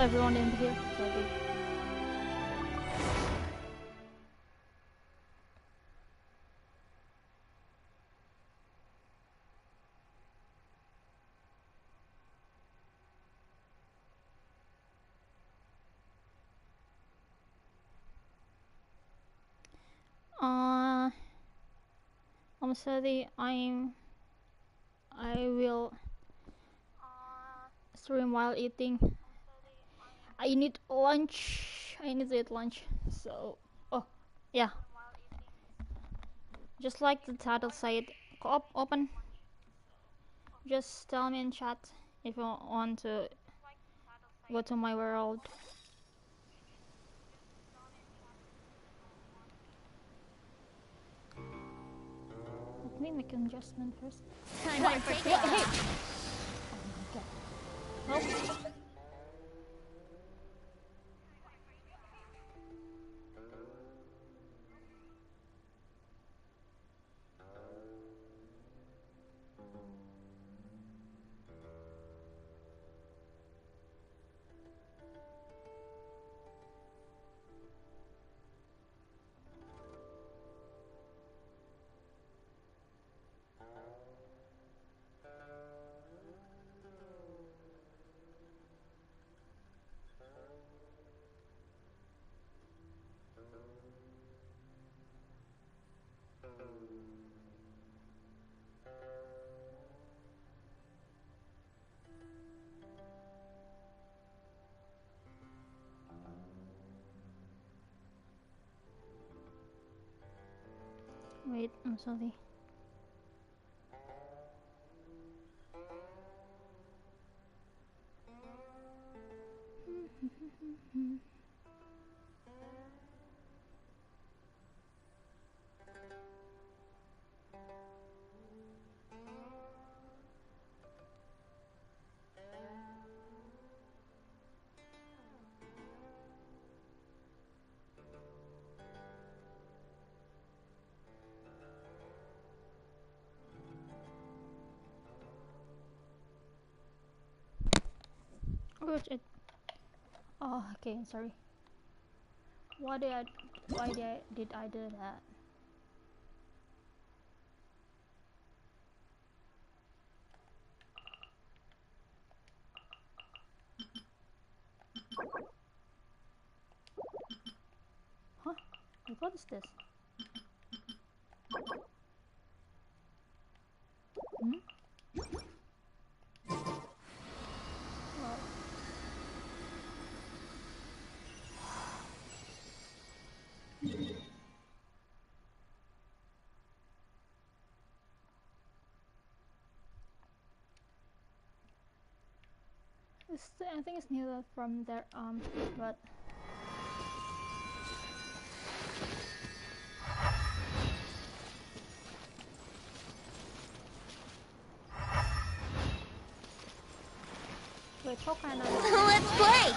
everyone in here. Sorry. I'm sorry. I will stream while eating. I need lunch. I need to eat lunch. So, oh, yeah. Just like the title said, co-op open. Just tell me in chat if you want to go to my world. Let me make an adjustment first. Time for takeoff. Oh my god. Nope. Wait, I'm sorry. Where's it? Oh, okay, sorry. Why did I do that? Huh? Wait, what is this? Hmm? Well, I think it's neither from there, but wait, how can I? Let's play!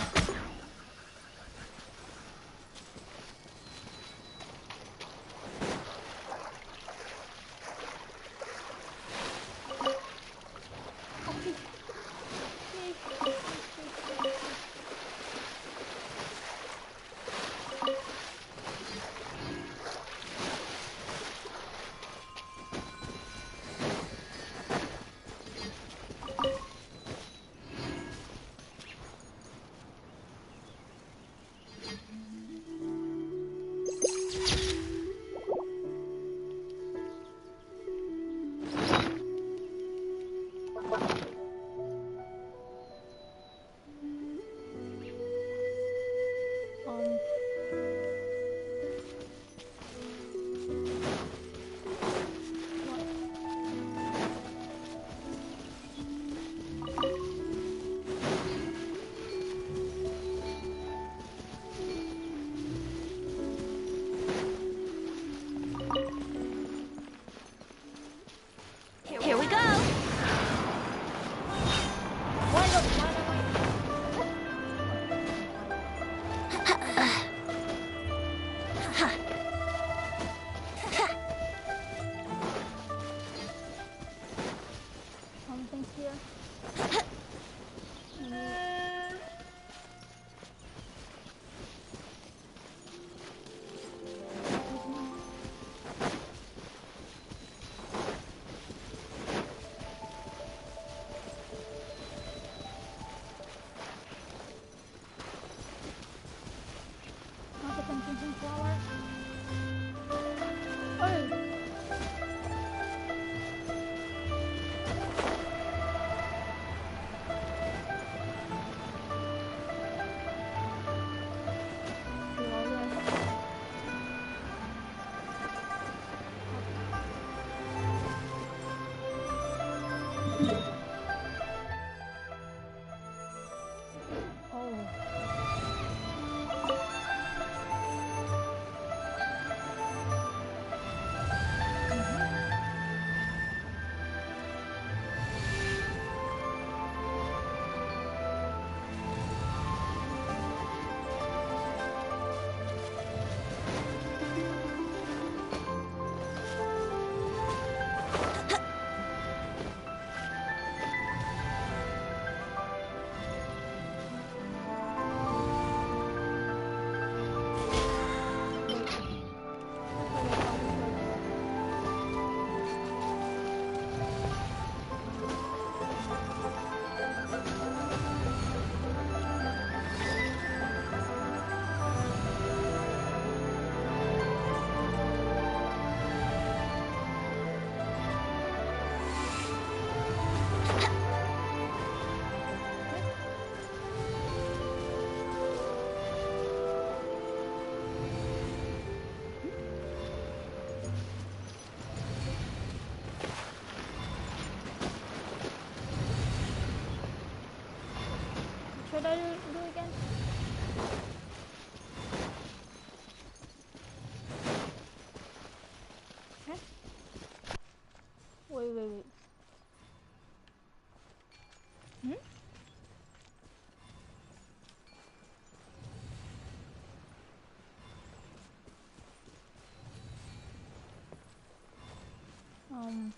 Um,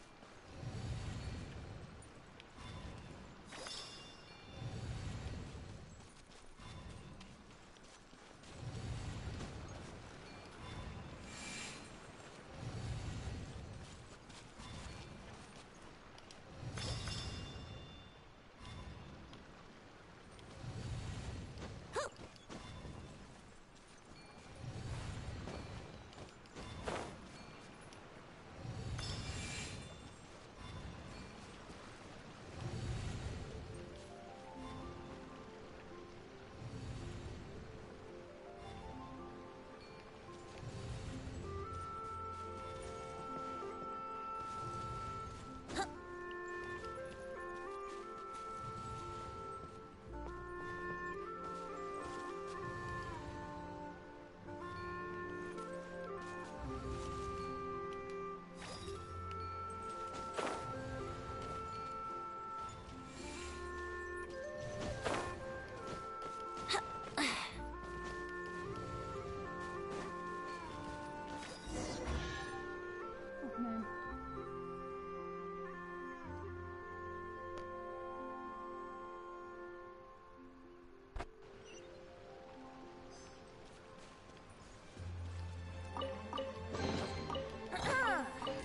oh man.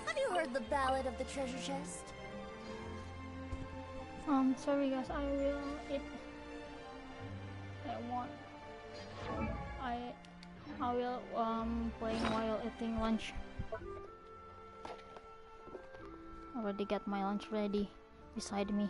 Have you heard the ballad of the treasure chest? Sorry guys, I will eat. I want. I I will playing while eating lunch. Already got my lunch ready beside me.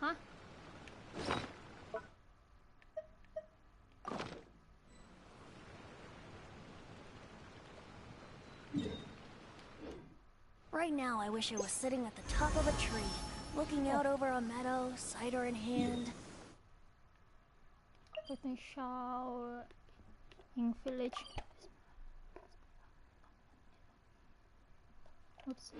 Huh? Right now, I wish I was sitting at the top of a tree, looking out over a meadow, cider in hand. Potential in village. Oops.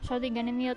So they gonna mute.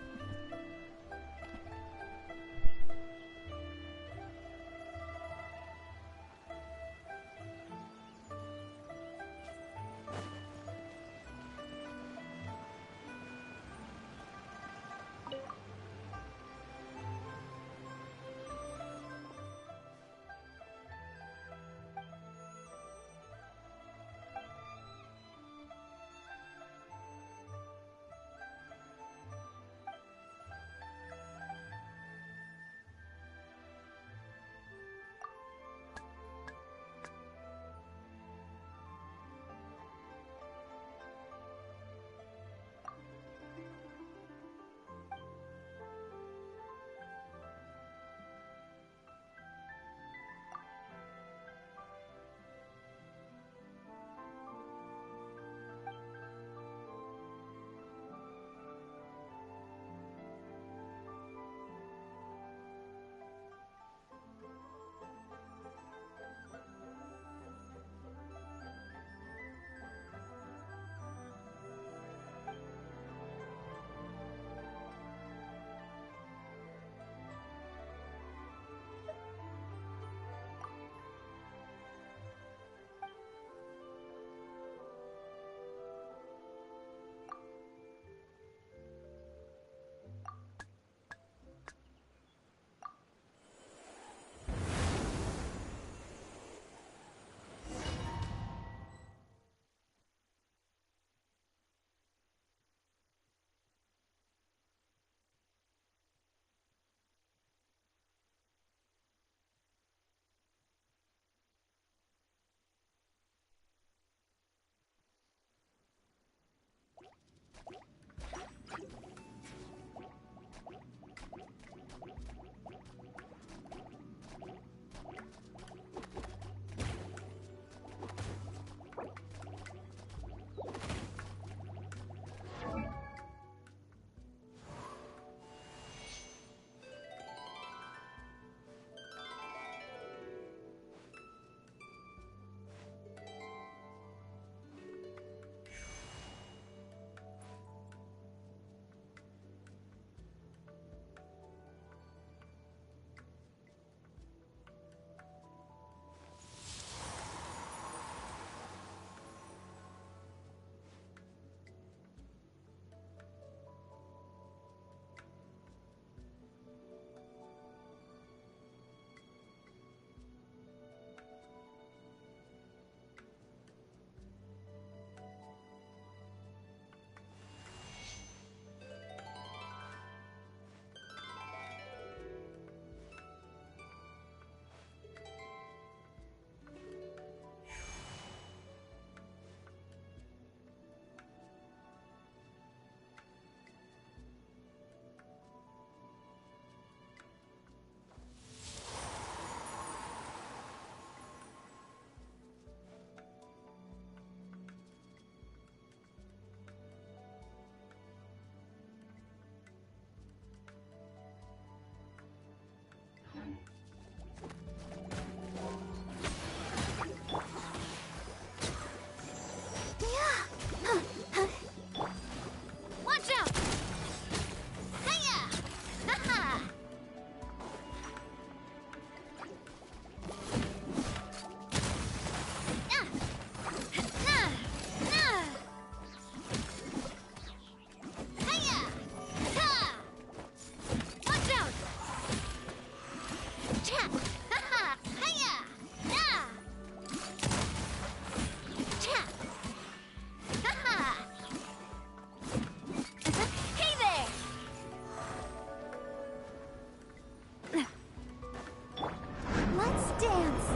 dance!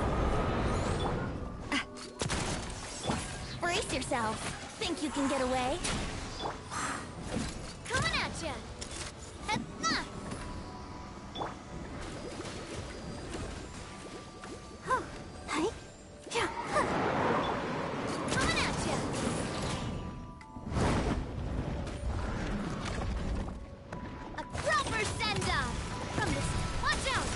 Brace yourself. Think you can get away? Coming at ya! Coming at ya! A proper send-off! From this... Watch out!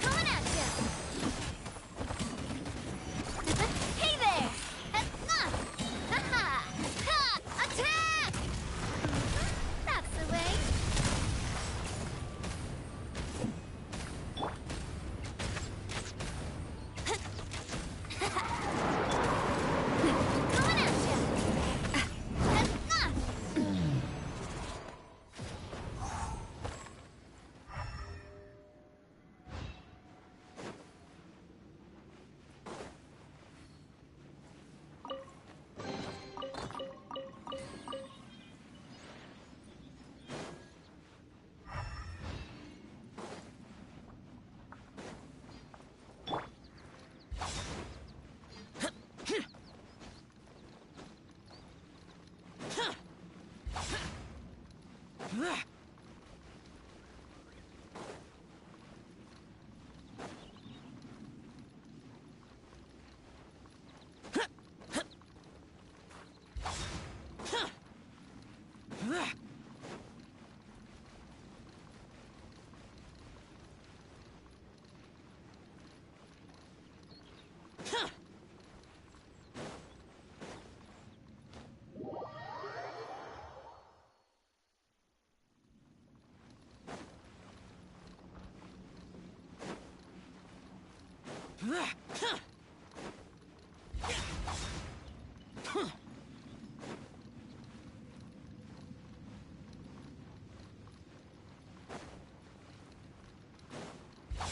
Coming at ya! Hey there! Attack! That's the way. Coming at ya!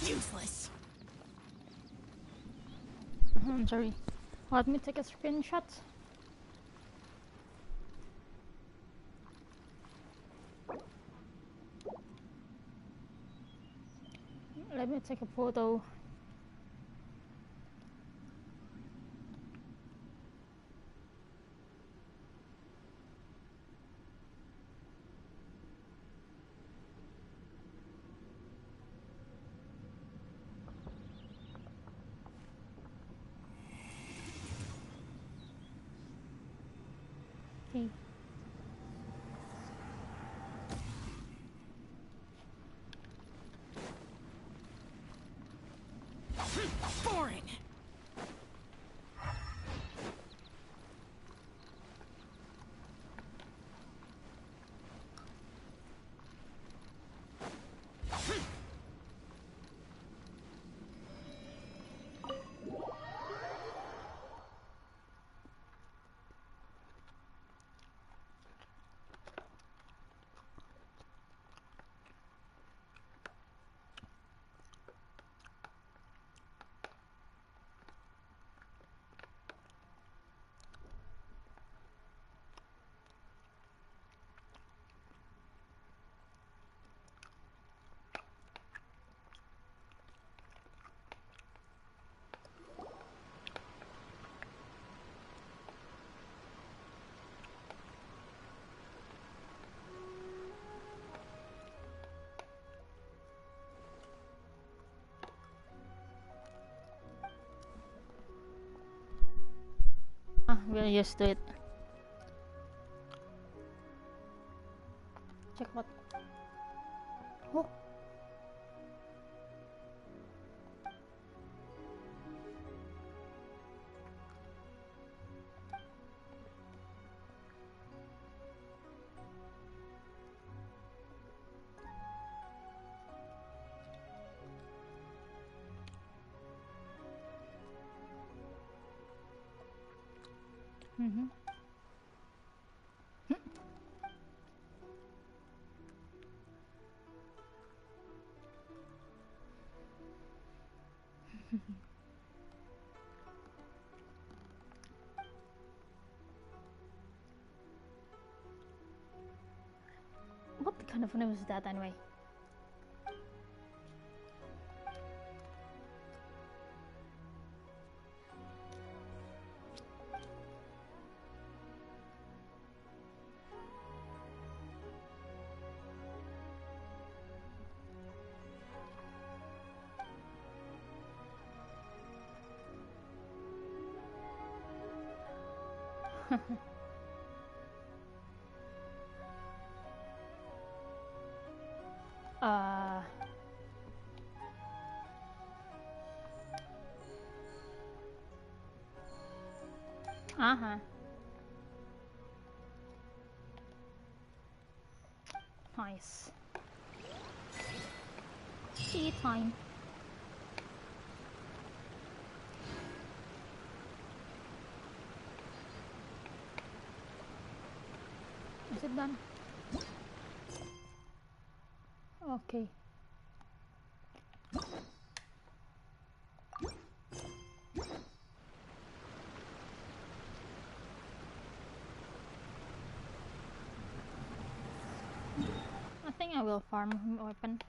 Useless. I'm sorry. Let me take a screenshot. Let me take a photo. Okay. Boring. We'll just do it. Check what. Oh. Mm-hmm. kind of news is that anyway? uh uh-huh. Nice. Tea time. Is it done? Okay. I think I will farm weapon.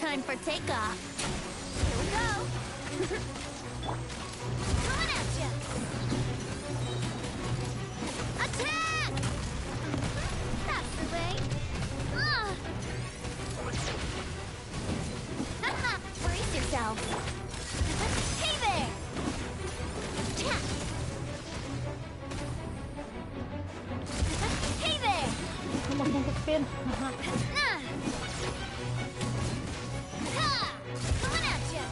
Time for takeoff. Here we go. Coming at ya. Attack! That's the way. Haha! Brace yourself. Hey there! Attack! Hey there! Almost want to spin. Coming at ya!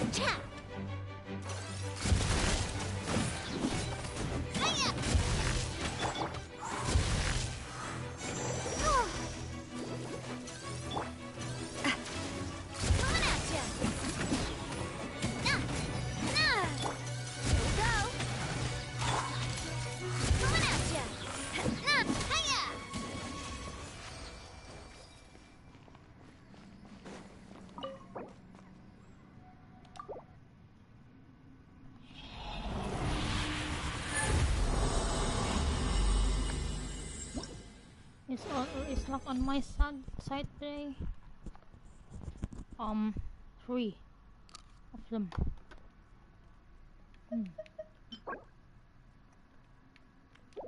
Attack! Hiya! Coming at ya! Here we go! Coming at ya! Hiya! It's locked on my side today. 3 of them.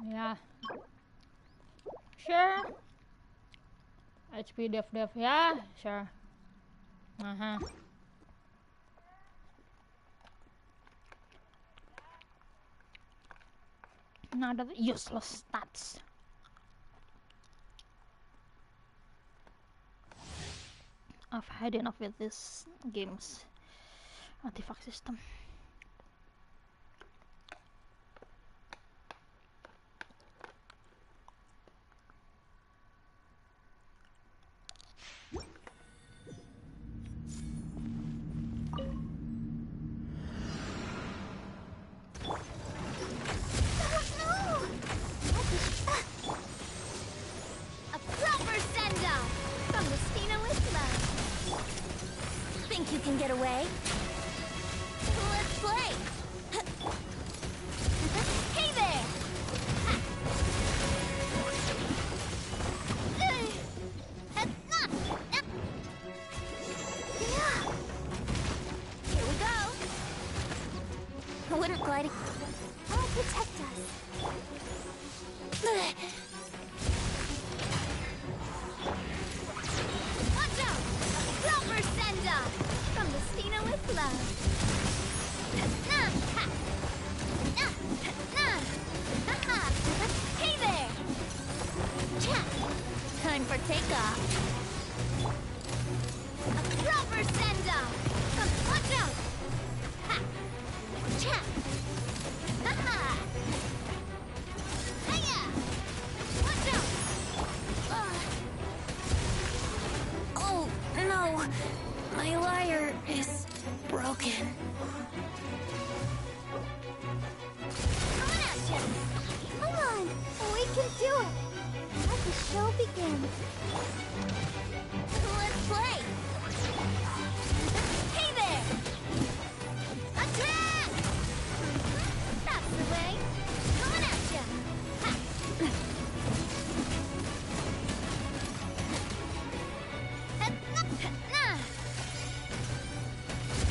Yeah. Sure. HP dev. Yeah, sure. Another useless stats. I've had enough with this game's artifact system. You can get away? Let's play! Hey there! Here we go! Water gliding. I'll protect us. Watch out! A proper send-off! From the Stina with love. Hey there! Time for takeoff. A proper send-off. Watch out! Hiya! Watch out! Oh no! My lyre is broken. Coming at you! Come on! We can do it! Let the show begin. Let's play! Hey there! Attack! That's the way! Coming at you!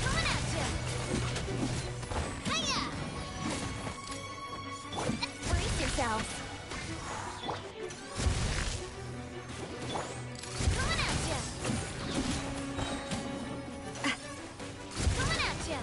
Coming at you! Hiya! Brace yourself! Coming at you! Coming at you!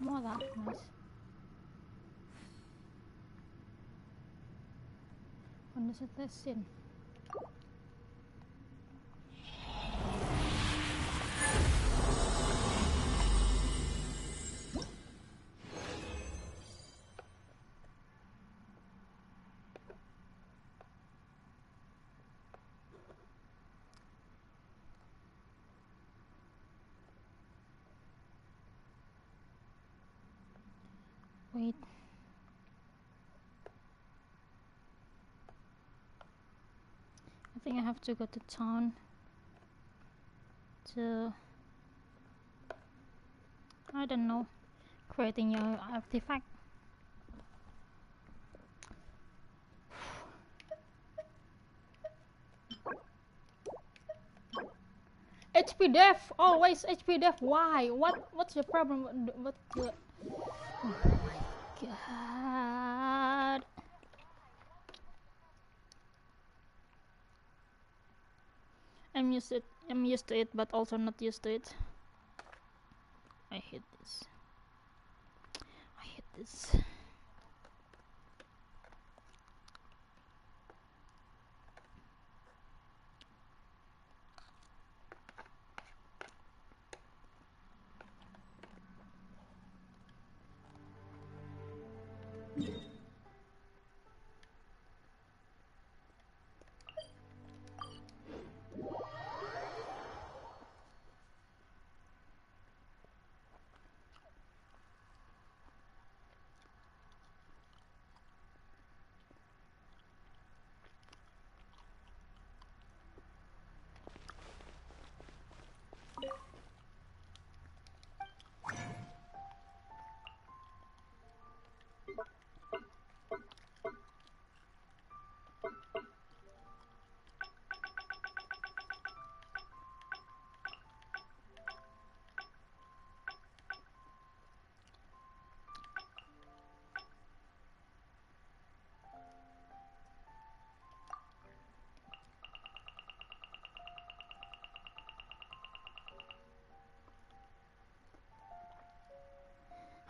More that nice. When is it this in? Wait. think I have to go to town to, I don't know, creating your artifact. HP def, always HP def. Why? What's your problem? What the? Oh my god! I'm used to it, but also not used to it. I hate this. I hate this.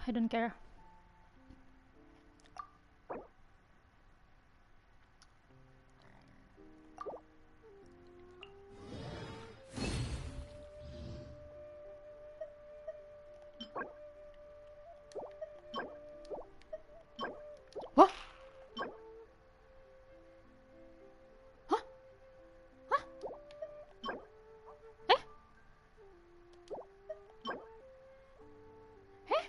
I don't care. What? Huh? Huh? Eh? Eh?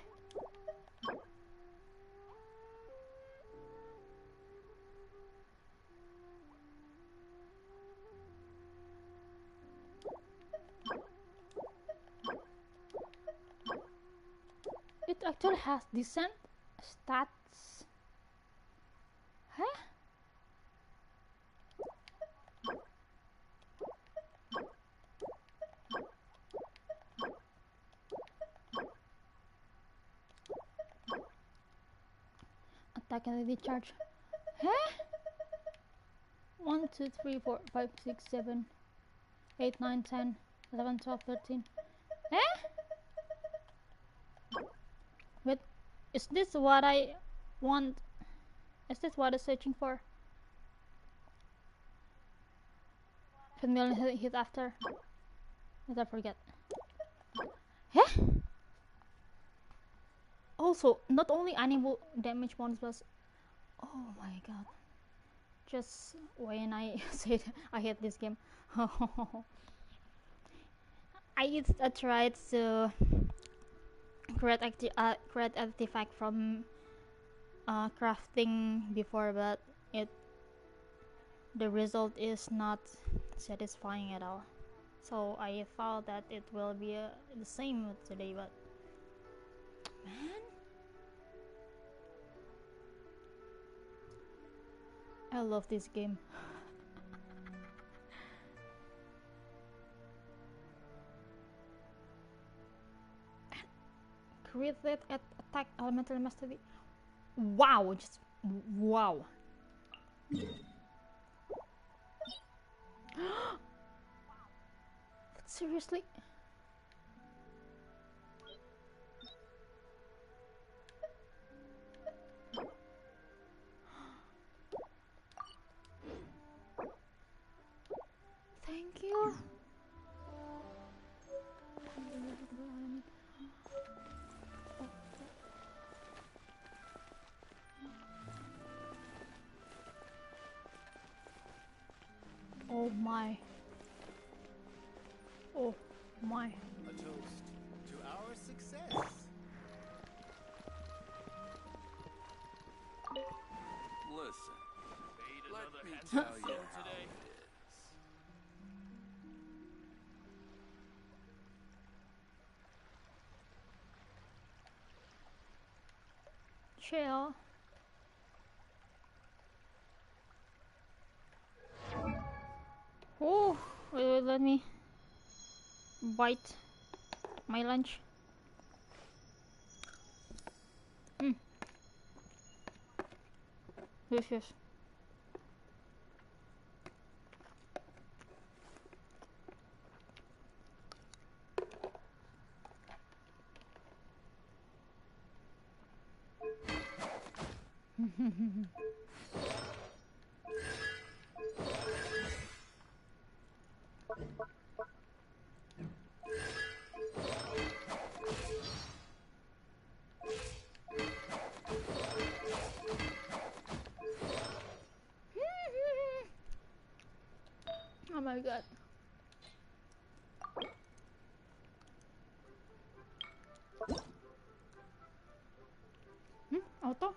It actually has decent stats. Huh? Attack and discharge. Huh? 1, 2, 3, 4, 5, 6, 7, 8, 9, 10, 11, 12, 13. Eh? Wait, is this what I want? Is this what I'm searching for? 10 million hit after. Did I forget? Huh? Also, not only animal damage bonus plus. Oh my god. Just when I said I hate this game. I tried to create artifact from crafting before, but the result is not satisfying at all. So I thought that it will be the same today, but man, I love this game. Created at attack elemental mastery. Wow, just wow. Seriously? Thank you. Oh my. Oh my. A toast to our success. Listen, Made let another me handsome tell you song how today. it is. shell. Oh, wait, let me bite my lunch. Yes. Oh my god. Auto?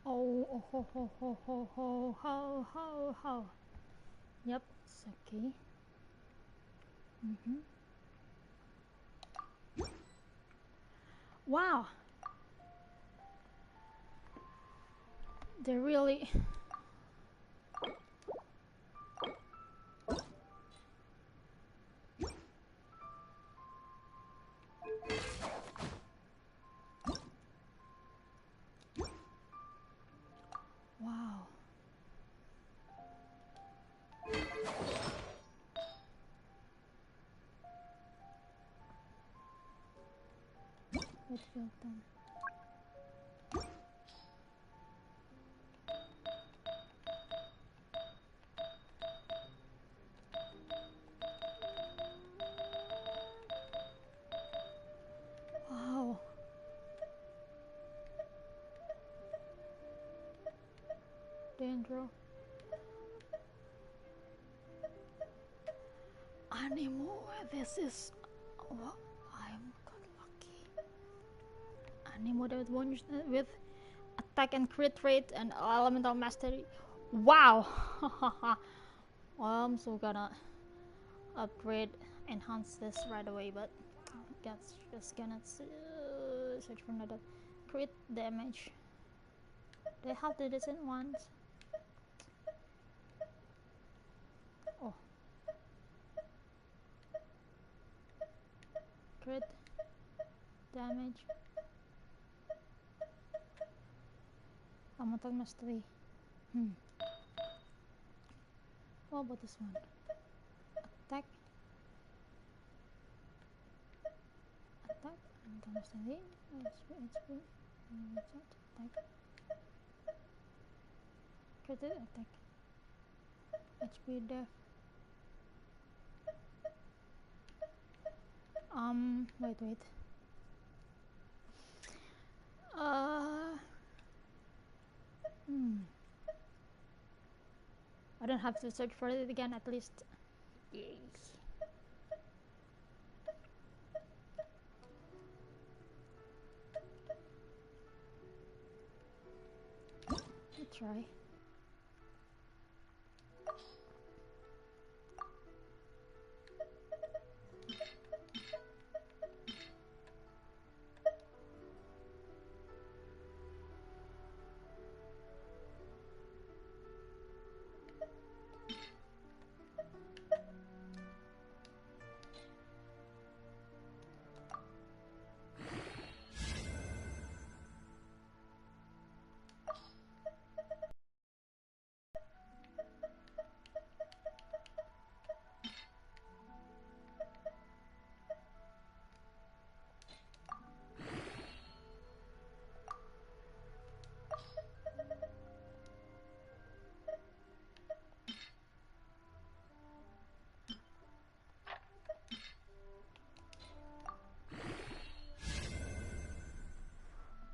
Oh, ho, ho, ho, ho, ho, ho, ho, ho. Yep, it's okay. Wow, they're really. Wow. Midfield done. Wow. Danger. Animo, this is. Oh, I'm got lucky. Animo that with attack and crit rate and elemental mastery. Wow. Well, I'm so gonna upgrade, enhance this right away, but I guess just gonna search for another crit damage. They have the decent ones. Oh, crit damage. Elemental mastery. What about this one? Attack. Attack. Understanding. HP. Attack. Credit attack. HP def. Wait. I don't have to search for it again, at least. Yay. Let's try.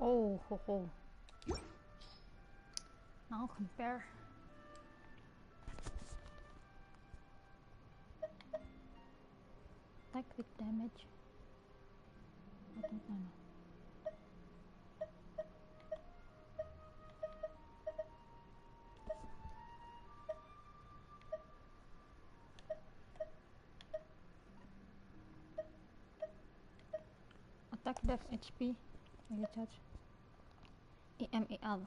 Oh, ho, ho. Now compare. Attack with damage. I don't know. Attack def HP. Recharge. EMEL.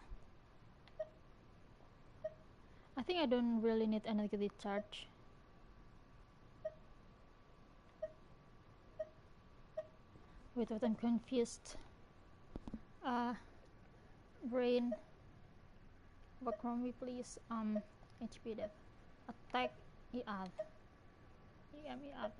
I think I don't really need energy charge. Wait, I'm confused. Brain. Work from me, please. HP def. Attack EL. EMEL.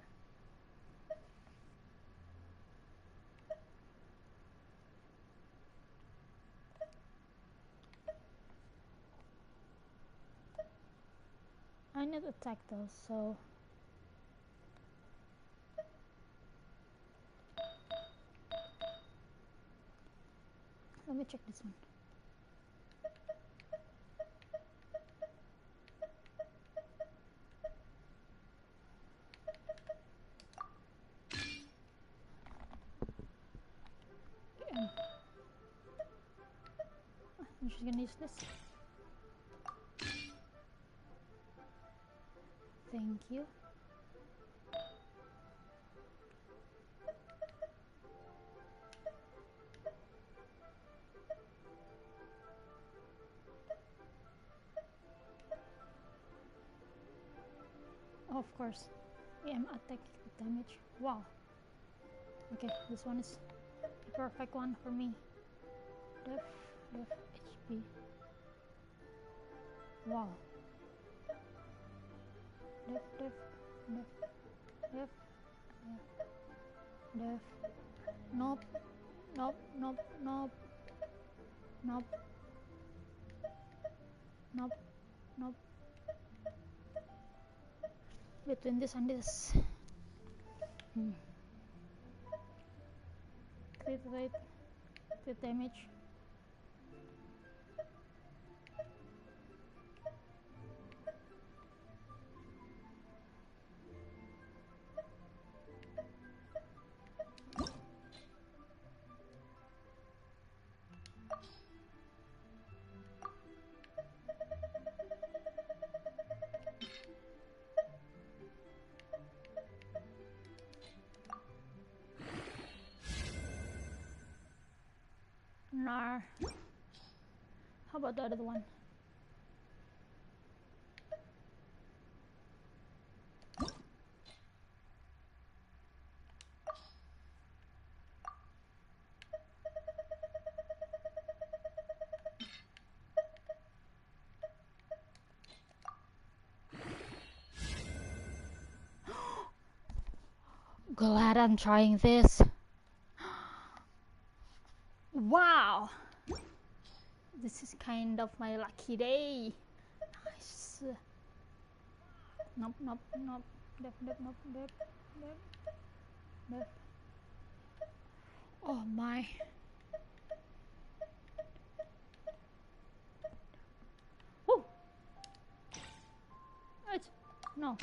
I need attack though, so let me check this one. I'm just gonna use this. Thank you. Oh, of course. EM attack damage. Wow. Okay, this one is the perfect one for me. Def HP. Wow. Def. Nope. Between this and this. Crit rate, crit damage. Nar. How about the other one? Glad I'm trying this. Wow! This is kind of my lucky day. Nice. Nope, nope, nope. Dep, dep, nope, dep, dep, dep. Oh my. Woo! It's no.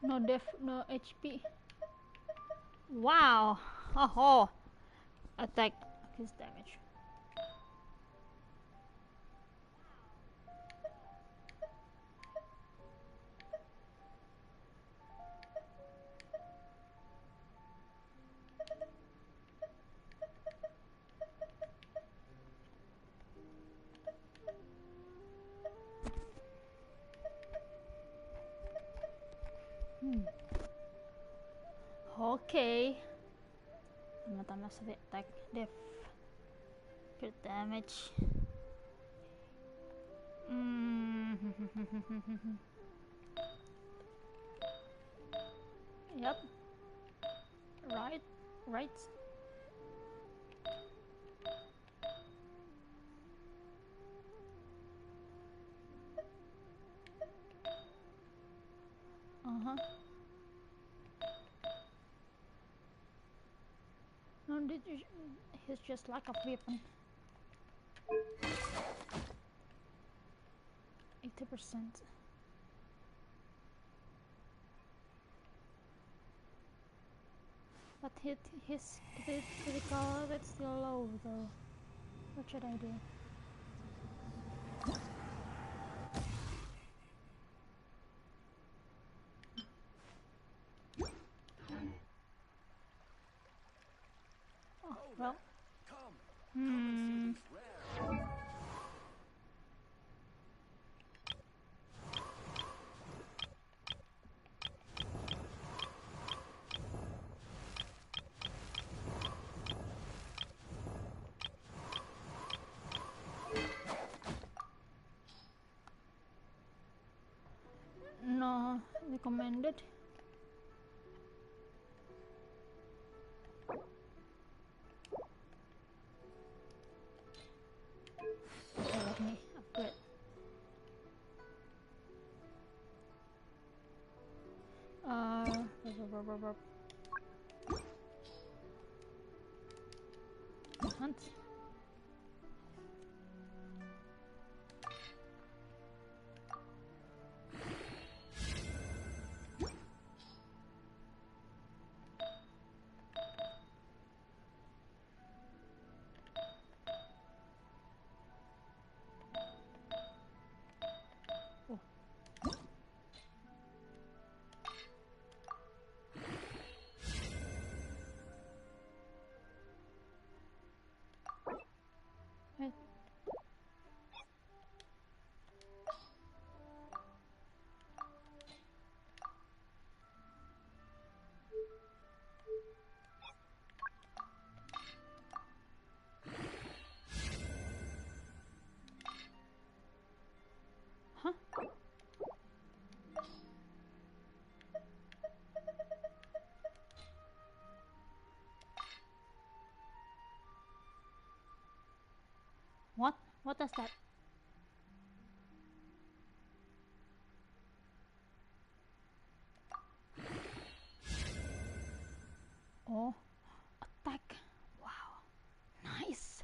No def, no HP. Wow. Oh, attack his damage. Okay. Tambah save attack, def, crit damage. Yep. Right. Right. Uh-huh. No, he's just lack of weapon. 80%. But his critical rate's still low though. What should I do? Oh, well. No, recommended. Okay, let me upgrade. Hunt. Wait. Huh? What? What is that? Oh, attack. Wow. Nice.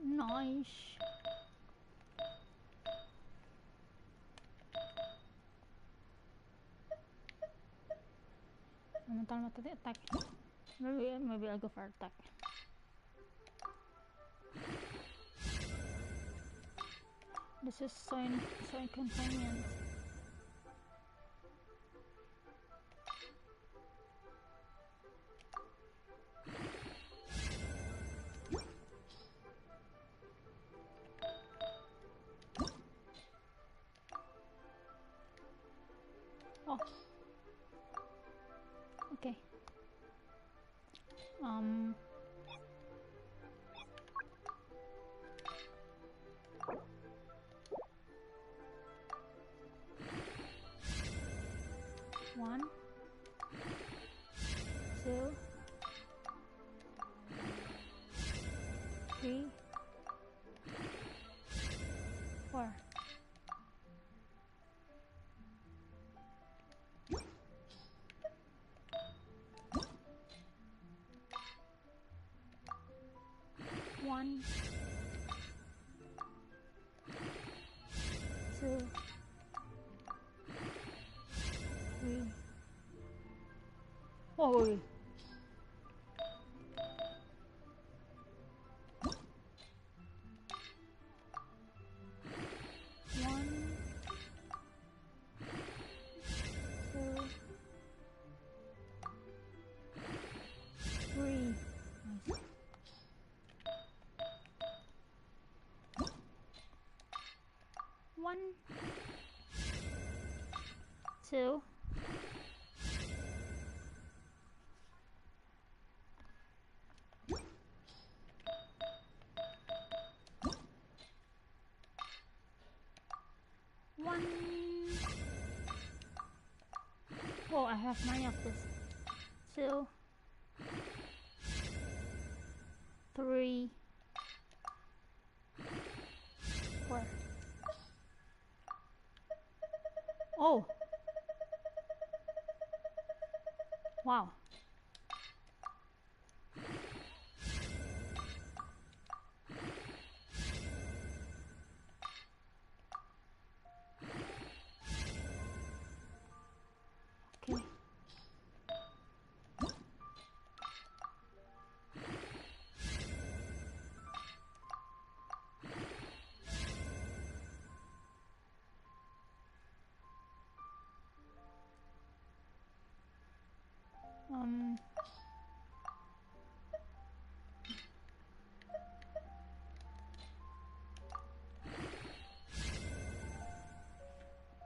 Nice. Elemental method attack. Maybe I'll go for attack. This is so inconvenient. Oh. Okay. One, two, three, four. One, two, three. Oh, one, two, three. Nice. One, two, one. Oh, I have many of this. Two, three, four. Oh, wow. Okay. Um.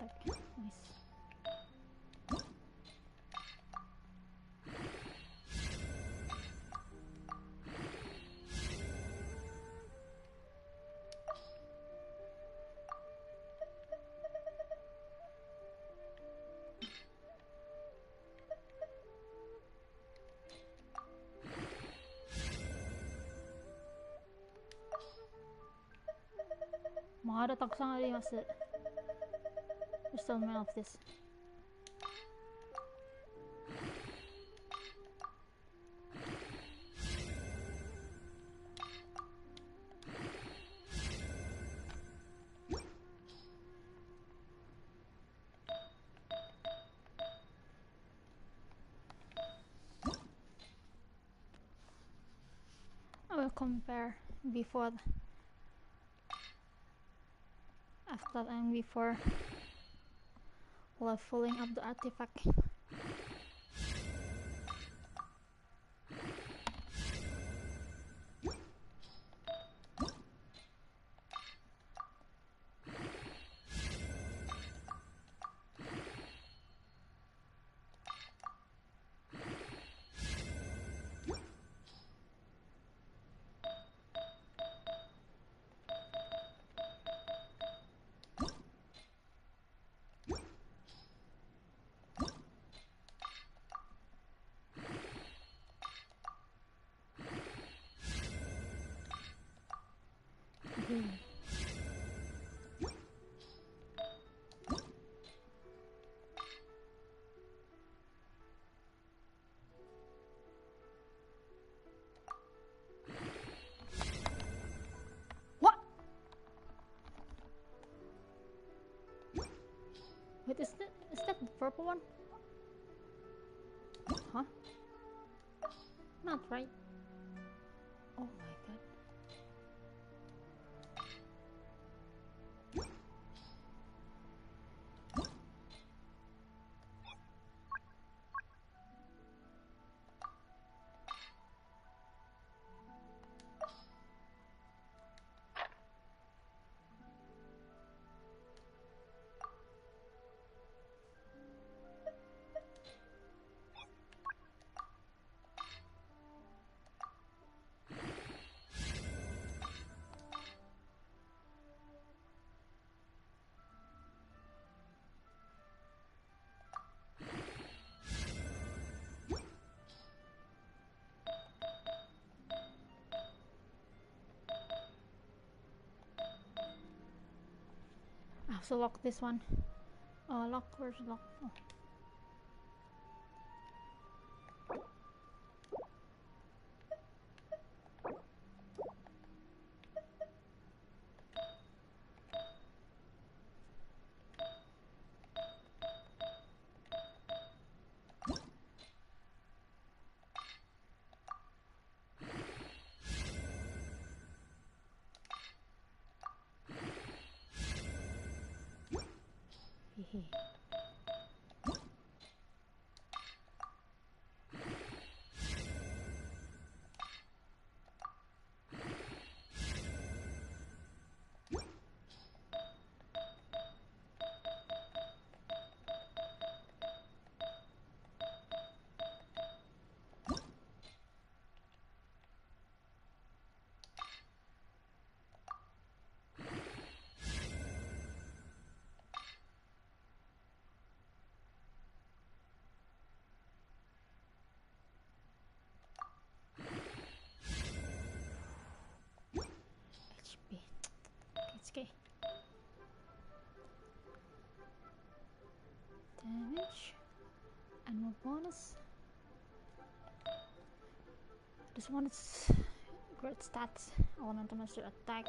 Attack. Nice.まだたくさんあります。There's so many of this. I will compare before, after and before leveling up the artifact. What? Wait, is that the purple one? Huh? Not right. Oh my god. I have to lock this one. Lock, where's lock? Oh. Hehe. HP. It's okay. Damage. And more bonus. This one is great stats. Elemental Master attack.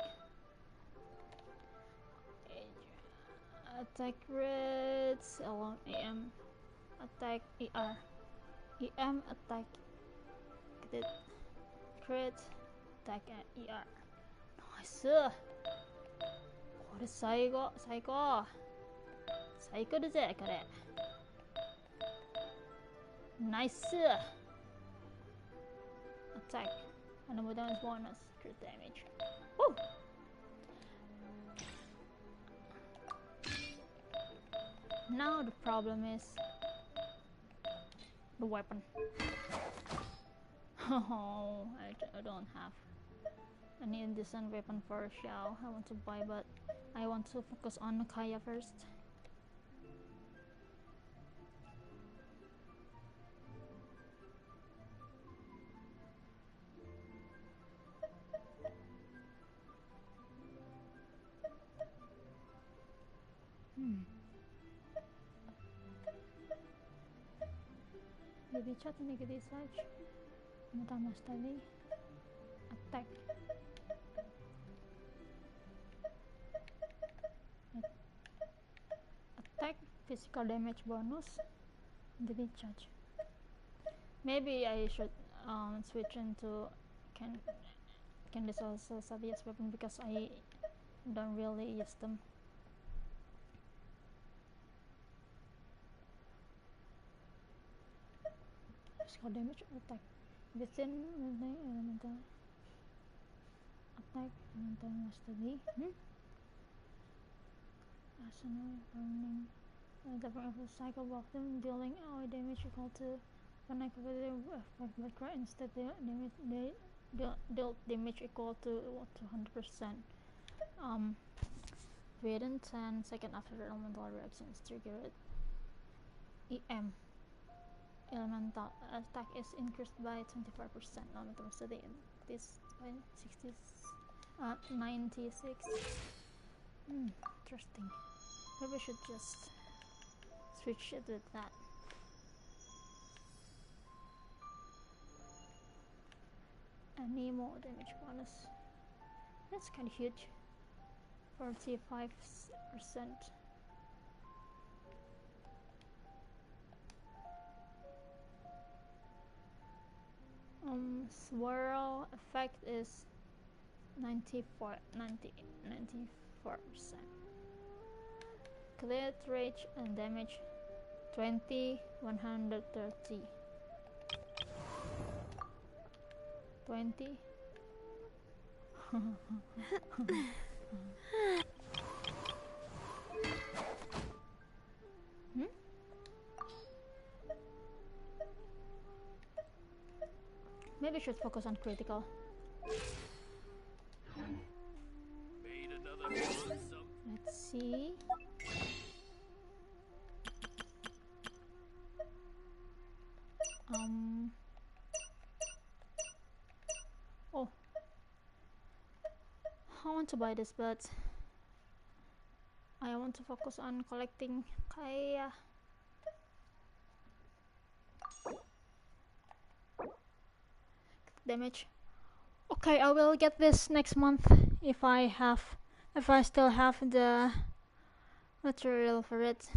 Attack rates. EM. Attack ER. EM attack. Crit. Crit. Attack ER. Nice. これ最高最高最高だぜこれナイス attack and more damage bonus crit damage. Woo! Now the problem is the weapon. Oh, I don't have. I need a decent weapon for Xiao. I want to buy, but I want to focus on Kaya first. Baby chat negative search. Mutama study. Attack. Attack, physical damage bonus, delete charge. Maybe I should switch into Candice also Sabia's weapon because I don't really use them. Physical damage or attack within elemental attack elemental mastery. Arsenal burning. The full cycle of them dealing AoE damage equal to when I completed effect by cry instead they dealt damage equal to 200%. Within 10 seconds after the elemental reaction is triggered. EM elemental attack is increased by 25%. Elemental mastery this by 96. Interesting. Maybe I should just switch it with that. Any more damage bonus? That's kind of huge. 45%. swirl effect is 94%. Crit rate and damage 20, 130. 20. Maybe I should focus on critical. Made another some. Let's see. Oh, I want to buy this, but I want to focus on collecting Kaya. Damage. Okay, I will get this next month if I still have the material for it.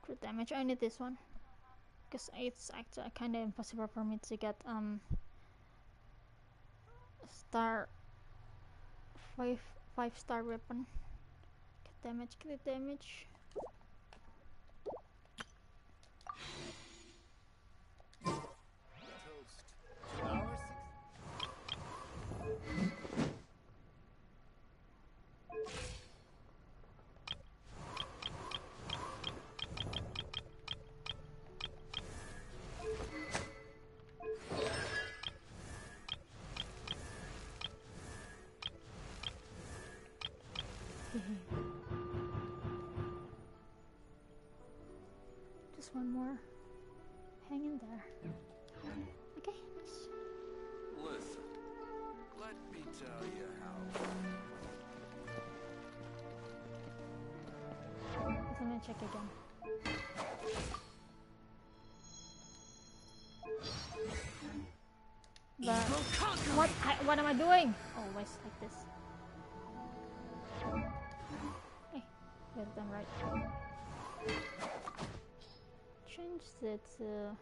Crit damage. I need this one because it's actually kind of impossible for me to get star 5-star weapon. Crit damage. Toast to our success. Just one more. Hang in there. Okay, nice. Listen, let me tell you how. Let me check again. What am I doing? Always like this. Hey, get them right. Change it to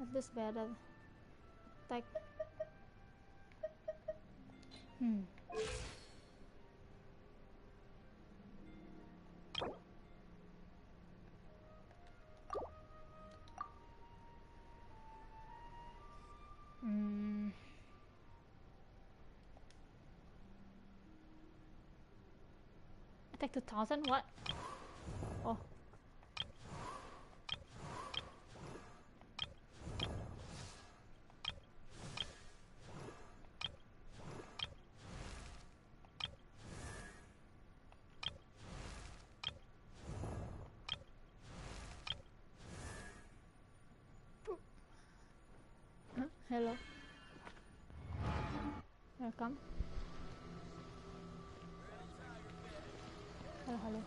Is this better? Like Attack 2000? What? Oh. Hello. Welcome. Hello.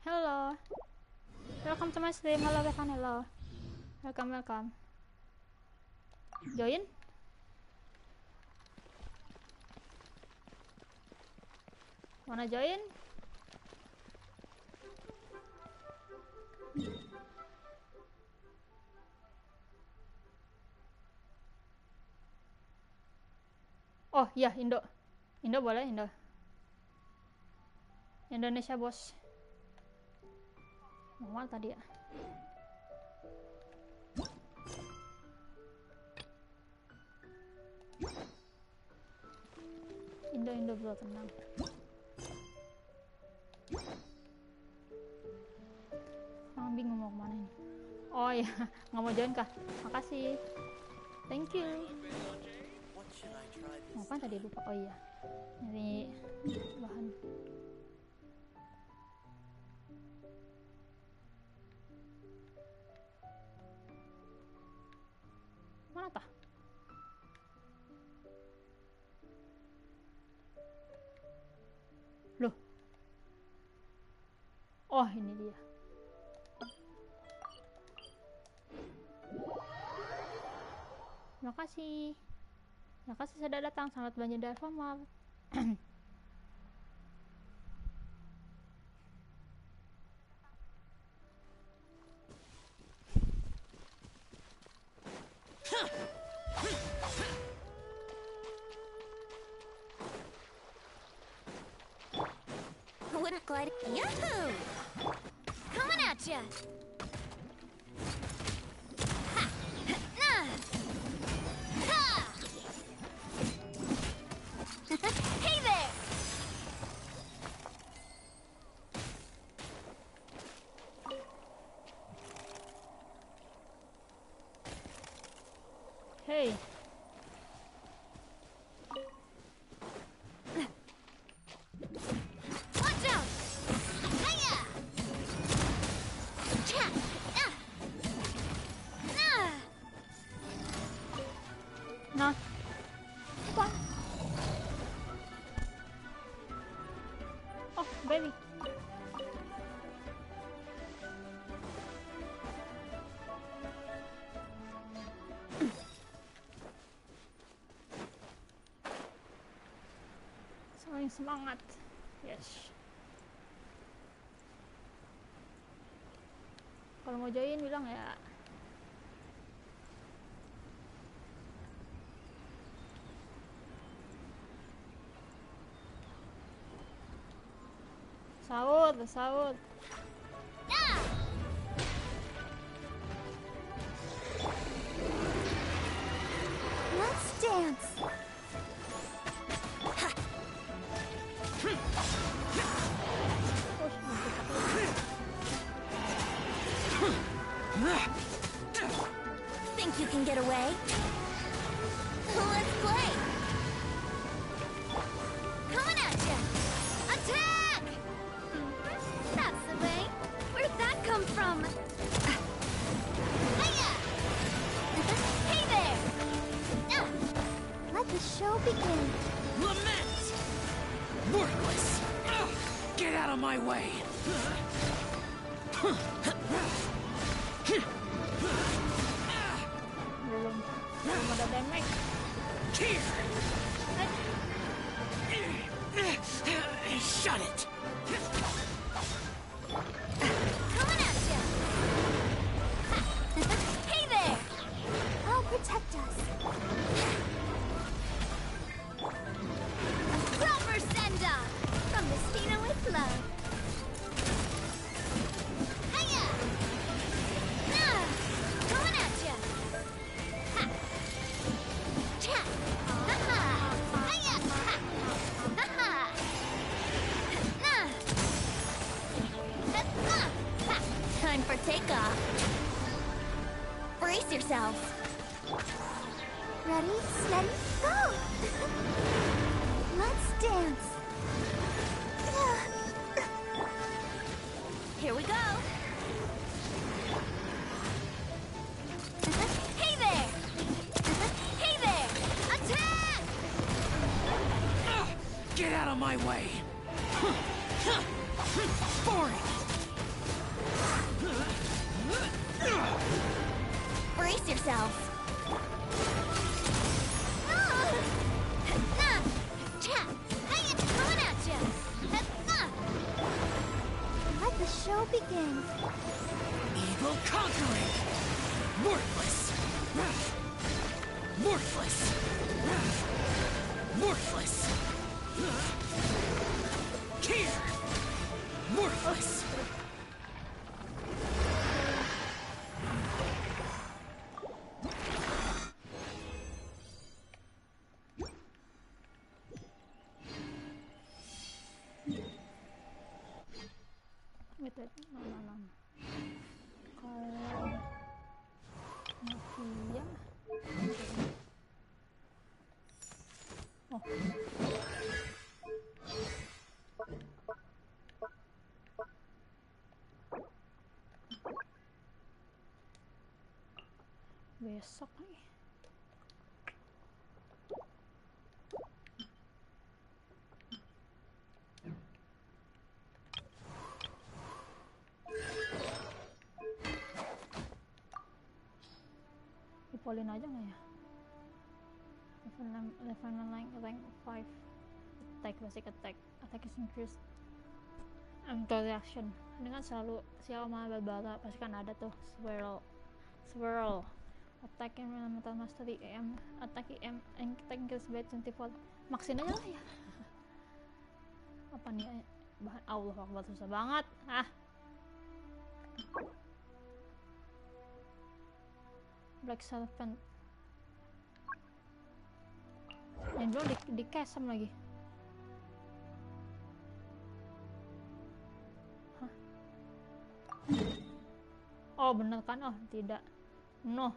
Hello. Welcome to my stream. Hello. Welcome. Join? Wanna join? Oh iya, Indo boleh, Indo. Indonesia bos. Normal tadi ya. Indo bro, tenang. Orang bingung mau kemana ini. Oh iya, nggak mau join kah? Makasih. Thank you. Mau apa tadi lupa? Oh iya, nyari bahan. Oh, ini dia. Terima kasih. Terima kasih sudah datang. Selamat belanja di Alfamart. Wouldn't glide. Yahoo! Coming at ya! Ha! Nah! Ha! Hey there! Hey. Watch out! Hiya! Cha! Ah! Nah! Nah. Apa? Oh, baby. Saling semangat. Yes. Kalau mau join bilang ya. Sahur, sahur. Nah! Let's dance! Think you can get away? Let's play! Coming at ya! Attack! That's the way. Where'd that come from? Hiya! Hey there! Ah! Let the show begin. Lament! Worthless! Get out of my way! Belum ada damage. Here! Shut it! Coming at ya! Hey there! I'll protect us. Proper send-off from Messina with love. Hiya! Nah! Coming at ya! Ha! Cha! Ha-ha! Hiya! Ha! Ha-ha! Nah! Ha! Time for takeoff. Brace yourselves. Ready, steady, go! Let's dance. Here we go. Hey there! Hey there! Attack! Get out of my way! Boring! Brace yourselves. Let the show begin. Evil conquering! Worthless! Worthless! Worthless! Here! Worthless! Wait, no. Kalau mafia, oh, besok nih. levelin aja nggak ya? Level rank 5. Attack, basic attack is increased. Reaction. Ini kan selalu siapa sama Barbara pasti kan ada tuh swirl. Attack and elemental mastery EM, attack EM and attack increase by 24. Maksin aja lah ya. Apa nih bahan Allah Akbar, susah banget. Black Serpent. Yang dulu di kesem lagi. Hah? Oh bener kan? Oh tidak. No.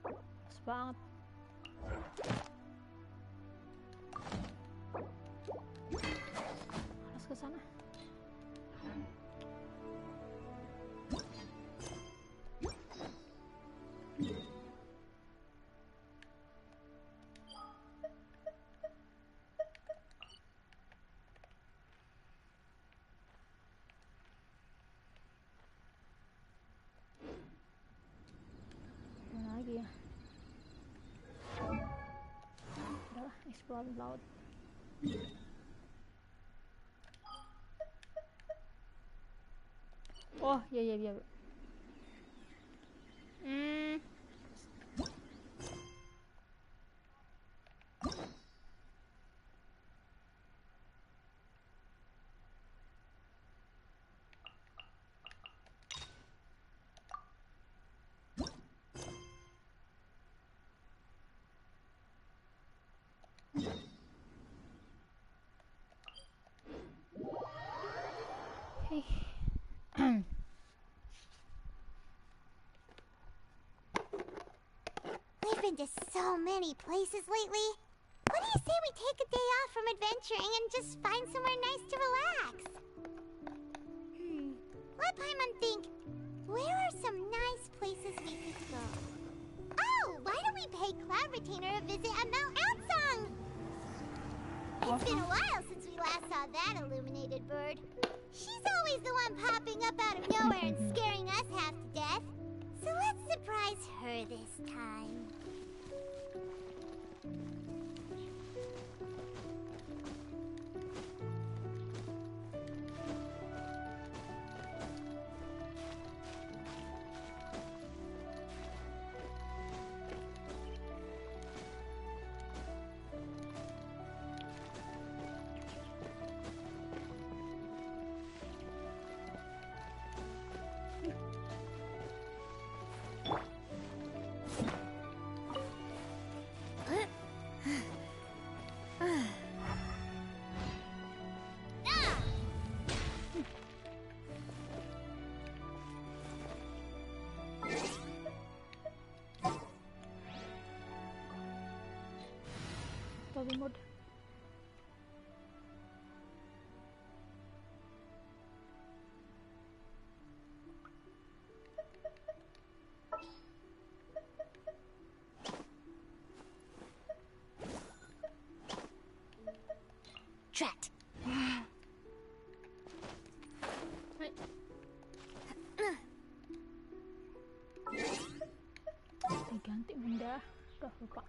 Pas banget. Harus ke sana. Mana lagi ya? Udahlah, explore laut. Oh, iya. Hey. We've been to so many places lately. What do you say we take a day off from adventuring and just find somewhere nice to relax? Let Paimon think. Where are some nice places we could go? Oh, why don't we pay Cloud Retainer a visit at Mount Outsong? It's been a while since we last saw that illuminated bird. She's always the one popping up out of nowhere and scaring us half to death. So let's surprise her this time. Story mode. Drat. Diganti benda. Udah lupa.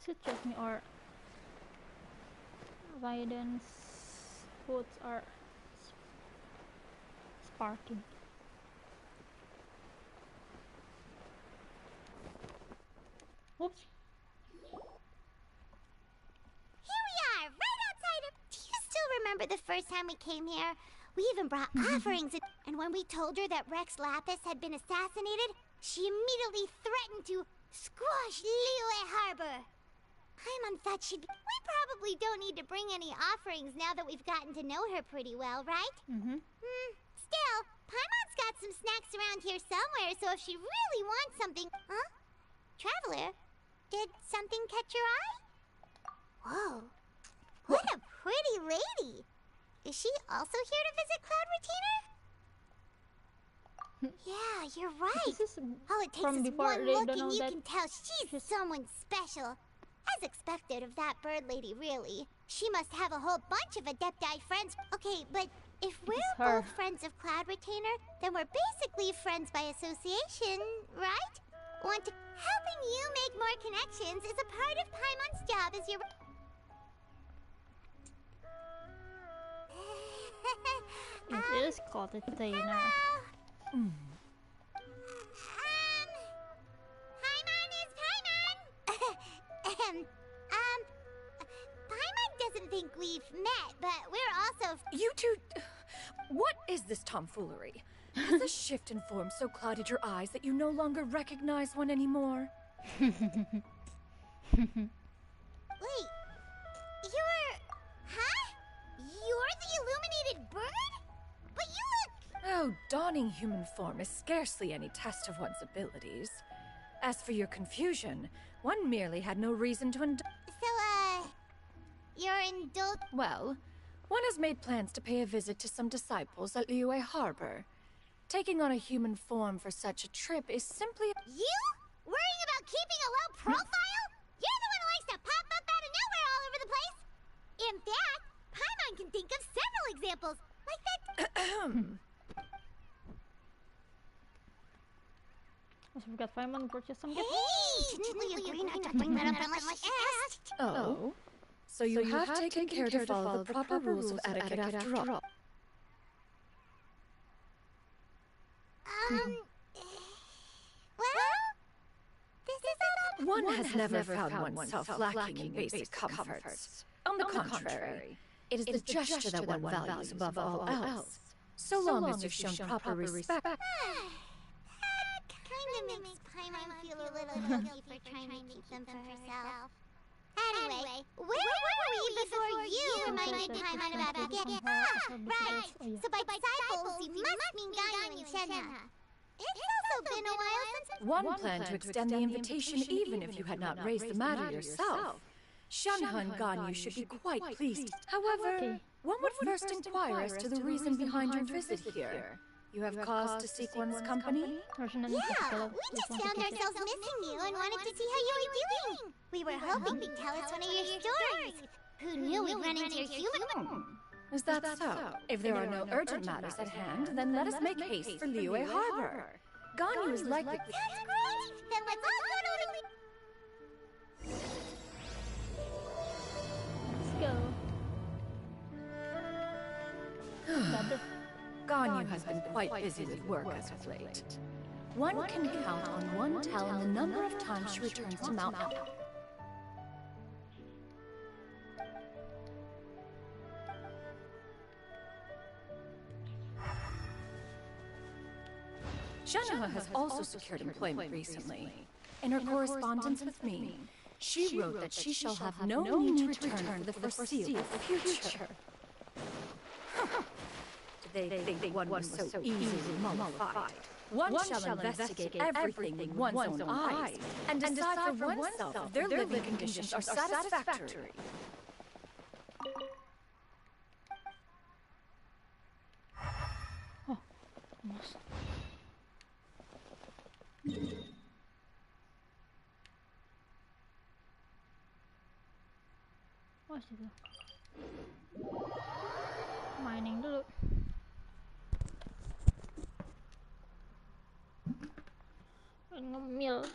Should just me or Raiden's boots are sparking. Oops. Here we are, right outside of... Do you still remember the first time we came here? We even brought offerings, and when we told her that Rex Lapis had been assassinated, she immediately threatened to squash Liyue Harbor. Paimon thought she'd... We probably don't need to bring any offerings now that we've gotten to know her pretty well, right? Still, Paimon's got some snacks around here somewhere, so if she really wants something... Huh? Traveler, did something catch your eye? Whoa. What a pretty lady. Is she also here to visit Cloud Retainer? Yeah, you're right. This is All it takes from is before one they look don't and know you that can tell she's someone special. As expected of that bird lady, really. She must have a whole bunch of Adepti friends. Okay, but if we're her. both friends of Cloud Retainer, then we're basically friends by association, right? Helping you make more connections is a part of Paimon's job as your... It is called a retainer. Paimon is Paimon! Paimon doesn't think we've met, but we're also... You two... What is this tomfoolery? Has a shift in form so clouded your eyes that you no longer recognize one anymore? Wait, you're... Huh? You're the illuminated bird? But you look... Oh, donning human form is scarcely any test of one's abilities. As for your confusion, one merely had no reason to So, you're Well, one has made plans to pay a visit to some disciples at Liyue Harbor. Taking on a human form for such a trip is simply... You? Worrying about keeping a low profile? You're the one who likes to pop up out of nowhere all over the place! In fact, Paimon can think of several examples, like that... Also, we got Paimon purchase some gifts. Hey! Didn't we agree not to bring that up unless she asked? Oh? So you have taken care to follow the proper rules of etiquette after all. Well... This is all... One has never found oneself lacking in basic comforts. On the contrary, it is the gesture that one values above all else. So long as you've shown proper respect. That kind of makes Paimon feel a little guilty for trying to keep them for herself. Anyway, where were we before you reminded Paimon about the gift? Right! So by disciples, you must mean Ganyu and Shenhe. It's also been a while since... One planned to extend the invitation even if you had not raised the matter yourself. Shenhe and Ganyu should be quite pleased. However, one would first inquire as to the reason behind your visit here. You have cause to seek one's company? Yeah, we just found ourselves missing you and wanted to see how you were doing. We were hoping you'd tell us one of your stories. Who knew we'd run into your human... Is that so? If there are no urgent matters at hand, then let us make haste for Liyue Harbor. Ganyu is likely... That's great! Then let's all go to... Let's go. Ganyu has been quite busy with work as of late. One can count on one telling the number of times she returns to Mount Apple. Shenhe has also secured employment recently. In her correspondence with me, she wrote that she shall have no need to return for the foreseeable future. They think one was so easily mollified. One shall investigate everything with one's own eyes and decide for oneself if their living conditions are satisfactory. Oh, almost. What's itu? Mining dulu. Ngemil.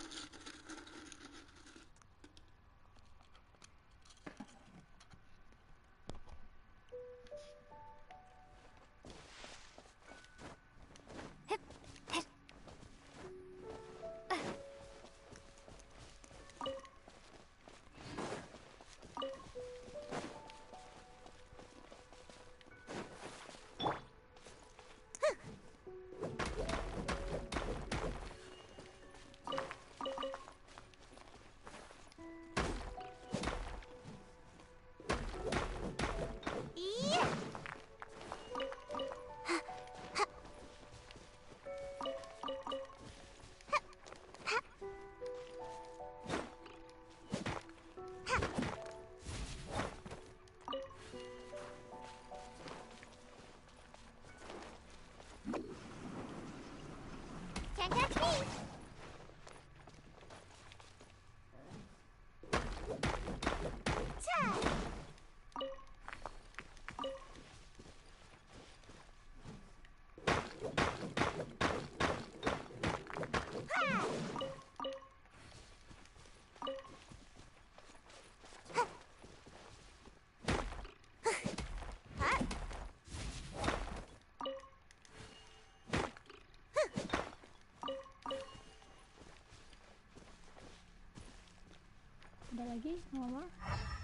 Ada lagi, mama.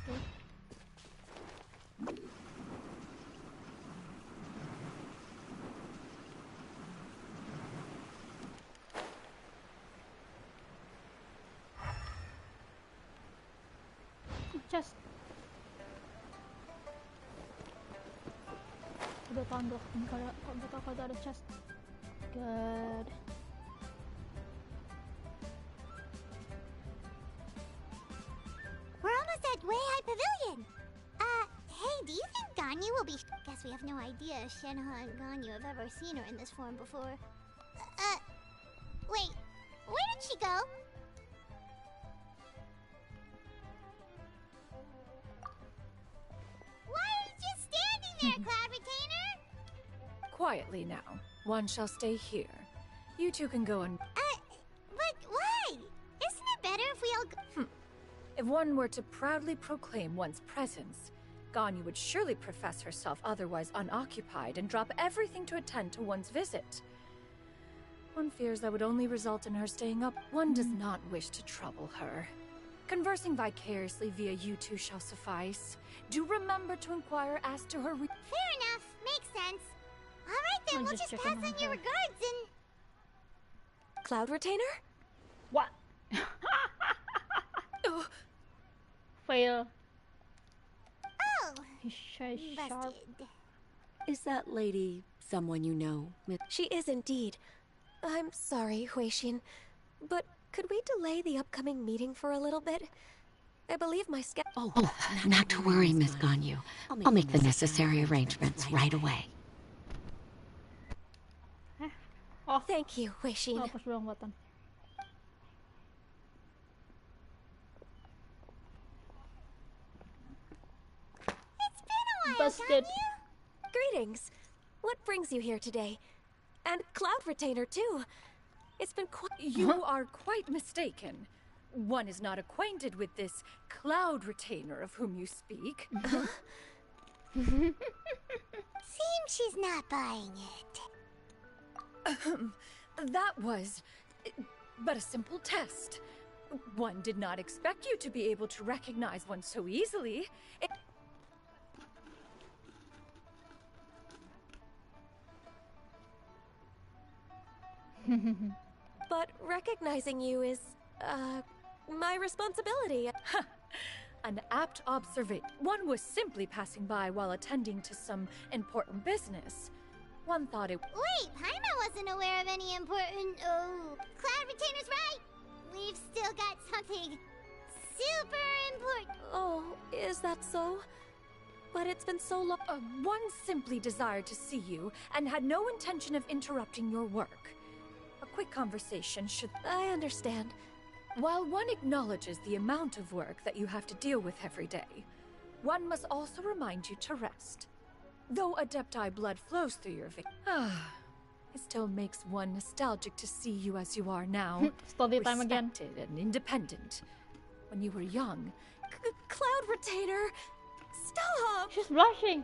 Oke. Chest. Udah tahan dong. Kalau ada chest. Good. We're almost at Hehe Pavilion. Hey, do you think Ganyu will be... Guess we have no idea if Shenhe and Ganyu have ever seen her in this form before. Wait. Where did she go? Why are you just standing there, Cloud Retainer? Quietly now. One shall stay here. You two can go and... But why? Isn't it better if we all go... If one were to proudly proclaim one's presence, Ganyu would surely profess herself otherwise unoccupied and drop everything to attend to one's visit. One fears that would only result in her staying up. One does not wish to trouble her. Conversing vicariously via you two shall suffice. Do remember to inquire as to her Fair enough. Makes sense. Alright then, we'll just pass on your regards and... Cloud Retainer? What? Fail. Oh, Sharp. busted. Is that lady someone you know? She is indeed. I'm sorry, Huixin, but could we delay the upcoming meeting for a little bit? I believe my Oh, not to worry, Miss Ganyu. I'll make the necessary arrangements right away. Oh, Thank you, Huixin. hapus doang button. It's been a while, Busted. Ganyu. Greetings. What brings you here today? And Cloud Retainer, too. It's been quite... You are quite mistaken. One is not acquainted with this Cloud Retainer of whom you speak. Seems she's not buying it. That was but a simple test. One did not expect you to be able to recognize one so easily. But recognizing you is, my responsibility. An apt observation. One was simply passing by while attending to some important business. One thought it... Wait, Paimon wasn't aware of any important... Oh, Cloud Retainer's right. We've still got something super important. Oh, is that so? But it's been so long. One simply desired to see you and had no intention of interrupting your work. A quick conversation should... I understand. While one acknowledges the amount of work that you have to deal with every day, one must also remind you to rest. Though Adepti blood flows through your veins, it still makes one nostalgic to see you as you are now. Study time again. Respected and independent. When you were young, Cloud Retainer! Stop! She's blushing.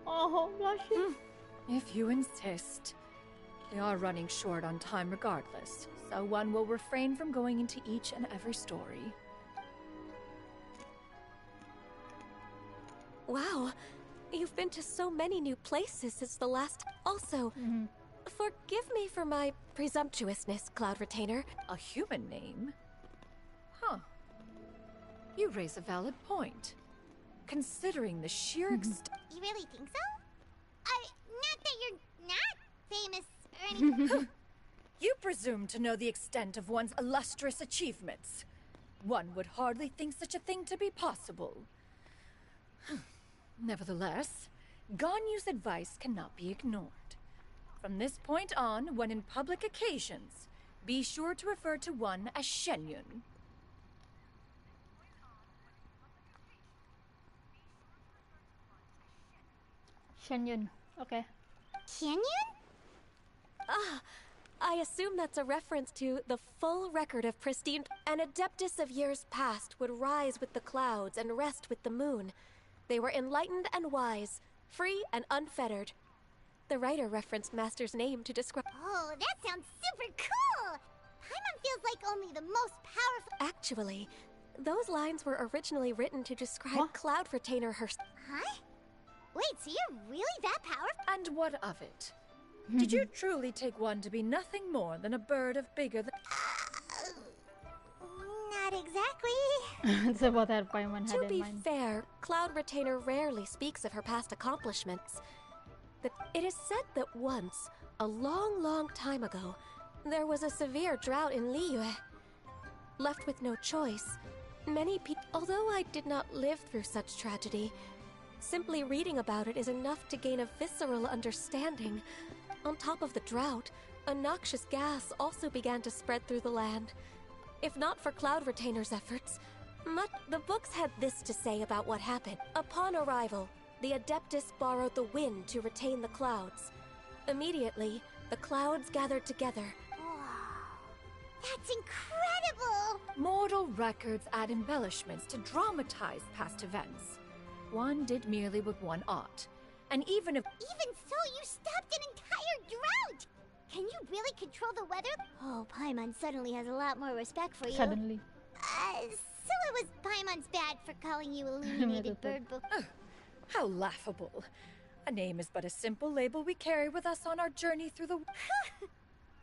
Oh, blushing. if you insist. We are running short on time regardless, so one will refrain from going into each and every story. Wow, you've been to so many new places since the last... Also, forgive me for my presumptuousness, Cloud Retainer. A human name? Huh. You raise a valid point. Considering the sheer extent... You really think so? Not that you're not famous or anything. You presume to know the extent of one's illustrious achievements. One would hardly think such a thing to be possible. Nevertheless, Ganyu's advice cannot be ignored. From this point on, when in public occasions, be sure to refer to one as Shenyun. Shenyun. Okay. Canyon? Ah, I assume that's a reference to the full record of pristine. An adeptus of years past would rise with the clouds and rest with the moon. They were enlightened and wise, free and unfettered. The writer referenced Master's name to describe. Oh, that sounds super cool! Paimon feels like only the most powerful. Actually, those lines were originally written to describe Huh? Cloud Retainer herself. Huh? Wait, so you're really that powerful? And what of it? Did you truly take one to be nothing more than a bird of bigger than... Not exactly. It's about that Paimon had To in be mind. fair, Cloud Retainer rarely speaks of her past accomplishments. It is said that once, a long, long time ago, there was a severe drought in Liyue. Left with no choice, many people... Although I did not live through such tragedy, simply reading about it is enough to gain a visceral understanding. On top of the drought, a noxious gas also began to spread through the land. If not for Cloud Retainer's efforts, the books had this to say about what happened. Upon arrival, the Adeptus borrowed the wind to retain the clouds. Immediately, the clouds gathered together. That's incredible! Mortal records add embellishments to dramatize past events. One did merely with one art. And even if... Even so, you stopped an entire drought! Can you really control the weather? Oh, Paimon suddenly has a lot more respect for you. Suddenly. So it was Paimon's bad for calling you Illuminated Bird Book. How laughable. A name is but a simple label we carry with us on our journey through the...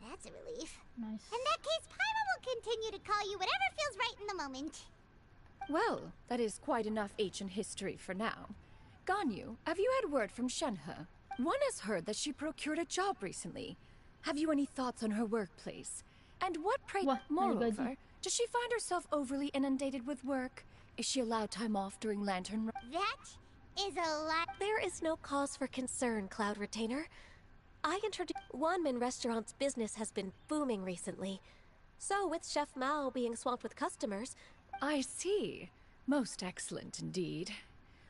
That's a relief. Nice. In that case, Paimon will continue to call you whatever feels right in the moment. Well, that is quite enough ancient history for now. Ganyu, have you had word from Shenhe? One has heard that she procured a job recently. Have you any thoughts on her workplace? And what, pray, What? moreover, does she find herself overly inundated with work? Is she allowed time off during Lantern Run? That is a lot. There is no cause for concern, Cloud Retainer. I introduced Wanmin Restaurant's business has been booming recently. So, with Chef Mao being swamped with customers... I see. Most excellent indeed.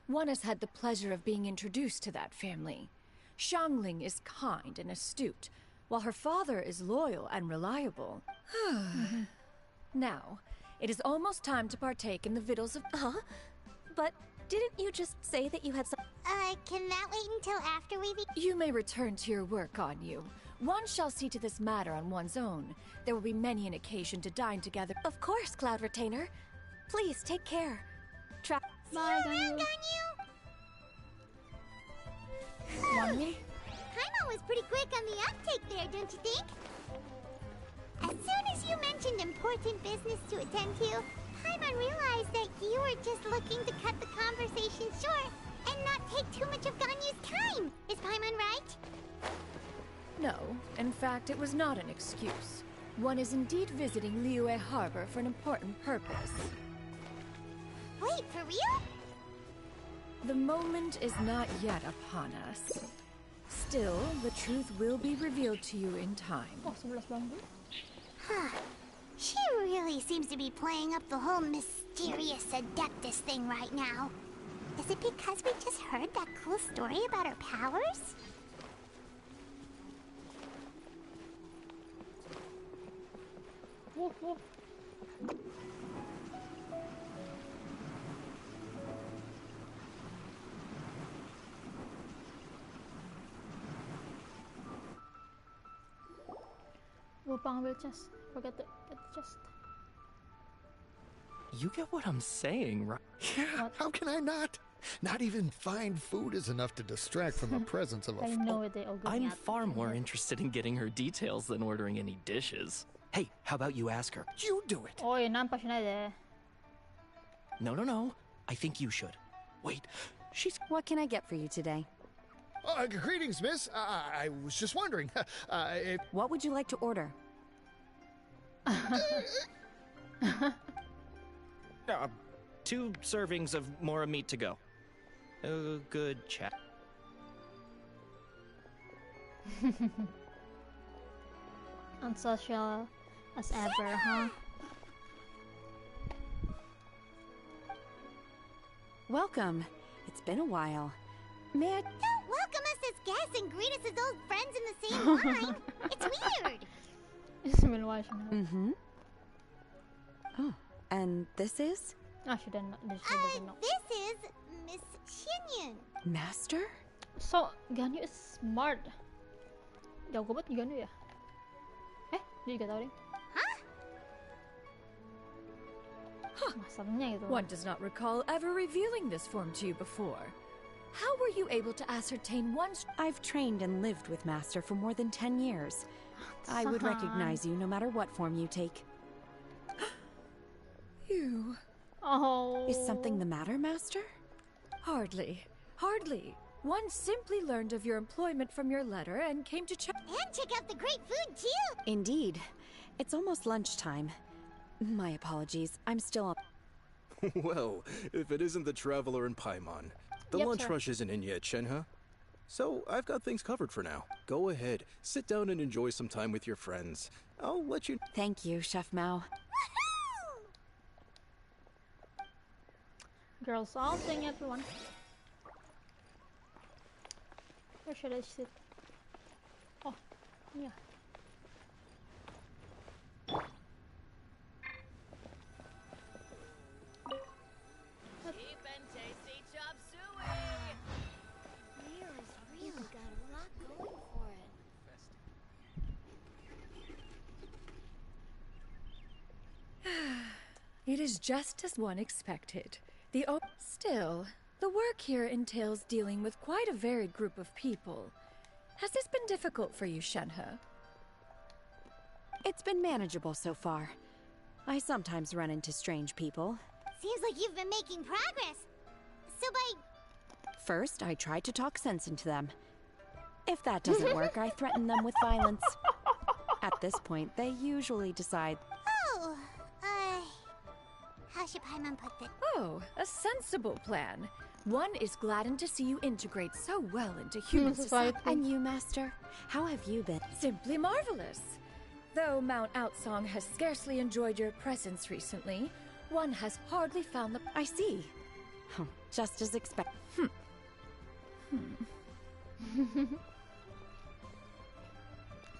One has had the pleasure of being introduced to that family. Xiangling is kind and astute, while her father is loyal and reliable. Now, it is almost time to partake in the victuals of... Huh? But didn't you just say that you had some... Can that wait until after we've eaten? You may return to your work, Ganyu. One shall see to this matter on one's own. There will be many an occasion to dine together. Of course, Cloud Retainer. Please, take care. Bye, See you around, Ganyu. Ganyu! Wanmi? Paimon was pretty quick on the uptake there, don't you think? As soon as you mentioned important business to attend to, Paimon realized that you were just looking to cut the conversation short and not take too much of Ganyu's time. Is Paimon right? No, in fact, it was not an excuse. One is indeed visiting Liyue Harbor for an important purpose. Wait, for real? The moment is not yet upon us. Still, the truth will be revealed to you in time. Oh, 11 bambu. Huh. She really seems to be playing up the whole mysterious Adeptus thing right now. Is it because we just heard that cool story about her powers? Woof, woof. Wupang will just forget to get the chest. You get what I'm saying, right? Yeah, how can I not? Not even fine food is enough to distract from the presence of a... I know it, they all going I'm out. far more interested in getting her details than ordering any dishes. Hey, how about you ask her? You do it! Oy, nampak siya na de. No. I think you should. Wait, she's... What can I get for you today? Greetings, miss. I was just wondering. If... What would you like to order? 2 servings of Mora meat to go. Good chat. Unsocial as ever, huh? Welcome. It's been a while. May I... Don't welcome us as guests and greet us as old friends in the same line. It's weird. It's been watching her. Mm-hmm. Oh, and this is? Oh, she doesn't know. This is Miss Xinyun. Master? So, Ganyu is smart. Jago banget Ganyu ya? Dia juga tahu deh. Masalahnya gitu. One does not recall ever revealing this form to you before. How were you able to ascertain one's... I've trained and lived with Master for more than 10 years. I would recognize you no matter what form you take. You... Oh. Is something the matter, Master? Hardly. Hardly. One simply learned of your employment from your letter and came to check... And check out the great food, too! Indeed. It's almost lunchtime. My apologies. I'm still up. Well, if it isn't the Traveler in Paimon. The lunch rush isn't in yet, Shenhe. So, I've got things covered for now. Go ahead, sit down and enjoy some time with your friends. I'll let you... Thank you, Chef Mao. Girls outing, everyone. Where should I sit? Oh, yeah. Cheap and tasty chop suey. Beer has really got a lot going for it. It is just as one expected. Still, the work here entails dealing with quite a varied group of people. Has this been difficult for you, Shenhe? It's been manageable so far. I sometimes run into strange people. Seems like you've been making progress. So by... First, I try to talk sense into them. If that doesn't work, I threaten them with violence. At this point, they usually decide... Oh, how should Paimon put this? Oh, a sensible plan. One is gladdened to see you integrate so well into human society. And you, Master? How have you been? Simply marvelous. Though Mount Outsong has scarcely enjoyed your presence recently, one has hardly found the... I see. Just as expected.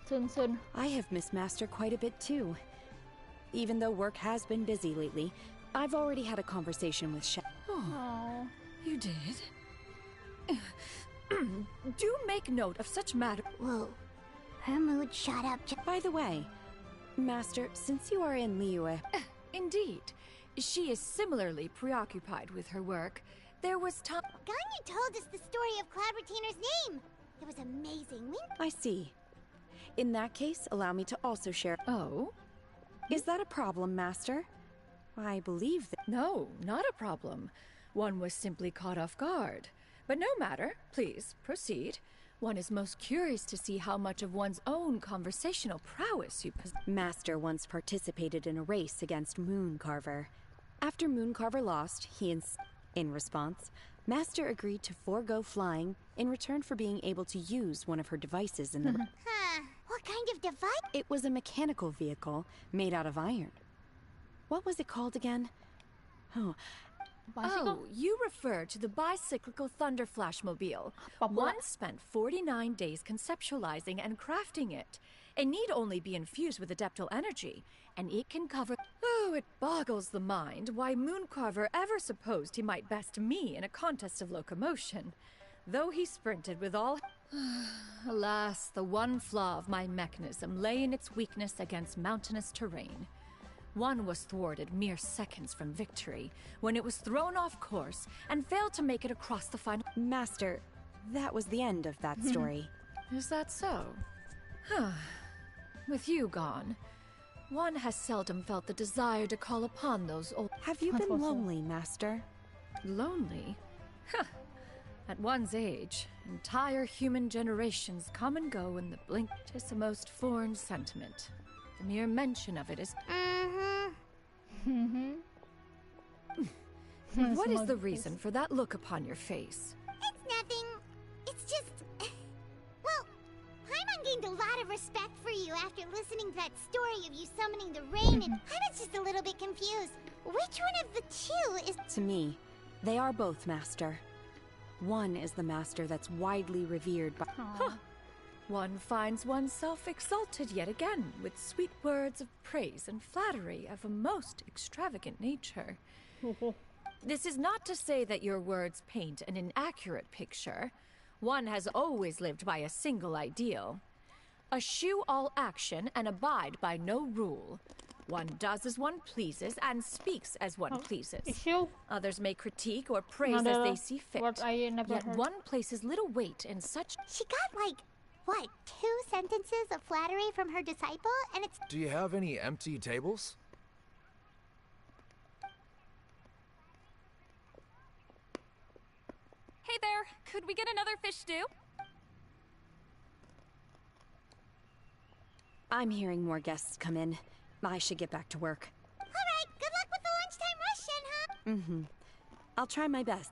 Soon. I have missed Master quite a bit too. Even though work has been busy lately, I've already had a conversation with Chef. Oh, you did? Do make note of such matter. Whoa. Her mood shot up. By the way, Master, since you are in Liyue... Indeed. She is similarly preoccupied with her work. There was time... Ganyu told us the story of Cloud Retainer's name. It was amazing. I see. In that case, allow me to also share... Oh? Is that a problem, Master? I believe that... No, not a problem. One was simply caught off guard. But no matter. Please, proceed. One is most curious to see how much of one's own conversational prowess you possess. Master once participated in a race against Mooncarver. After Mooncarver lost, in response, Master agreed to forego flying in return for being able to use one of her devices in the... What kind of device? It was a mechanical vehicle made out of iron. What was it called again? Oh, you refer to the bicyclical Thunder Flashmobile. One spent 49 days conceptualizing and crafting it. It need only be infused with adeptal energy, and it can cover... Oh, it boggles the mind why Mooncarver ever supposed he might best me in a contest of locomotion. Though he sprinted with all... Alas, the one flaw of my mechanism lay in its weakness against mountainous terrain. One was thwarted mere seconds from victory, when it was thrown off course and failed to make it across the final... Master, that was the end of that story. Is that so? With you gone, one has seldom felt the desire to call upon those old... Have you been lonely, Master? Lonely? At one's age, entire human generations come and go in the blink. 'Tis a most foreign sentiment. The mere mention of it is... What is the reason for that look upon your face? It's nothing. It's just... Well, Paimon gained a lot lot of respect for you after listening to that story of you summoning the rain, and I was just a little bit confused. Which one of the two is... To me, they are both master. One is the master that's widely revered by... Huh. One finds oneself exalted yet again with sweet words of praise and flattery of a most extravagant nature. This is not to say that your words paint an inaccurate picture. One has always lived by a single ideal. Eschew all action and abide by no rule. One does as one pleases and speaks as one pleases. Issue? Others may critique or praise as they see fit. Yet heard. one places little weight in such... She got like, what, 2 sentences of flattery from her disciple, and it's... Do you have any empty tables? Hey there, could we get another fish stew? I'm hearing more guests come in. I should get back to work. Alright, good luck with the lunchtime rush, Shenhe. I'll try my best.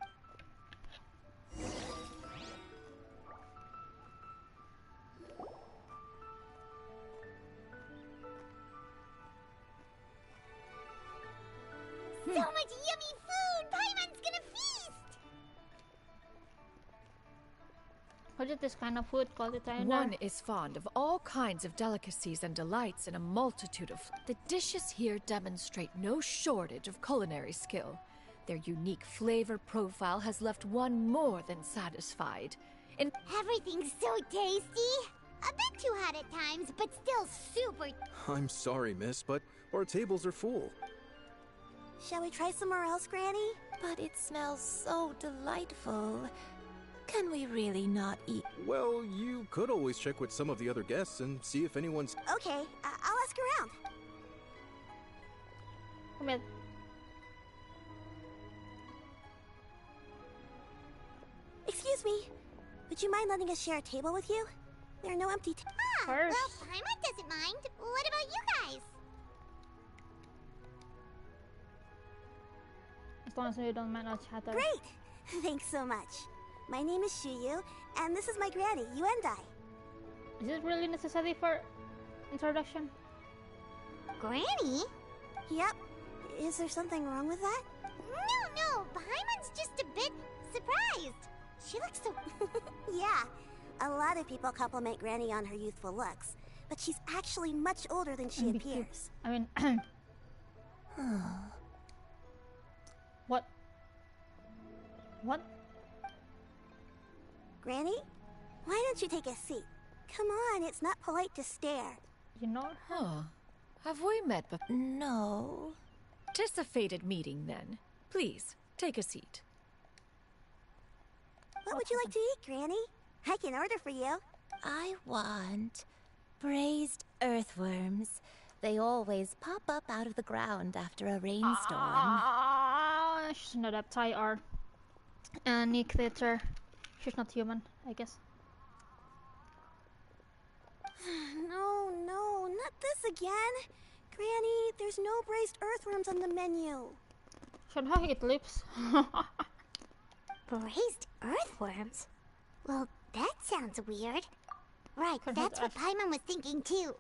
So much yummy food! Paimon's gonna feast! What is this kind of food called? One is fond of all kinds of delicacies and delights in a multitude of... The dishes here demonstrate no shortage of culinary skill. Their unique flavor profile has left one more than satisfied. Everything's so tasty! A bit too hot at times, but still super... I'm sorry, miss, but our tables are full. Shall we try somewhere else, Granny? But it smells so delightful. Can we really not eat? Well, you could always check with some of the other guests and see if anyone's... Okay, I'll ask around. Come in. Excuse me. Would you mind letting us share a table with you? There are no empty well, Paimon doesn't mind. What about you guys? As long as we don't mind our chatter. Great! Thanks so much. My name is Shuyu, and this is my granny, Yuendai. Is it really necessary for introduction? Granny? Yep. Is there something wrong with that? No. Paimon's just a bit surprised. She looks so... Yeah. A lot of people compliment Granny on her youthful looks, but she's actually much older than she appears. I mean... What? Granny? Why don't you take a seat? Come on, it's not polite to stare. You know her? Huh. Have we met before? No. 'Tis a fated meeting, then. Please, take a seat. What would you like to eat, Granny? I can order for you. I want braised earthworms. They always pop up out of the ground after a rainstorm. She's not a Thai or any creature. She's not human, I guess. No, not this again. Granny, there's no braised earthworms on the menu. Should I eat lips? Braised earthworms? Well, that sounds weird. Right, that's what Paimon was thinking too.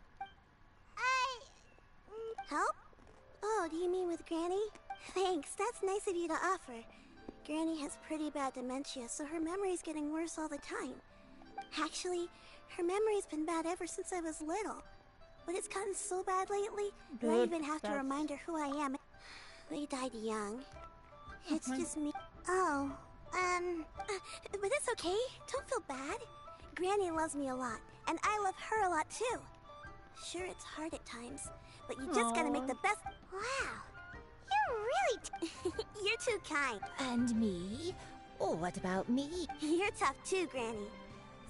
Help? Oh, do you mean with Granny? Thanks, that's nice of you to offer. Granny has pretty bad dementia, so her memory's getting worse all the time. Actually, her memory's been bad ever since I was little. But it's gotten so bad lately that I even have to remind her who I am. They died young. It's just me. Oh, but it's okay. Don't feel bad. Granny loves me a lot, and I love her a lot too. Sure, it's hard at times, but you just gotta make the best. Wow, you're really... You're too kind. And me? Oh, what about me? You're tough too, Granny.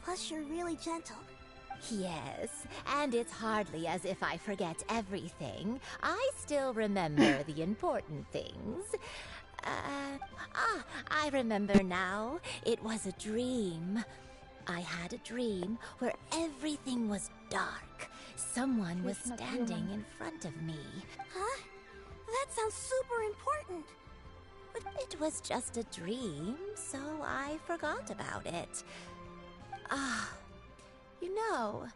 Plus, you're really gentle. Yes, and it's hardly as if I forget everything. I still remember the important things. I remember now. It was a dream. I had a dream where everything was dark. Someone was standing in front of me. Huh? That sounds super important. But it was just a dream, so I forgot about it. You know,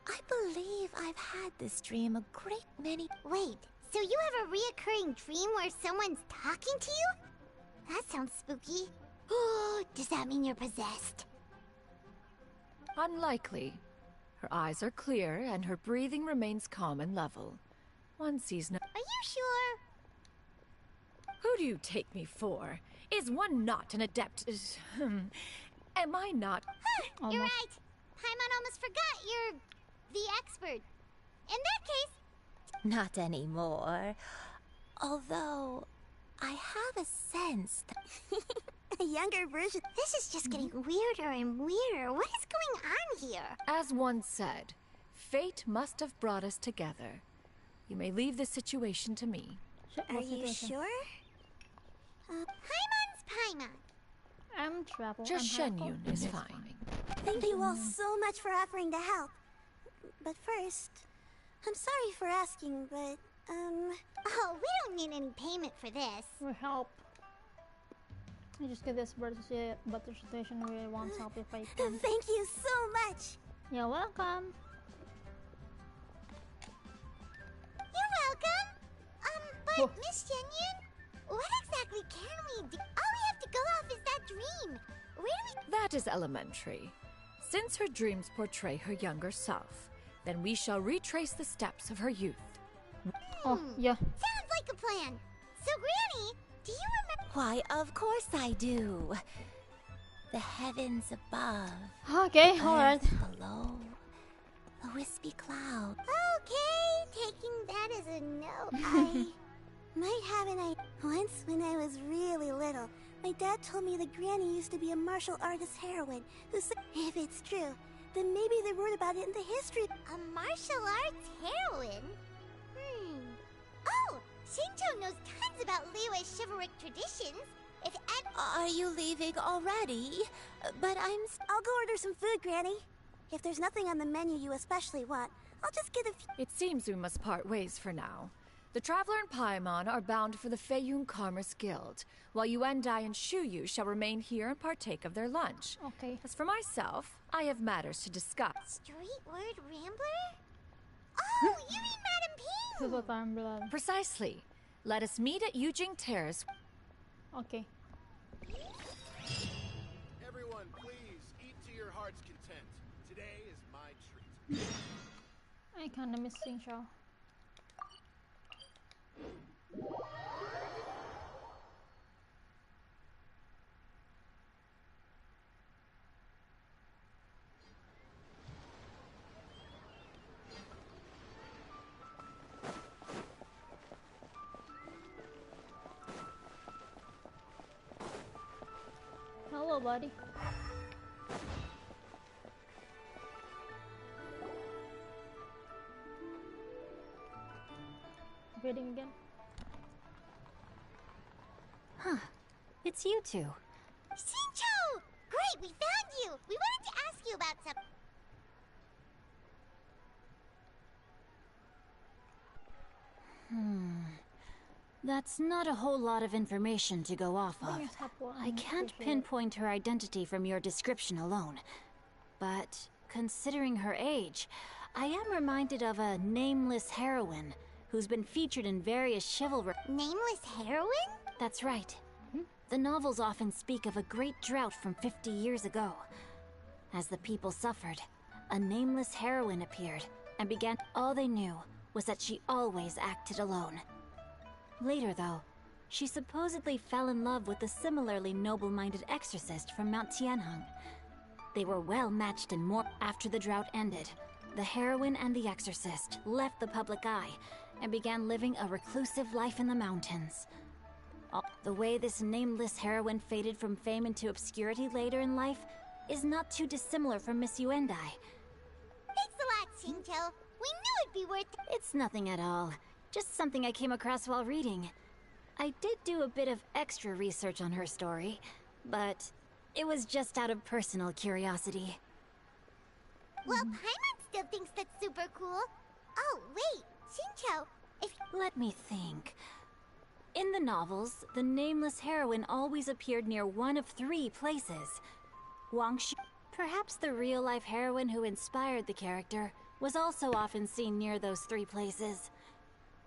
I believe I've had this dream a great many... Wait, so you have a reoccurring dream where someone's talking to you? That sounds spooky. Oh, does that mean you're possessed? Unlikely. Her eyes are clear and her breathing remains calm and level. One sees no... Are you sure? Who do you take me for? Is one not an adept? Am I not? Huh, you're right. Paimon almost forgot you're the expert. In that case... Not anymore. Although, I have a sense that... A younger version. This is just getting weirder and weirder. What is going on here? As one said, fate must have brought us together. You may leave the situation to me. Are you sure? Paimon's Paimon. I'm trouble. Just Shen Yun is fine. Thank you all so much for offering to help. But first, I'm sorry for asking, but, Oh, we don't need any payment for this. We help. I just get this better situation where wants help if I can. Thank you so much. You're welcome. You're welcome. But Miss Shen Yun, what exactly can we do? All we have to go off is that dream. Where do we... That is elementary. Since her dreams portray her younger self, then we shall retrace the steps of her youth. Oh, yeah. Sounds like a plan. So, Granny, do you remember... Why, of course I do. The heavens above. Okay, alright. Below. A wispy cloud. Okay, taking that as a no. I might have an idea. Once, when I was really little, my dad told me that Granny used to be a martial artist heroine who said, if it's true, then maybe they wrote about it in the history. A martial arts heroine? Oh, Shincho knows tons about Liyue's chivalric traditions. If Are you leaving already? But I'll go order some food, Granny. If there's nothing on the menu you especially want, I'll just get a few... It seems we must part ways for now. The Traveler and Paimon are bound for the Feiyun Commerce Guild, while Yuendai and Shuyu shall remain here and partake of their lunch. Okay. As for myself, I have matters to discuss. Street word rambler? Oh, you mean Madam Ping! Precisely. Let us meet at Yujing Terrace. Okay. Everyone, please eat to your heart's content. Today is my treat. I kinda miss Shincho. Hello, buddy. Reading again. Huh. It's you two. Shincho! Great, we found you! We wanted to ask you about something. That's not a whole lot of information to go off of. I can't pinpoint her identity from your description alone. But considering her age, I am reminded of a nameless heroine who's been featured in various chivalry. Nameless heroine? That's right. The novels often speak of a great drought from 50 years ago. As the people suffered, a nameless heroine appeared and began. All they knew was that she always acted alone. Later, though, she supposedly fell in love with a similarly noble-minded exorcist from Mount Tianheng. They were well matched in more. After the drought ended, the heroine and the exorcist left the public eye and began living a reclusive life in the mountains. The way this nameless heroine faded from fame into obscurity later in life is not too dissimilar from Miss Yuendai. Thanks a lot, Shincho. We knew it'd be worth it. It's nothing at all. Just something I came across while reading. I did do a bit of extra research on her story, but it was just out of personal curiosity. Well, Paimon still thinks that's super cool. Oh, wait, Shincho, if... Let me think. In the novels, the nameless heroine always appeared near one of 3 places. Wangshu. Perhaps the real-life heroine who inspired the character was also often seen near those three places.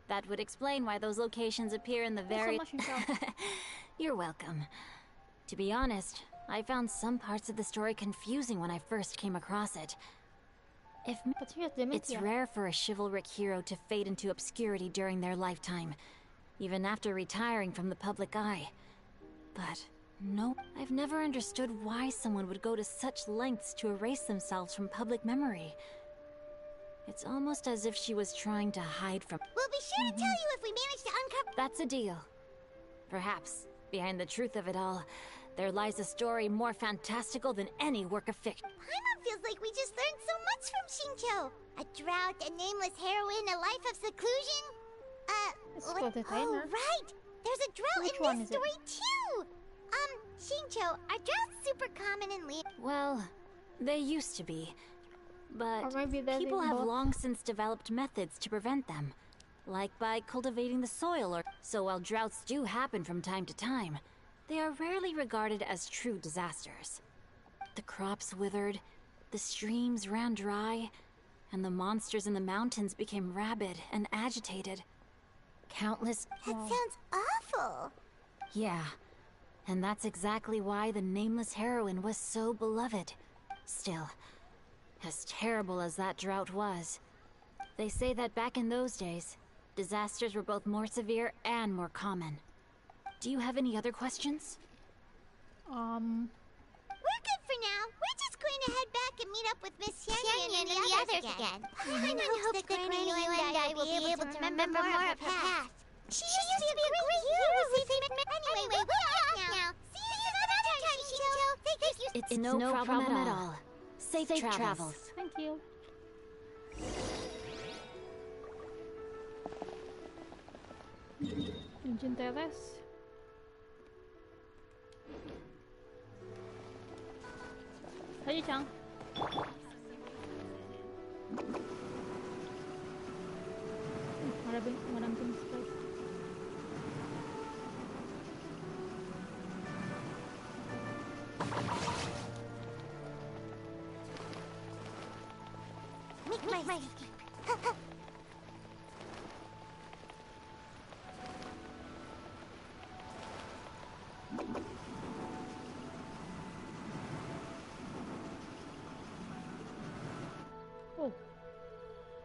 That would explain why those locations appear in the very... You're welcome. To be honest, I found some parts of the story confusing when I first came across it. It's rare for a chivalric hero to fade into obscurity during their lifetime, even after retiring from the public eye. But no, I've never understood why someone would go to such lengths to erase themselves from public memory. It's almost as if she was trying to hide from... We'll be sure to tell you if we manage to uncover... That's a deal. Perhaps, behind the truth of it all, there lies a story more fantastical than any work of fiction. Paimon feels like we just learned so much from Xingqiu. A drought, a nameless heroine, a life of seclusion. Oh, right! There's a drought in this story, too! Xingqiu, are droughts super common in Lee? Well, they used to be. But people have long since developed methods to prevent them. Like by cultivating the soil or... So while droughts do happen from time to time, they are rarely regarded as true disasters. The crops withered, the streams ran dry, and the monsters in the mountains became rabid and agitated. Countless... That sounds awful! Yeah, and that's exactly why the nameless heroine was so beloved. Still, as terrible as that drought was, they say that back in those days, disasters were both more severe and more common. Do you have any other questions? We're good for now. We're just going to head back and meet up with Miss Xianyan and the others again. Paimon hopes that Granny you and I will be able to remember more of her past. She used to be a great hero, Anyway, we'll be off now. See you another time, Xingqiu. Thank you. It's no problem at all. Safe travels. Thank you. Engine terrace. Salut, tiens. Madame Pim's place.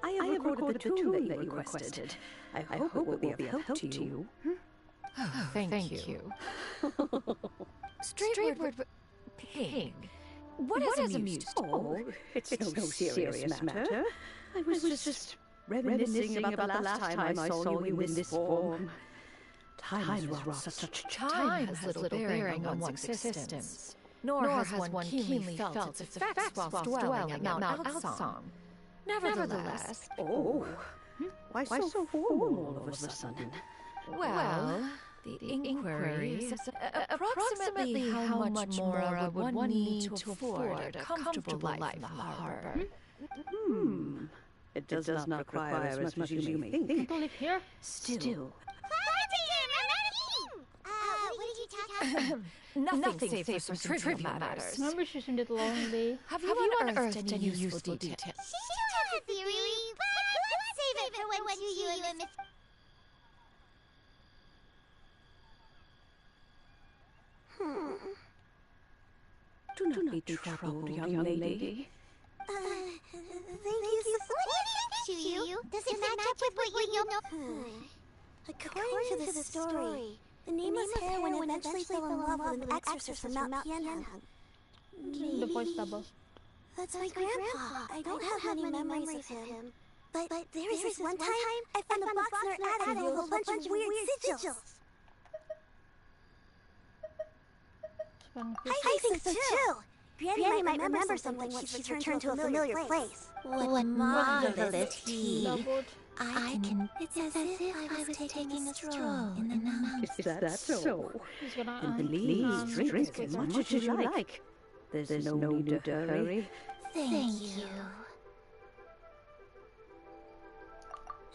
I have recorded the tune that you requested. I hope it will be of help to you. Oh, thank you. Straightward pig. What has amused? Oh, it's no serious matter. I was just reminiscing about the last time I saw you in this form. Time is wrought such Time has little bearing on one's existence, nor has one keenly felt its effects whilst dwelling at Mount Altsong. Nevertheless... Oh, why so formal all of a sudden? Well, the inquiry is approximately how much more would one need to afford a comfortable life in the harbor. It does not require as much as you may think. People live here? Still. What did you talk about? Nothing save for some trivial matters. Remember she seemed lonely. Have you unearthed any useful details? She has a theory, but let's save it for when you and Miss... Do not be troubled, young lady. Thank you so much. Shuyu, does it match up with what you know? According to the story, the nameless heroine eventually fell in love with an exorcist from Mount Tianheng. The voice double. That's my grandpa. I don't have many memories of him. But there was this one time I found a box in our attic with a bunch of weird sigils. I think so too. Granny might remember something when she's returned to a familiar place. What marvelous tea. I can... It's as if I was taking a stroll in the mountains. Is that so? And please drink as much as you like. There's no need to hurry. Thank you.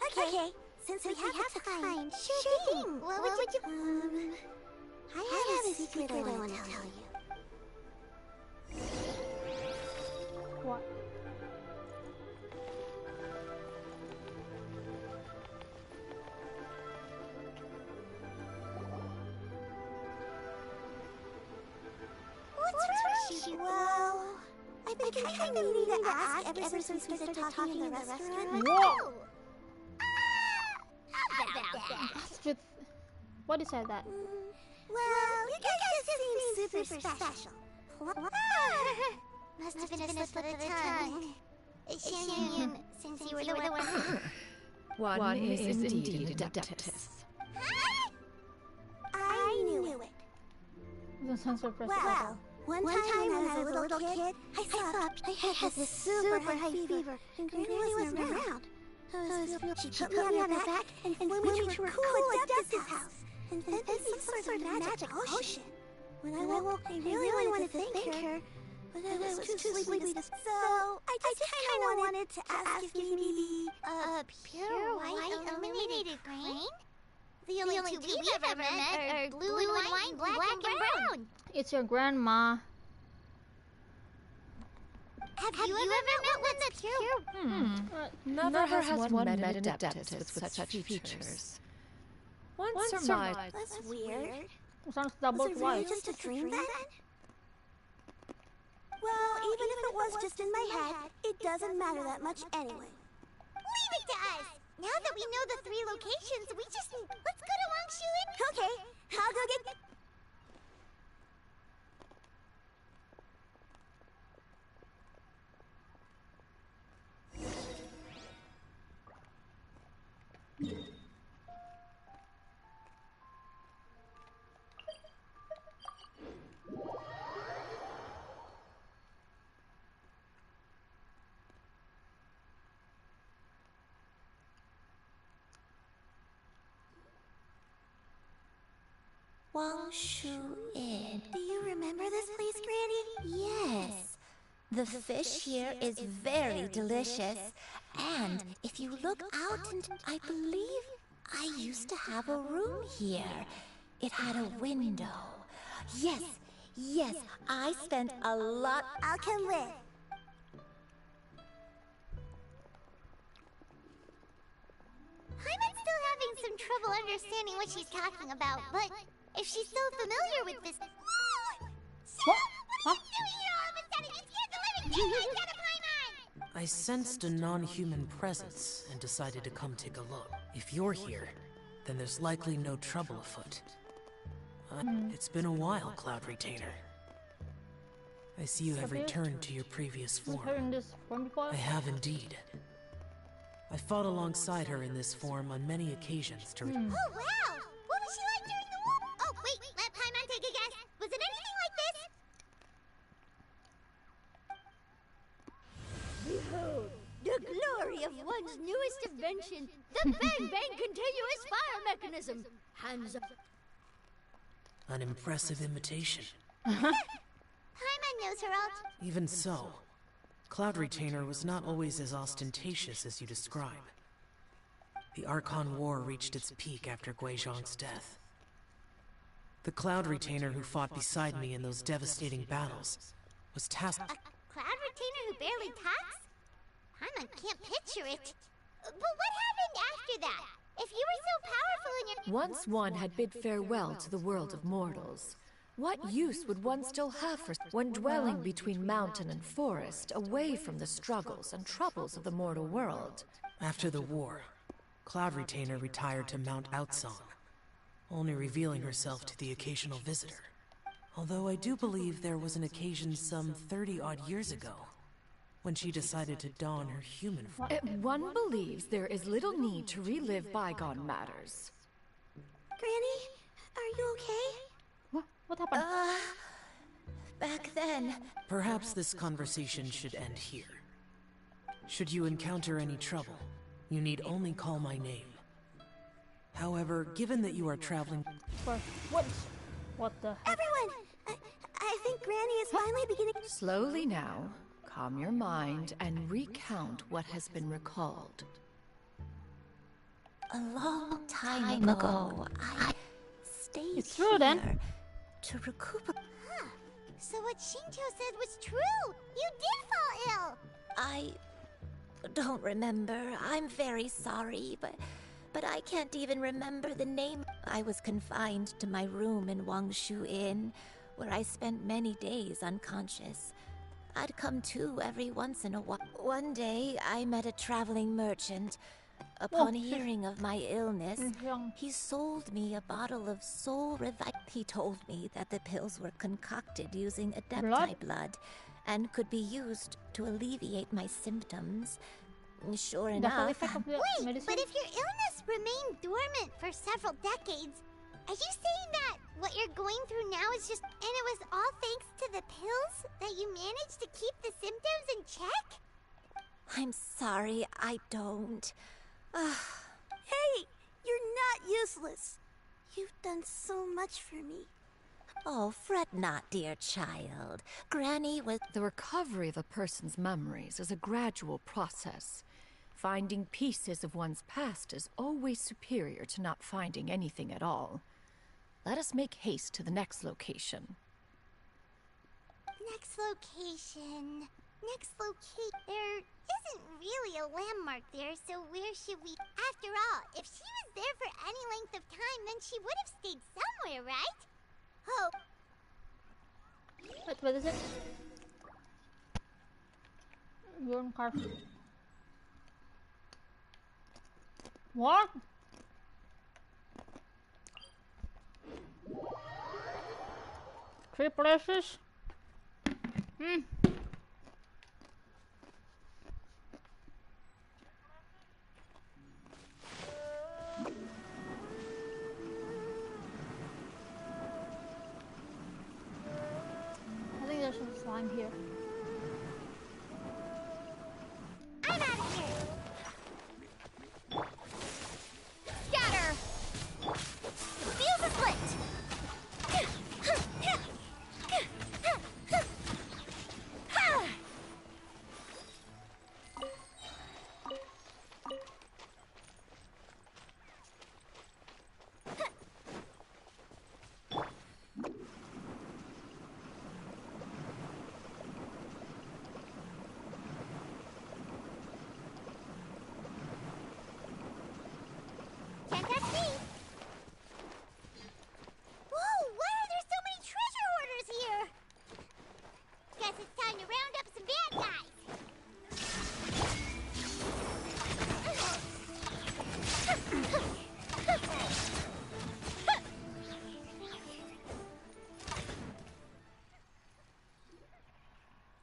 Okay, since we have time, sure thing. What would you... I have a secret I want to tell you. What? Well, I've been kind of needing to ask ever since we started talking in the restaurant. Whoa! About that. What is that? Well, you guys just seem super special. Must have been a slip of the tongue. Shannon, since you were the one... One is indeed an adeptus. I knew it. Well, one time when I was a little kid, I slept. I had this super high fever, and Granny wasn't around. She put me on her back and flew me to her cool adeptus house, and then some sort of magic potion. When I woke, I really wanted to thank her, but I was too sleepy to... So, I just kind of wanted to ask if maybe... A pure white illuminated grain? The only two we've ever met are blue and white and black and brown. It's your grandma. Have you ever met one that's pure? Never has one met an adeptus with such features. One surmised. That's weird. Sounds double Was it really twice. just a dream then? Well, even if it was just in my head, it doesn't matter that much anyway. Leave it to us! Now that we know the 3 locations, we just... Let's go to Wangshu. Okay, I'll go get... Wangshu Inn. Do you remember this place, Granny? Yes. The fish here is very delicious. And if you look out, and I believe I used to have a room here. It had a window. Yes, I spent a lot... I'll come with. Paimon's still having some trouble understanding what she's talking about, but if she's so familiar with this... What are you doing here all of a sudden? You scared the living daylights out of Paimon! I sensed a non-human presence and decided to come take a look. If you're here, then there's likely no trouble afoot. It's been a while, Cloud Retainer. I see you have returned to your previous form. I have indeed. I fought alongside her in this form on many occasions to... Oh, wow! What was she like during the war? Oh, wait, let Paimon take a guess. Was it anything like this? Behold, the glory of one's newest invention, the Bang Bang Continuous Fire Mechanism. Hands up. An impressive imitation. Paimon knows her alt. Even so, Cloud Retainer was not always as ostentatious as you describe. The Archon War reached its peak after Guizhong's death. The Cloud Retainer who fought beside me in those devastating battles was tasked... A Cloud Retainer who barely talks? Paimon can't picture it. But what happened after that? If you were so powerful in your... Once one had bid farewell to the world of mortals, what use would one still have for one dwelling between mountain and forest, away from the struggles and troubles of the mortal world? After the war, Cloud Retainer retired to Mount Outsong, only revealing herself to the occasional visitor. Although I do believe there was an occasion some 30-odd years ago, when she decided to don her human form. One believes there is little need to relive bygone matters. Granny, are you okay? What happened? Back then... Perhaps this conversation should end here. Should you encounter any trouble, you need only call my name. However, given that you are traveling... What the heck? Everyone! I think Granny is finally beginning... Slowly now. Calm your mind and recount what has been recalled. A long time ago, I stayed true, then. here to recuperate. Huh. So what Shinto said was true! You did fall ill! I don't remember. I'm very sorry, but I can't even remember the name. I was confined to my room in Wangshu Inn, where I spent many days unconscious. I'd come to every once in a while. One day, I met a traveling merchant. Upon hearing of my illness, he sold me a bottle of soul revive. He told me that the pills were concocted using Adepti blood and could be used to alleviate my symptoms. Sure enough. Wait, but if your illness remained dormant for several decades, are you saying that what you're going through now is just... and it was all thanks to the pills that you managed to keep the symptoms in check? I'm sorry, I don't. Hey, you're not useless. You've done so much for me. Oh, fret not, dear child. Granny was... The recovery of a person's memories is a gradual process. Finding pieces of one's past is always superior to not finding anything at all. Let us make haste to the next location. Next location. There isn't really a landmark there, so where should we... After all, if she was there for any length of time, then she would have stayed somewhere, right? Oh. What is it? Mooncarver. What? Three places? I think there's some slime here. I'm out of here! Scatter! Fuse is lit! Can't touch me! Whoa, why are there so many treasure hoarders here? Guess it's time to round up some bad guys.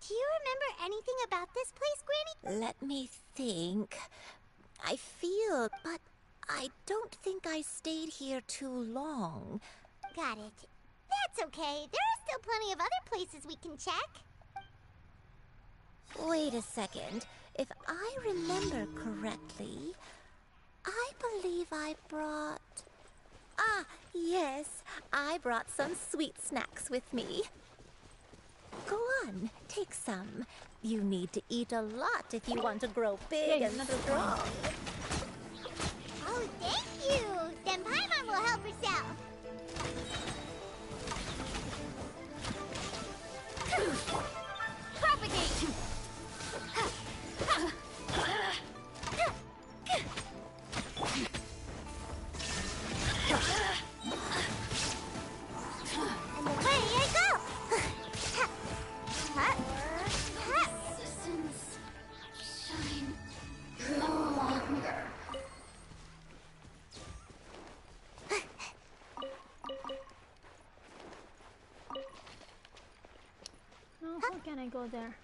Do you remember anything about this place, Granny? Let me think. I feel, but I don't think I stayed here too long. Got it. That's okay. There are still plenty of other places we can check. Wait a second. If I remember correctly, I believe I brought... Ah, yes. I brought some sweet snacks with me. Go on, take some. You need to eat a lot if you want to grow big and strong. Oh, thank you! Then Paimon will help herself. Propagate! And away I go! Citizens shine no longer. Oh, how can I go there?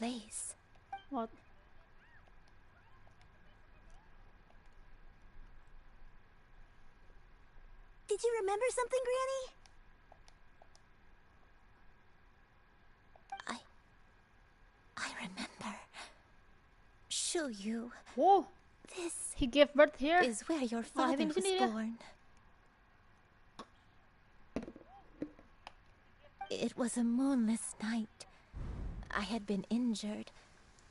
place. What? Did you remember something, Granny? I remember. Shuyu. Whoa! This he gave birth here. Is where your father was born. It was a moonless night. I had been injured,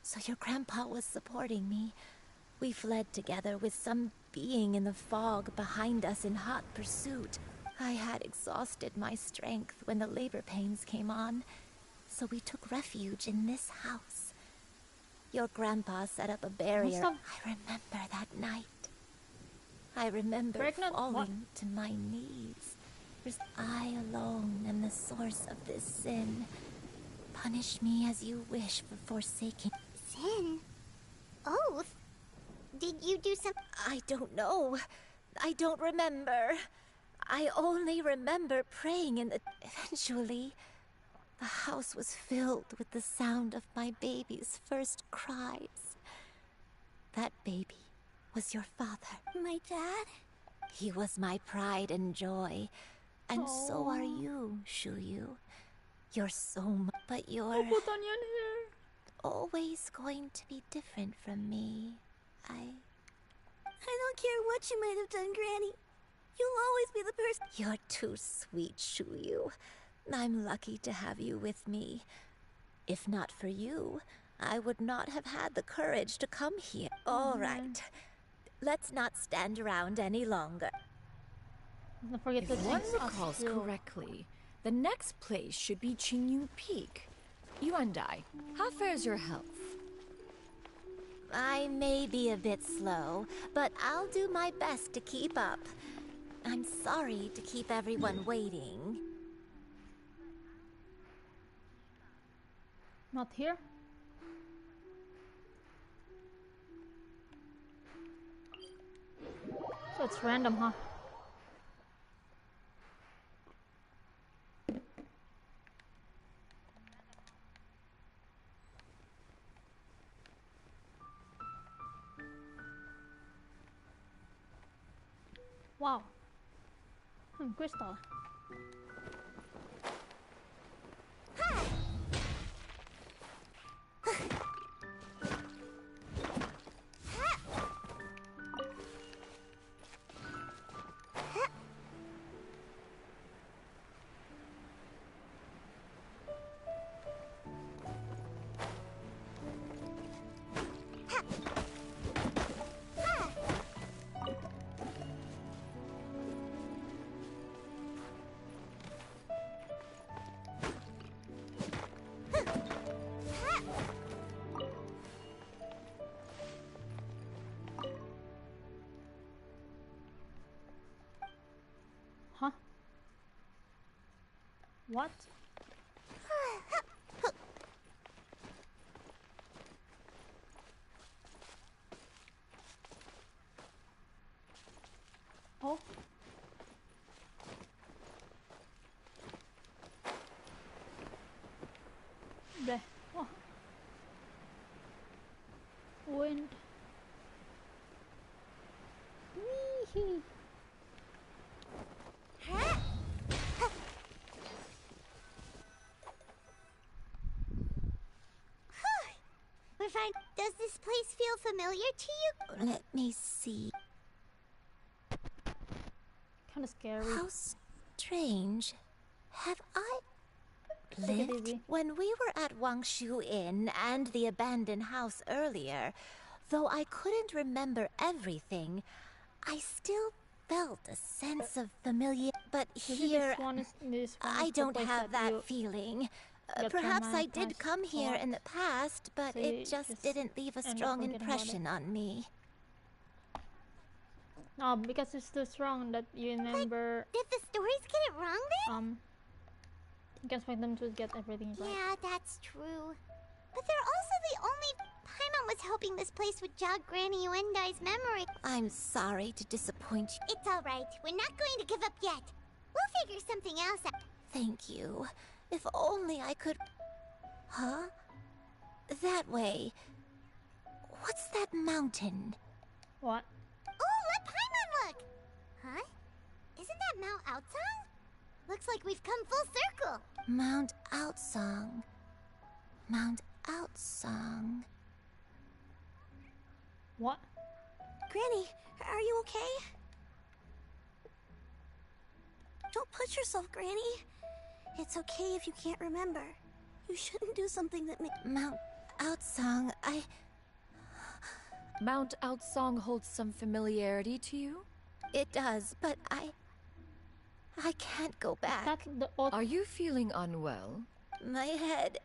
so your grandpa was supporting me. We fled together with some being in the fog behind us in hot pursuit. I had exhausted my strength when the labor pains came on, so we took refuge in this house. Your grandpa set up a barrier. I remember that night. I remember falling to my knees. I alone am the source of this sin. Punish me as you wish for forsaking. Sin? Oath? Did you do some... I don't know. I don't remember. I only remember praying and eventually the house was filled with the sound of my baby's first cries. That baby was your father. My dad? He was my pride and joy. And so are you, Shuyu. You're so much, but you're always going to be different from me. I don't care what you might have done, Granny. You'll always be the person. You're too sweet, Shuyu. I'm lucky to have you with me. If not for you, I would not have had the courage to come here. All right. Let's not stand around any longer. Don't forget if one recalls correctly, the next place should be Qingyu Peak. Yuandai, how fares your health? I may be a bit slow, but I'll do my best to keep up. I'm sorry to keep everyone waiting. Not here? So it's random, huh? Wow. Crystal. Huh? What? Oh. Bleh. Oh. Wind. Wee-hee. We're fine. Does this place feel familiar to you? Let me see. Kind of scary. How strange. Have I lived? When we were at Wangshu Inn and the abandoned house earlier, though I couldn't remember everything, I still felt a sense of familiar. But here, I don't have that feeling. Perhaps I did come here in the past, but it just didn't leave a strong impression on me. No, because it's too strong that you remember. Did the stories get it wrong then? You can expect them to get everything right. Yeah, that's true. But they're also the only Paimon was hoping this place would jog Granny Yuendai's memory. I'm sorry to disappoint you. It's alright. We're not going to give up yet. We'll figure something else out. Thank you. If only I could... Huh? that way. What's that mountain? What? Oh, let Paimon look! Huh? Isn't that Mount Outsong? Looks like we've come full circle. Mount Outsong. Mount Outsong. What? Granny, are you okay? Don't push yourself, Granny. It's okay if you can't remember. You shouldn't do something that Mount Outsong, Mount Outsong holds some familiarity to you? It does, but I can't go back. Are you feeling unwell? My head,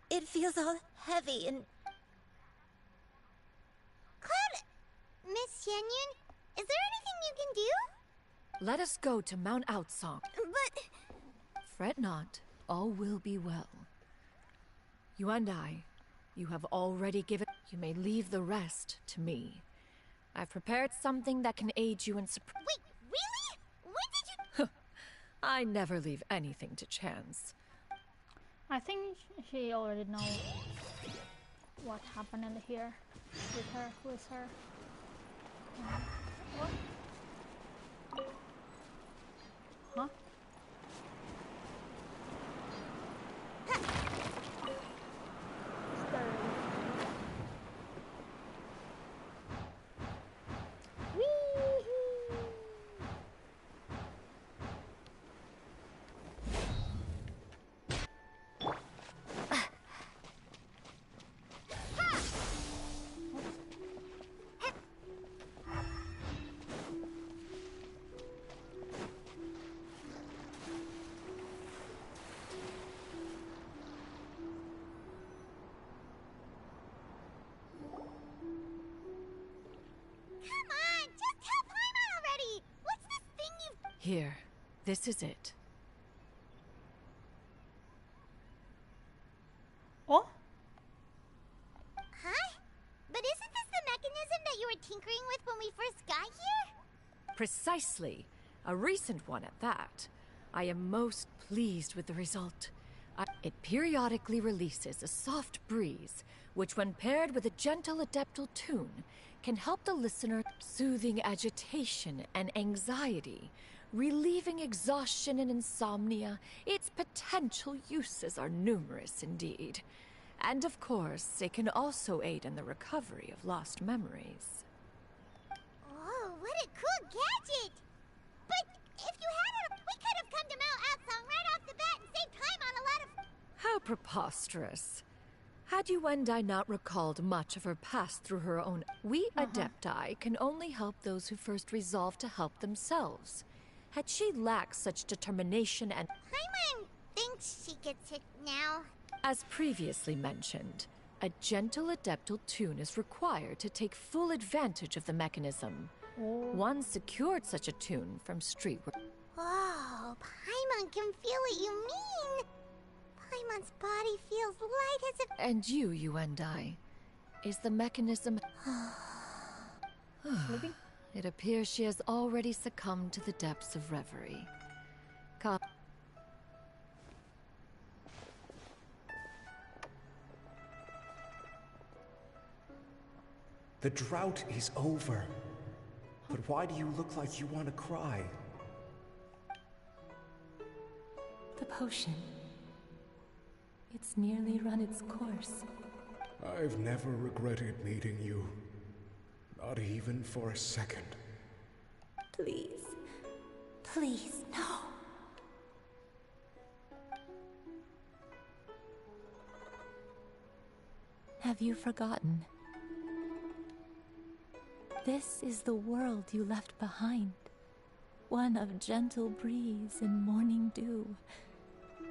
it feels all heavy and... Cloud... Miss Xianyun, is there anything you can do? Let us go to Mount Outsong. But... Fret not, all will be well. You and I, you have already given... You may leave the rest to me. I've prepared something that can aid you in... Wait, really? When did you... I never leave anything to chance. I think she already knows what happened in here with her. What? Huh? Here, this is it. Oh? Huh? But isn't this the mechanism that you were tinkering with when we first got here? Precisely. A recent one at that. I am most pleased with the result. It periodically releases a soft breeze, which when paired with a gentle adeptal tune, can help the listener soothing agitation and anxiety, relieving exhaustion and insomnia. Its potential uses are numerous indeed. And of course, it can also aid in the recovery of lost memories. Oh, what a cool gadget! But if you had it, we could have come to Mount Outsong right off the bat and saved time on a lot of... How preposterous. Had Yuendai not recalled much of her past through her own... We Adepti can only help those who first resolve to help themselves. Had she lacked such determination and... Paimon thinks she gets it now. As previously mentioned, a gentle adeptal tune is required to take full advantage of the mechanism. One secured such a tune from street work. Whoa, Paimon can feel what you mean. Paimon's body feels light as if... And you and I. Is the mechanism... It appears she has already succumbed to the depths of reverie. The drought is over. But why do you look like you want to cry? The potion. It's nearly run its course. I've never regretted meeting you. Not even for a second. Please. Please, no. Have you forgotten? This is the world you left behind. One of gentle breeze and morning dew,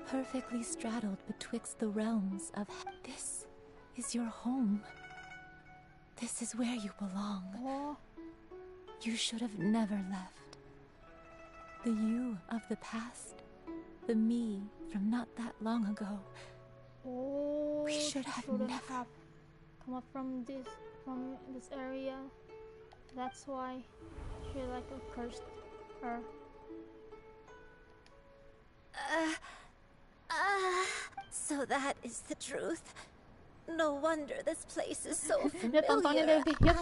perfectly straddled betwixt the realms of... This is your home. This is where you belong. You should have never left. The you of the past, the me from not that long ago. We should have never come up from this area. That's why she cursed her. So that is the truth. No wonder this place is so Dia tontonin dari tiket.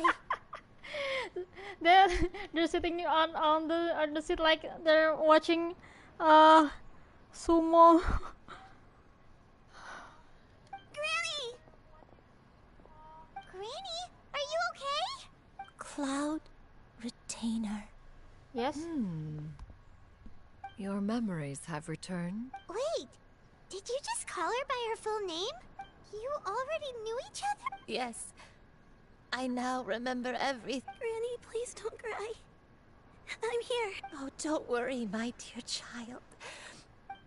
They're sitting on the seat like they're watching sumo. Granny! Granny, are you okay? Cloud Retainer. Yes? Your memories have returned. Wait, did you just call her by her full name? You already knew each other? Yes. I now remember everything. Granny, please don't cry. I'm here. Oh, don't worry, my dear child.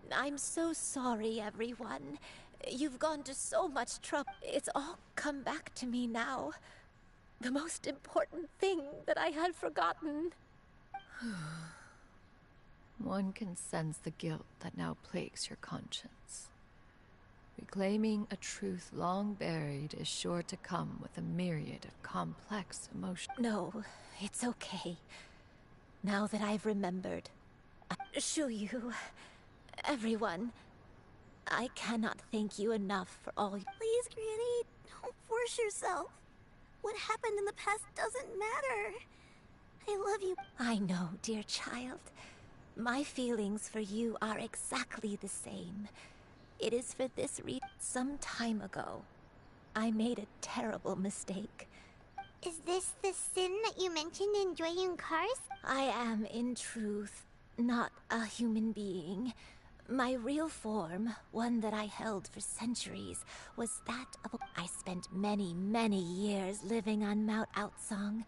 I'm so sorry, everyone. You've gone to so much trouble. It's all come back to me now. The most important thing that I had forgotten. One can sense the guilt that now plagues your conscience. Reclaiming a truth long buried is sure to come with a myriad of complex emotions. No, it's okay. Now that I've remembered, Shuyu, everyone, I cannot thank you enough for all. Please, Granny, don't force yourself. What happened in the past doesn't matter. I love you. I know, dear child. My feelings for you are exactly the same. It is for this reason. Some time ago, I made a terrible mistake. Is this the sin that you mentioned in Joyun Cars? I am, in truth, not a human being. My real form, one that I held for centuries, was that of a... I spent many, many years living on Mount Outsong,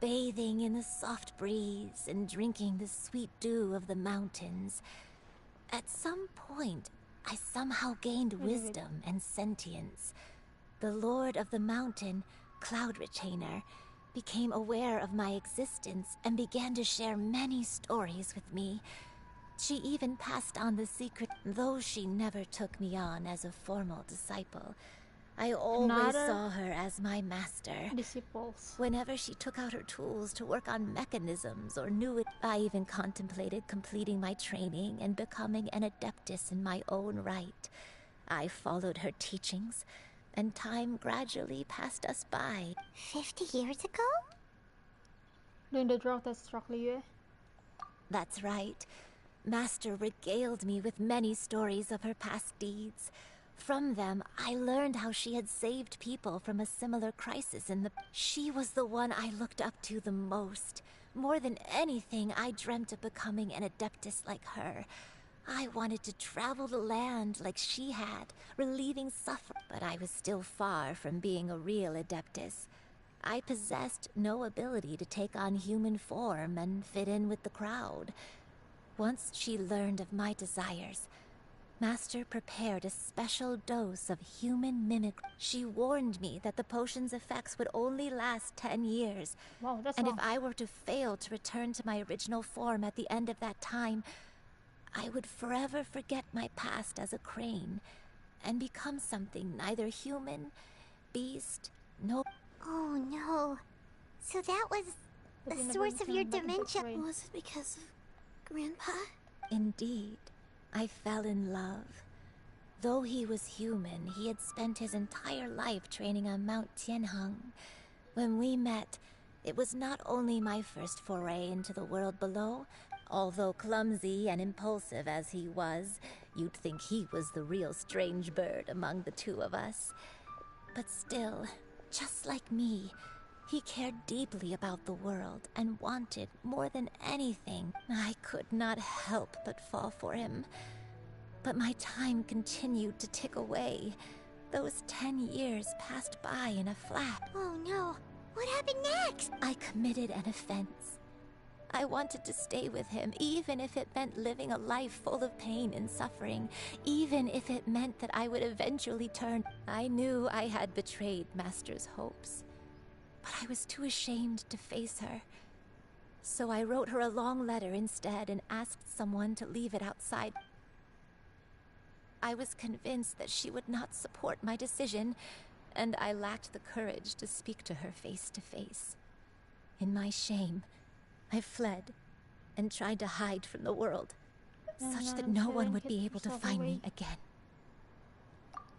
bathing in the soft breeze and drinking the sweet dew of the mountains. At some point, I somehow gained wisdom and sentience. The Lord of the Mountain, Cloud Retainer, became aware of my existence and began to share many stories with me. She even passed on the secret, though she never took me on as a formal disciple. I always saw her as my master. Disciples. Whenever she took out her tools to work on mechanisms or knew it, I even contemplated completing my training and becoming an adeptus in my own right. I followed her teachings, and time gradually passed us by. 50 years ago? During the drought that struck Liyue? That's right. Master regaled me with many stories of her past deeds. From them, I learned how she had saved people from a similar crisis in the... She was the one I looked up to the most. More than anything, I dreamt of becoming an adeptus like her. I wanted to travel the land like she had, relieving suffering. But I was still far from being a real adeptus. I possessed no ability to take on human form and fit in with the crowd. Once she learned of my desires, Master prepared a special dose of human mimic. She warned me that the potion's effects would only last 10 years. Wow, that's and long. if I were to fail to return to my original form at the end of that time, I would forever forget my past as a crane and become something neither human, beast, nor... Oh no. So that was the source of your dementia. Was it because of Grandpa? Indeed. I fell in love. Though he was human, he had spent his entire life training on Mount Tianheng. When we met, it was not only my first foray into the world below. Although clumsy and impulsive as he was, you'd think he was the real strange bird among the two of us. But still, just like me, he cared deeply about the world and wanted more than anything. I could not help but fall for him. But my time continued to tick away. Those 10 years passed by in a flash. Oh no. What happened next? I committed an offense. I wanted to stay with him, even if it meant living a life full of pain and suffering, even if it meant that I would eventually turn. I knew I had betrayed Master's hopes, but I was too ashamed to face her. So I wrote her a long letter instead and asked someone to leave it outside. I was convinced that she would not support my decision, and I lacked the courage to speak to her face to face. In my shame, I fled and tried to hide from the world, such that no one would be able to find me again.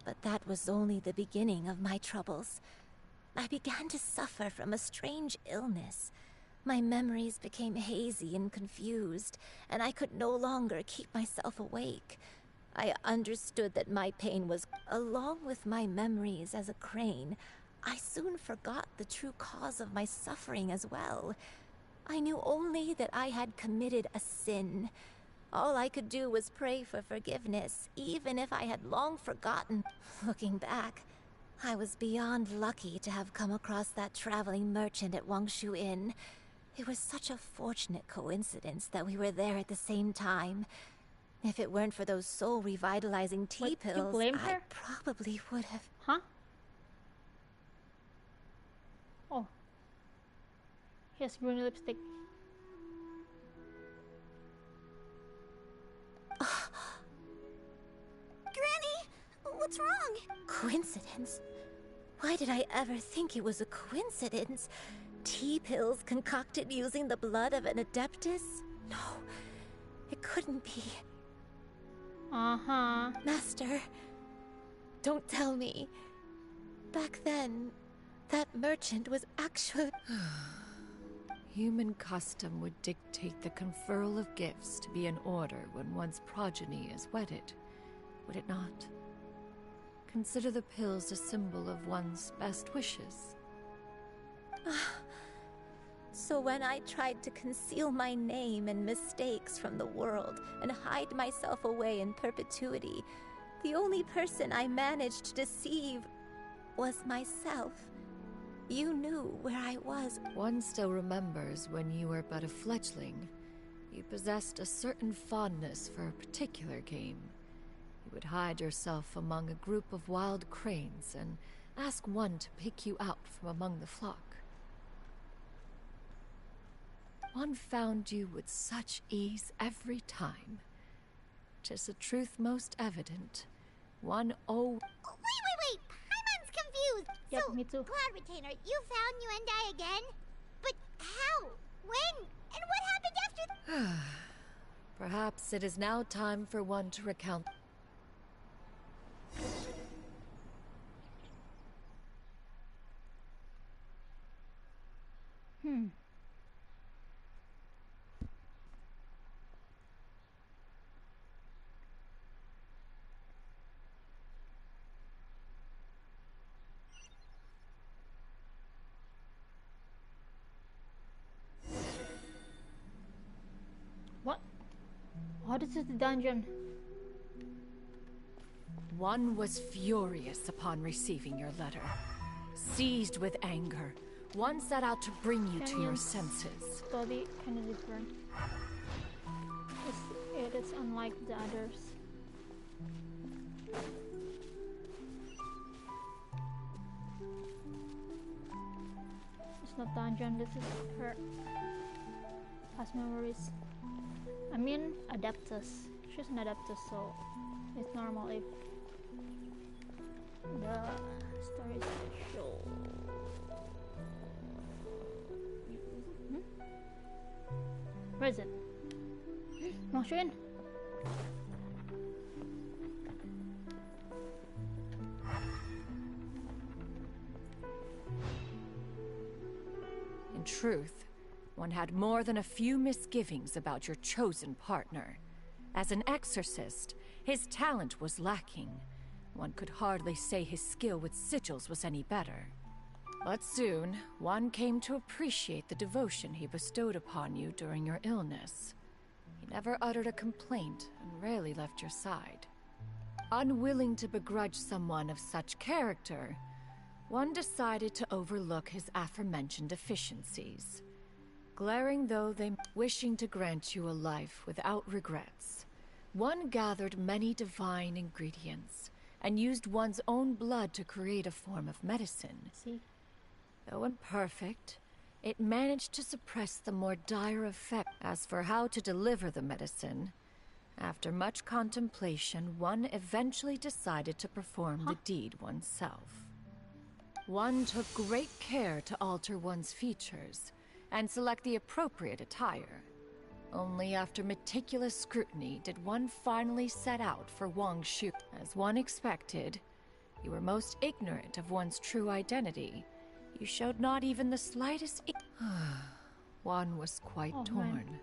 But that was only the beginning of my troubles. I began to suffer from a strange illness. My memories became hazy and confused, and I could no longer keep myself awake. I understood that my pain was, along with my memories as a crane, I soon forgot the true cause of my suffering as well. I knew only that I had committed a sin. All I could do was pray for forgiveness, even if I had long forgotten. Looking back, I was beyond lucky to have come across that traveling merchant at Wangshu Inn. It was such a fortunate coincidence that we were there at the same time. If it weren't for those soul-revitalizing tea pills, I probably would have... Huh? Oh. He has green lipstick. Granny! What's wrong? Coincidence? Why did I ever think it was a coincidence? Tea pills concocted using the blood of an adeptus? No, it couldn't be. Master, don't tell me. Back then, that merchant was actually... Human custom would dictate the conferral of gifts to be in order when one's progeny is wedded, would it not? Consider the pills a symbol of one's best wishes. So when I tried to conceal my name and mistakes from the world and hide myself away in perpetuity, the only person I managed to deceive was myself. You knew where I was. One still remembers when you were but a fledgling. You possessed a certain fondness for a particular game. You would hide yourself among a group of wild cranes and ask one to pick you out from among the flock. One found you with such ease every time. 'Tis a truth most evident. Wait! Paimon's confused! Yep, so, me too. Cloud Retainer, you found Yuendai again? But how? When? And what happened after... Perhaps it is now time for one to recount... What? Oh, this is the dungeon. One was furious upon receiving your letter. Seized with anger, one set out to bring you to your senses. Study kind of different. It is unlike the others. It's not dungeon, this is her past memories. I mean, adeptus. She's an adeptus, so it's normal if the story show. Where is it? Wangshu. In truth, one had more than a few misgivings about your chosen partner. As an exorcist, his talent was lacking. One could hardly say his skill with sigils was any better. But soon, one came to appreciate the devotion he bestowed upon you during your illness. He never uttered a complaint and rarely left your side. Unwilling to begrudge someone of such character, one decided to overlook his aforementioned deficiencies. Glaring though they wishing to grant you a life without regrets, one gathered many divine ingredients and used one's own blood to create a form of medicine. See? Though imperfect, it managed to suppress the more dire effect. As for how to deliver the medicine, after much contemplation, one eventually decided to perform the deed oneself. One took great care to alter one's features and select the appropriate attire. Only after meticulous scrutiny did one finally set out for Wangshu. As one expected, You were most ignorant of one's true identity. You showed not even the slightest One was quite torn. Man.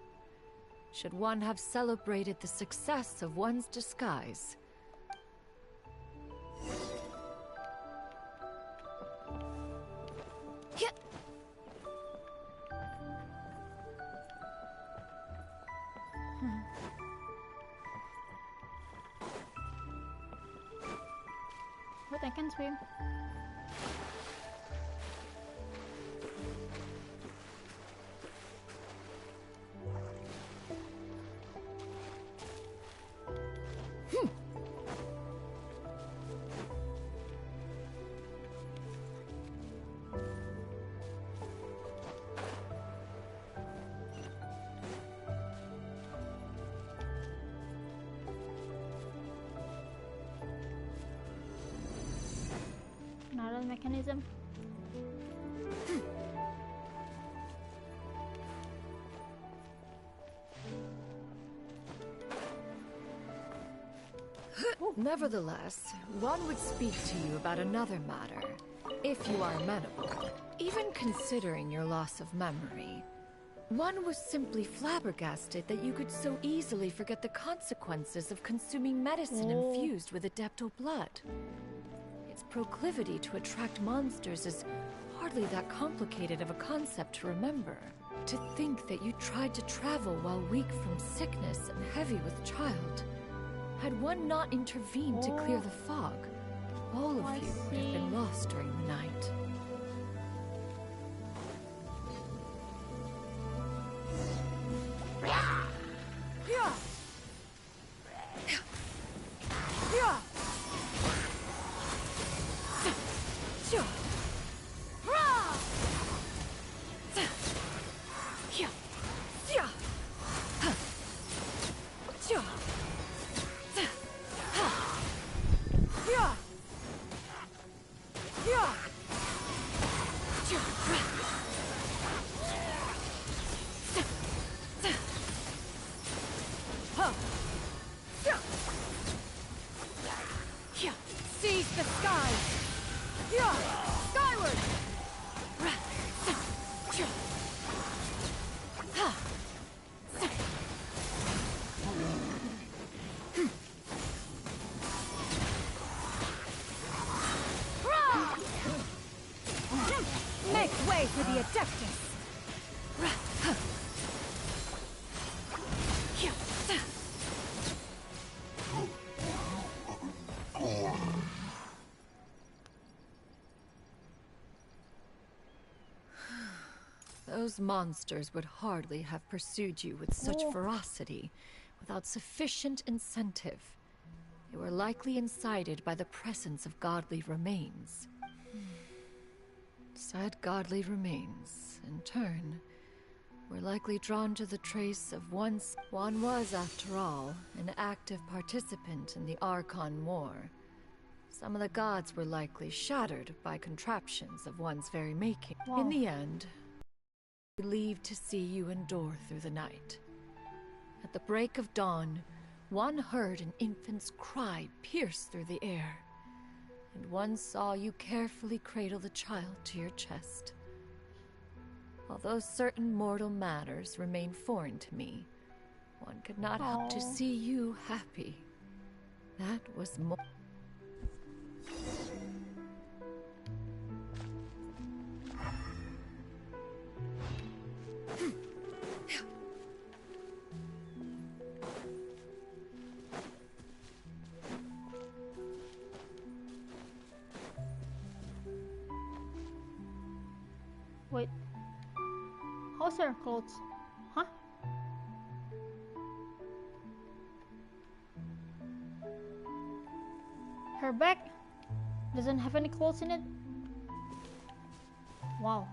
Should one have celebrated the success of one's disguise? Wait, I can swim. Another mechanism. Nevertheless, one would speak to you about another matter, if you are amenable. Even considering your loss of memory, one was simply flabbergasted that you could so easily forget the consequences of consuming medicine infused with Adeptal blood. Its proclivity to attract monsters is hardly that complicated of a concept to remember. To think that you tried to travel while weak from sickness and heavy with child. Had one not intervened to clear the fog, all of you would have been lost during the night. Seize the skies! Skyward! Make way for the Adeptus! Those monsters would hardly have pursued you with such ferocity without sufficient incentive. They were likely incited by the presence of godly remains. Said godly remains, in turn, were likely drawn to the trace of once. One was, after all, an active participant in the Archon War. Some of the gods were likely shattered by contraptions of one's very making. In the end, relieved to see you endure through the night. At the break of dawn, one heard an infant's cry pierce through the air, and one saw you carefully cradle the child to your chest. Although certain mortal matters remain foreign to me, one could not help to see you happy. That was more. Wait. How's her clothes? Huh? Her bag doesn't have any clothes in it? Wow.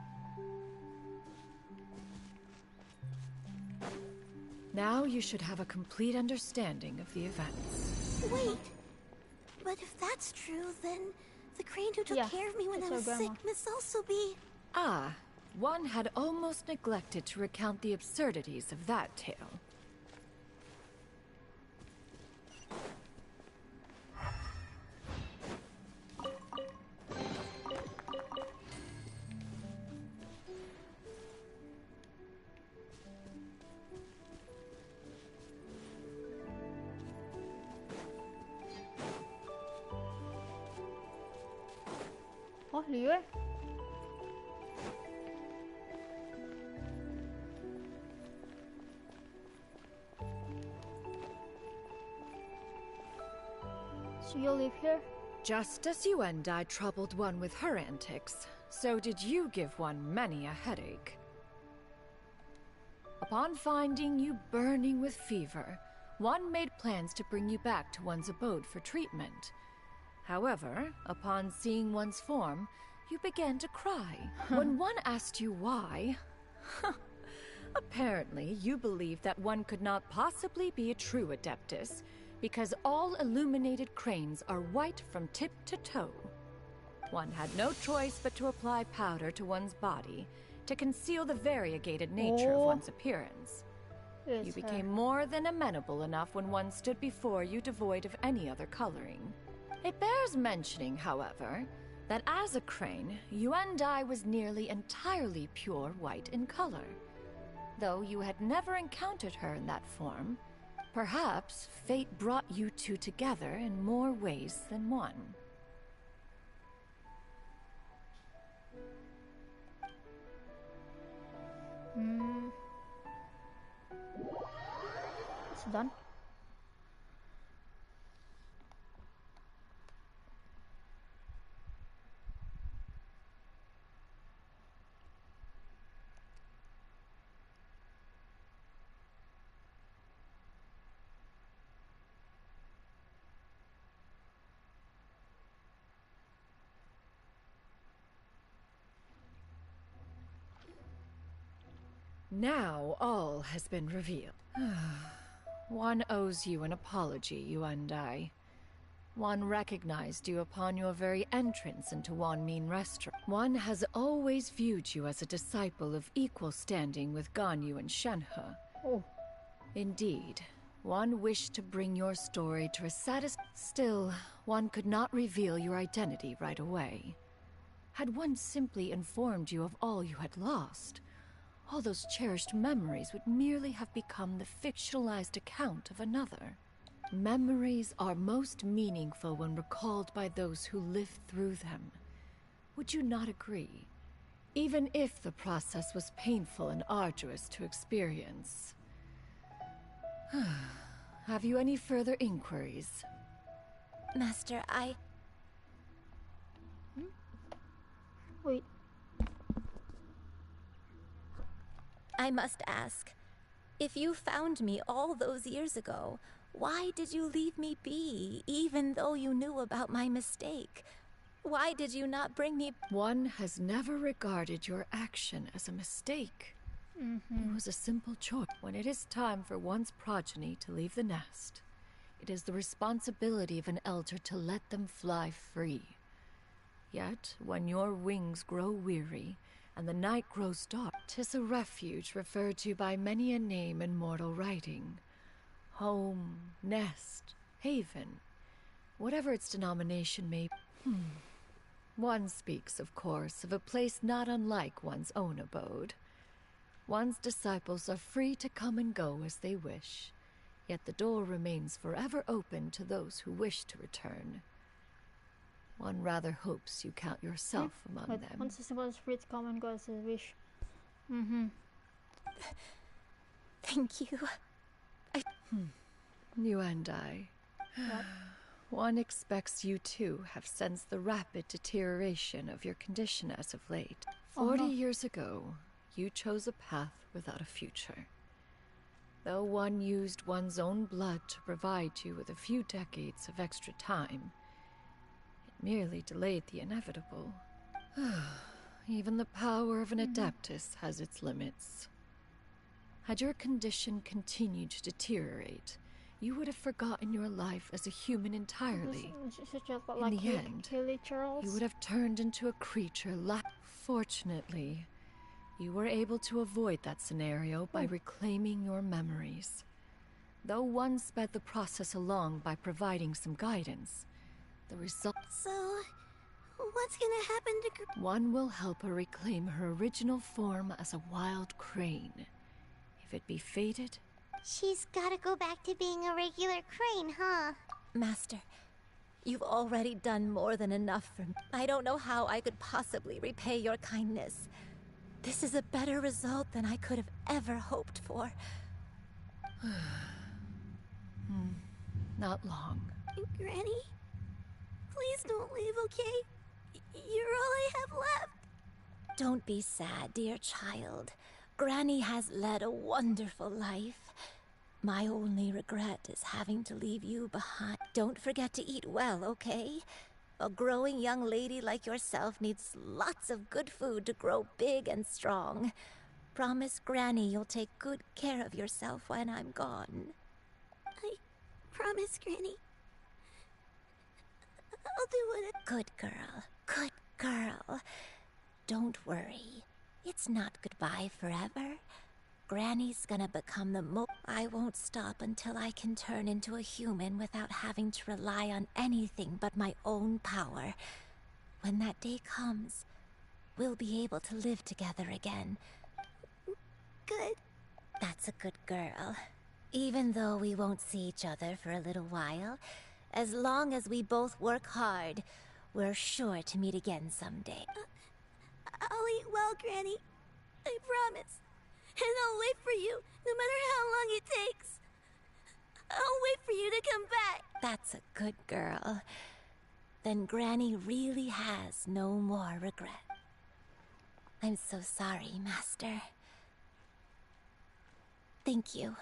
Now you should have a complete understanding of the events. Wait. But if that's true, then the crane who took care of me when I was sick must also be... Ah, one had almost neglected to recount the absurdities of that tale. Liu? So you live here? Just as you and I troubled one with her antics, so did you give one many a headache. Upon finding you burning with fever, one made plans to bring you back to one's abode for treatment. However, upon seeing one's form, you began to cry. When one asked you why, apparently you believed that one could not possibly be a true Adeptus, because all illuminated cranes are white from tip to toe. One had no choice but to apply powder to one's body to conceal the variegated nature of one's appearance. You became more than amenable enough when one stood before you devoid of any other coloring. It bears mentioning, however, that as a crane, Yuendai was nearly entirely pure white in color. Though you had never encountered her in that form, perhaps fate brought you two together in more ways than one. It's done. Now all has been revealed. One owes you an apology, you and I. One recognized you upon your very entrance into Wanmin Restaurant. One has always viewed you as a disciple of equal standing with Ganyu and Shenhe. Oh. Indeed, one wished to bring your story to a Still, one could not reveal your identity right away. Had one simply informed you of all you had lost, all those cherished memories would merely have become the fictionalized account of another. Memories are most meaningful when recalled by those who lived through them. Would you not agree? Even if the process was painful and arduous to experience. Have you any further inquiries? Master, Wait. I must ask, if you found me all those years ago, why did you leave me be, even though you knew about my mistake? Why did you not bring me— One has never regarded your action as a mistake. It was a simple choice. When it is time for one's progeny to leave the nest, it is the responsibility of an elder to let them fly free. Yet, when your wings grow weary, and the night grows dark, 'tis a refuge referred to by many a name in mortal writing. Home, nest, haven, whatever its denomination may be. One speaks, of course, of a place not unlike one's own abode. One's disciples are free to come and go as they wish, yet the door remains forever open to those who wish to return. One rather hopes you count yourself among them. Once the symbol is free to come and go as they wish. Thank you. You and I. One expects you too have sensed the rapid deterioration of your condition as of late. 40 years ago, you chose a path without a future. Though one used one's own blood to provide you with a few decades of extra time, merely delayed the inevitable. Even the power of an Adeptus has its limits. Had your condition continued to deteriorate, you would have forgotten your life as a human entirely. In the end, you would have turned into a creature Fortunately, you were able to avoid that scenario by reclaiming your memories. Though one sped the process along by providing some guidance, the result— So, what's gonna happen to One will help her reclaim her original form as a wild crane. If it be fated— She's gotta go back to being a regular crane, huh? Master, You've already done more than enough for me. I don't know how I could possibly repay your kindness. This is a better result than I could have ever hoped for. Not long. Granny? Please don't leave, okay? You're all I have left. Don't be sad, dear child. Granny has led a wonderful life. My only regret is having to leave you behind. Don't forget to eat well, okay? A growing young lady like yourself needs lots of good food to grow big and strong. Promise Granny you'll take good care of yourself when I'm gone. I promise, Granny. I'll do what Good girl. Good girl. Don't worry. It's not goodbye forever. Granny's gonna become the I won't stop until I can turn into a human without having to rely on anything but my own power. When that day comes, we'll be able to live together again. Good. That's a good girl. Even though we won't see each other for a little while, as long as we both work hard, we're sure to meet again someday. I'll eat well, Granny. I promise. And I'll wait for you, no matter how long it takes. I'll wait for you to come back. That's a good girl. Then Granny really has no more regret. I'm so sorry, Master. Thank you.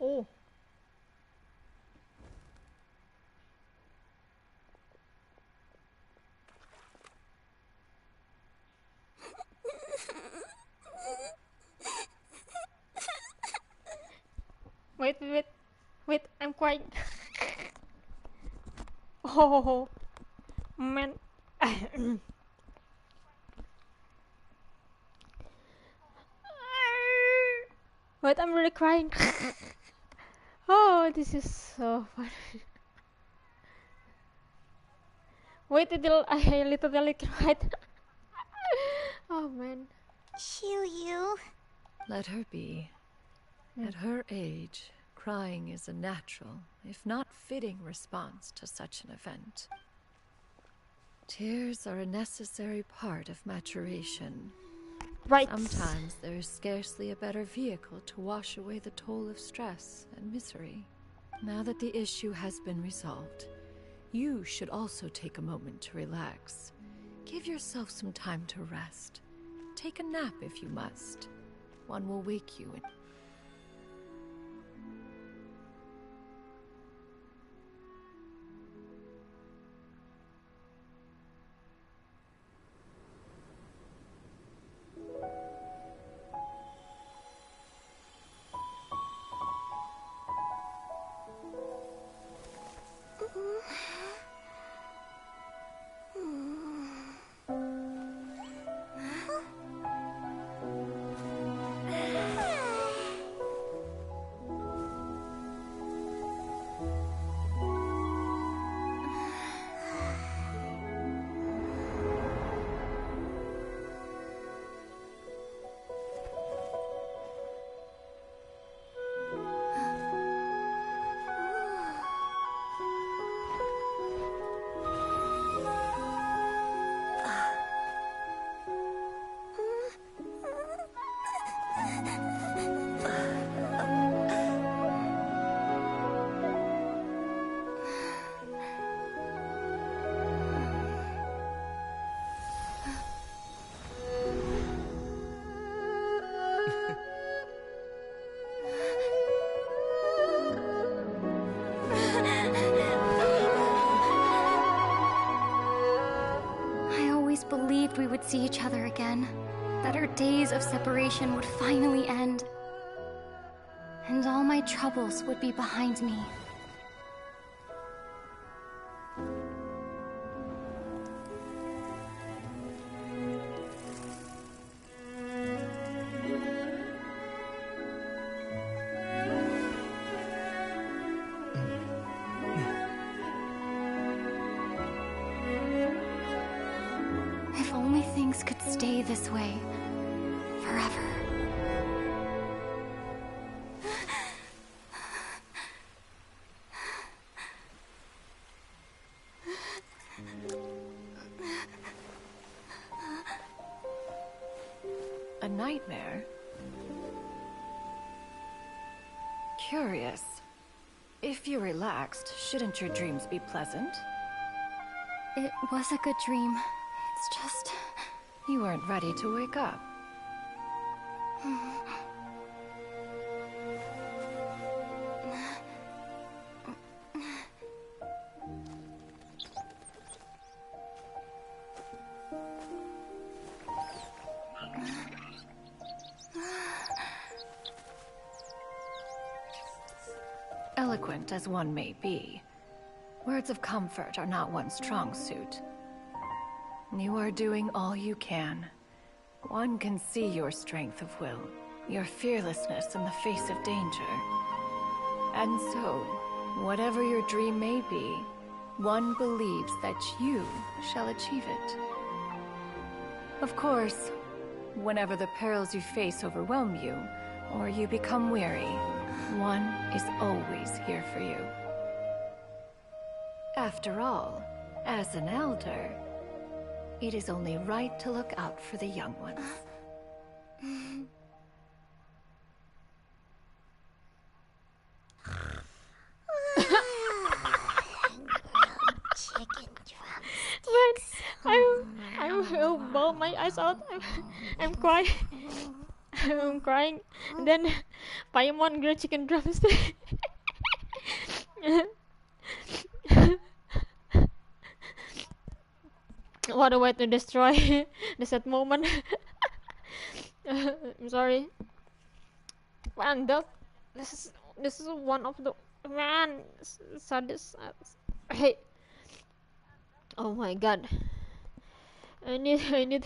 Oh. Wait, I'm crying. Oh, man. Wait, I'm really crying. Oh, this is so funny. Wait until I literally cried. Oh, man. Shiryu. Let her be. At her age, crying is a natural, if not fitting, response to such an event. Tears are a necessary part of maturation. Right. Sometimes there is scarcely a better vehicle to wash away the toll of stress and misery. Now that the issue has been resolved, you should also take a moment to relax. Give yourself some time to rest. Take a nap if you must. One will wake you in. Believed we would see each other again, that our days of separation would finally end, and all my troubles would be behind me. If only things could stay this way forever. A nightmare? Curious. If you're relaxed, shouldn't your dreams be pleasant? It was a good dream. It's just... You weren't ready to wake up. Eloquent as one may be, words of comfort are not one's strong suit. You are doing all you can. One can see your strength of will, your fearlessness in the face of danger. And so, whatever your dream may be, one believes that you shall achieve it. Of course, whenever the perils you face overwhelm you, or you become weary, one is always here for you. After all, as an elder, it is only right to look out for the young ones. Chicken drumsticks. I bawl my eyes out. I'm crying. I'm crying. And then Paimon grilled chicken drumstick. What a way to destroy the sad moment. I'm sorry. Man, this is one of the saddest. Hey. Oh my god. I need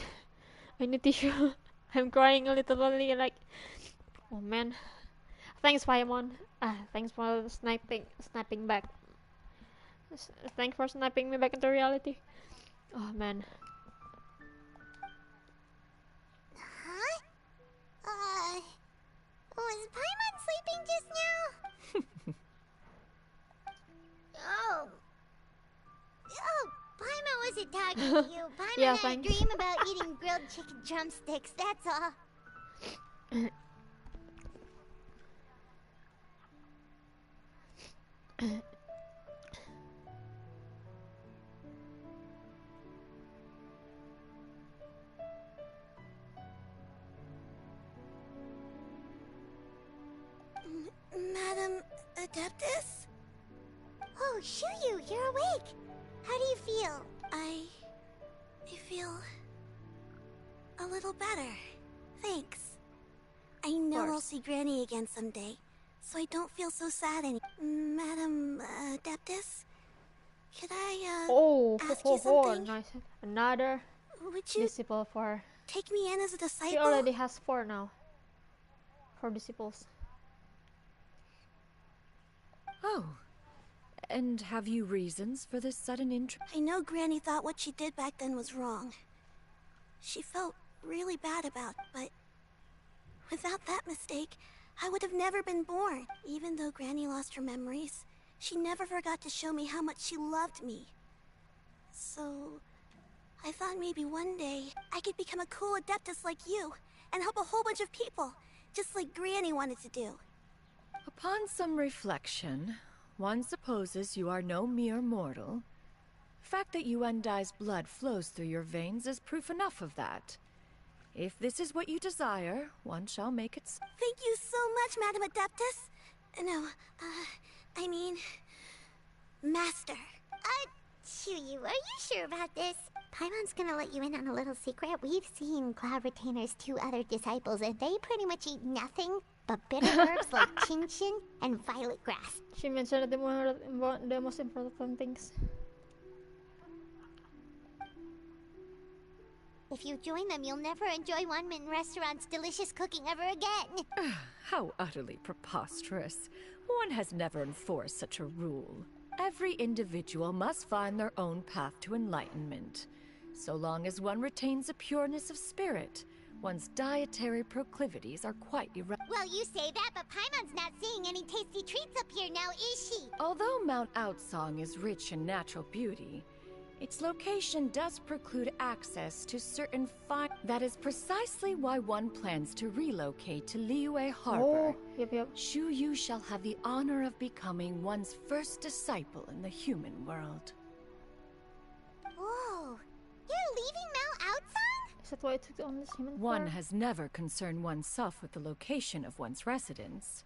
tissue. I'm crying literally like. Oh man. Thanks, Paimon. Thanks for snapping back. Thanks for snapping me back into reality. Oh man. Huh? Was Paimon sleeping just now? Oh, Paimon wasn't talking to you. Paimon Yeah, had a thanks. dream about eating grilled chicken drumsticks, that's all. Madam Adeptus? Oh, Shuyu, you're awake. How do you feel? I feel a little better. Thanks. I know I'll see Granny again someday, so I don't feel so sad anymore. Madam Adeptus? Could I ask you something? Nice. Another Would you disciple for. take me in as a disciple? She already has 4 now. 4 disciples. Oh. And have you reasons for this sudden interest? I know Granny thought what she did back then was wrong. She felt really bad about it, but without that mistake, I would have never been born. Even though Granny lost her memories, she never forgot to show me how much she loved me. So, I thought maybe one day I could become a cool adeptus like you and help a whole bunch of people, just like Granny wanted to do. Upon some reflection, one supposes you are no mere mortal. The fact that Yuendai's blood flows through your veins is proof enough of that. If this is what you desire, one shall make it so. Thank you so much, Madam Adeptus. No, I mean, Master. Shuyu, are you sure about this? Paimon's gonna let you in on a little secret. We've seen Cloud Retainer's 2 other disciples, and they pretty much eat nothing but bitter herbs like chinchin and violet grass. She mentioned the most important things. If you join them, you'll never enjoy One Min Restaurant's delicious cooking ever again. How utterly preposterous. One has never enforced such a rule. Every individual must find their own path to enlightenment. So long as one retains a pureness of spirit, one's dietary proclivities are quite irrelevant. Well, you say that, but Paimon's not seeing any tasty treats up here now, is she? Although Mount Outsong is rich in natural beauty, its location does preclude access to certain fine... That is precisely why one plans to relocate to Liyue Harbor. Oh, yep. Shu Yu shall have the honor of becoming one's first disciple in the human world. Whoa, you're leaving Mount Outsong? Is that why it took on this human One form? has never concerned oneself with the location of one's residence.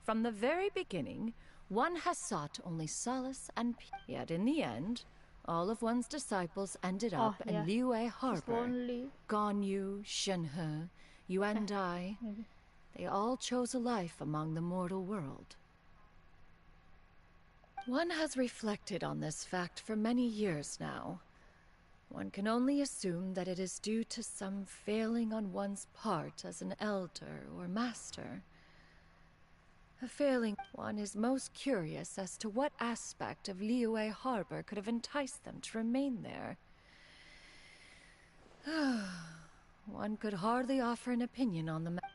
From the very beginning, one has sought only solace and peace. Yet in the end, all of one's disciples ended up in Liyue Harbor. Ganyu, Shenhe, Yuandai. They all chose a life among the mortal world. One has reflected on this fact for many years now. One can only assume that it is due to some failing on one's part as an elder or master. A failing. One is most curious as to what aspect of Liyue Harbor could have enticed them to remain there. One could hardly offer an opinion on the matter.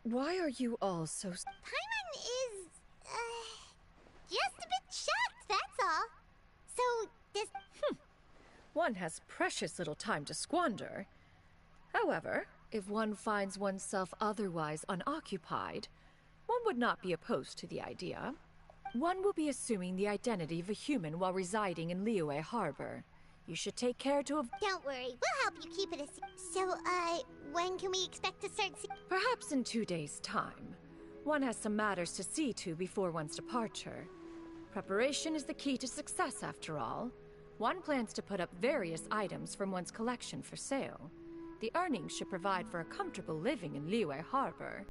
Why are you all so... Paimon is... just a bit shocked, that's all. So, this... One has precious little time to squander. However, if one finds oneself otherwise unoccupied, one would not be opposed to the idea. One will be assuming the identity of a human while residing in Liyue Harbor. You should take care to avoid... Don't worry, we'll help you keep it a secret. So, when can we expect to start Perhaps in 2 days' time. One has some matters to see to before one's departure. Preparation is the key to success, after all. One plans to put up various items from one's collection for sale. The earnings should provide for a comfortable living in Liyue Harbor.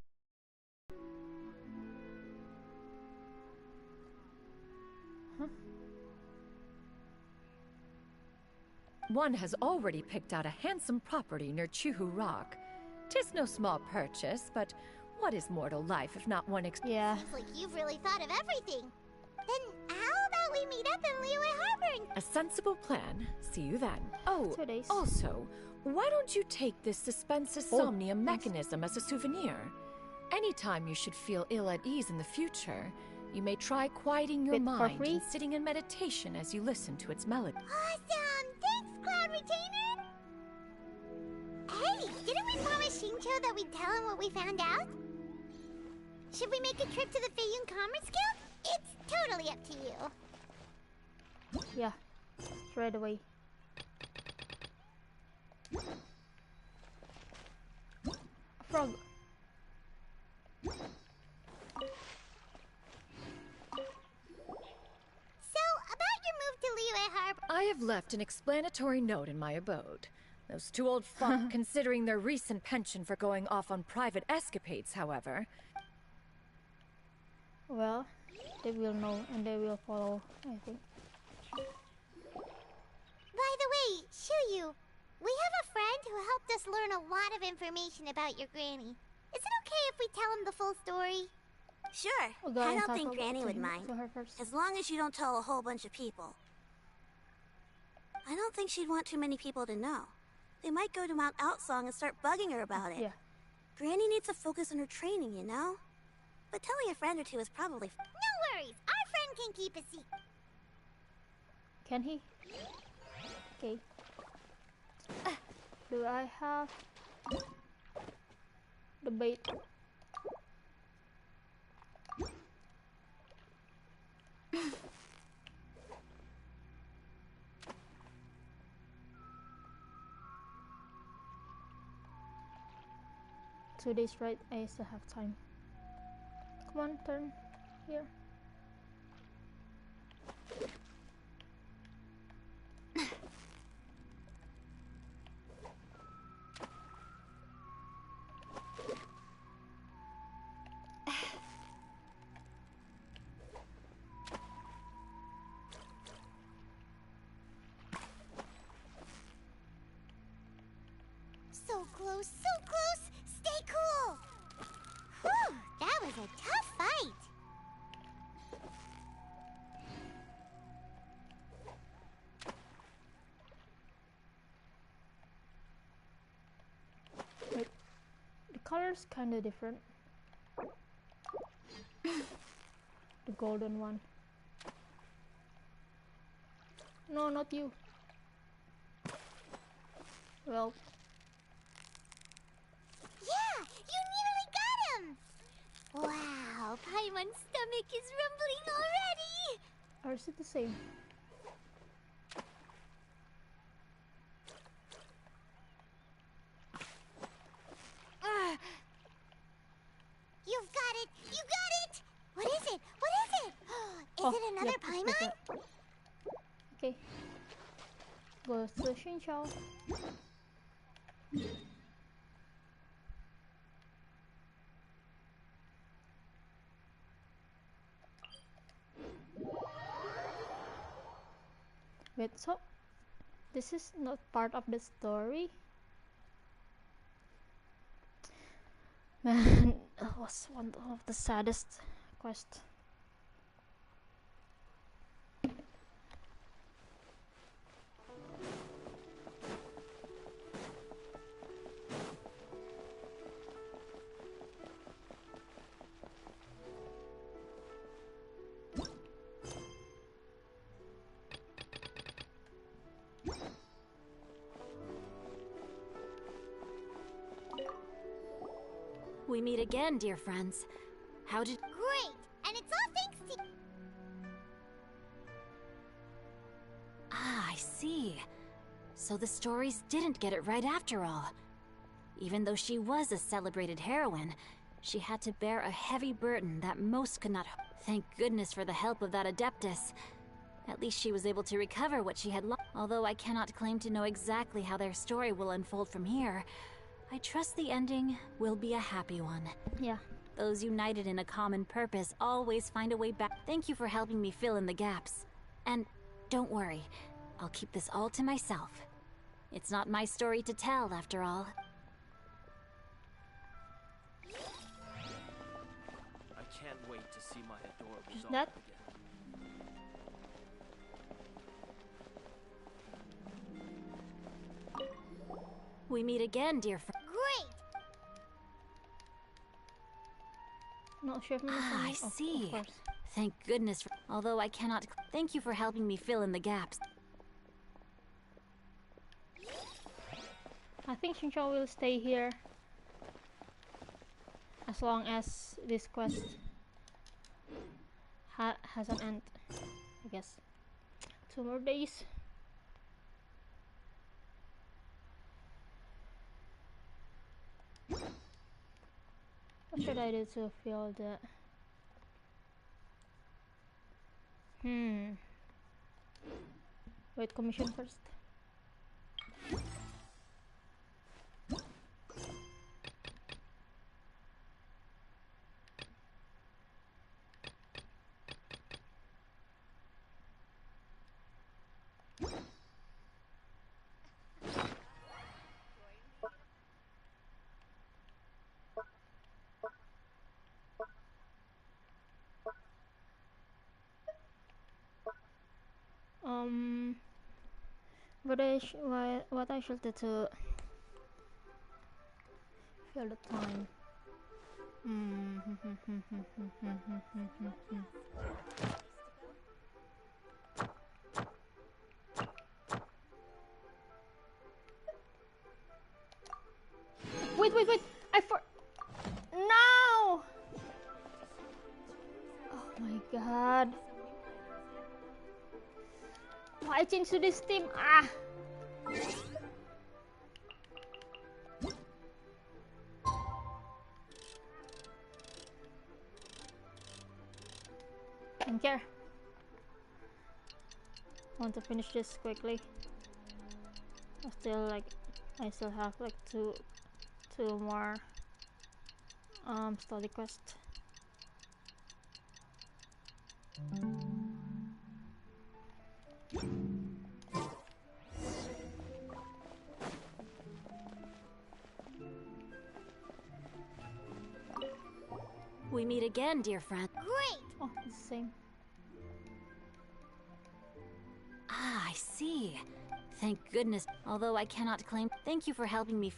One has already picked out a handsome property near Chuhu Rock. 'Tis no small purchase, but what is mortal life if not one Yeah. Seems like you've really thought of everything. Then how about we meet up in Liyue Harbor? A sensible plan. See you then. Oh, 2 days. also, why don't you take this suspense insomnia mechanism as a souvenir? Anytime you should feel ill at ease in the future, you may try quieting your Bit for mind free? and sitting in meditation as you listen to its melody. Awesome! Thanks, Cloud Retainer! Hey, didn't we promise Shincho that we'd tell him what we found out? Should we make a trip to the Feiyun Commerce Guild? It's totally up to you. Yeah. Straight away. Frog. So, about your move to Liyue Harbor... I have left an explanatory note in my abode. Those two old fuck considering their recent pension for going off on private escapades, however. Well, they will know and they will follow, I think. By the way, Shuyu, we have a friend who helped us learn a lot of information about your granny. Is it okay if we tell him the full story? Sure. We'll go I and don't talk think about Granny to would him- mind. to her first. As long as you don't tell a whole bunch of people. I don't think she'd want too many people to know. They might go to Mount Outsong and start bugging her about it. Yeah. Granny needs to focus on her training, you know? But telling a friend or two is probably... No worries, our friend can keep a secret. Can he? Okay. Do I have the bait? Two days, right? I still have time. Come on, turn here. So close, so close! Stay cool! Whew, that was a tough fight. color's kind of different. The golden one. No, not you. Well. Yeah, you nearly got him! Wow, Paimon's stomach is rumbling already! Or is it the same? You've got it! You got it! What is it? What is it? Is it another Paimon? Okay. Go to Xinqiao. Wait, so this is not part of the story? Man, that was one of the saddest quests. We meet again, dear friends. How did— Great! And it's all thanks to— Ah, I see. So the stories didn't get it right after all. Even though she was a celebrated heroine, she had to bear a heavy burden that most could not— Thank goodness for the help of that Adeptus. At least she was able to recover what she had lost. Although I cannot claim to know exactly how their story will unfold from here, I trust the ending will be a happy one. Yeah. Those united in a common purpose always find a way back. Thank you for helping me fill in the gaps. And don't worry, I'll keep this all to myself. It's not my story to tell, after all. I can't wait to see my adorable Is daughter that? again. We meet again, dear friend. Great! Not sure if I see. Thank goodness for— Although I cannot— Thank you for helping me fill in the gaps. I think Xinqiao will stay here as long as this quest has an end. I guess 2 more days. What should I do to feel that? Wait, commission first. What I should do to fill the time? Wait! No! Oh my god! Why I changed to this team? Ah! Don't care. Want to finish this quickly. I still have like two more study quests. We meet again, dear friend. Great! Oh, it's the same. Ah, I see. Thank goodness. Although I cannot claim— Thank you for helping me.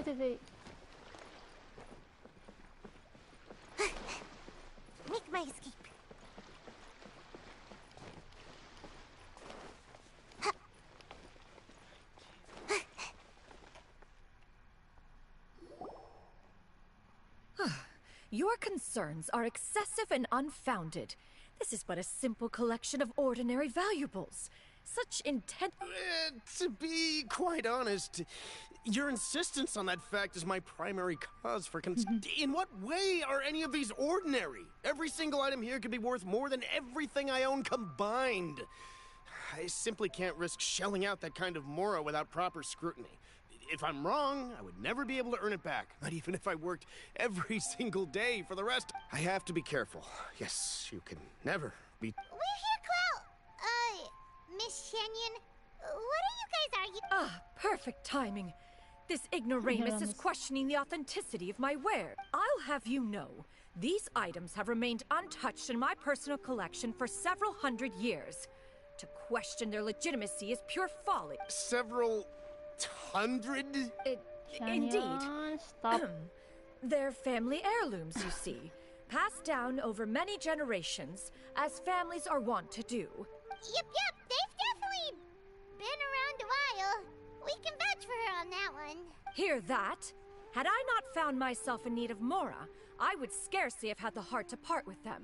wait, wait, wait. Make my escape. Your concerns are excessive and unfounded. This is but a simple collection of ordinary valuables. Such intent. To be quite honest, your insistence on that fact is my primary cause for In what way are any of these ordinary? Every single item here could be worth more than everything I own combined. I simply can't risk shelling out that kind of mora without proper scrutiny. If I'm wrong, I would never be able to earn it back, not even if I worked every single day for the rest. I have to be careful. Yes, you can never be... We're here, Clow! Miss Shenyan, what are you guys arguing? Ah, perfect timing. This ignoramus is questioning the authenticity of my wares. I'll have you know, these items have remained untouched in my personal collection for several hundred years. To question their legitimacy is pure folly. Several... hundred? Indeed. Stop. They're family heirlooms, you see. Passed down over many generations, as families are wont to do. Yep, they've definitely been around a while. We can vouch for her on that one. Hear that? Had I not found myself in need of mora, I would scarcely have had the heart to part with them.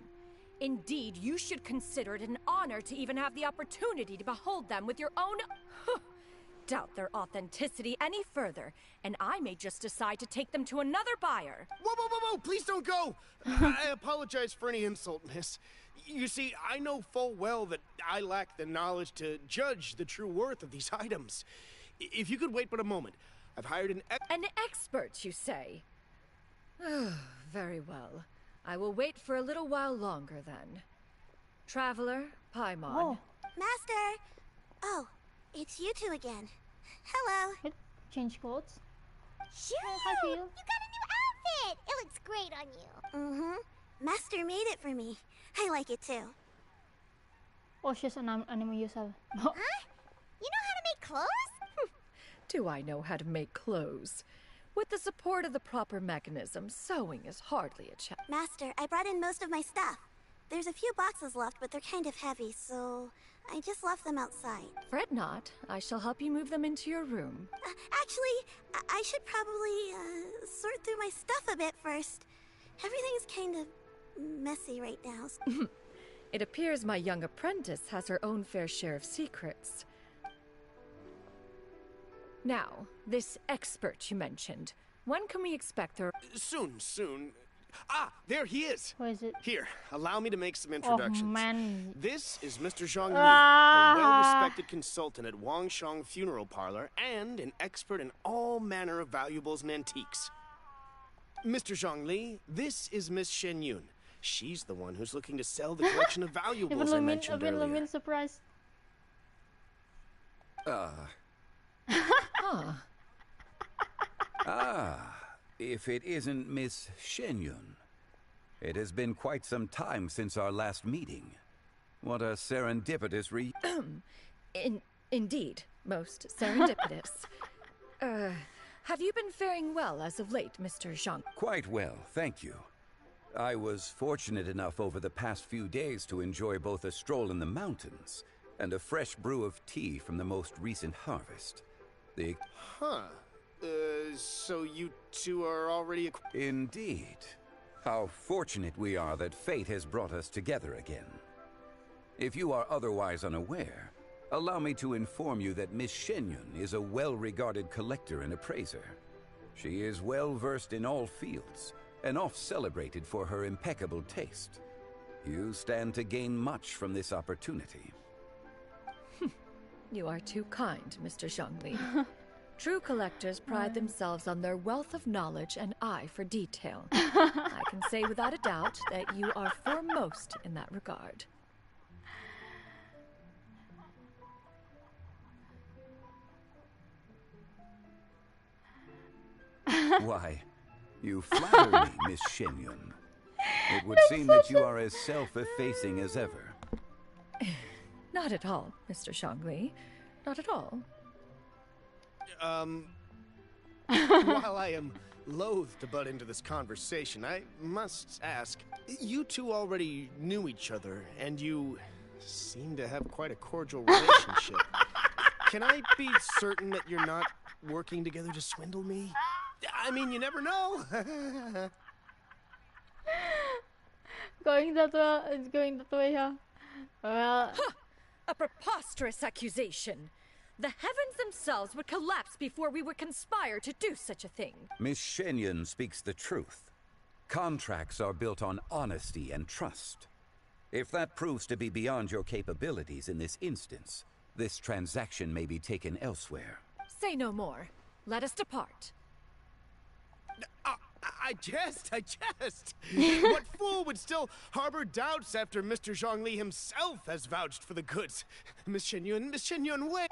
Indeed, you should consider it an honor to even have the opportunity to behold them with your own... Doubt their authenticity any further, and I may just decide to take them to another buyer. Whoa, please don't go! I apologize for any insult, miss. You see, I know full well that I lack the knowledge to judge the true worth of these items. If you could wait but a moment, I've hired an expert, you say? Very well. I will wait for a little while longer, then. Traveler, Paimon. Oh. Master! Oh, it's you two again. Hello. Change clothes. Shoo! Hi, Phil. You got a new outfit! It looks great on you. Mm-hmm. Master made it for me. I like it too. Oh, she's an anime user. Huh? You know how to make clothes? Do I know how to make clothes? With the support of the proper mechanism, sewing is hardly a challenge. Master, I brought in most of my stuff. There's a few boxes left, but they're kind of heavy, so I just left them outside. Fret not. I shall help you move them into your room. Actually, I should probably sort through my stuff a bit first. Everything's kind of messy right now. It appears my young apprentice has her own fair share of secrets. Now, this expert you mentioned, when can we expect her? Soon. Ah, there he is. Where is it? Here, allow me to make some introductions. Oh, man. This is Mr. Zhang Li, a well-respected consultant at Wangshang Funeral Parlor and an expert in all manner of valuables and antiques. Mr. Zhang Li, this is Miss Shen Yun. She's the one who's looking to sell the collection of valuables I mentioned earlier. Lumin surprise. If it isn't Miss Shenyun. It has been quite some time since our last meeting. What a serendipitous Indeed, most serendipitous. Have you been faring well as of late, Mr. Zhang? Quite well, thank you. I was fortunate enough over the past few days to enjoy both a stroll in the mountains and a fresh brew of tea from the most recent harvest. So you two are already... Indeed. How fortunate we are that fate has brought us together again. If you are otherwise unaware, allow me to inform you that Miss Shenyun is a well-regarded collector and appraiser. She is well-versed in all fields, and oft-celebrated for her impeccable taste. You stand to gain much from this opportunity. You are too kind, Mr. Zhongli. True collectors pride themselves on their wealth of knowledge and eye for detail. I can say without a doubt that you are foremost in that regard. Why, you flatter me, Miss Shenyun. It would seem that you are as self-effacing as ever. Not at all, Mr. Zhongli. Not at all. While I am loath to butt into this conversation, I must ask, you two already knew each other, and you seem to have quite a cordial relationship. Can I be certain that you're not working together to swindle me? I mean, you never know. Going that way, huh? Well... Huh! A preposterous accusation! The heavens themselves would collapse before we would conspire to do such a thing. Miss Shenyun speaks the truth. Contracts are built on honesty and trust. If that proves to be beyond your capabilities in this instance, this transaction may be taken elsewhere. Say no more. Let us depart. I jest. What fool would still harbor doubts after Mr. Zhongli himself has vouched for the goods? Miss Shenyun, wait.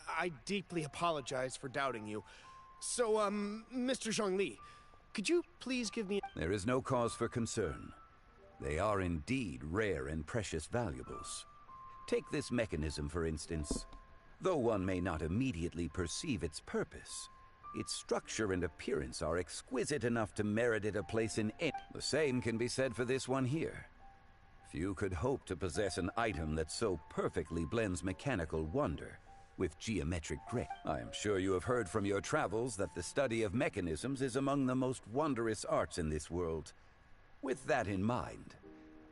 I deeply apologize for doubting you. So, Mr. Zhongli, could you please give me... There is no cause for concern. They are indeed rare and precious valuables. Take this mechanism, for instance. Though one may not immediately perceive its purpose, its structure and appearance are exquisite enough to merit it a place in it. The same can be said for this one here. Few could hope to possess an item that so perfectly blends mechanical wonder with geometric grace. I am sure you have heard from your travels that the study of mechanisms is among the most wondrous arts in this world. With that in mind,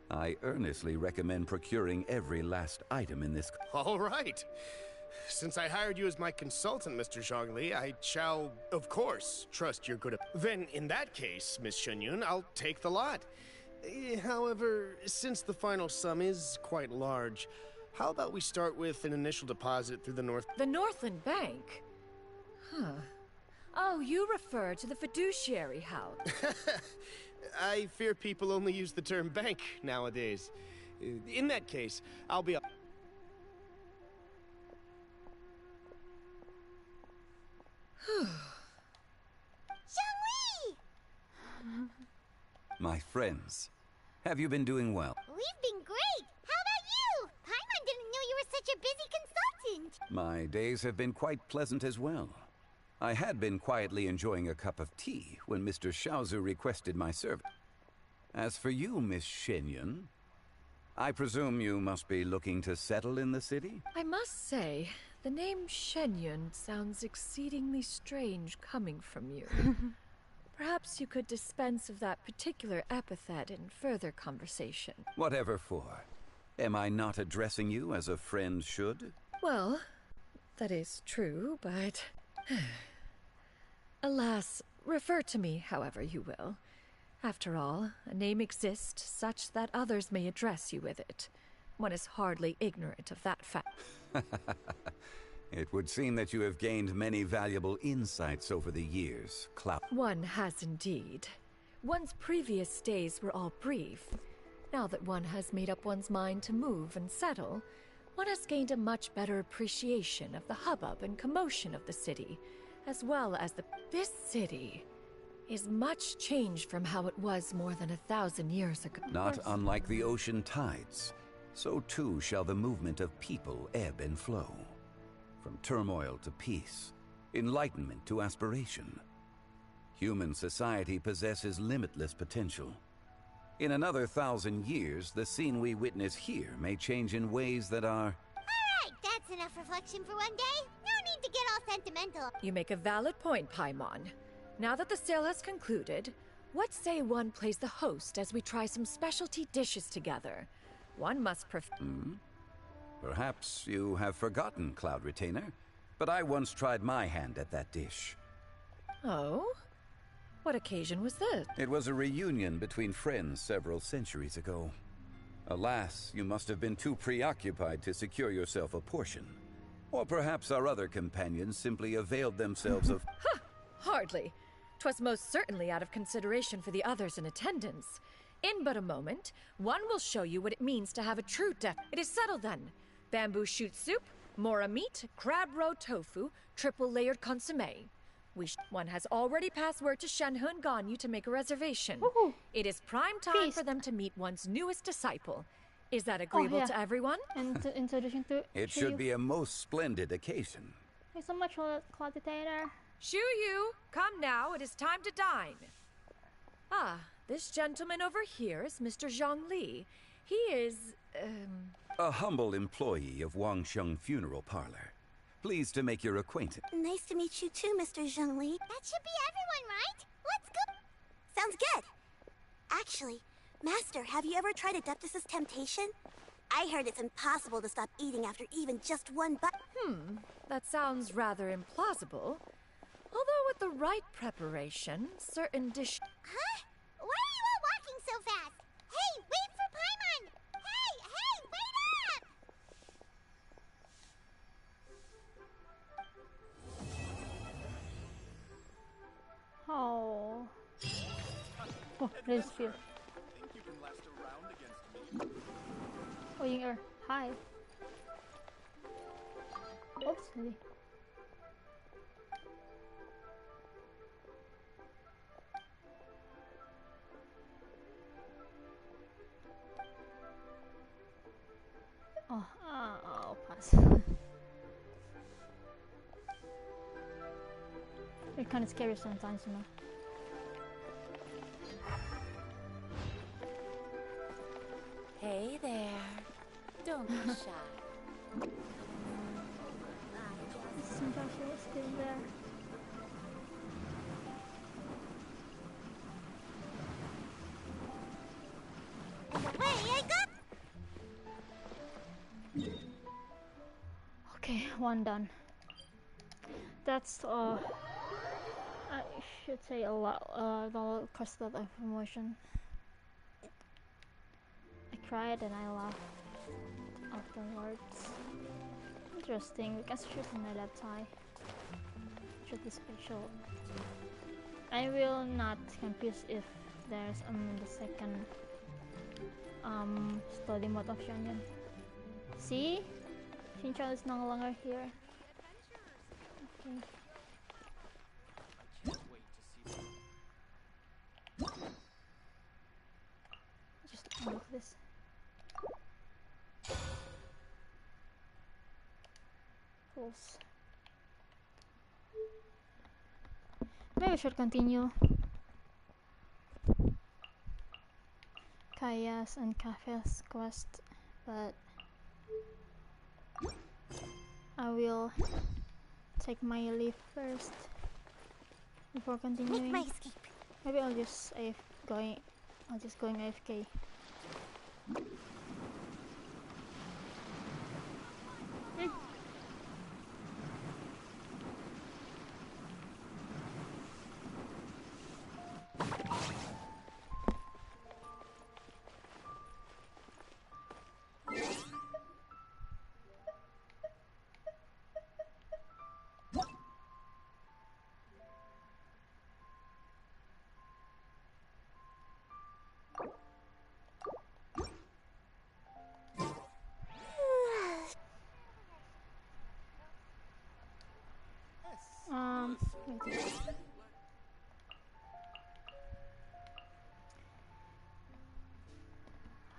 I earnestly recommend procuring every last item in this... All right. Since I hired you as my consultant, Mr. Zhongli, I shall, of course, trust your good... Then, in that case, Miss Shenyun, I'll take the lot. However, since the final sum is quite large, how about we start with an initial deposit through the The Northland Bank? Huh. Oh, you refer to the fiduciary house. I fear people only use the term bank nowadays. In that case, I'll be... Zhongli! My friends, have you been doing well? We've been great! How about you? Paimon didn't know you were such a busy consultant! My days have been quite pleasant as well. I had been quietly enjoying a cup of tea when Mr. Xiaozu requested my service. As for you, Miss Shenyun, I presume you must be looking to settle in the city? I must say, the name Shenyun sounds exceedingly strange coming from you. Perhaps you could dispense of that particular epithet in further conversation. Whatever for. Am I not addressing you as a friend should? Well, that is true, but... Alas, refer to me however you will. After all, a name exists such that others may address you with it. One is hardly ignorant of that fact. It would seem that you have gained many valuable insights over the years, Cloud. One has indeed. One's previous days were all brief. Now that one has made up one's mind to move and settle, one has gained a much better appreciation of the hubbub and commotion of the city, as well as This city is much changed from how it was more than 1,000 years ago. Not unlike the ocean tides, so too shall the movement of people ebb and flow. From turmoil to peace, enlightenment to aspiration. Human society possesses limitless potential. In another 1,000 years, the scene we witness here may change in ways that are... Alright, that's enough reflection for one day. No need to get all sentimental. You make a valid point, Paimon. Now that the sale has concluded, what say one plays the host as we try some specialty dishes together? One must Perhaps you have forgotten, Cloud Retainer, but I once tried my hand at that dish. Oh? What occasion was this? It was a reunion between friends several centuries ago. Alas, you must have been too preoccupied to secure yourself a portion. Or perhaps our other companions simply availed themselves of... Ha! Hardly. 'Twas most certainly out of consideration for the others in attendance. In but a moment, one will show you what it means to have a true death. It is settled then. Bamboo shoot soup, mora meat, crab roe tofu, triple layered consommé. One has already passed word to Shenhe and Ganyu to make a reservation. It is prime time for them to meet one's newest disciple. Is that agreeable to everyone? And introducing to It should be a most splendid occasion. Thanks so much for Cloud Dictator. Shuyu, come now, it is time to dine. Ah, this gentleman over here is Mr. Zhang Li. He is, A humble employee of Wangsheng Funeral Parlor. Pleased to make your acquaintance. Nice to meet you too, Mr. Zhengli. That should be everyone, right? Let's go. Sounds good. Actually, Master, have you ever tried Adeptus' temptation? I heard it's impossible to stop eating after even just one bite. That sounds rather implausible. Although with the right preparation, certain dish... Huh? Why are you all walking so fast? Hey, wait for Paimon! Hey, wait up! Oh. Oh, there's fear. Oh, Yinger. Hi. Oops, really. Oh, I'll pass. They're kind of scary sometimes, you know. Hey there. Don't be shy. Some Joshua is still there. Away I go! Okay, one done. That's I should say a lot. The cost of emotion. I cried and I laughed afterwards. Interesting. We can shoot in my left eye. Should be special. I will not confuse if there's the second study mode of Shanyan. See? Shincha is no longer here. Okay. Just unlock this. Close. Maybe we should continue. Kaya's and Cafe's quest, but I will take my leave first before continuing. Make my escape. Maybe I'll just going AFK. Wait.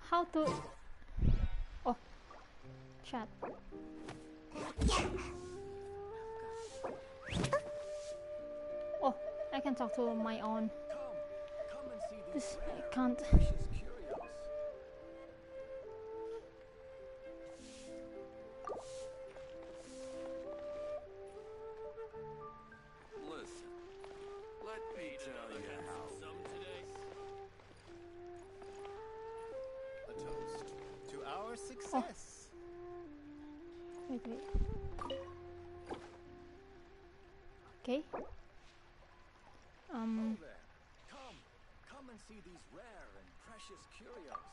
How to... Oh, chat. Oh, I can talk to my own. This, I can't. Success. Oh. Wait. Okay. Come and see these rare and precious curios.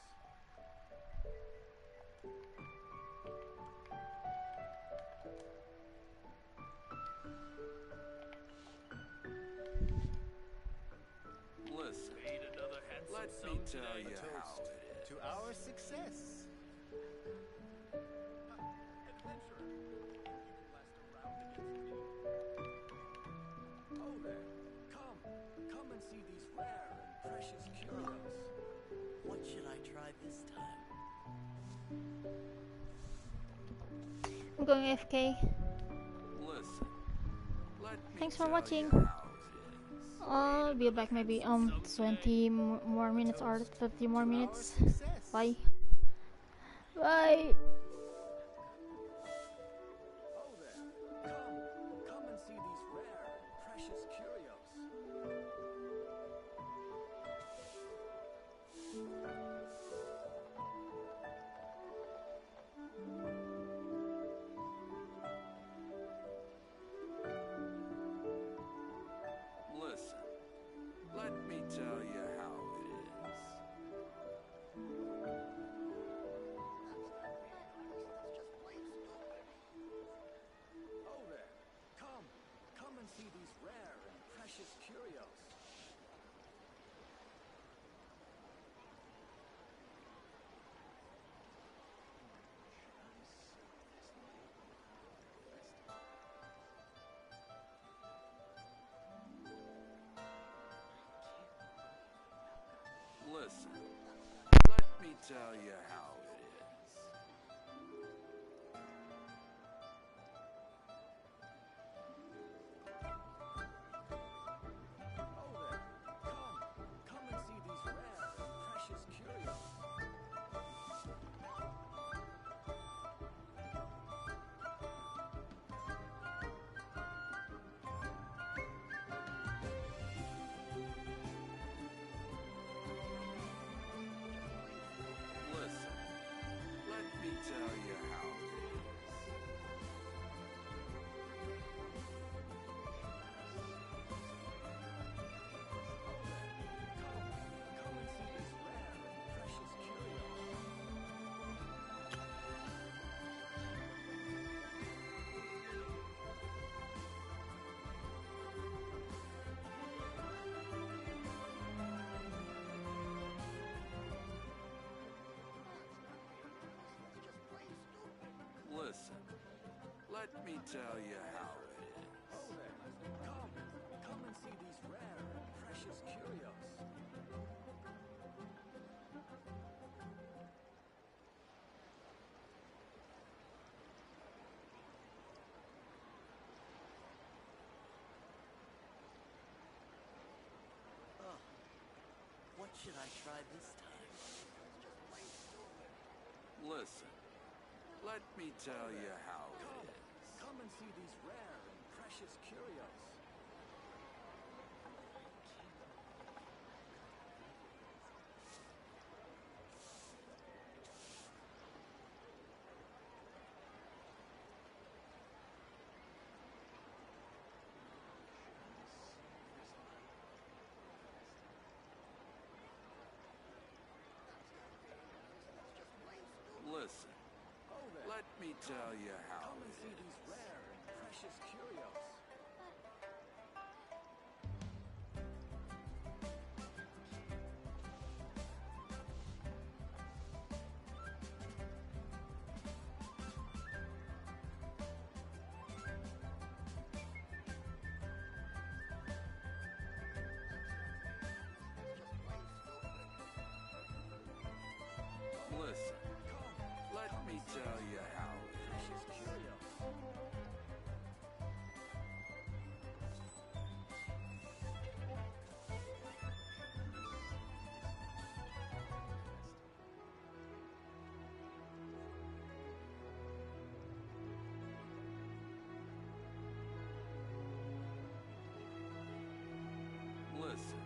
Listen, let me tell you how it is. To our success. Come and see these rare and precious curios. What should I try this time? I'm going AFK. Listen, Thanks for watching. I'll be back maybe 20 more minutes or 30 more minutes. Bye. Bye. Come and see these rare and precious curios. Listen, let me tell you how it is. Oh there, come and see these rare and precious curios. Listen, let me tell you how it is. Oh there, come and see these rare and precious curios. Listen, let me tell you how it is. Come and see these rare and precious curios. Listen, let me tell you how it is. Oh there, come and see these rare and precious curios. Oh, what should I try this time? Listen, let me tell you how it is. Come and see these rare and precious curios. Listen, let me tell you how Come and see these rare and precious curios. Listen, let me tell you how precious curios. Listen,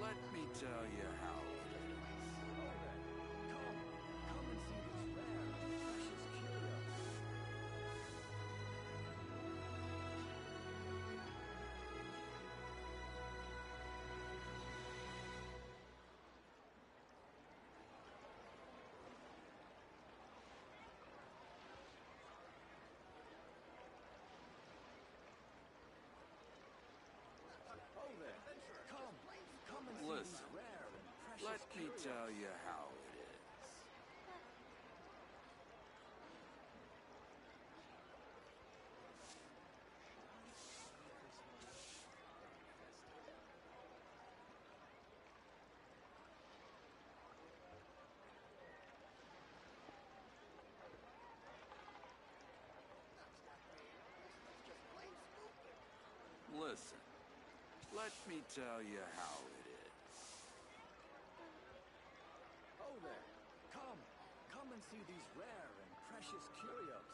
let me tell you how it is. Oh then, come and see these rare and precious curios. Oh there, come and see these rare and precious let me tell you how it is. Listen, let me tell you how it is. Oh there. Come and see these rare and precious curios.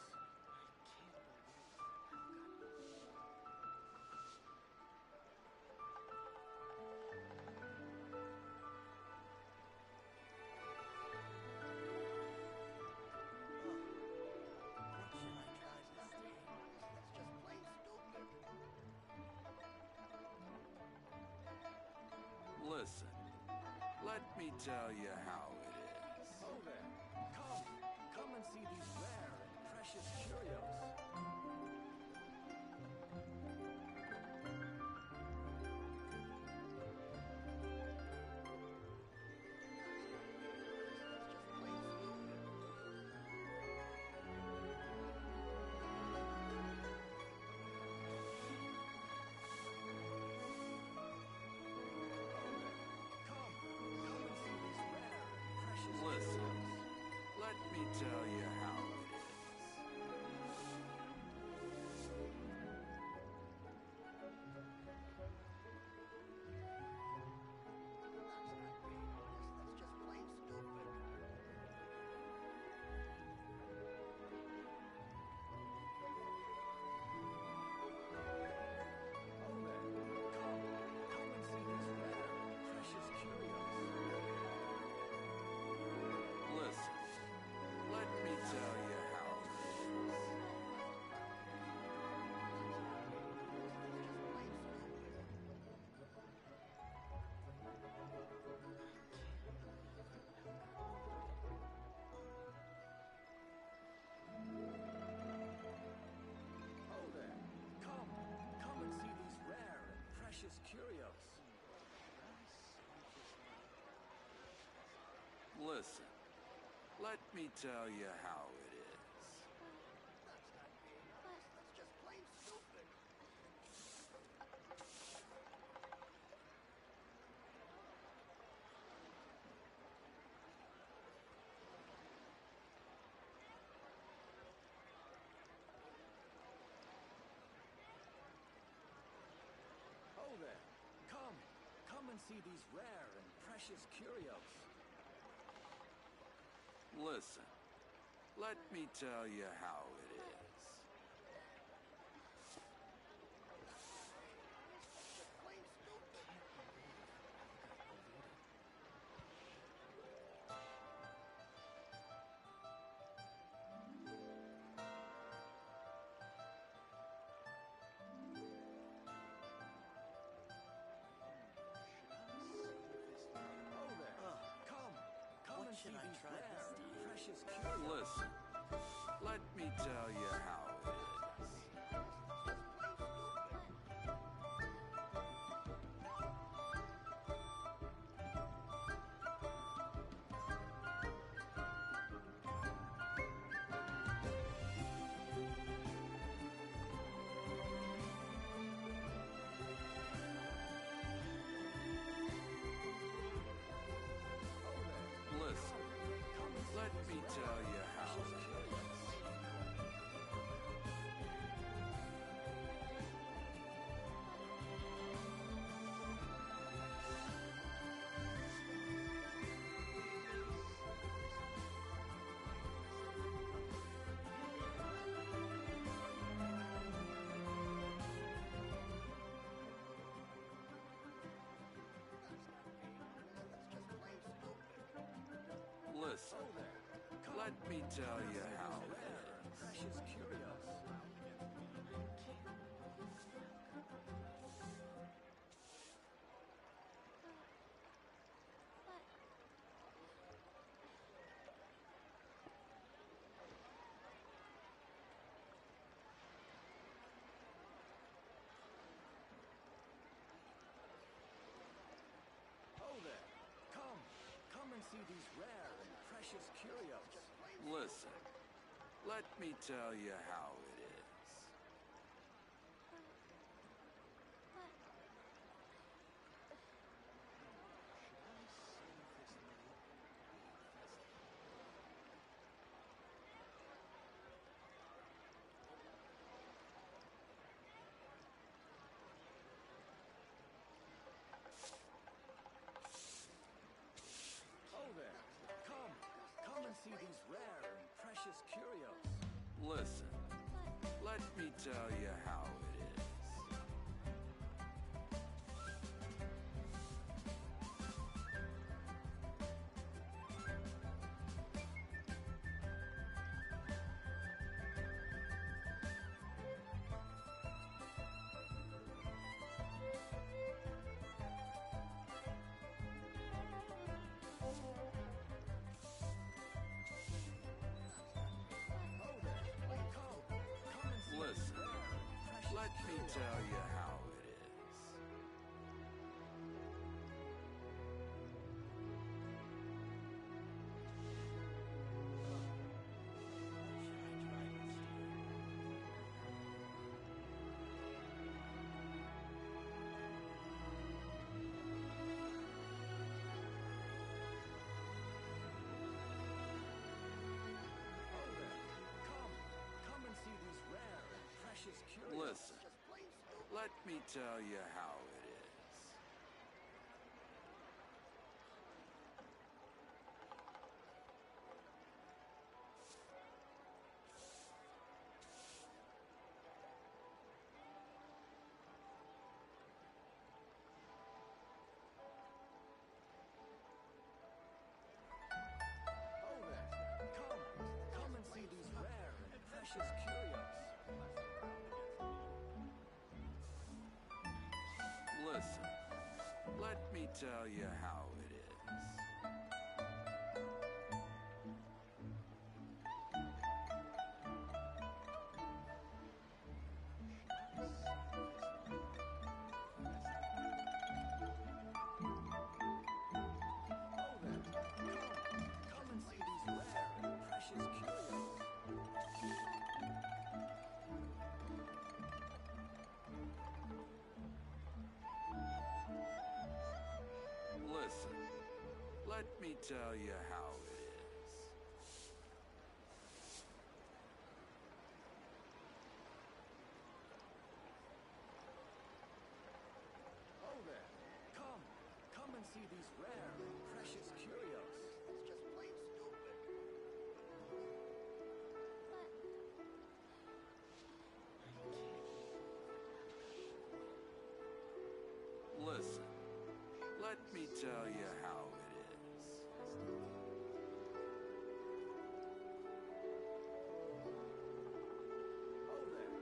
Listen, let me tell you how it is. Oh there. Come and see these rare and precious curios. Listen, let me tell you how it is. Listen, let me tell you how it is. Oh there. Come and see these rare and precious curios. Listen, let me tell you how it is. Oh there. Come and see these rare and precious curios. Listen, let me tell you how it is. Oh there. Come and see these rare and precious curios. Listen, let me tell you how it is. Listen, let me tell you how it is. Listen, let me tell you how it is. Precious curios. Oh there. Come and see these rare and precious curios. Listen, let me tell you how it is. these rare and precious curios. Listen, let me tell you how it is. Listen, let me tell you how it is. Come and see these rare and precious curios. Listen, let me tell you how it is. Oh there, come and see these rare and precious curios. Listen, let me tell you how it is. Oh there, come and see these rare and precious curios. Listen, let me tell you how it is. Oh there, come and see these rare and precious curios. It's just plain stupid. Listen, let me tell you how it is. Oh there,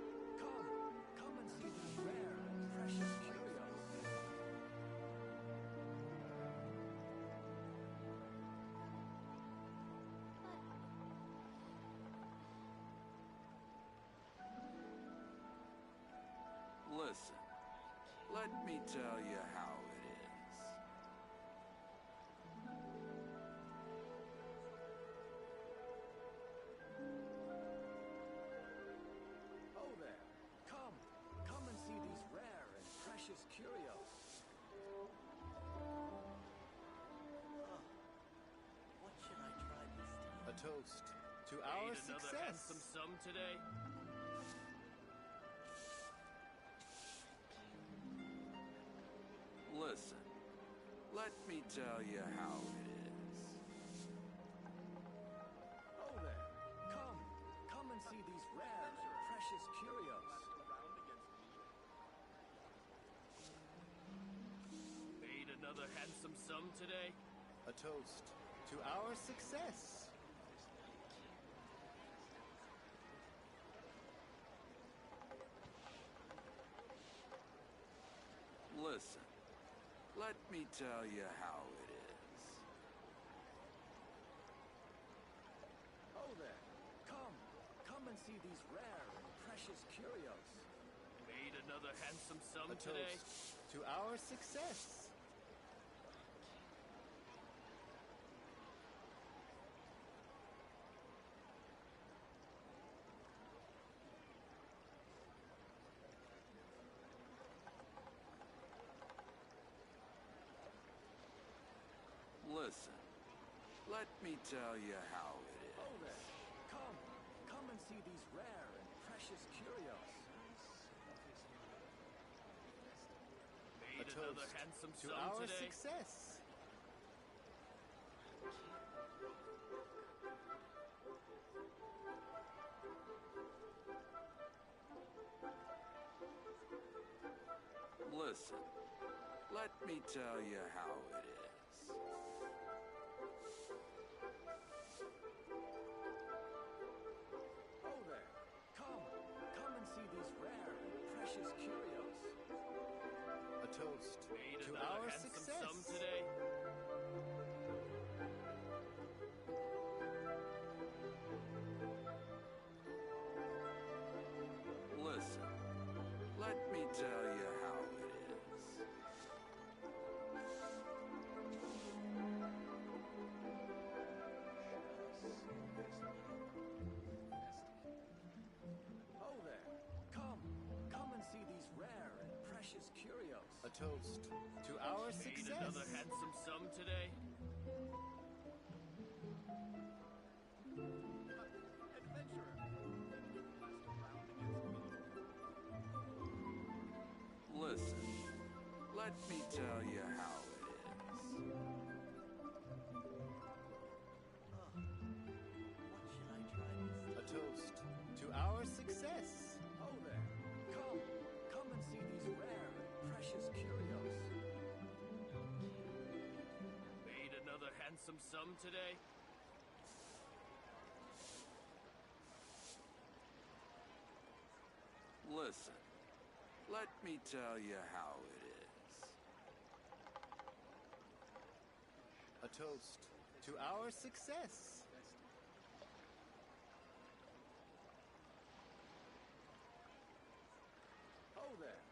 come and see these rare and precious curios. Listen, let me tell you how it is. Oh there, come and see these rare and precious curios. What should I try this time? A toast to our Made another success. handsome sum today? Listen, let me tell you how it is. Oh there, come and see these rare and precious curios. Made another handsome sum today? A toast to our success. Listen, let me tell you how it is. Oh there, come and see these rare and precious curios. Made another handsome sum A today? toast to our success. Listen, let me tell you how it is. Oh there, come and see these rare and precious curios. Made A another toast handsome to sum our today? success. Listen, let me tell you how it is. Oh there! Come and see these rare and precious curios. A toast Made to another our handsome success. sum today. Listen, let me tell you how it is. Oh there! Come and see these rare and precious curios. A toast to our Made success. another handsome sum today. Listen, let me tell you how it is. A toast to our success. Oh there! Come and see these rare and precious curios. Made another handsome sum today. Listen, let me tell you how it is. A toast to our success. Oh there!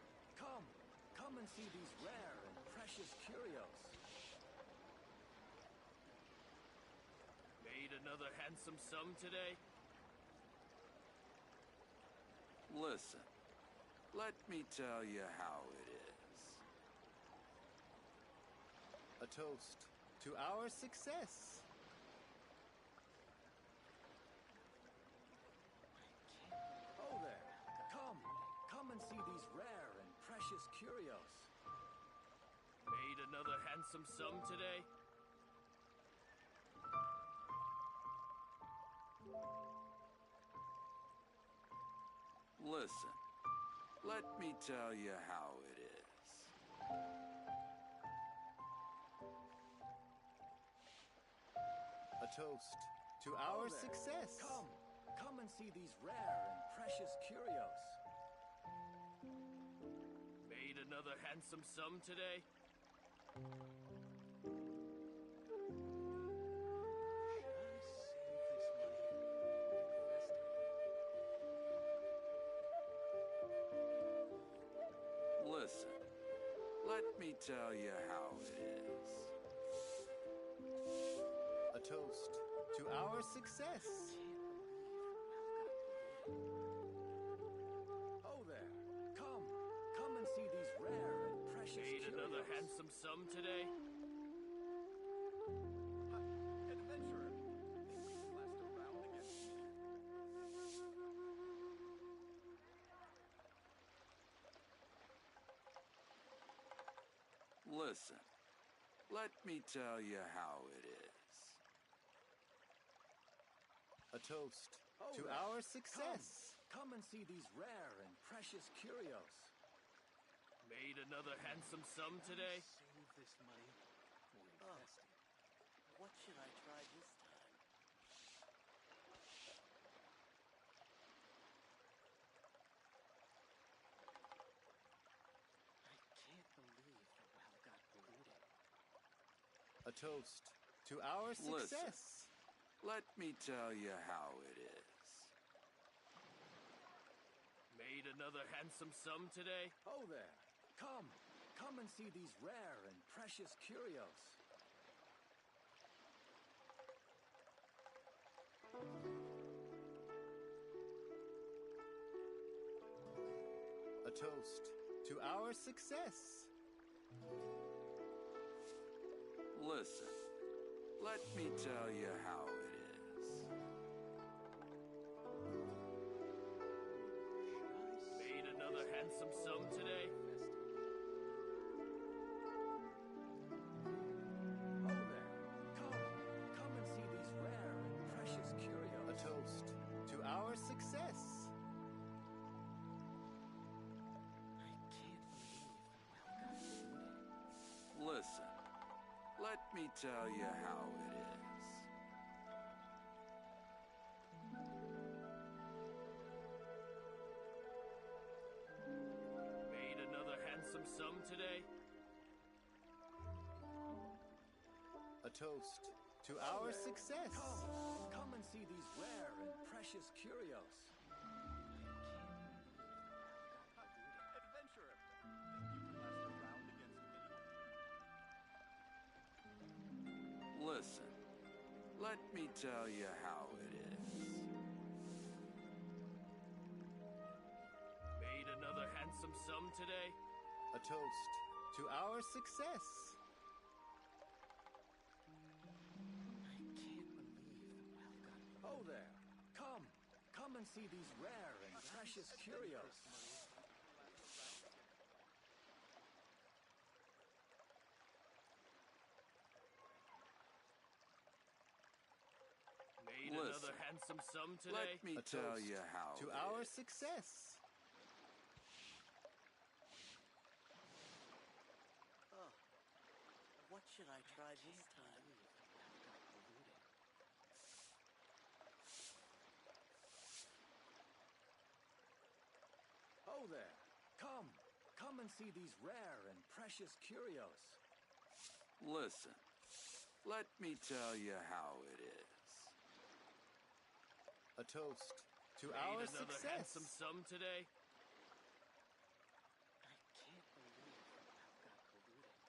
Come and see these rare and precious curios. Made another handsome sum today. Listen, let me tell you how it is. A toast to our success. Oh there! Come and see these rare and precious curios. Made another handsome sum today. Listen, let me tell you how it is. A toast to our Oh there! success. Come and see these rare and precious curios. Made another handsome sum today. Listen, let me tell you how it is. A toast to our success. Oh there! Come and see these rare and precious Made curios. another handsome sum today. Adventurer, think we can last a round against me? Listen, let me tell you how it is. A toast Oh to there! our success. Come and see these rare and precious curios. Made another handsome sum today. Save this money for investing. What should I try this time? I can't believe the well got polluted. A toast to our success. Let me tell you how it is. Made another handsome sum today. Oh there! Come and see these rare and precious curios. A toast to our success. Listen, let me tell you how it is. Made another handsome sum today. Oh there! Come and see these rare and precious curios. A toast to our success. I can't believe the well me tell you how it is. Made another handsome sum today? A toast to our success. Come and see these rare and precious curios. Adventurer, think you can last a round against me? Listen, let me tell you how it is. Made another handsome sum today? A toast to our success. Oh there! Come and see these rare and precious curios. Made Listen, another handsome sum today? Let me tell you how to it our is. success. Oh, what should I try this time? Oh there! Come and see these rare and precious curios. Listen, let me tell you how it is. A toast to Made our another success. handsome sum today? I can't believe I've got polluted.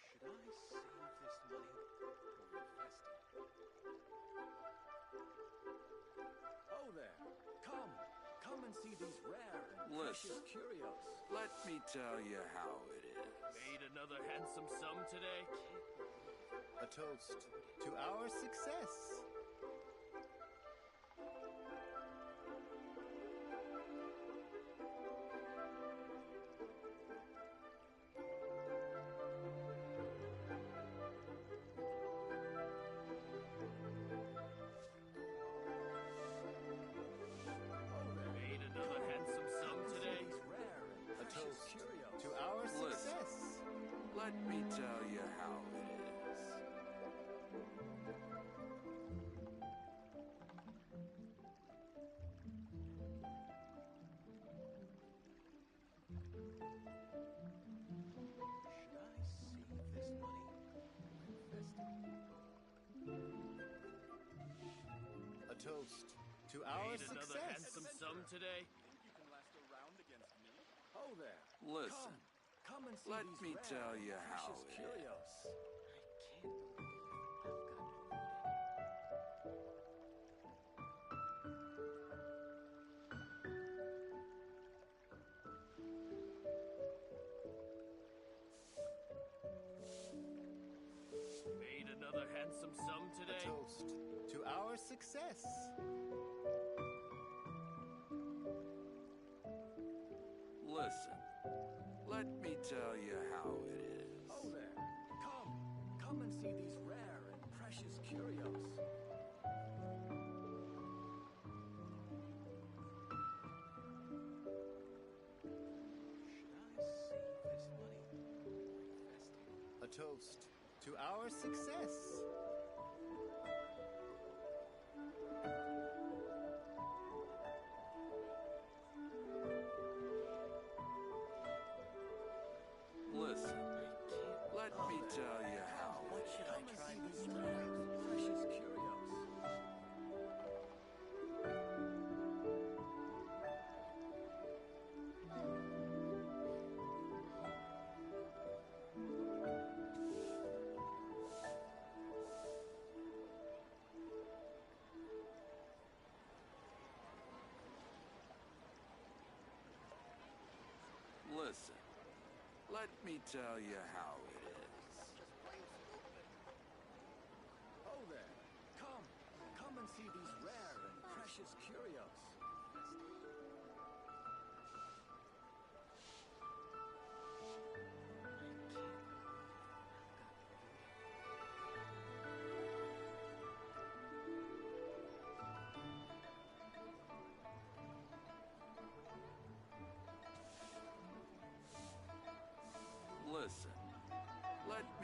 Should I save this money or invest it? Oh there! Come and see these rare and Listen, precious curios. let me tell you how it is. Made another handsome sum today? A toast to our success. Made another handsome sum today? A toast to our success. Listen, let me tell you how it is. Should I save this money or invest it? A toast To our Made another success. handsome sum today? Think you can last a round against me? Oh there! Listen, Come and see let these me rare tell you and how precious it is. curios. I can't believe I've got polluted. Made another handsome sum A today? toast to our success. Listen, let me tell you how it is. Oh there! Come and see these rare and precious curios. Should I save this money or invest it? A toast to our success. Listen, let me tell you how What it should I is. try this These time? rare and precious curios. Listen, let me tell you how it is. Oh there! Come and see these rare and precious curios.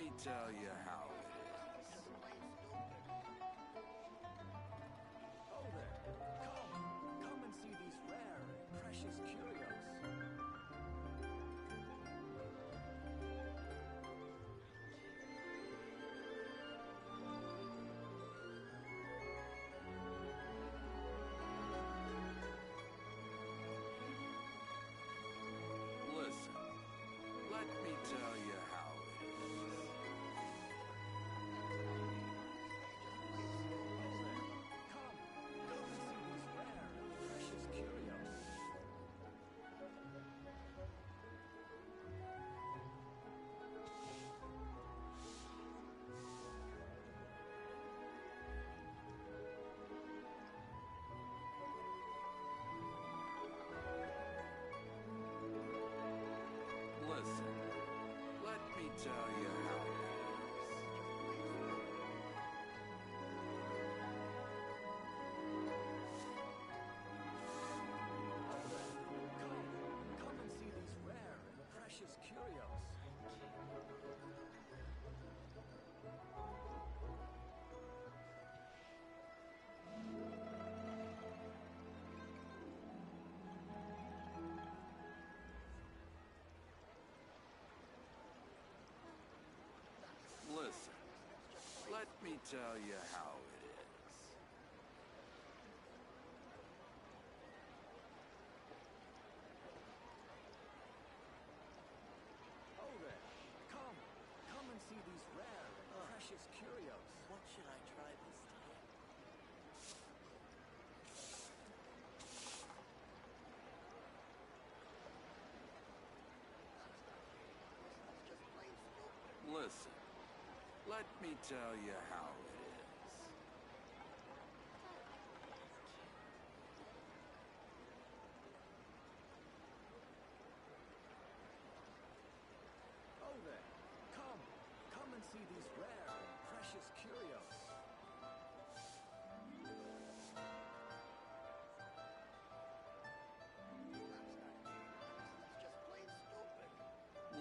me tell you how it is. Oh there. Come and see these rare and precious curios. Listen, let me tell you how it is. Come and see these rare and precious curios. Listen, let me tell you how it is. Come and see these rare and precious curios. Listen, let me tell you how it is. Oh there. Come and see these rare and precious curios. What should I try this time? Listen, let me tell you how it is. Oh there. Come and see these rare and precious curios.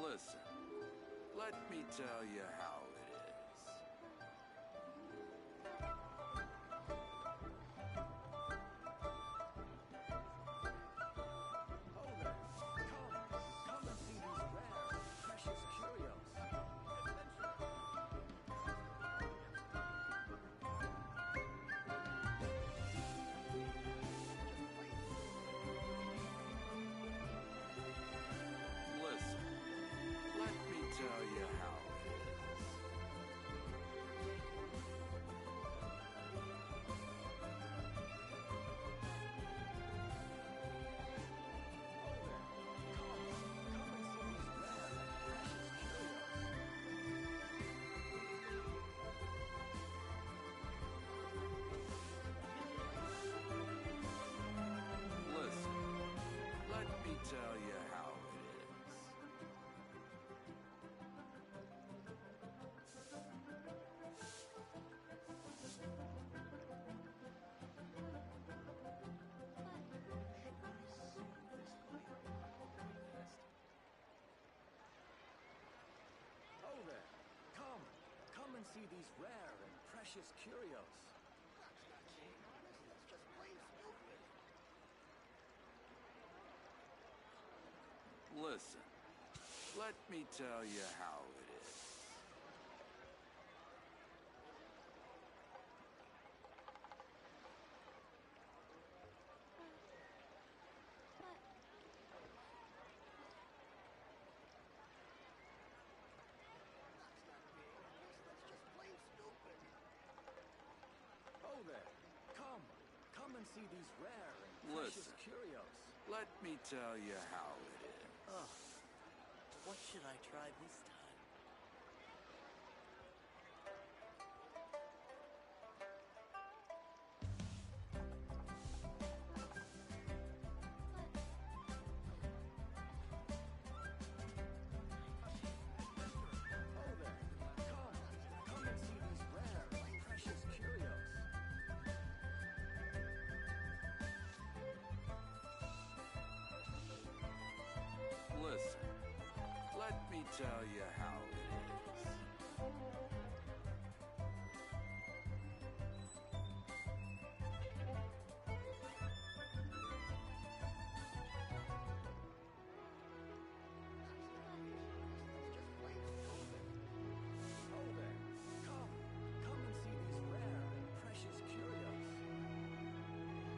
Listen, let me tell you how it is. Oh there. Come and see these rare and precious curios. Listen, let me tell you how it is. Listen, let me tell you how it is. Oh there. Come and see these rare and precious curios. Listen, let me tell you how it is. Oh there. Come and see these rare and precious Listen, curios. let me tell you how it is. Oh, what should I try this time? Oh there. Come and see these rare and precious curios. Listen, let me tell you how it is.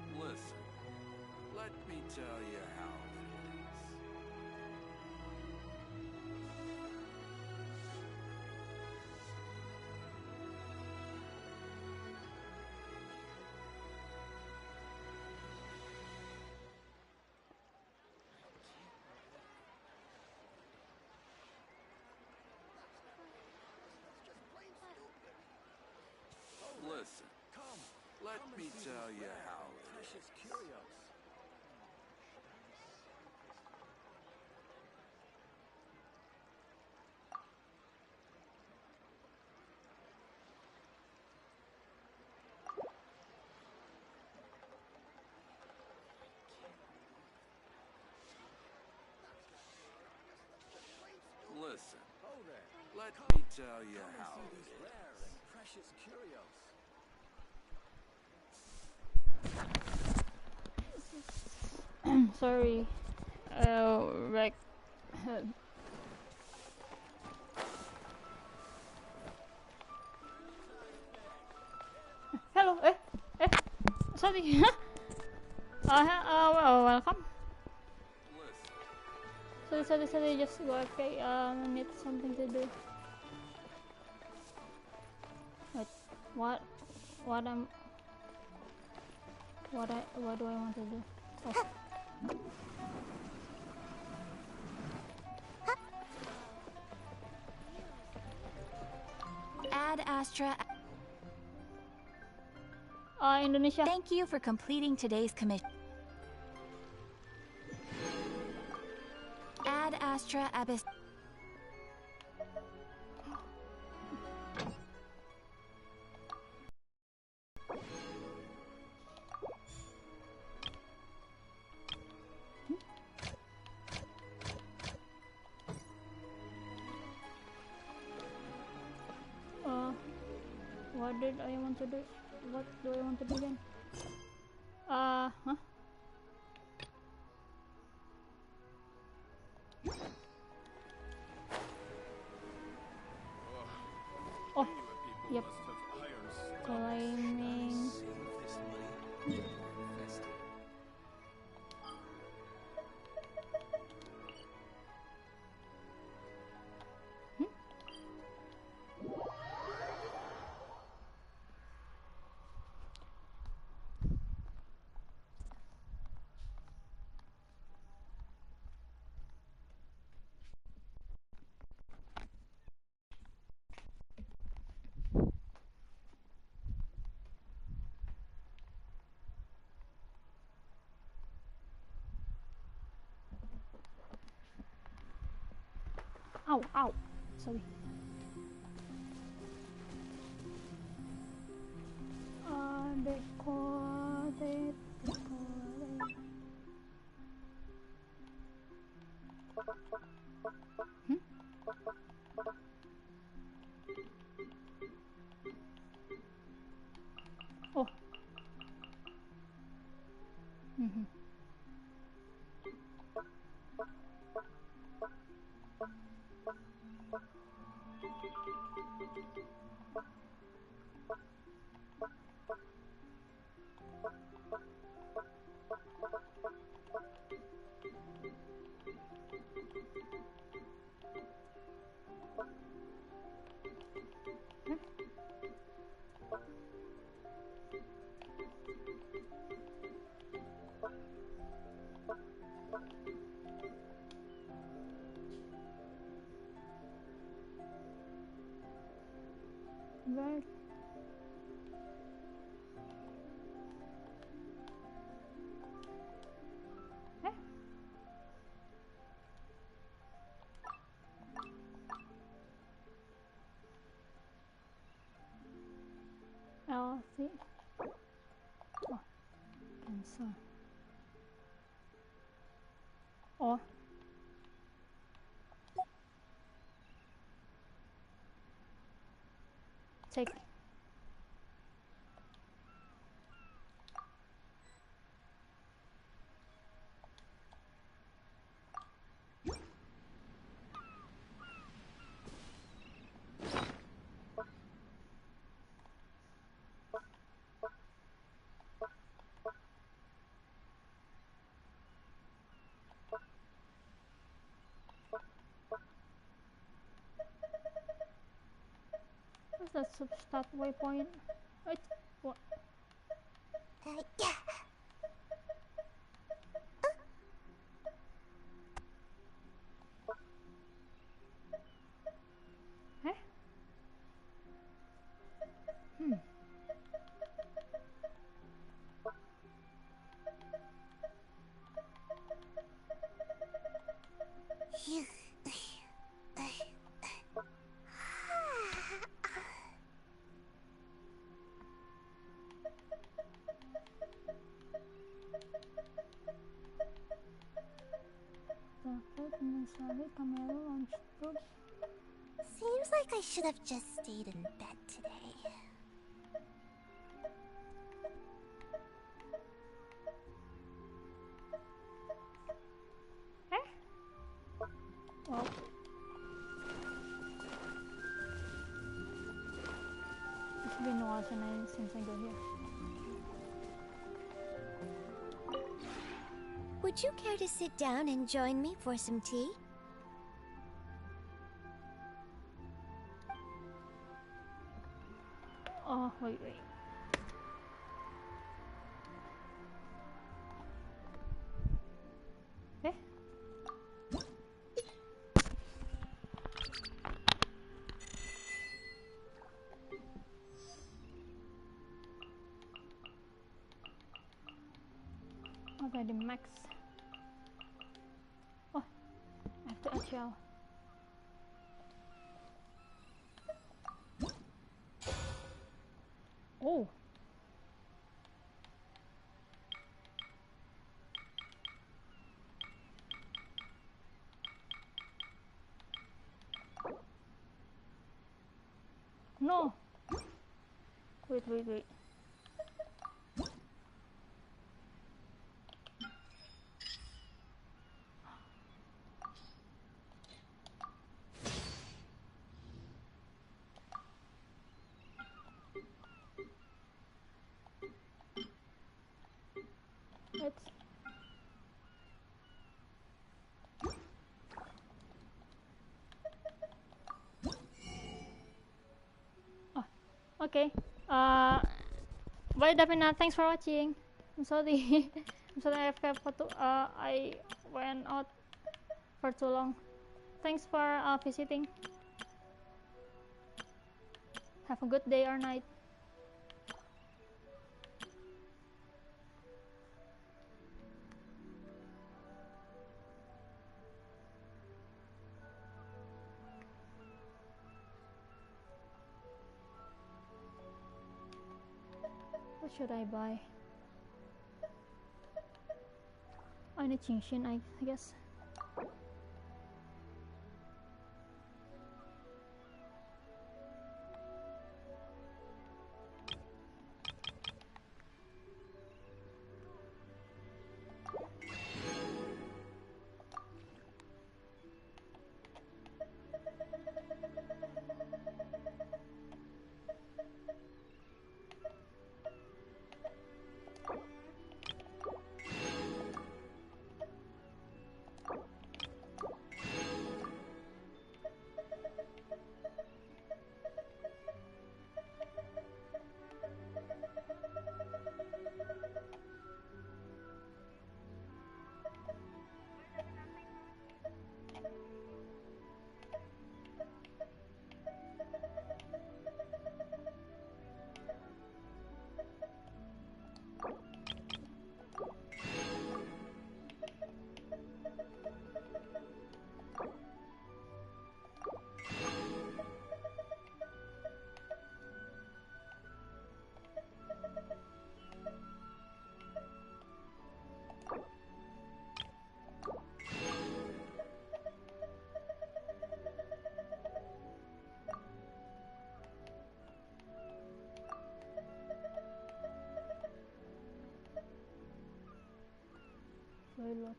Listen, let me tell you how it is. Listen, let me tell you how it is. Listen, let me tell you how it is. Precious curios. Sorry. Rex. Hello. Sorry. Welcome. Sorry. Just go. Okay. I need something to do. Wait. What do I want to do? Oh. Ad Astra. Indonesia. Thank you for completing today's commission. Ad Astra Abyss. What did I want to do? What do I want to do then? Huh? Oh, yep. Climbing. Ow. Sorry. Decorate. Oh. Right. LC. Oh, cancel. Or Take. What's that substat waypoint? Wait, what? Yeah. Eh? Hmm. Seems like I should have just stayed in bed today. Well. It's been a while since I go here. Would you care to sit down and join me for some tea? Oh, wait. Eh? Okay, the max. Oh, I have to HL. Oh. No. Wait. Let's. Oh, okay. Bye Davina, thanks for watching. I'm sorry. I'm sorry I went out for too long. Thanks for visiting. Have a good day or night. What should I buy? I need Genshin, I guess.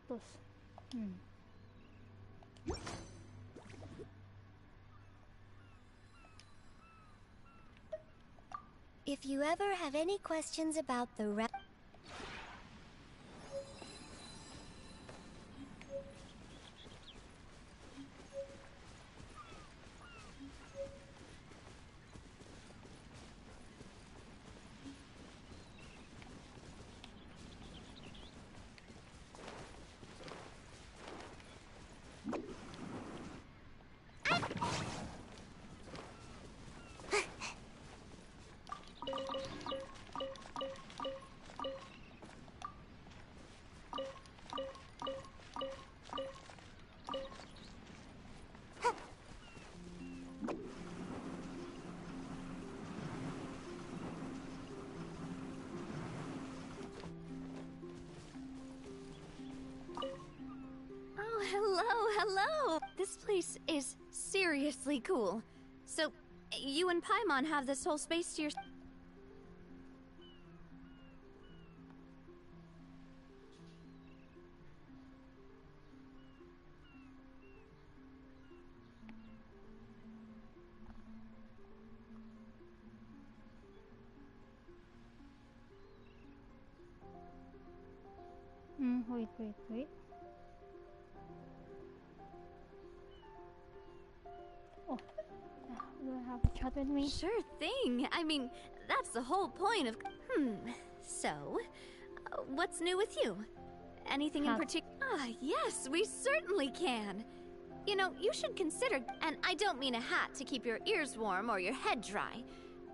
Lotus. If you ever have any questions about the Hello! This place is seriously cool. So, you and Paimon have this whole space to yourself? Wait. Oh, do I have a chat with me? Sure thing. I mean, that's the whole point of... So, what's new with you? Anything in particular? Ah, yes, we certainly can. You know, you should consider... And I don't mean a hat to keep your ears warm or your head dry.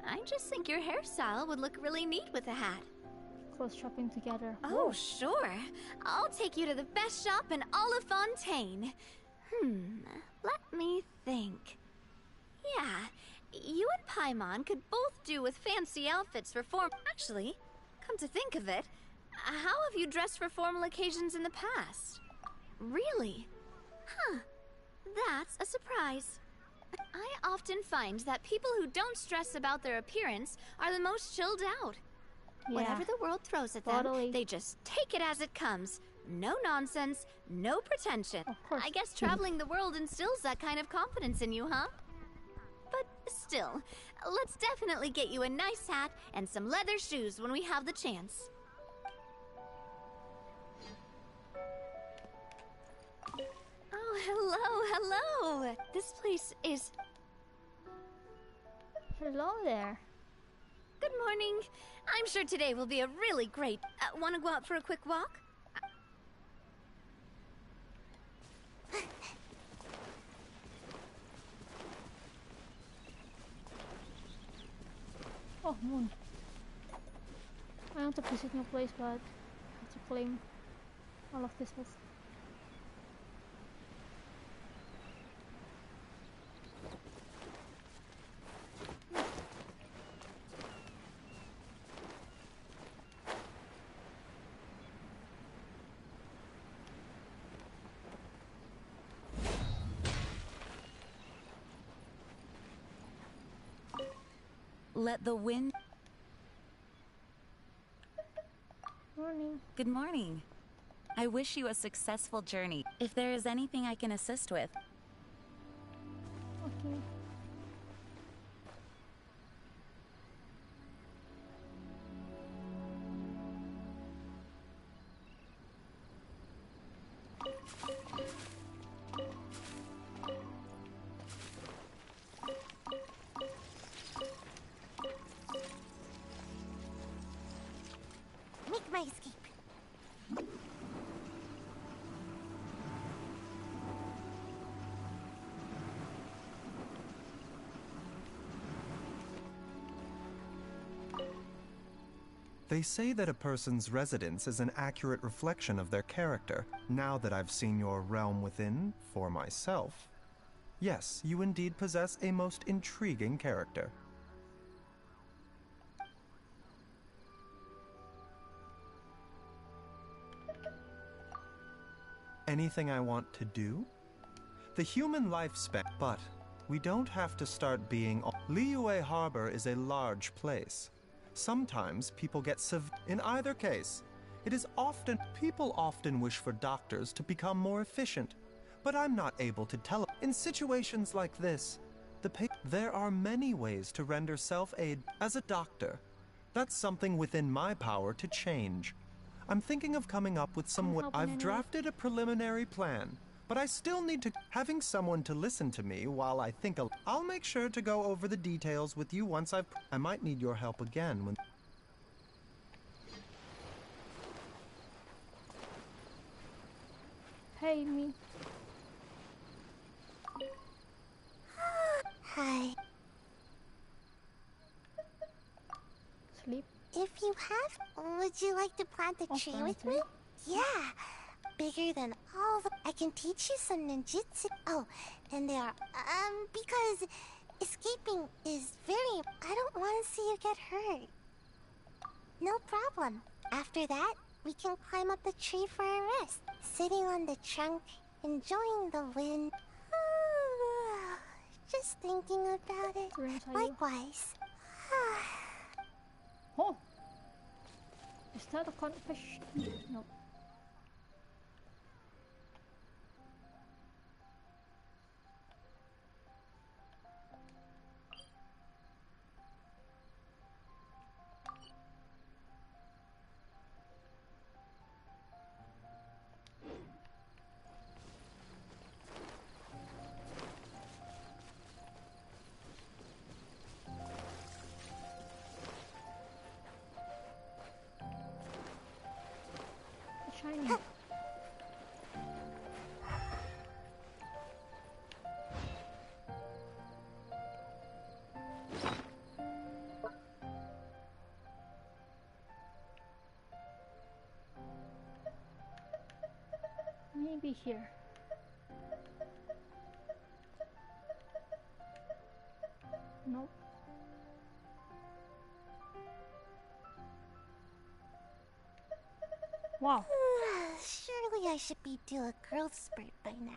I just think your hairstyle would look really neat with a hat. Clothes shopping together. Oh, sure. I'll take you to the best shop in all of Fontaine. Let me think. Yeah, you and Paimon could both do with fancy outfits for form... Actually, come to think of it, how have you dressed for formal occasions in the past? Really? Huh. That's a surprise. I often find that people who don't stress about their appearance are the most chilled out. Yeah, whatever the world throws at them, they just take it as it comes. No nonsense, no pretension. Of course. I guess traveling the world instills that kind of confidence in you, huh? But still, let's definitely get you a nice hat and some leather shoes when we have the chance. Oh, hello! This place is... Hello there. Good morning. I'm sure today will be a really great... want to go out for a quick walk? Oh, moon. I want to visit new place, but I have to claim all of this was. Let the wind... Morning. Good morning. I wish you a successful journey. If there is anything I can assist with. Okay. Make my escape. They say that a person's residence is an accurate reflection of their character. Now that I've seen your realm within for myself, yes, you indeed possess a most intriguing character. Anything I want to do? The human lifespan, but we don't have to start being... Liyue Harbor is a large place. Sometimes people get in either case, People often wish for doctors to become more efficient, but I'm not able to tell. In situations like this, there are many ways to render self-aid as a doctor. That's something within my power to change. I'm thinking of coming up with some way. I've drafted a preliminary plan, but I still need to having someone to listen to me while I think. I'll make sure to go over the details with you once I might need your help again when. Hey, me. Hi. Sleep. If you have, would you like to plant a tree with me? Yeah, bigger than all the. I can teach you some ninjutsu. Oh, and there are, because escaping is very. I don't want to see you get hurt. No problem. After that, we can climb up the tree for a rest, sitting on the trunk, enjoying the wind. Just thinking about it. Likewise. Oh, is that a confession? No. Shiny. Maybe here. Nope. Wow. Surely I should be due a growth spurt by now.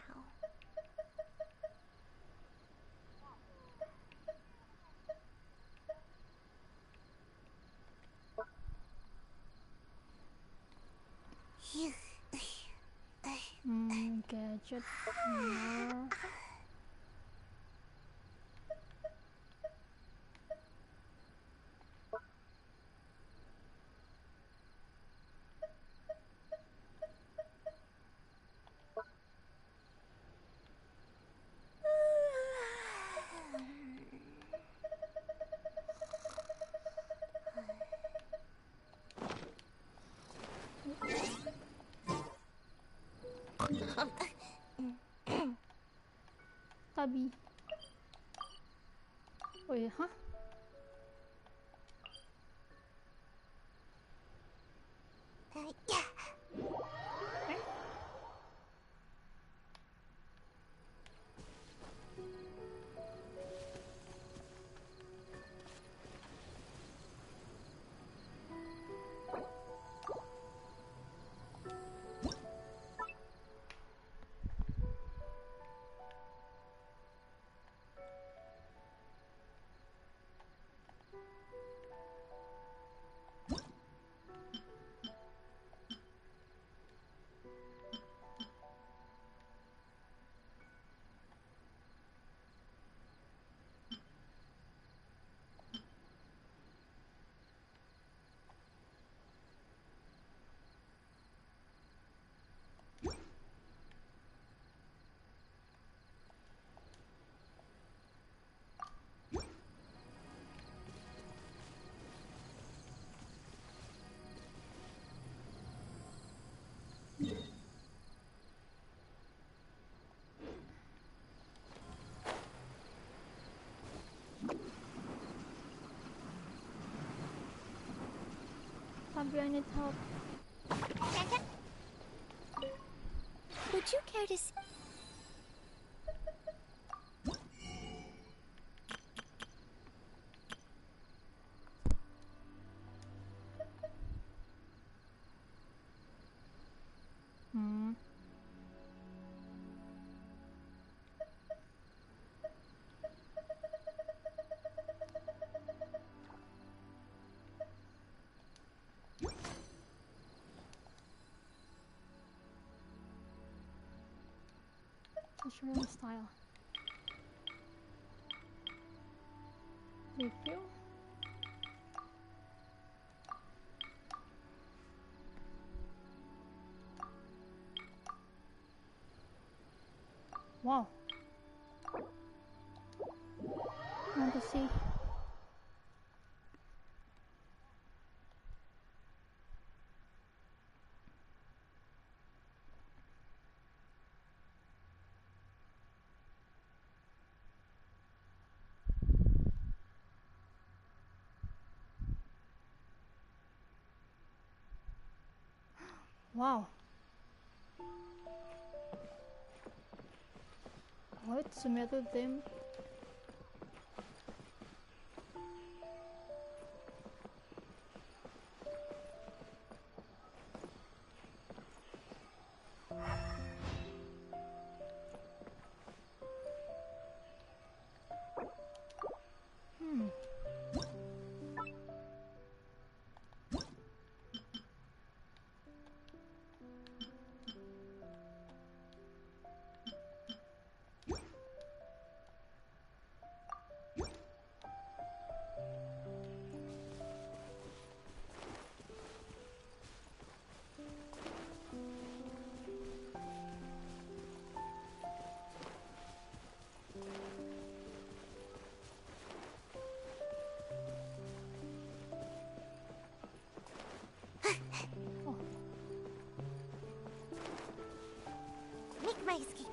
Gadget. More. Tabi. Wait, huh? Yeah. Tabi, I need help. Would you care to see? Tutorial style. Review. Wow. I want to see. Wow. What submitted them? Make my escape.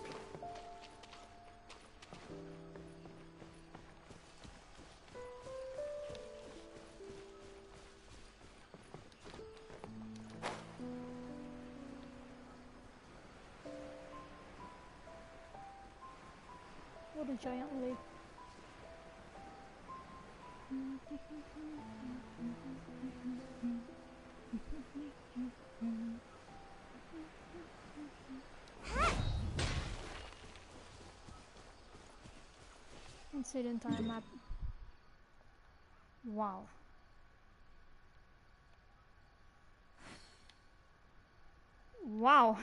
What a giant leap. And see the entire map. Wow. Wow.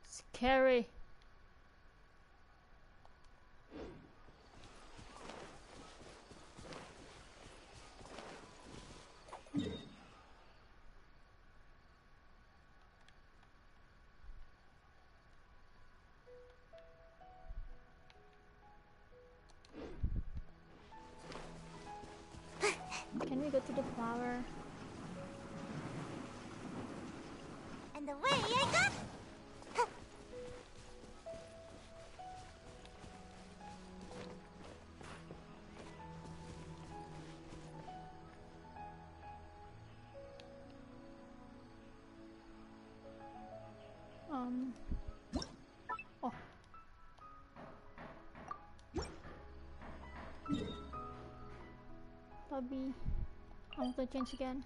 Scary. Can we go to the flower? And away I go! Oh. Lobby. I want to change again.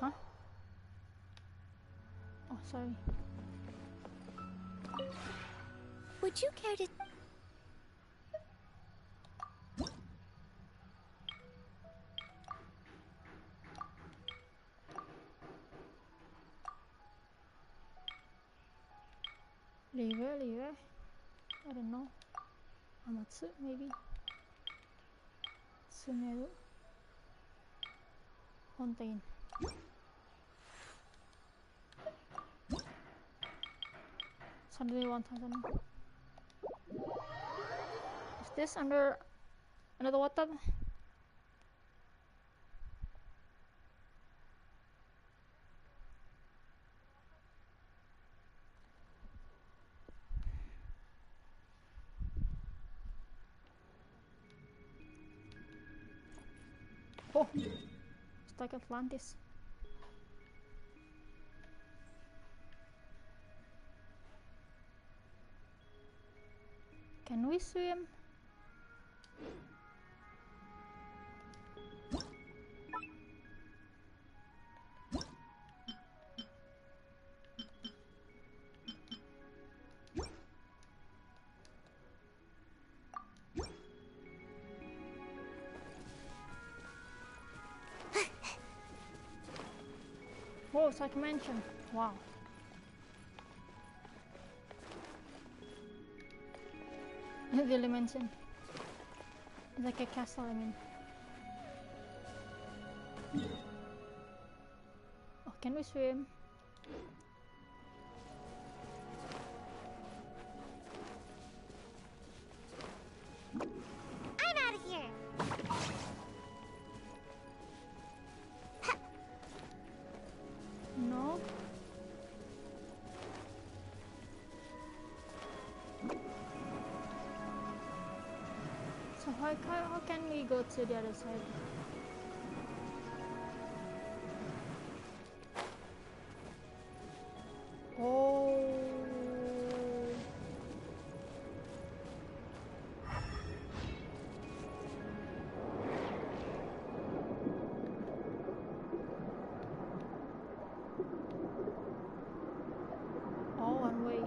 Huh? Oh, sorry. Would you care to... Lever. I don't know. Amatsu, maybe. Sumeru. Contain. Suddenly 1000. Is this under the water? Oh, it's like Atlantis. Can we swim? Oh, Psych Mansion. Wow. Really mention. It's like a castle, I mean. Oh, can we swim? I'm out of here. No. So how can we go to the other side? Oh. Oh, one way.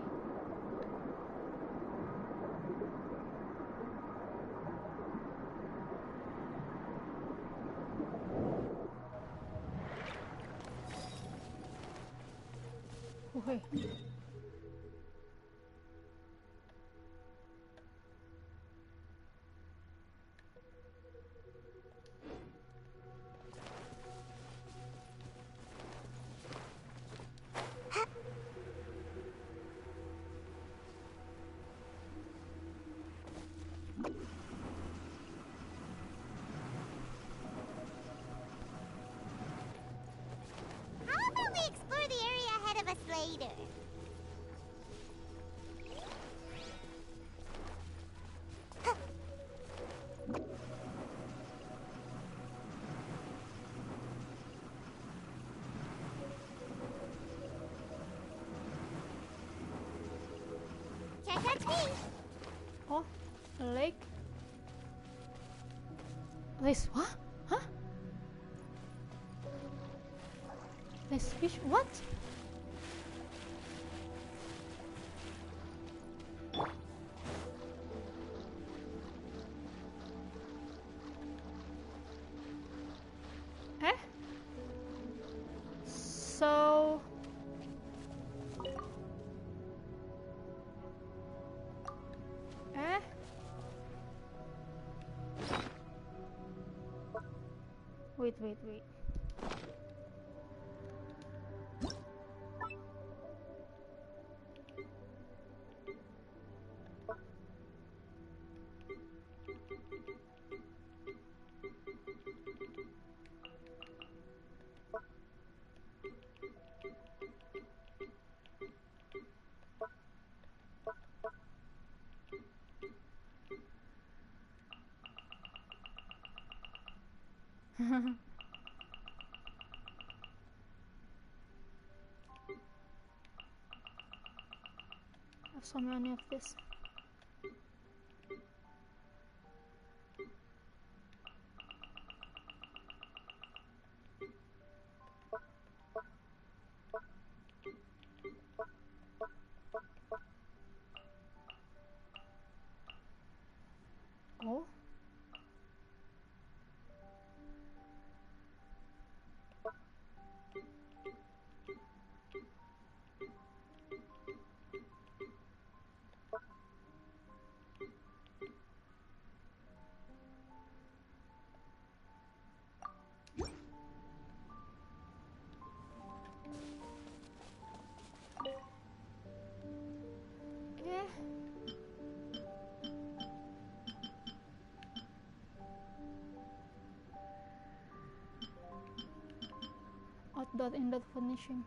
Okay. How about we explore the area ahead of us later? Can't touch me. Oh, a lake. This what? Huh? This fish? What? Eh? So. Eh? Wait. Have so many of this. Oh. Yeah. Outdoor indoor furnishing.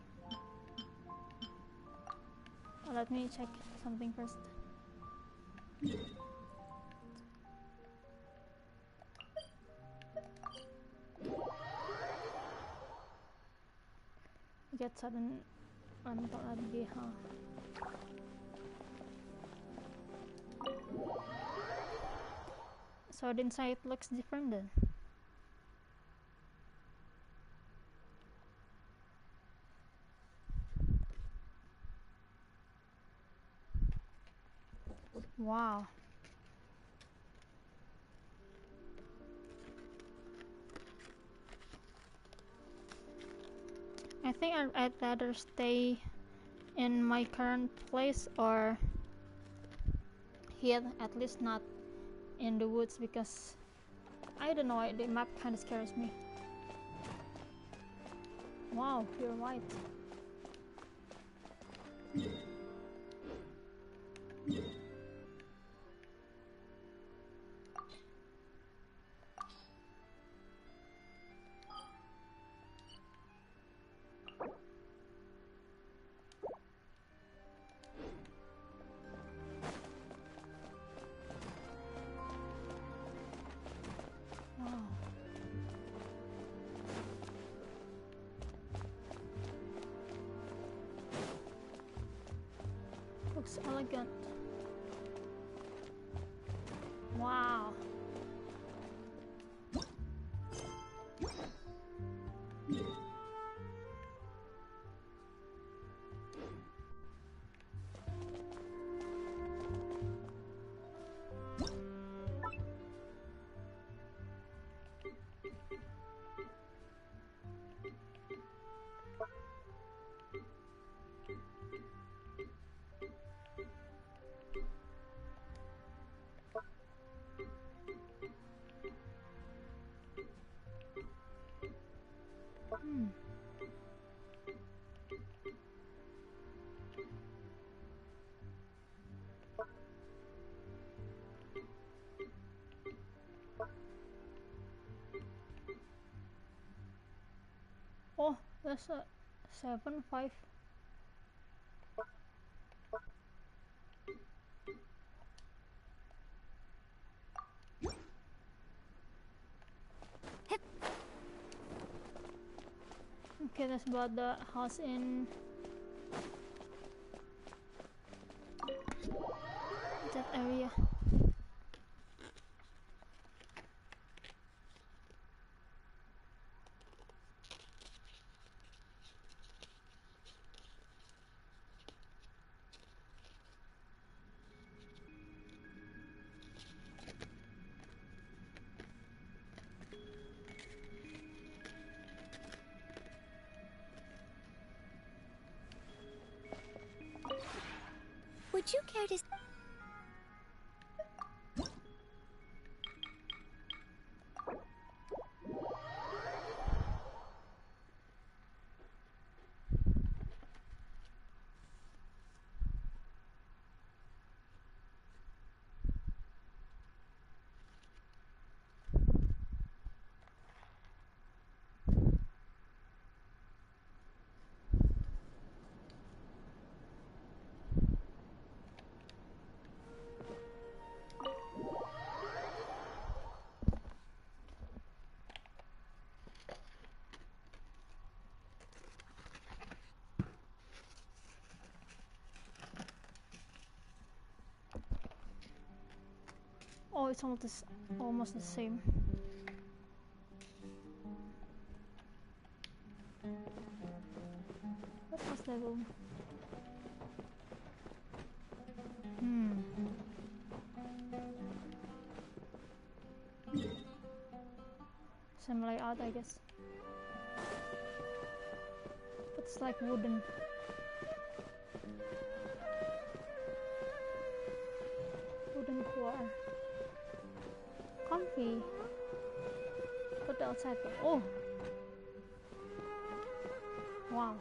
Let me check something first. Get sudden untuk lagi, huh? So the inside looks different then. Wow. I think I'd rather stay in my current place or here, at least not in the woods, because I don't know, the map kind of scares me. Wow, you're white. Looks elegant. Wow. Oh, there's a 7-5. Okay, that's about the house in that area. Would you care to... Oh, it's almost the same. What was that room? Same layout, I guess. It's like wooden. Wooden core. Comfy. Put the outside door. Oh! Wow.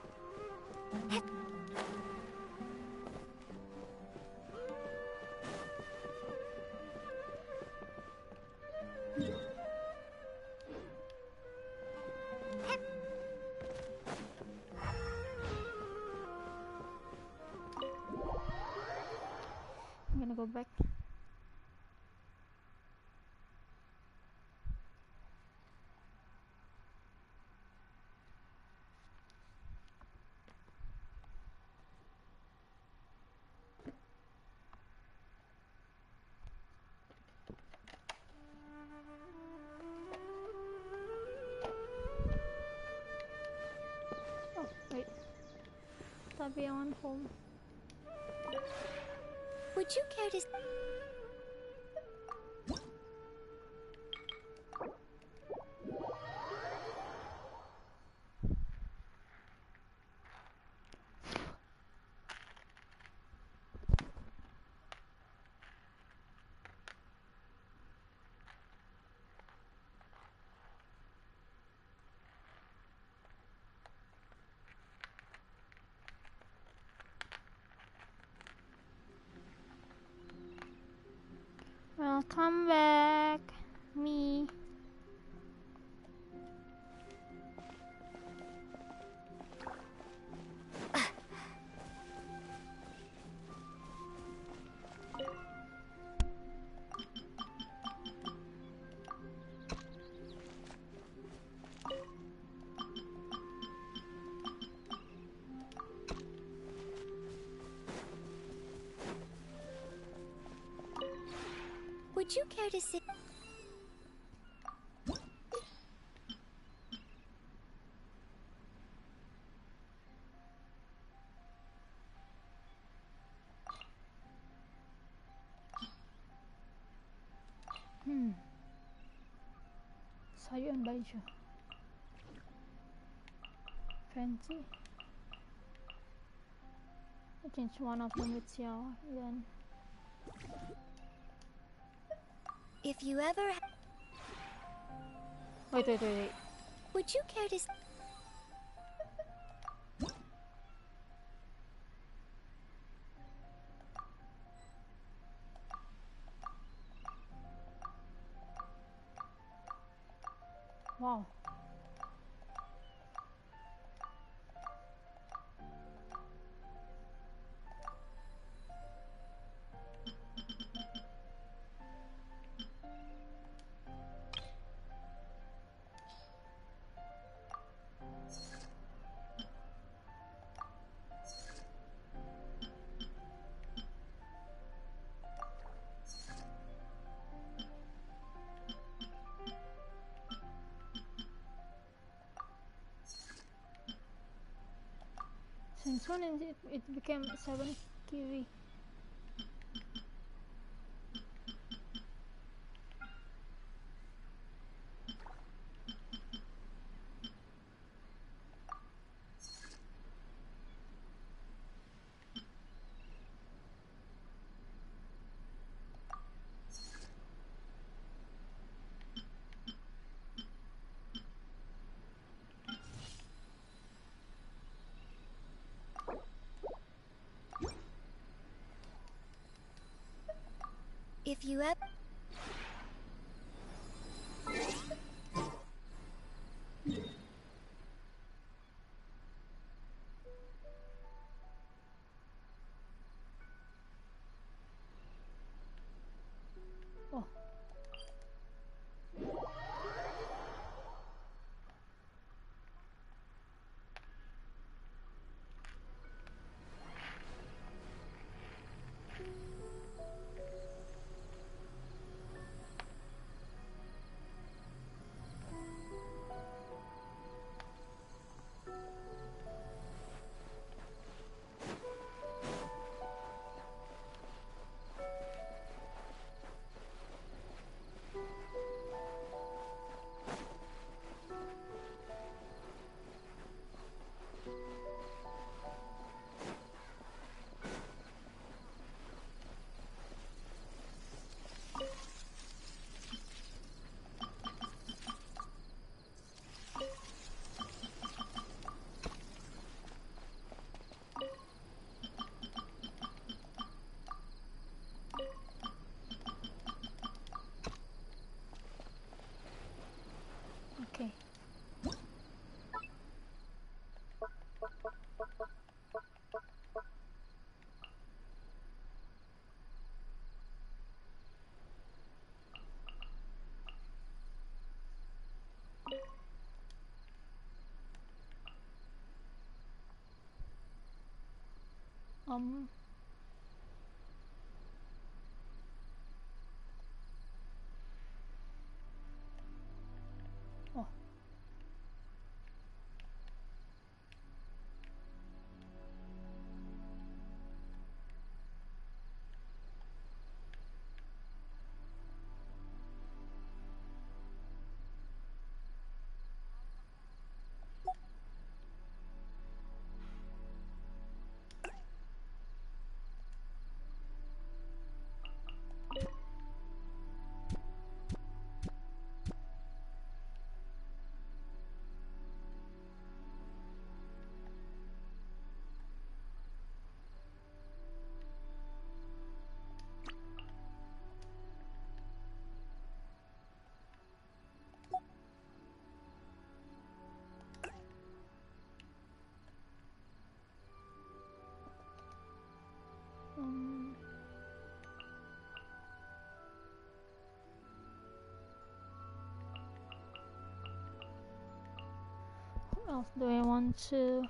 I'm gonna go back. Oh, wait. Tabian home. Would you care to... Come back, me. Would you care to sit? Sayuan baju. Fancy. I change one of them with Xiao then. If you ever... Wait. Would you care to... Wow. Since when it became 7 kiwi? If you ever... Oh. Okay. Um. Oh. What else do I want to?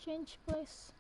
Change place.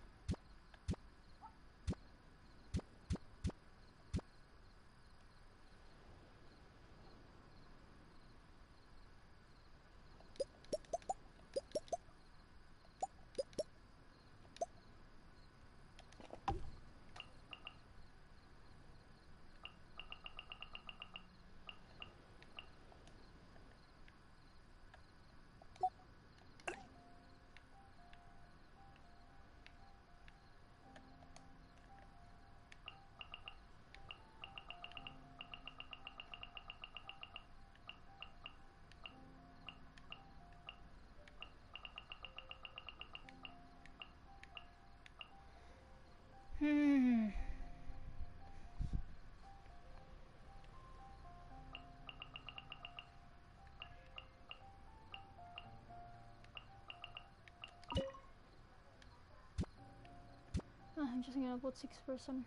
I'm just gonna put 6%.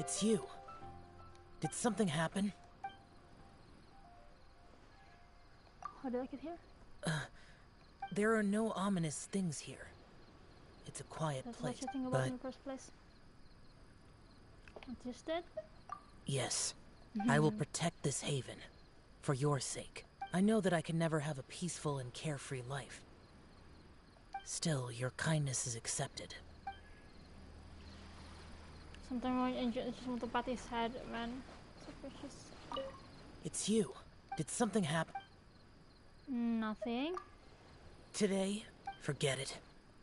It's you. Did something happen? How did I get here? There are no ominous things here. It's a quiet That's place, what you think about in the first place. What you did? Yes. I will protect this haven. For your sake. I know that I can never have a peaceful and carefree life. Still, your kindness is accepted. Sometimes I just want to pat his head, man. So precious. It's you. Did something happen? Nothing. Today, forget it.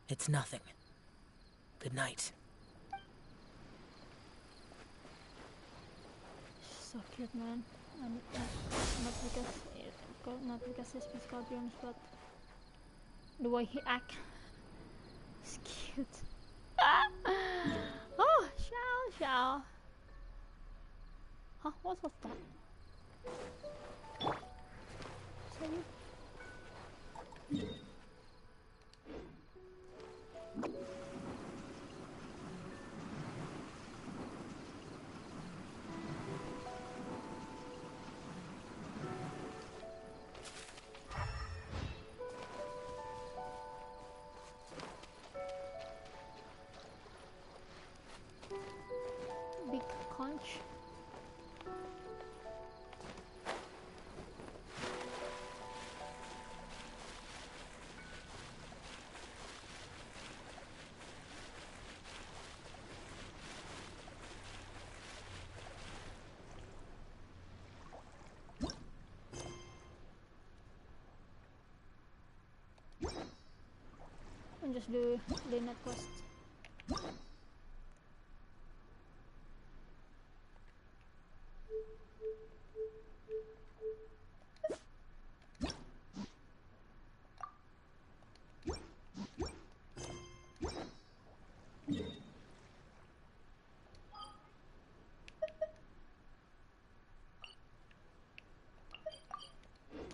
It's nothing. Good night. So cute, man. And not because he's my scorpions, but the way he acts is cute. Oh, Xiao. Huh? What was that? Is that you? Big conch. And just do the net quest.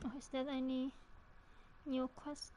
Oh, is there any new quest?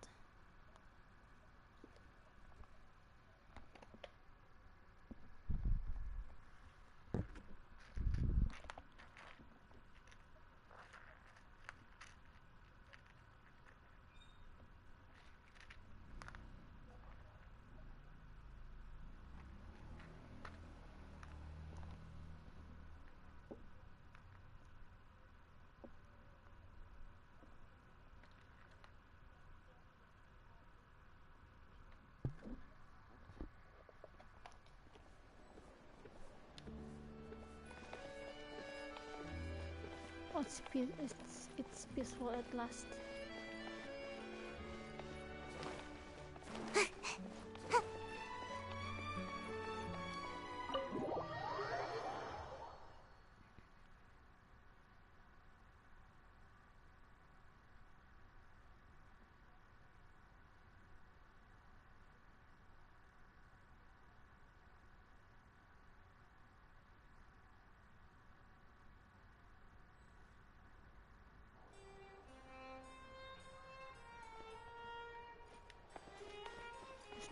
It's peaceful at last.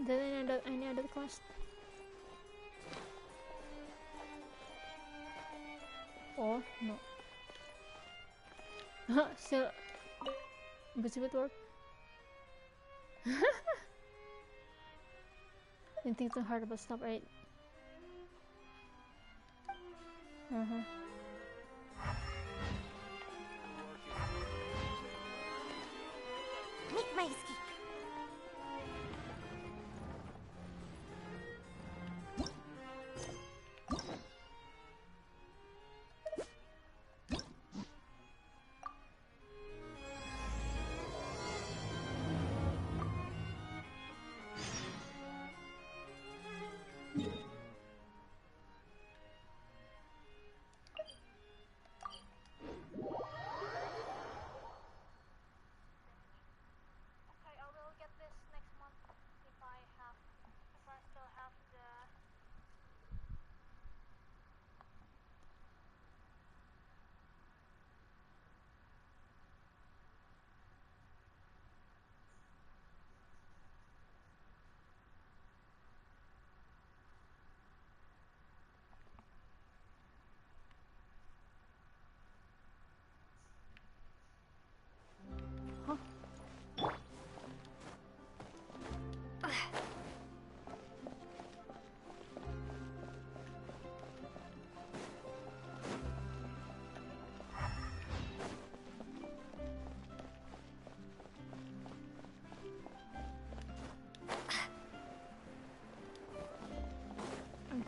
Is there any other quest? Oh no. Still busy with work. Didn't think too hard about stuff, right? Make my escape.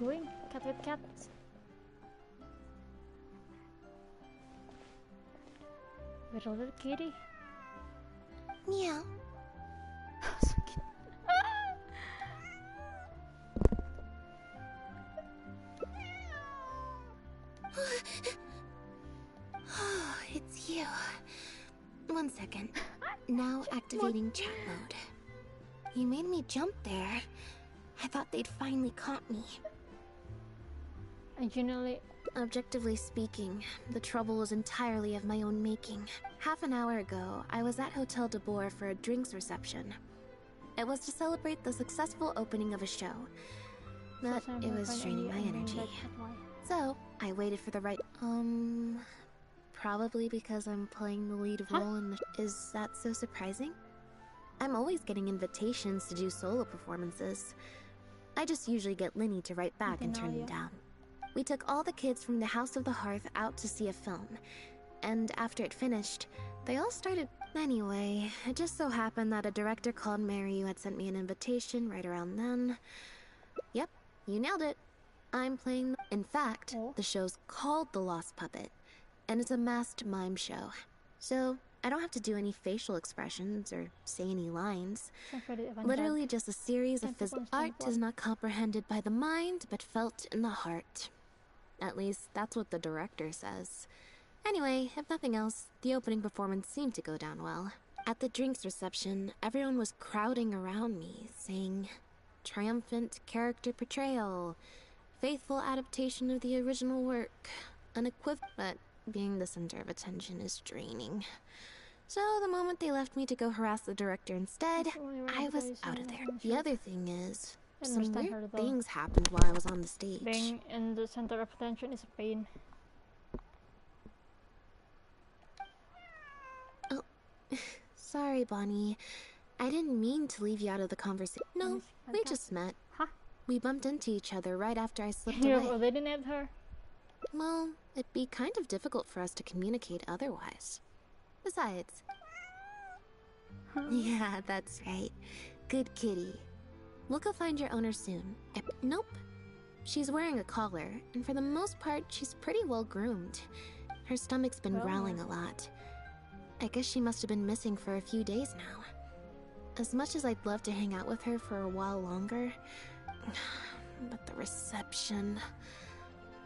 Going cat with cat. With a little kitty. Meow. So cute. Oh, it's you. 1 second. Now activating chat mode. You made me jump there. I thought they'd finally caught me. I genuinely... Objectively speaking, the trouble was entirely of my own making. Half an hour ago, I was at Hotel de Boer for a drinks reception. It was to celebrate the successful opening of a show. But it was draining my energy. So, I waited for the right... Probably because I'm playing the lead role in the... Is that so surprising? I'm always getting invitations to do solo performances. I just usually get Linny to write back and turn them down. We took all the kids from the House of the Hearth out to see a film. And after it finished, they all started... Anyway, it just so happened that a director called Mary who had sent me an invitation right around then. Yep, you nailed it. I'm playing... In fact, the show's called The Lost Puppet. And it's a masked mime show. So, I don't have to do any facial expressions or say any lines. Literally just a series of physical... Art is not comprehended by the mind, but felt in the heart. At least, that's what the director says. Anyway, if nothing else, the opening performance seemed to go down well. At the drinks reception, everyone was crowding around me, saying, "Triumphant character portrayal, faithful adaptation of the original work, unequivocal..." But being the center of attention is draining. So the moment they left me to go harass the director instead, I was out of there. The other thing is, some weird things happened while I was on the stage. Being in the center of attention is a pain. Oh, sorry, Bonnie. I didn't mean to leave you out of the conversation. No, we just met. We bumped into each other right after I slipped away. You already named her? Well, it'd be kind of difficult for us to communicate otherwise. Besides... Yeah, that's right. Good kitty. We'll go find your owner soon. Nope. She's wearing a collar, and for the most part, she's pretty well groomed. Her stomach's been growling a lot. I guess she must have been missing for a few days now. As much as I'd love to hang out with her for a while longer, but the reception...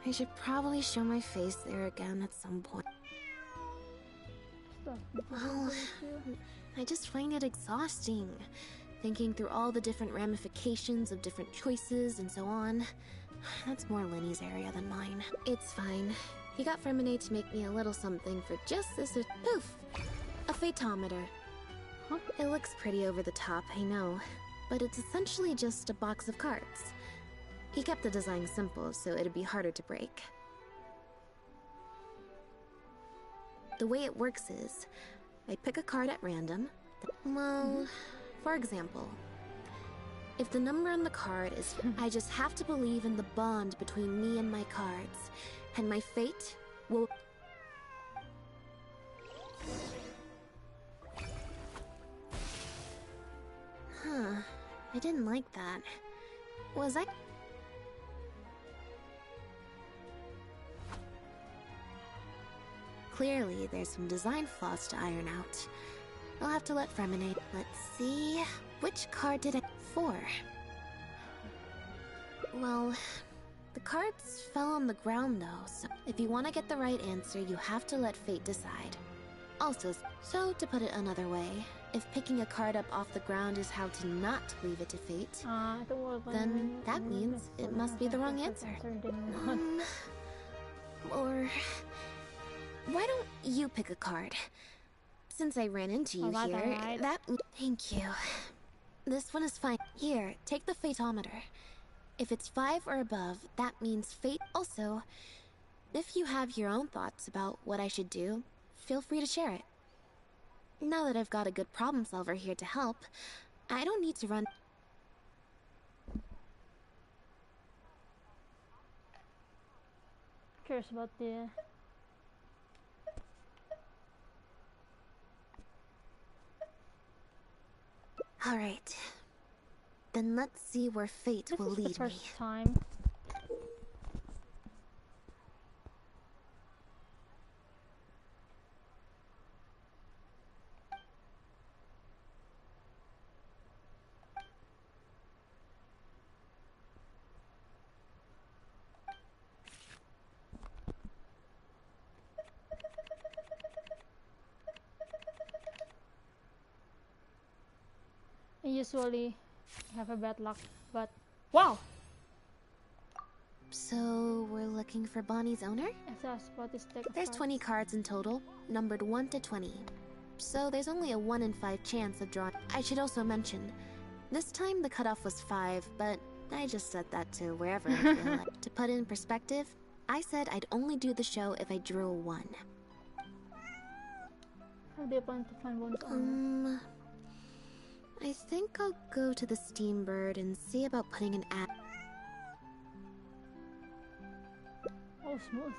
I should probably show my face there again at some point. Well, I just find it exhausting, thinking through all the different ramifications of different choices and so on. That's more Lenny's area than mine. It's fine. He got Ferminate to make me a little something for just this poof! A phaetometer. Huh? It looks pretty over the top, I know, but it's essentially just a box of cards. He kept the design simple, so it'd be harder to break. The way it works is, I pick a card at random. Well, for example, if the number on the card is... I just have to believe in the bond between me and my cards, and my fate will... Huh, I didn't like that. Was I... Clearly, there's some design flaws to iron out. I'll have to let Freminate. Let's see... Which card did I... 4? Well... The cards fell on the ground, though, so... If you want to get the right answer, you have to let fate decide. Also, so to put it another way, if picking a card up off the ground is how to not leave it to fate, then that means it must be the wrong answer. Or... Why don't you pick a card? Since I ran into you here, that... Thank you. This one is fine. Here, take the phaetometer. If it's 5 or above, that means fate. Also, if you have your own thoughts about what I should do, feel free to share it. Now that I've got a good problem solver here to help, I don't need to run... Curious about the... Alright. Then let's see where fate will lead me. This is the first time. I usually have a bad luck, but wow! So we're looking for Bonnie's owner? There's 20 cards in total, numbered 1 to 20. So there's only a 1 in 5 chance of drawing. I should also mention, this time the cutoff was 5, but I just set that to wherever I feel like. To put it in perspective, I said I'd only do the show if I drew a 1. How do you plan to find one's owner? I think I'll go to the Steambird and see about putting an ad. Oh, smooth.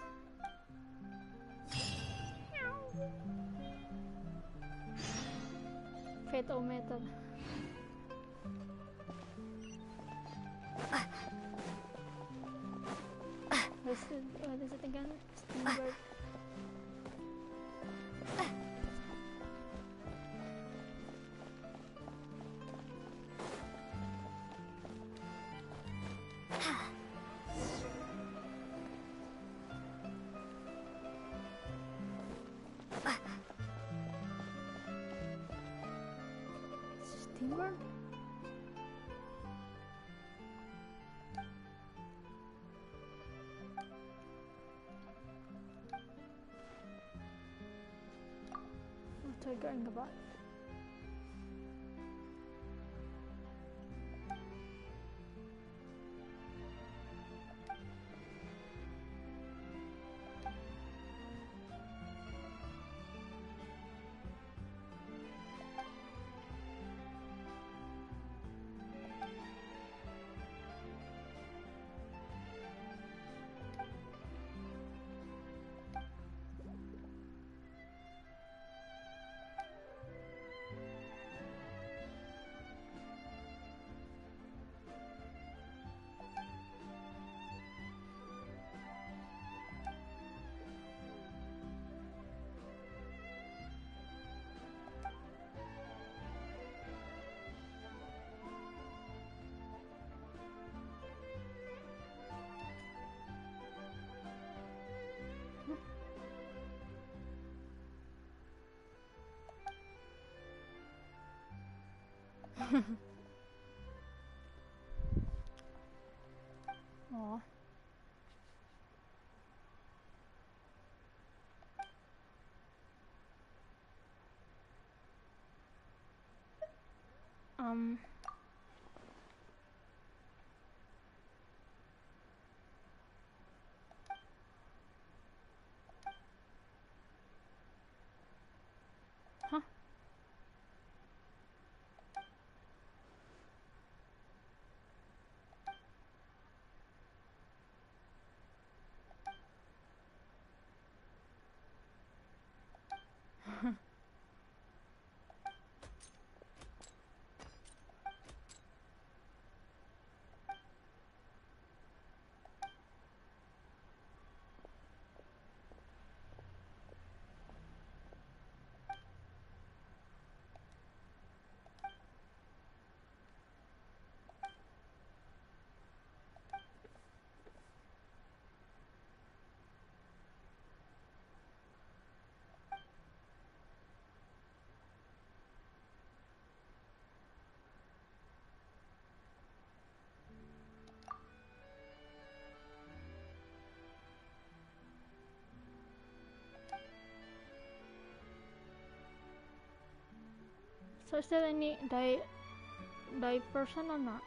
Phaetometer. What is it again? Steambird. Steambird? What are you going about? Oh. Um. Huh? So is there any diversion or not?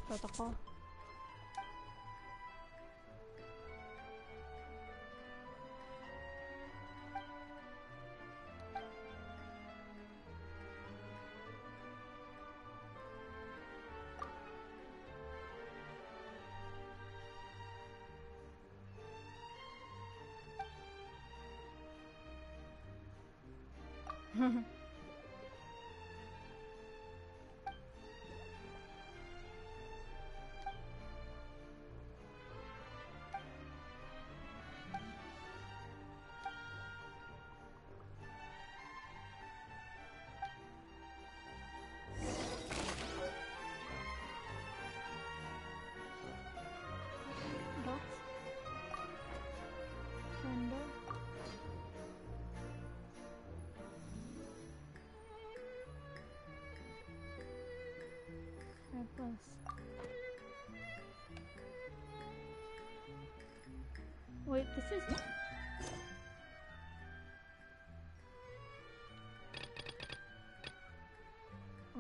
Protocol. Wait, this is...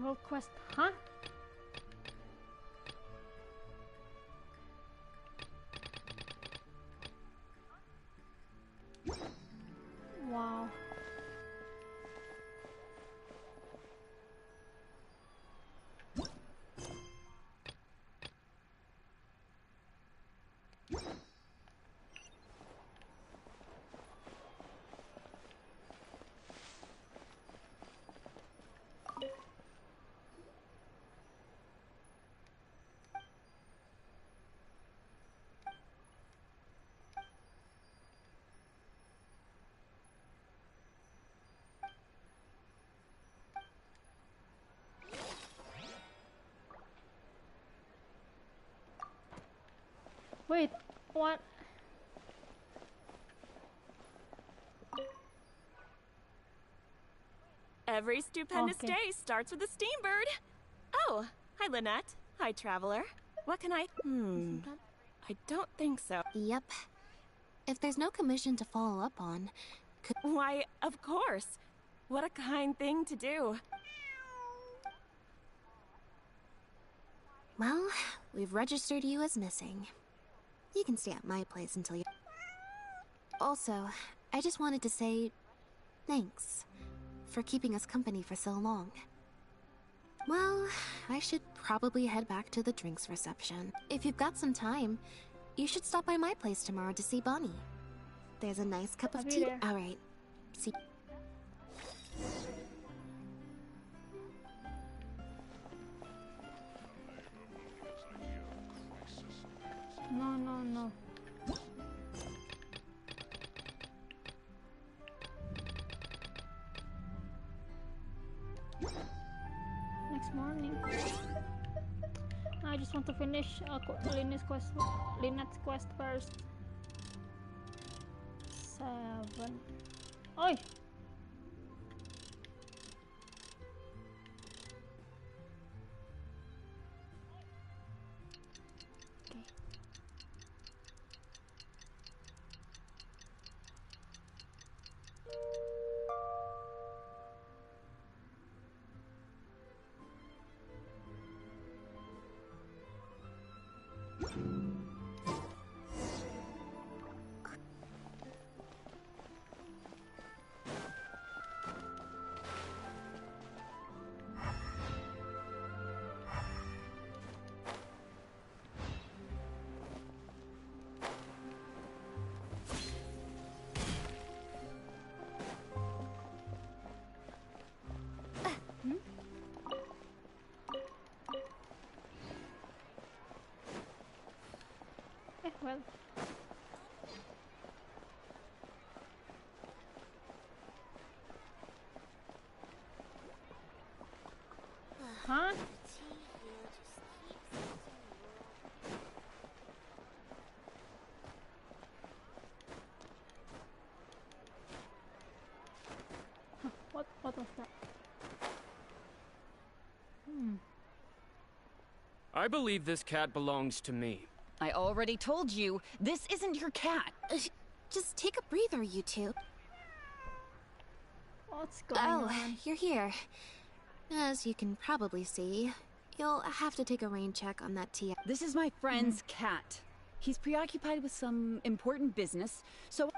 World quest, huh? Wow. Wait, what? Every stupendous day starts with a steambird. Oh, hi Lynette. Hi Traveler. What can I... I don't think so. Yep. If there's no commission to follow up on, Why, of course. What a kind thing to do. Well, we've registered you as missing. You can stay at my place until you... Also, I just wanted to say thanks for keeping us company for so long. Well, I should probably head back to the drinks reception. If you've got some time, You should stop by my place tomorrow to see Bonnie. There's a nice cup of tea. Alright. See. No, no, no. Next morning. I just want to finish Lynette's quest first. 7. Oi! Well. Huh? What was that? I believe this cat belongs to me. I already told you, this isn't your cat. Just take a breather, you two. What's going on? You're here. As you can probably see, you'll have to take a rain check on that tea. This is my friend's cat. He's preoccupied with some important business, so...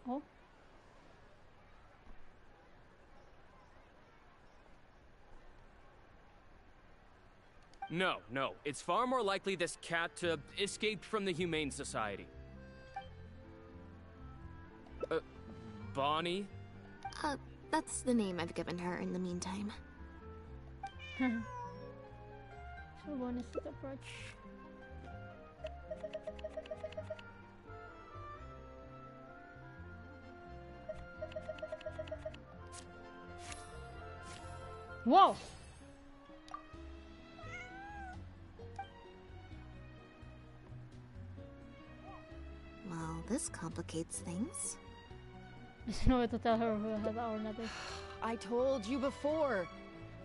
Oh. No, no. It's far more likely this cat escaped from the Humane Society. Bonnie? That's the name I've given her in the meantime. So one is the approach. Whoa! Well, this complicates things. There's no way to tell her who has our nether. I told you before.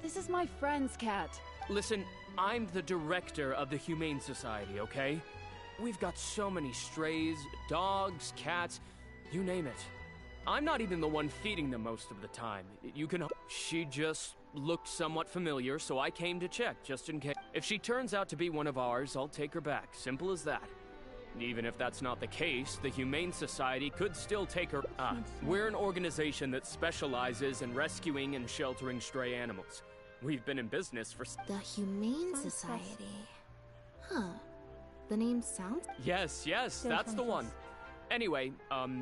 This is my friend's cat. Listen, I'm the director of the Humane Society, okay? We've got so many strays, dogs, cats, you name it. I'm not even the one feeding them most of the time. You can... She just looked somewhat familiar, so I came to check, just in case. If she turns out to be one of ours, I'll take her back. Simple as that. Even if that's not the case, the Humane Society could still take her... we're an organization that specializes in rescuing and sheltering stray animals. We've been in business for... The Humane Society. Huh. The name sounds... Yes, that's the one. Anyway,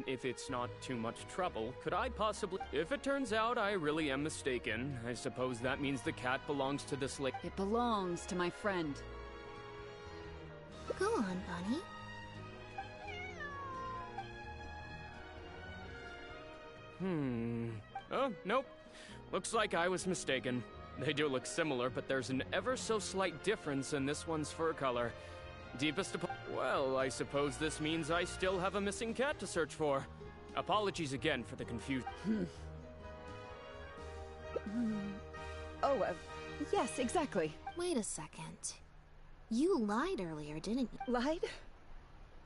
if it's not too much trouble, could I possibly... If it turns out I really am mistaken, I suppose that means the cat belongs to this lake. It belongs to my friend. Go on, Bonnie. Oh, nope. Looks like I was mistaken. They do look similar, but there's an ever so slight difference in this one's fur color. Deepest well, I suppose this means I still have a missing cat to search for. Apologies again for the confusion. Yes, exactly. Wait a second. You lied earlier, didn't you? Lied?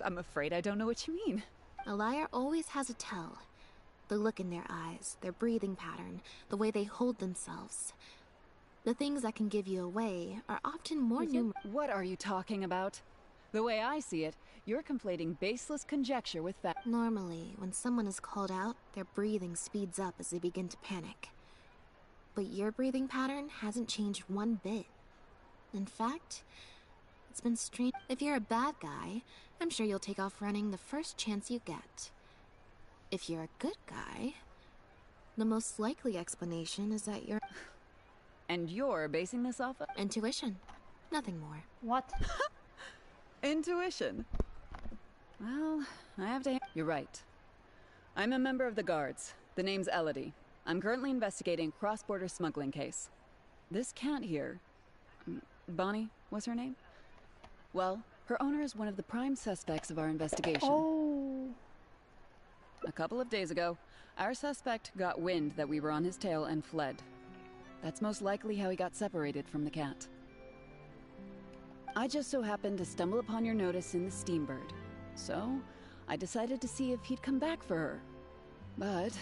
I'm afraid I don't know what you mean. A liar always has a tell. The look in their eyes, their breathing pattern, the way they hold themselves. The things that can give you away are often more numerous. What are you talking about? The way I see it, you're conflating baseless conjecture with fact. Normally, when someone is called out, their breathing speeds up as they begin to panic. But your breathing pattern hasn't changed one bit. In fact, it's been strange. If you're a bad guy, I'm sure you'll take off running the first chance you get. If you're a good guy, the most likely explanation is that you're... And you're basing this off of? Intuition. Nothing more. What? Intuition. Well, I have to... You're right. I'm a member of the Guards. The name's Elodie. I'm currently investigating a cross-border smuggling case. This cat here... Bonnie was her name? Well, her owner is one of the prime suspects of our investigation. Oh. A couple of days ago, our suspect got wind that we were on his tail and fled. That's most likely how he got separated from the cat. I just so happened to stumble upon your notice in the Steambird, so I decided to see if he'd come back for her. But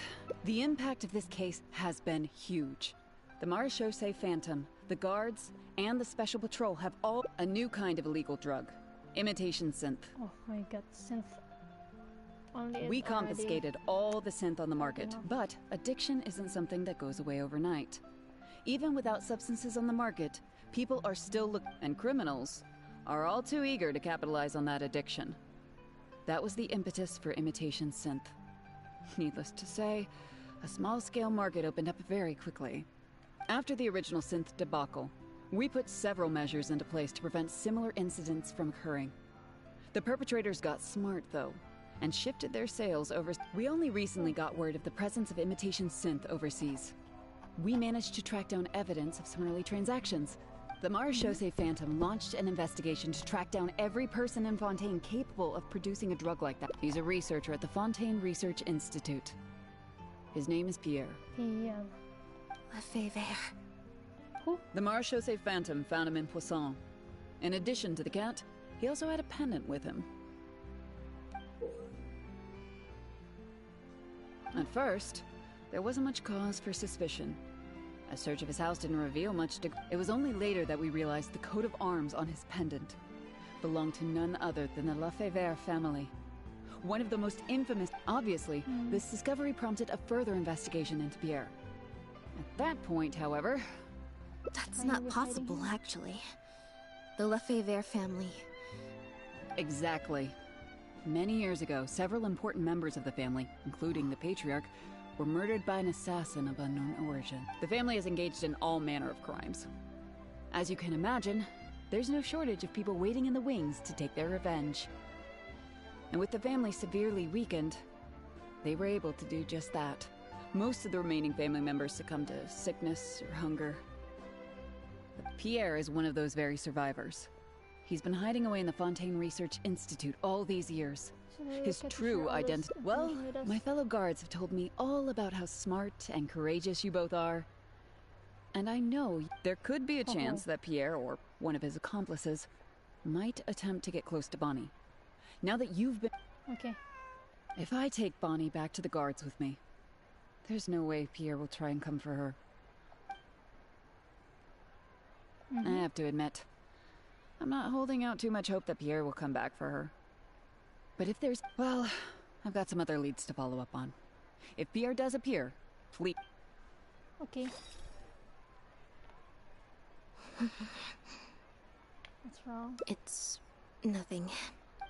the impact of this case has been huge. The Marechaussee Phantom, the Guards, and the Special Patrol have all a new kind of illegal drug, imitation synth. Oh my god, synth. We confiscated all the synth on the market, but addiction isn't something that goes away overnight. Even without substances on the market, people are still and criminals are all too eager to capitalize on that addiction. That was the impetus for imitation synth. Needless to say, a small-scale market opened up very quickly. After the original synth debacle, we put several measures into place to prevent similar incidents from occurring. The perpetrators got smart, though, and shifted their sales over... We only recently got word of the presence of imitation synth overseas. We managed to track down evidence of some early transactions. The Marechaussee Phantom launched an investigation to track down every person in Fontaine capable of producing a drug like that. He's a researcher at the Fontaine Research Institute. His name is Pierre. Pierre. Lefebvre. Who? The Marechaussee Phantom found him in Poisson. In addition to the cat, he also had a pendant with him. At first, there wasn't much cause for suspicion. A search of his house didn't reveal much. It was only later that we realized the coat of arms on his pendant belonged to none other than the Lefebvre family. One of the most infamous... Obviously, this discovery prompted a further investigation into Pierre. At that point, however... That's not possible, actually. The Lefebvre family... Exactly. Many years ago, several important members of the family, including the Patriarch, were murdered by an assassin of unknown origin. The family is engaged in all manner of crimes. As you can imagine, there's no shortage of people waiting in the wings to take their revenge. And with the family severely weakened, they were able to do just that. Most of the remaining family members succumbed to sickness or hunger. But Pierre is one of those very survivors. He's been hiding away in the Fontaine Research Institute all these years. His true identity... Well, my fellow guards have told me all about how smart and courageous you both are. And I know there could be a chance that Pierre, or one of his accomplices, might attempt to get close to Bonnie. Now that you've been... Okay. If I take Bonnie back to the guards with me, there's no way Pierre will try and come for her. I have to admit, I'm not holding out too much hope that Pierre will come back for her. But if there's... Well, I've got some other leads to follow up on. If Pierre does appear, please... Okay. What's wrong? It's... nothing.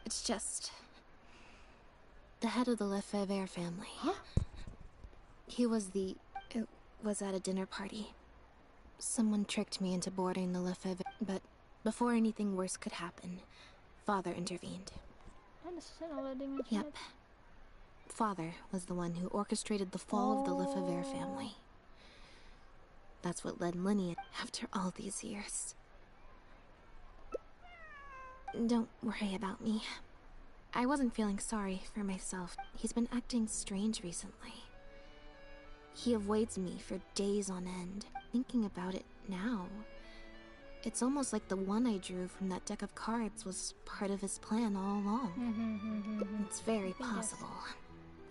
It's just... the head of the Lefebvre family. Huh? He was the... it was at a dinner party. Someone tricked me into boarding the Lefebvre... But before anything worse could happen, Father intervened. Yep. Father was the one who orchestrated the fall of the Lefebvre family. That's what led Linny after all these years. Don't worry about me. I wasn't feeling sorry for myself. He's been acting strange recently. He avoids me for days on end. Thinking about it now, it's almost like the one I drew from that deck of cards was part of his plan all along. It's very possible.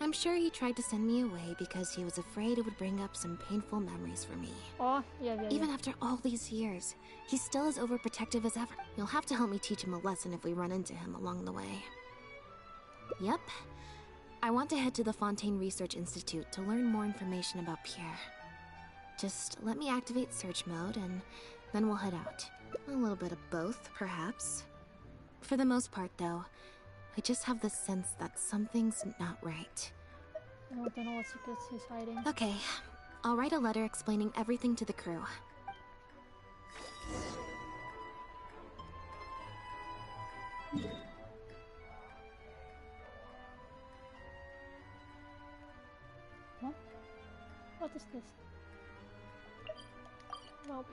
I'm sure he tried to send me away because he was afraid it would bring up some painful memories for me. Oh, yeah. Even after all these years, he's still as overprotective as ever. You'll have to help me teach him a lesson if we run into him along the way. Yep. I want to head to the Fontaine Research Institute to learn more information about Pierre. Just let me activate search mode and then we'll head out. A little bit of both, perhaps. For the most part, though, I just have the sense that something's not right. I don't know what secrets he's hiding. Okay, I'll write a letter explaining everything to the crew. Huh? What is this? Nope.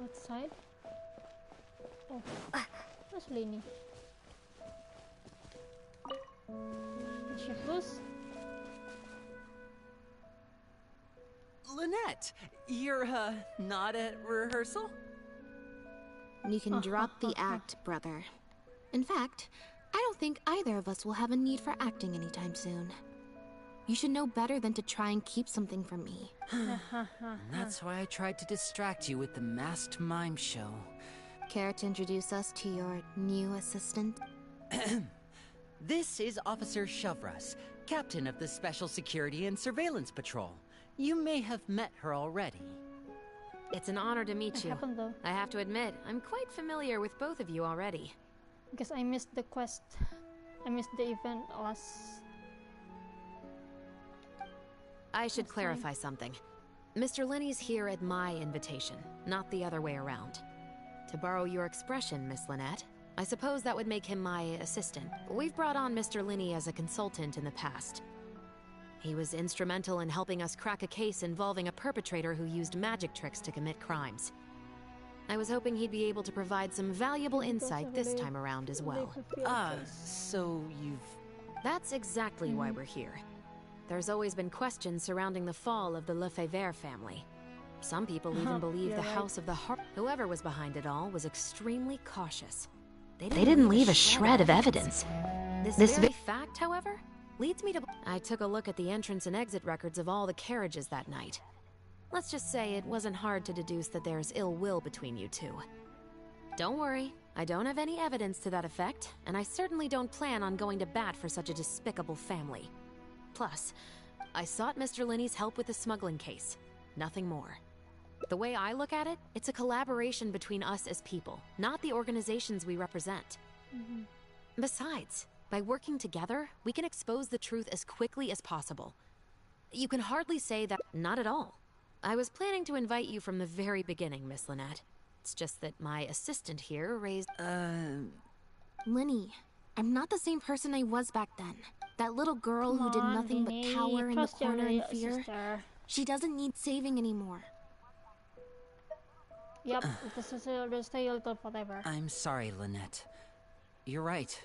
Outside? Oh, that's Lenny. Did she lose? Lynette, you're, not at rehearsal? You can drop the act, brother. In fact, I don't think either of us will have a need for acting anytime soon. You should know better than to try and keep something from me. That's why I tried to distract you with the masked mime show. Care to introduce us to your new assistant? This is Officer Shavras, captain of the Special Security and Surveillance Patrol. You may have met her already. It's an honor to meet you. Happened, though. I have to admit, I'm quite familiar with both of you already. Because I missed the quest. I missed the event last... I should clarify something. Mr. Lenny's here at my invitation, not the other way around. To borrow your expression, Miss Lynette, I suppose that would make him my assistant. We've brought on Mr. Lenny as a consultant in the past. He was instrumental in helping us crack a case involving a perpetrator who used magic tricks to commit crimes. I was hoping he'd be able to provide some valuable insight this time around as well. So you've... That's exactly why we're here. There's always been questions surrounding the fall of the Lefebvre family. Some people even believe the House of the Heart... Whoever was behind it all was extremely cautious. They didn't leave a shred of evidence. This very fact, however, leads me to... I took a look at the entrance and exit records of all the carriages that night. Let's just say it wasn't hard to deduce that there's ill will between you two. Don't worry, I don't have any evidence to that effect, and I certainly don't plan on going to bat for such a despicable family. Plus, I sought Mr. Lenny's help with the smuggling case. Nothing more. The way I look at it, it's a collaboration between us as people, not the organizations we represent. Besides, by working together, we can expose the truth as quickly as possible. You can hardly say that... Not at all. I was planning to invite you from the very beginning, Miss Lynette. It's just that my assistant here raised... Lenny, I'm not the same person I was back then. That little girl who did nothing but cower in the corner in fear. She doesn't need saving anymore. Yep, just stay a little forever. I'm sorry, Lynette. You're right.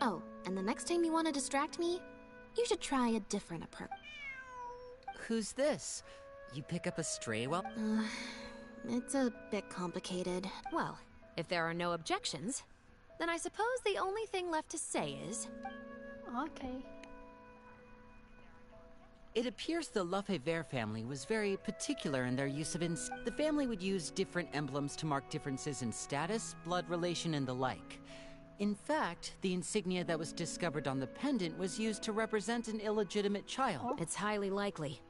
Oh, and the next time you want to distract me, you should try a different approach. Who's this? You pick up a stray while... It's a bit complicated. Well, if there are no objections, then I suppose the only thing left to say is... Okay. It appears the Lefebvre family was very particular in their use of the family would use different emblems to mark differences in status, blood relation, and the like. In fact, the insignia that was discovered on the pendant was used to represent an illegitimate child. It's highly likely.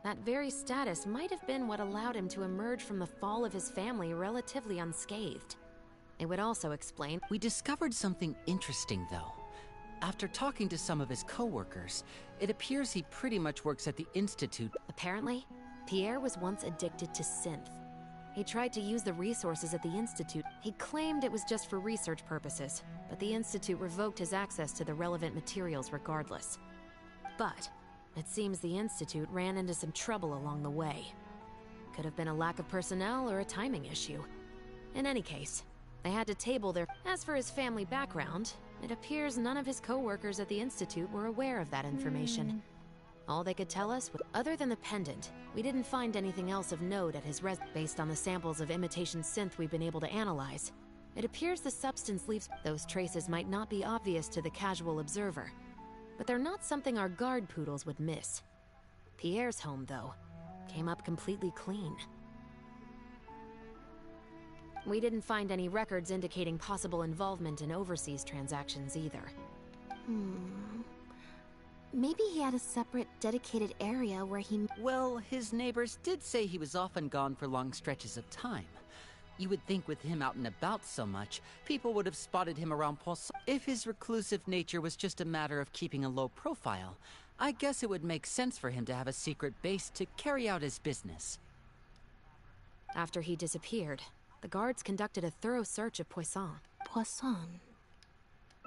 That very status might have been what allowed him to emerge from the fall of his family relatively unscathed. It would also explain... We discovered something interesting, though. After talking to some of his co-workers, it appears he pretty much works at the Institute. Apparently, Pierre was once addicted to synth. He tried to use the resources at the Institute. He claimed it was just for research purposes, but the Institute revoked his access to the relevant materials regardless. But it seems the Institute ran into some trouble along the way. Could have been a lack of personnel or a timing issue. In any case, They had to table their... As for his family background, it appears none of his co-workers at the Institute were aware of that information. All they could tell us was, other than the pendant, we didn't find anything else of note at his based on the samples of imitation synth we've been able to analyze. It appears the substance leaves... Those traces might not be obvious to the casual observer, but they're not something our guard poodles would miss. Pierre's home, though, came up completely clean. We didn't find any records indicating possible involvement in overseas transactions either. Maybe he had a separate, dedicated area where he... Well, his neighbors did say he was often gone for long stretches of time. You would think with him out and about so much, people would have spotted him around Poisson. If his reclusive nature was just a matter of keeping a low profile, I guess it would make sense for him to have a secret base to carry out his business. After he disappeared, the guards conducted a thorough search of Poisson. Poisson.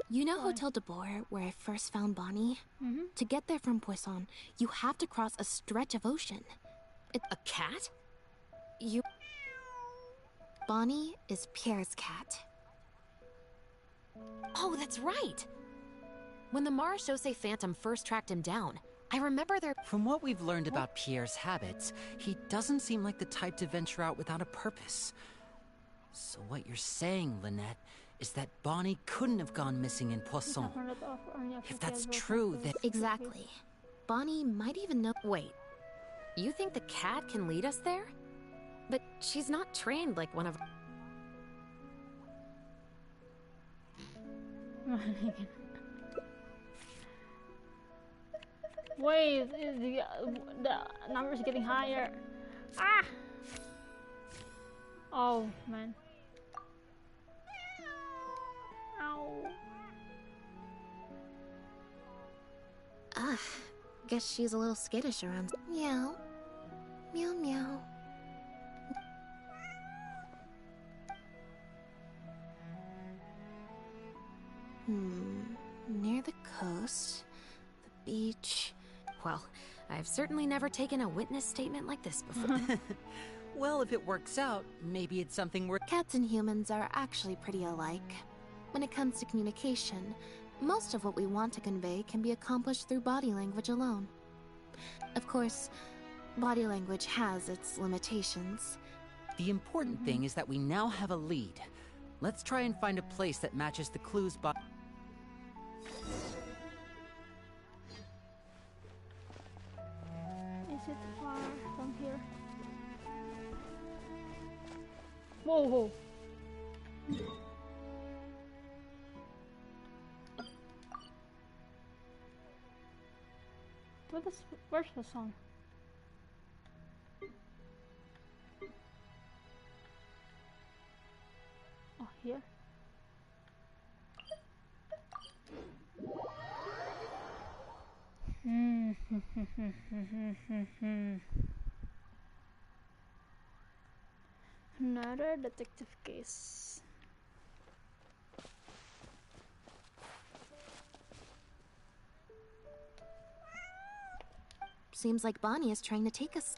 You know Hotel de Boer, where I first found Bonnie? To get there from Poisson, you have to cross a stretch of ocean. A cat? Bonnie is Pierre's cat. Oh, that's right! When the Marechaussee Phantom first tracked him down, I remember there... From what we've learned about Pierre's habits, he doesn't seem like the type to venture out without a purpose. So what you're saying, Lynette, is that Bonnie couldn't have gone missing in Poisson. If that's true, then... Exactly. Bonnie might even know... Wait. You think the cat can lead us there? But she's not trained like one of... Wait, the number's getting higher. Ah! Oh, man. Ow. Guess she's a little skittish around. Meow. Meow meow. Near the coast, the beach. Well, I've certainly never taken a witness statement like this before. Well, if it works out, maybe it's something we're... Cats and humans are actually pretty alike. When it comes to communication, most of what we want to convey can be accomplished through body language alone. Of course, body language has its limitations. The important thing is that we now have a lead. Let's try and find a place that matches the clues by... Is it far from here? Whoa! Where's the song? Oh, here. Another detective case. Seems like Bonnie is trying to take us.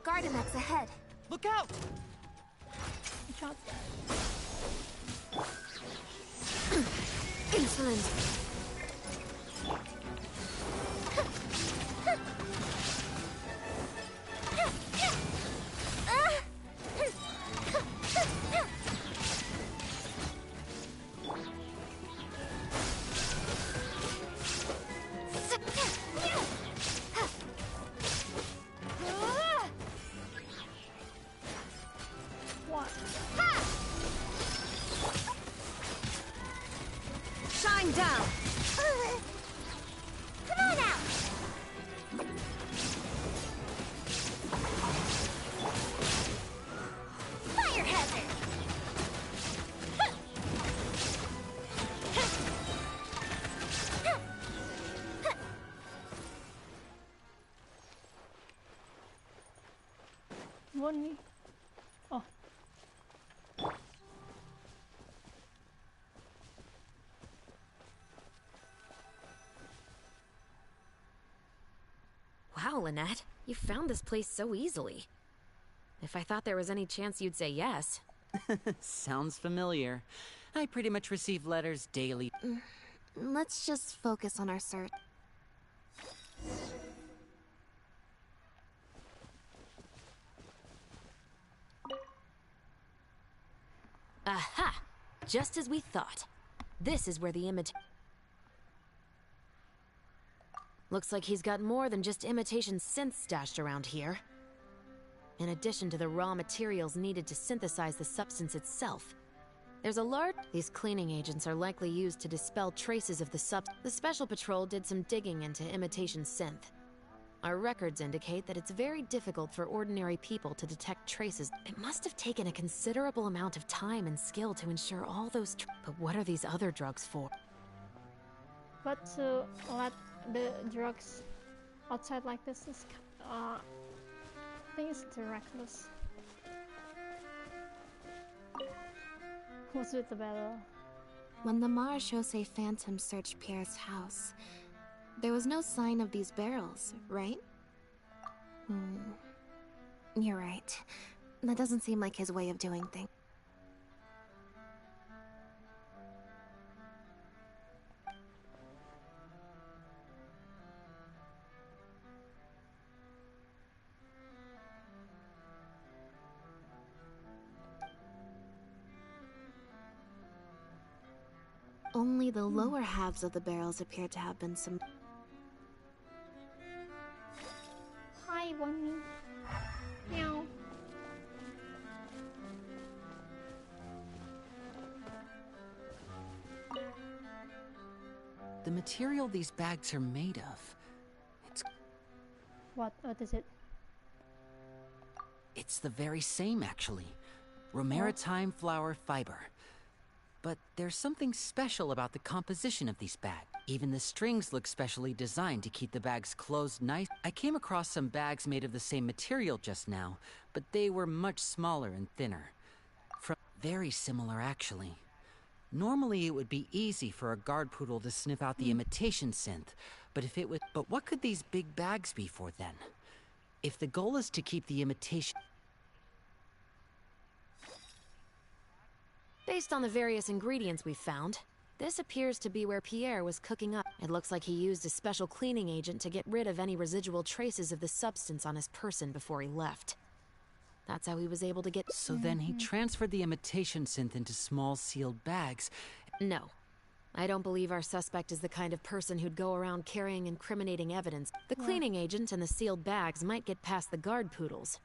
Gardenex ahead. Look out! Shot. Insolent. Shine down! Come on out! Fire hazard! One. Oh. Wow, Lynette, you found this place so easily. If I thought there was any chance you'd say yes. Sounds familiar. I pretty much receive letters daily. Let's just focus on our search. Aha! Just as we thought. This is where the Looks like he's got more than just imitation synths stashed around here. In addition to the raw materials needed to synthesize the substance itself, there's a large... These cleaning agents are likely used to dispel traces of the The Special Patrol did some digging into imitation synth. Our records indicate that it's very difficult for ordinary people to detect traces. It must have taken a considerable amount of time and skill to ensure all those... But what are these other drugs for? But to let the drugs outside like this is... I think it's reckless. What's with the battle? When the Marechaussee Phantom searched Pierre's house, there was no sign of these barrels, right? You're right. That doesn't seem like his way of doing things. Only the lower halves of the barrels appear to have been some... Hi, Bonnie. Meow. The material these bags are made of, What is it? it's the very same, actually. Romaritime flower fiber. But there's something special about the composition of these bags. Even the strings look specially designed to keep the bags closed nice. I came across some bags made of the same material just now, but they were much smaller and thinner. Very similar, actually. Normally it would be easy for a guard poodle to sniff out the imitation synth, but But what could these big bags be for then? If the goal is to keep the imitation... Based on the various ingredients we've found, this appears to be where Pierre was cooking up. It looks like he used a special cleaning agent to get rid of any residual traces of the substance on his person before he left. That's how he was able to get... So then he transferred the imitation synth into small sealed bags. No. I don't believe our suspect is the kind of person who'd go around carrying incriminating evidence. The cleaning agent and the sealed bags might get past the guard poodles.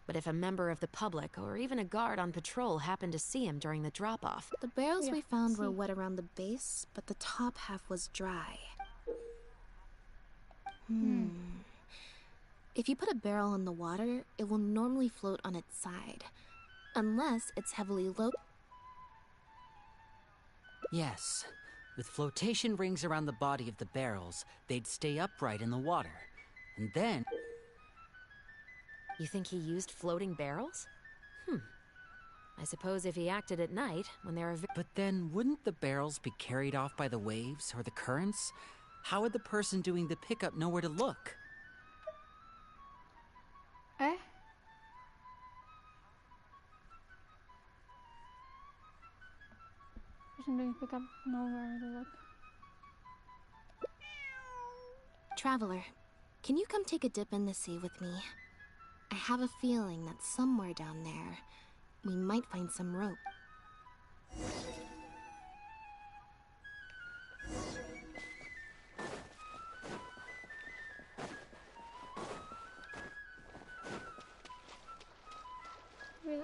But if a member of the public or even a guard on patrol happened to see him during the drop-off... The barrels we found were wet around the base, but the top half was dry. If you put a barrel in the water, it will normally float on its side. Unless it's heavily Yes. With flotation rings around the body of the barrels, they'd stay upright in the water. And then... You think he used floating barrels? I suppose if he acted at night, when there are... But then, wouldn't the barrels be carried off by the waves or the currents? How would the person doing the pickup know where to look? Person doing pickup, nowhere to look. Traveler, can you come take a dip in the sea with me? I have a feeling that somewhere down there, we might find some rope.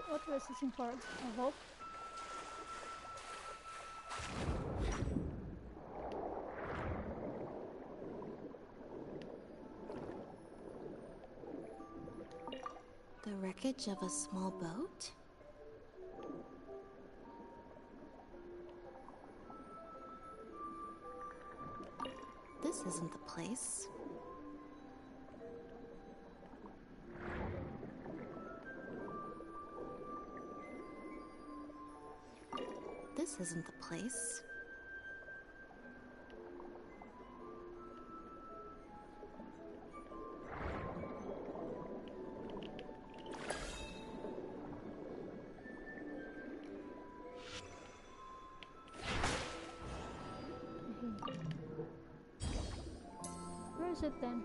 What was this for? A rope? The wreckage of a small boat? This isn't the place. This isn't the place. use it then.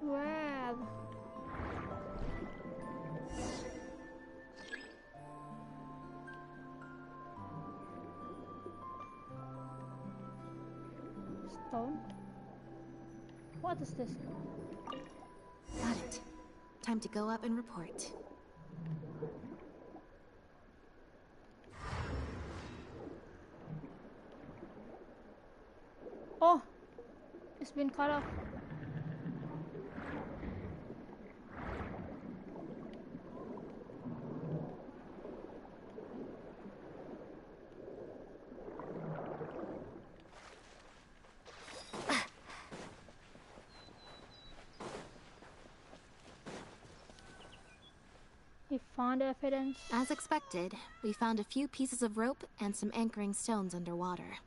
Wow. Stone? What is this? Got it. Time to go up and report. Oh! It's been cut off. We found evidence. As expected, we found a few pieces of rope and some anchoring stones underwater.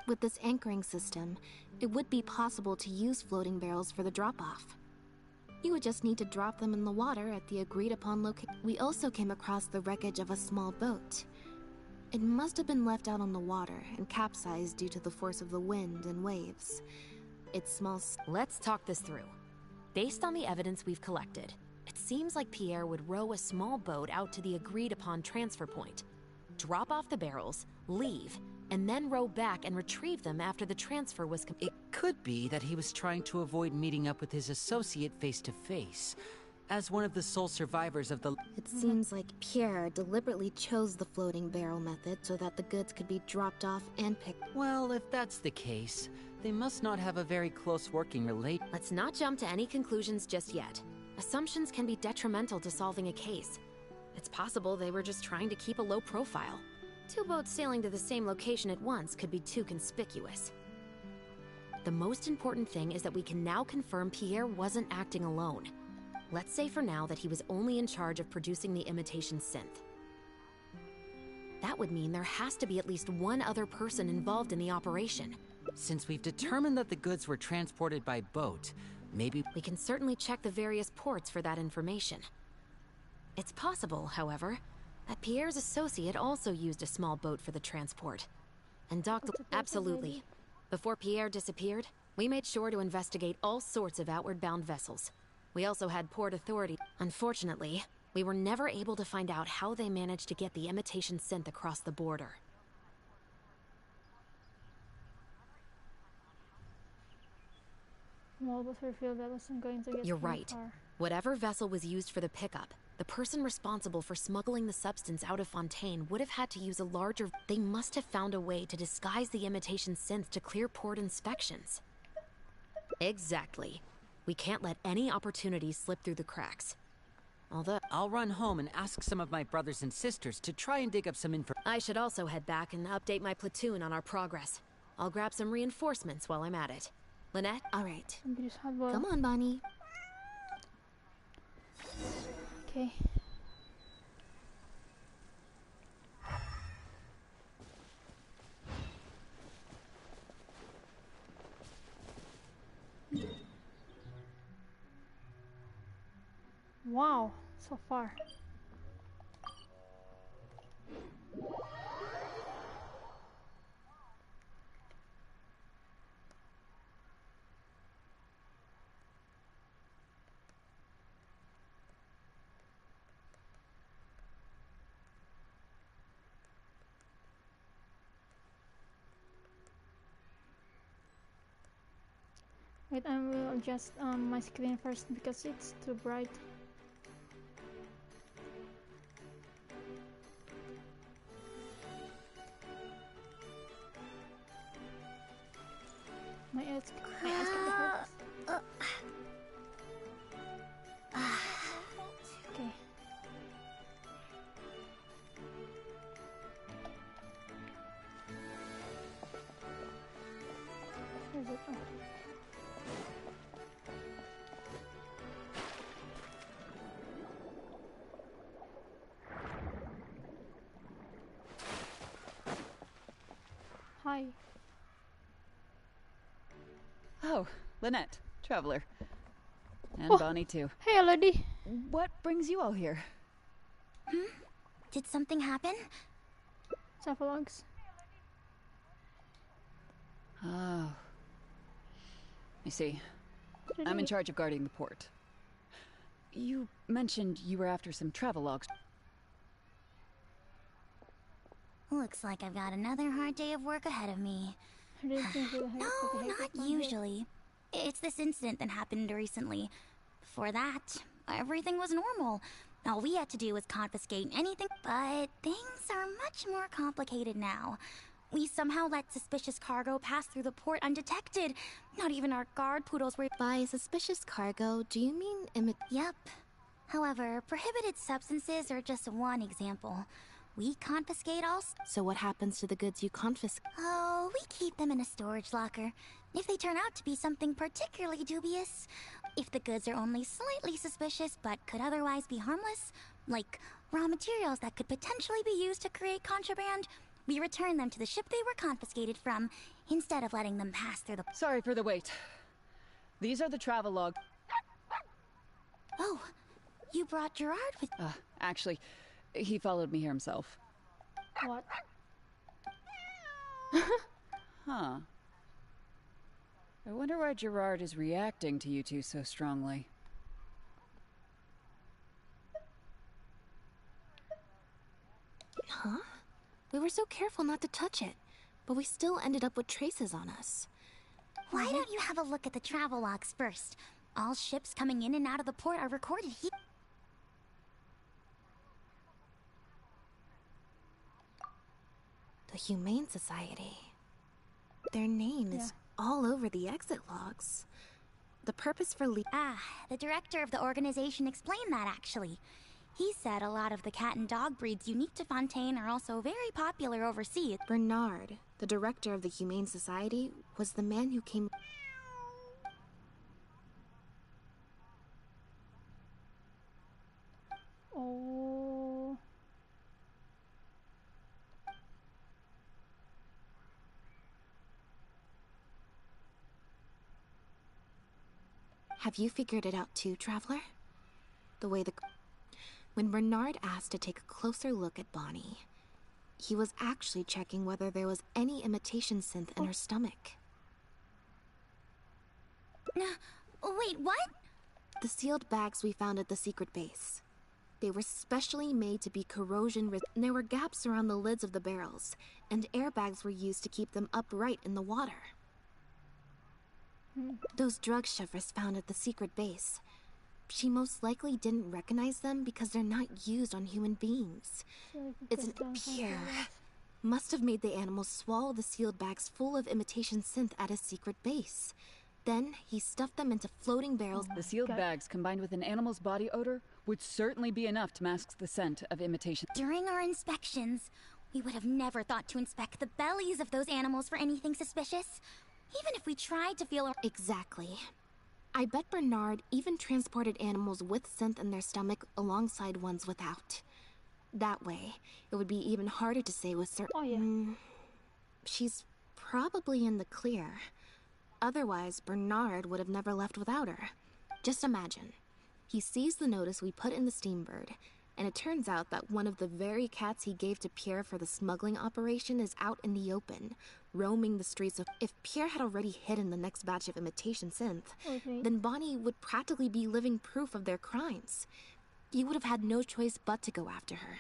With this anchoring system, it would be possible to use floating barrels for the drop-off. You would just need to drop them in the water at the agreed-upon location. We also came across the wreckage of a small boat. It must have been left out on the water and capsized due to the force of the wind and waves. Its small... Let's talk this through. Based on the evidence we've collected, it seems like Pierre would row a small boat out to the agreed-upon transfer point, drop off the barrels, leave, and then row back and retrieve them after the transfer was complete. It could be that he was trying to avoid meeting up with his associate face-to-face. As one of the sole survivors of the... It seems like Pierre deliberately chose the floating barrel method so that the goods could be dropped off and picked. Well, if that's the case, they must not have a very close working relation. Let's not jump to any conclusions just yet. Assumptions can be detrimental to solving a case. It's possible they were just trying to keep a low profile. Two boats sailing to the same location at once could be too conspicuous. The most important thing is that we can now confirm Pierre wasn't acting alone. Let's say for now that he was only in charge of producing the imitation synth. That would mean there has to be at least one other person involved in the operation. Since we've determined that the goods were transported by boat, maybe... We can certainly check the various ports for that information. It's possible, however, that Pierre's associate also used a small boat for the transport. And Dr. Absolutely. Before Pierre disappeared, we made sure to investigate all sorts of outward-bound vessels. We also had port authority. Unfortunately, we were never able to find out how they managed to get the imitation synth across the border. Mobile revealed that wasn't going to get You're very right. far. Whatever vessel was used for the pickup, the person responsible for smuggling the substance out of Fontaine would have had to use a larger... They must have found a way to disguise the imitation synth to clear port inspections. Exactly. We can't let any opportunities slip through the cracks. Although... I'll run home and ask some of my brothers and sisters to try and dig up some info. I should also head back and update my platoon on our progress. I'll grab some reinforcements while I'm at it. Lynette? All right. Come Come on, Bonnie. Okay. Wow, so far. Wait, I will adjust my screen first because it's too bright. My eyes kind of hurts. Okay. is it? Oh. Hi. Oh, Lynette, traveler. And Oh, Bonnie too. Hey, lady. What brings you all here? Did something happen? Cephalogs. Oh. I see. I'm in charge of guarding the port. You mentioned you were after some travelogues. Looks like I've got another hard day of work ahead of me. No, not usually. It's this incident that happened recently. Before that, everything was normal. All we had to do was confiscate anything, but things are much more complicated now. We somehow let suspicious cargo pass through the port undetected. Not even our guard poodles were— By suspicious cargo, do you mean Yep. However, prohibited substances are just one example. We confiscate all— So what happens to the goods you confiscate? Oh, we keep them in a storage locker. If they turn out to be something particularly dubious, if the goods are only slightly suspicious but could otherwise be harmless, like raw materials that could potentially be used to create contraband, we return them to the ship they were confiscated from, instead of letting them pass through the— Sorry for the wait. These are the travelogue. Oh, you brought Gerard with— Actually, he followed me here himself. What? Huh. I wonder why Gerard is reacting to you two so strongly. Huh? We were so careful not to touch it, but we still ended up with traces on us. Why don't you have a look at the travel logs first? All ships coming in and out of the port are recorded here. The Humane Society. Their name is all over the exit logs. The purpose for the director of the organization explained that, actually. He said a lot of the cat and dog breeds unique to Fontaine are also very popular overseas. Bernard, the director of the Humane Society, was the man who came... Oh. Have you figured it out too, Traveler? The way When Bernard asked to take a closer look at Bonnie, he was actually checking whether there was any imitation synth in her stomach. Wait, what? The sealed bags we found at the secret base. They were specially made to be corrosion-resistant. There were gaps around the lids of the barrels, and airbags were used to keep them upright in the water. Those drug shovers found at the secret base. She most likely didn't recognize them because they're not used on human beings. Isn't it pure? Must have made the animals swallow the sealed bags full of imitation synth at his secret base. Then he stuffed them into floating barrels. The sealed bags combined with an animal's body odor would certainly be enough to mask the scent of imitation. During our inspections, we would have never thought to inspect the bellies of those animals for anything suspicious. Even if we tried to feel— Exactly. I bet Bernard even transported animals with scent in their stomach alongside ones without. That way, it would be even harder to say with certain— She's probably in the clear. Otherwise, Bernard would have never left without her. Just imagine. He sees the notice we put in the Steambird, and it turns out that one of the very cats he gave to Pierre for the smuggling operation is out in the open, roaming the streets of— If Pierre had already hidden the next batch of imitation synth, then Bonnie would practically be living proof of their crimes. He would have had no choice but to go after her.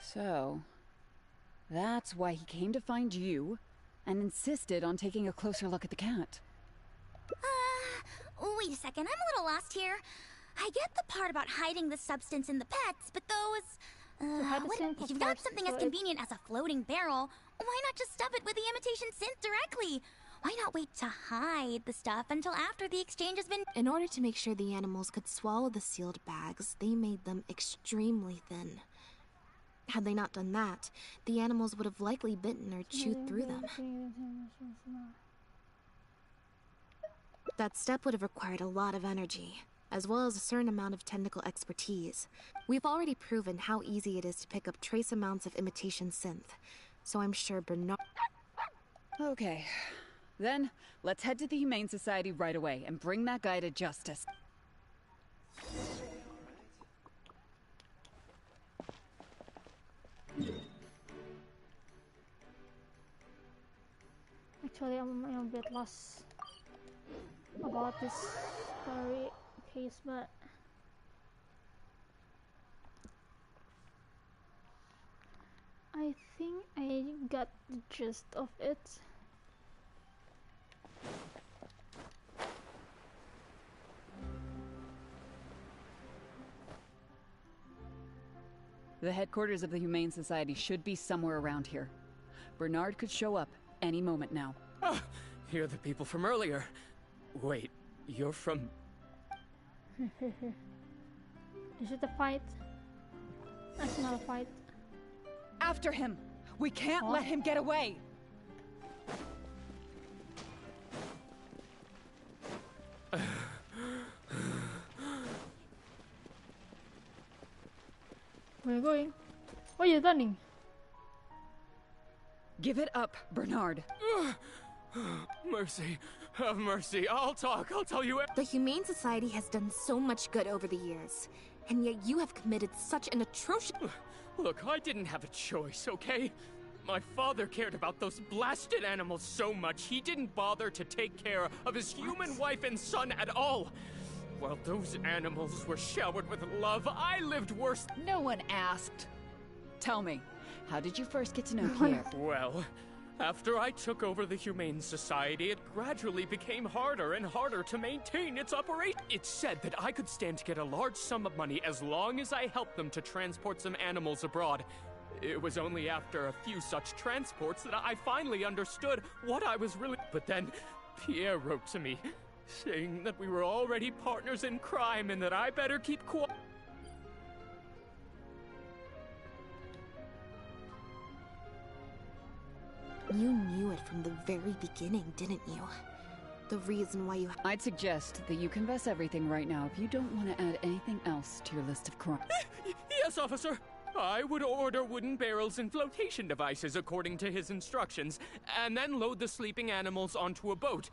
So, that's why he came to find you and insisted on taking a closer look at the cat. Wait a second, I'm a little lost here. I get the part about hiding the substance in the pets, but those... if you've got something as convenient as a floating barrel, why not just stuff it with the imitation synth directly? Why not wait to hide the stuff until after the exchange has been— In order to make sure the animals could swallow the sealed bags, they made them extremely thin. Had they not done that, the animals would have likely bitten or chewed through them. That step would have required a lot of energy, as well as a certain amount of technical expertise. We've already proven how easy it is to pick up trace amounts of imitation synth, so I'm sure Bernard... Okay. Then, let's head to the Humane Society right away and bring that guy to justice. Actually, I'm a bit lost about this story case, but I think I got the gist of it. The headquarters of the Humane Society should be somewhere around here. Bernard could show up any moment now. Ah, you're the people from earlier. Wait, you're from... Is it a fight? That's not a fight. After him! We can't let him get away! Where are you going? Why are you running? Give it up, Bernard. Mercy. Have mercy. I'll talk. I'll tell you. The Humane Society has done so much good over the years, and yet you have committed such an atrocious... Look, I didn't have a choice, okay? My father cared about those blasted animals so much, he didn't bother to take care of his human wife and son at all. While those animals were showered with love, I lived worse. No one asked. Tell me, how did you first get to know Pierre? Well, after I took over the Humane Society, it gradually became harder and harder to maintain its operation. It said that I could stand to get a large sum of money as long as I helped them to transport some animals abroad. It was only after a few such transports that I finally understood what I was really... But then, Pierre wrote to me, saying that we were already partners in crime and that I better keep quiet. You knew it from the very beginning, didn't you? The reason why you... I'd suggest that you confess everything right now if you don't want to add anything else to your list of crimes. Yes, officer! I would order wooden barrels and flotation devices according to his instructions, and then load the sleeping animals onto a boat.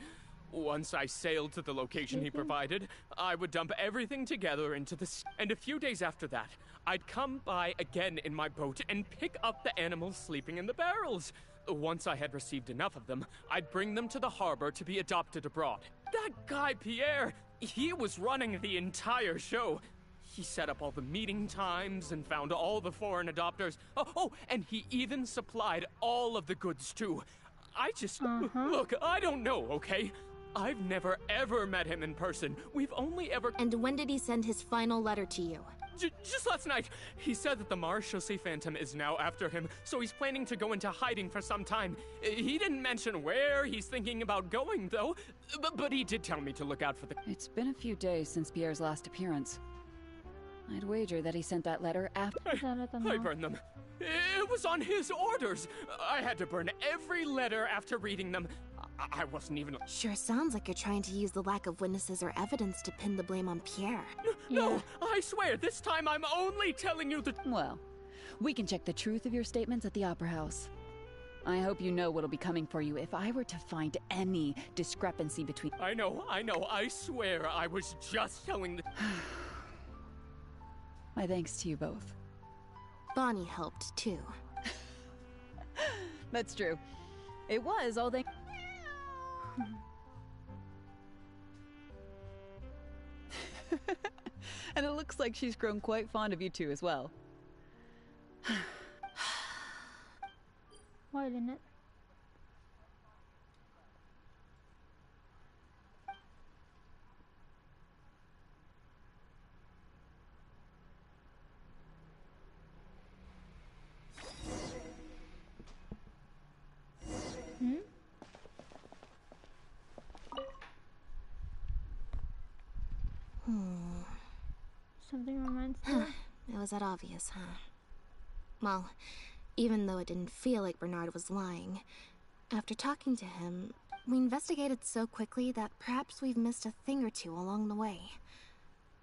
Once I sailed to the location he provided, I would dump everything together into the sea. And a few days after that, I'd come by again in my boat and pick up the animals sleeping in the barrels. Once I had received enough of them, I'd bring them to the harbor to be adopted abroad. That guy, Pierre, he was running the entire show. He set up all the meeting times and found all the foreign adopters. Oh, and he even supplied all of the goods, too. I just... Look, I don't know, okay? I've never, ever met him in person. We've only ever... And when did he send his final letter to you? Just last night. He said that the Maréchaussée Phantom is now after him, so he's planning to go into hiding for some time. He didn't mention where he's thinking about going, though. But he did tell me to look out for the... It's been a few days since Pierre's last appearance. I'd wager that he sent that letter after... I burned them. It was on his orders. I had to burn every letter after reading them. I wasn't even... Sure sounds like you're trying to use the lack of witnesses or evidence to pin the blame on Pierre. No, I swear, this time I'm only telling you the... Well, we can check the truth of your statements at the Opera House. I hope you know what'll be coming for you if I were to find any discrepancy between... I know, I swear I was just telling the... My thanks to you both. Bonnie helped, too. That's true. It was all they... And it looks like she's grown quite fond of you two as well. Why didn't it? Something reminds me. It was that obvious, huh? Well, even though it didn't feel like Bernard was lying, after talking to him, we investigated so quickly that perhaps we've missed a thing or two along the way.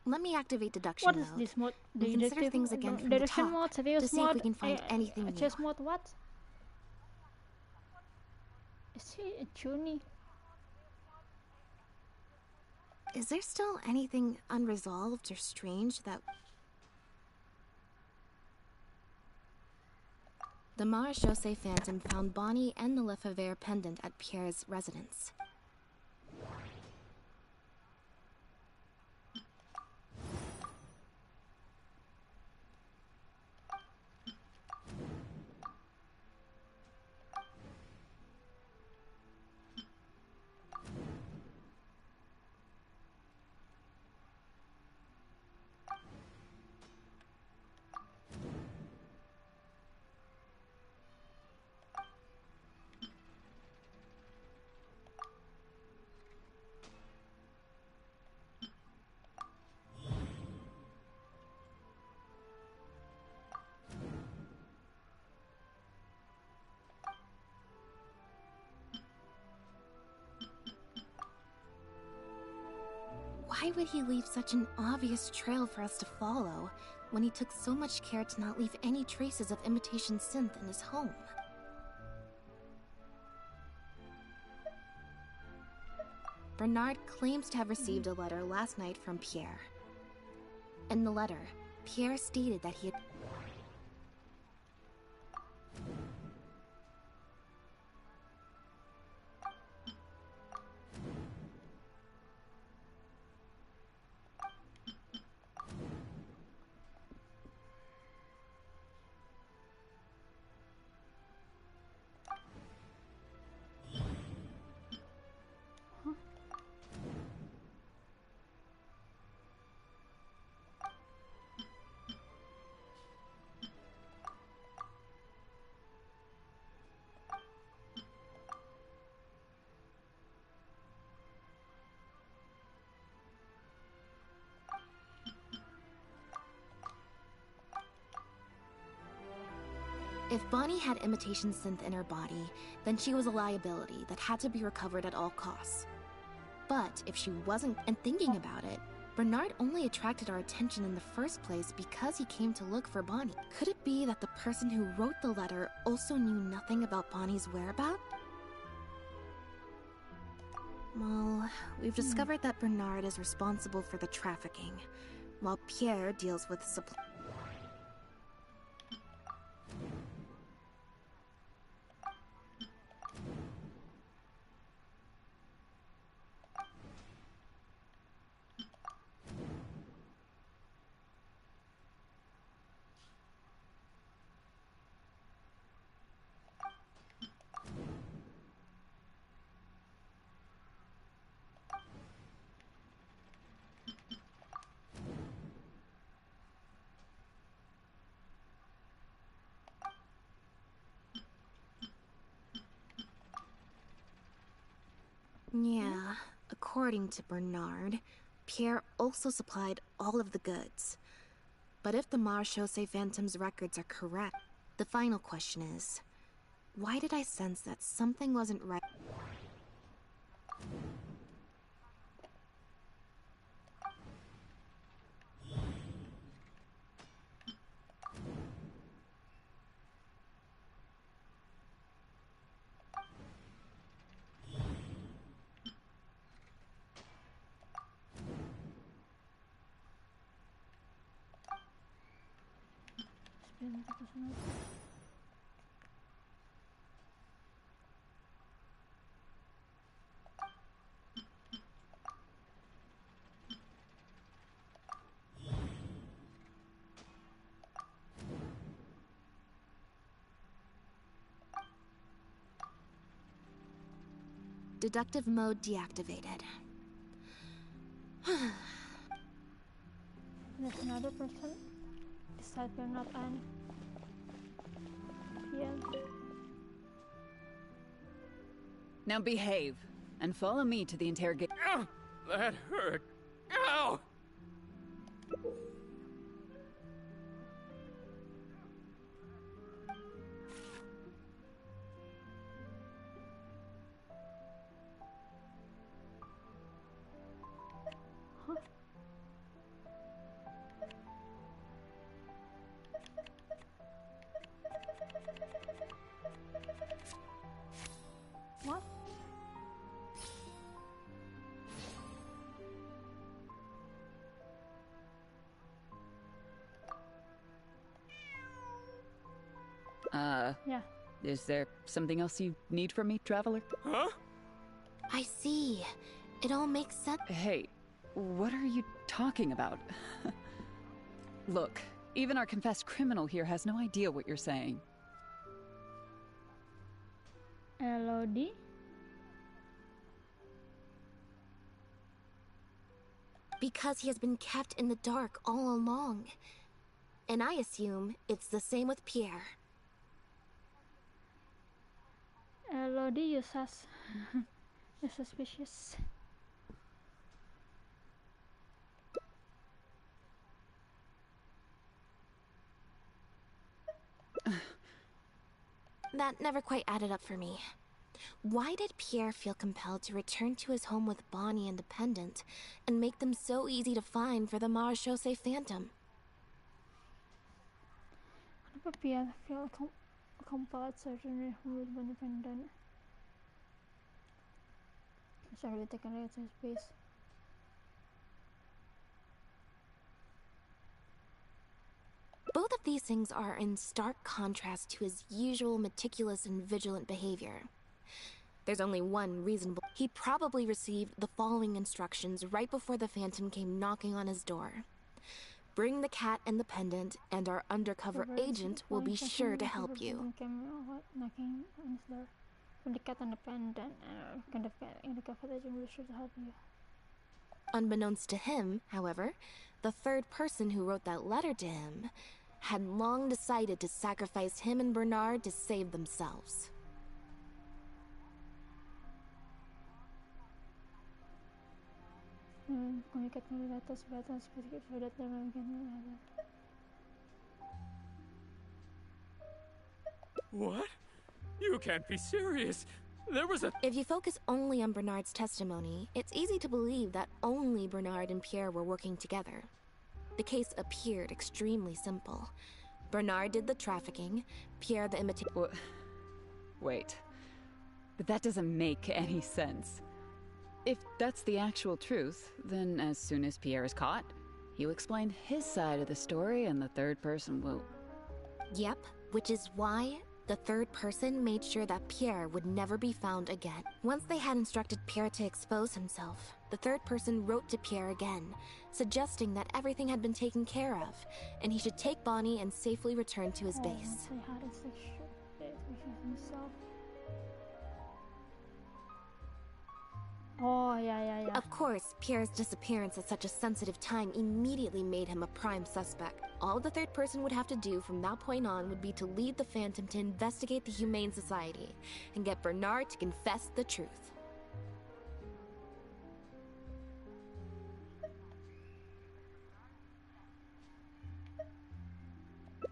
Let me activate deduction What mode. is this mode? And consider things again from the Deduction top mode, to serious see if mode, we can find anything new. chess mode, what? Is he a journey? Is there still anything unresolved or strange that... The Marechaussee Phantom found Bonnie and the Lefebvre pendant at Pierre's residence. Why would he leave such an obvious trail for us to follow, when he took so much care to not leave any traces of imitation synth in his home? Bernard claims to have received a letter last night from Pierre. In the letter, Pierre stated that he had... If Bonnie had imitation synth in her body, then she was a liability that had to be recovered at all costs. But if she wasn't, and thinking about it, Bernard only attracted our attention in the first place because he came to look for Bonnie. Could it be that the person who wrote the letter also knew nothing about Bonnie's whereabouts? Well, we've discovered that Bernard is responsible for the trafficking, while Pierre deals with supply. Yeah, according to Bernard, Pierre also supplied all of the goods. But if the Marechaussee Phantom's records are correct, the final question is, why did I sense that something wasn't right? Deductive mode deactivated. There's another person. Besides Bernard and Pierre. Now behave, and follow me to the interrogation. Ow! That hurt. Ow! Yeah. Is there something else you need from me, traveler? Huh? I see. It all makes sense. Hey, what are you talking about? Look, even our confessed criminal here has no idea what you're saying. Elodie? Because he has been kept in the dark all along. And I assume it's the same with Pierre. Elodie, you you're suspicious. That never quite added up for me. Why did Pierre feel compelled to return to his home with Bonnie and the pendant, and make them so easy to find for the Marechaussee Phantom? Kenapa Pierre feel compelled to return home with Bonnie and the pendant? It's already taken away to his base. Both of these things are in stark contrast to his usual meticulous and vigilant behavior. There's only one reasonable. He probably received the following instructions right before the Phantom came knocking on his door. Bring the cat and the pendant, and our undercover agent will be sure to help you. Knocking on his door. Bring the cat and the pendant, and the undercover agent will be sure to help you. Unbeknownst to him, however, the third person who wrote that letter to him had long decided to sacrifice him and Bernard to save themselves. What? You can't be serious. There was a... If you focus only on Bernard's testimony, it's easy to believe that only Bernard and Pierre were working together. The case appeared extremely simple. Bernard did the trafficking, Pierre the imitation... Wait. But that doesn't make any sense. If that's the actual truth, then as soon as Pierre is caught, he'll explain his side of the story and the third person will... Yep, which is why the third person made sure that Pierre would never be found again. Once they had instructed Pierre to expose himself, the third person wrote to Pierre again, suggesting that everything had been taken care of, and he should take Bonnie and safely return to his base. Oh, yeah. Of course, Pierre's disappearance at such a sensitive time immediately made him a prime suspect. All the third person would have to do from that point on would be to lead the Phantom to investigate the Humane Society and get Bernard to confess the truth.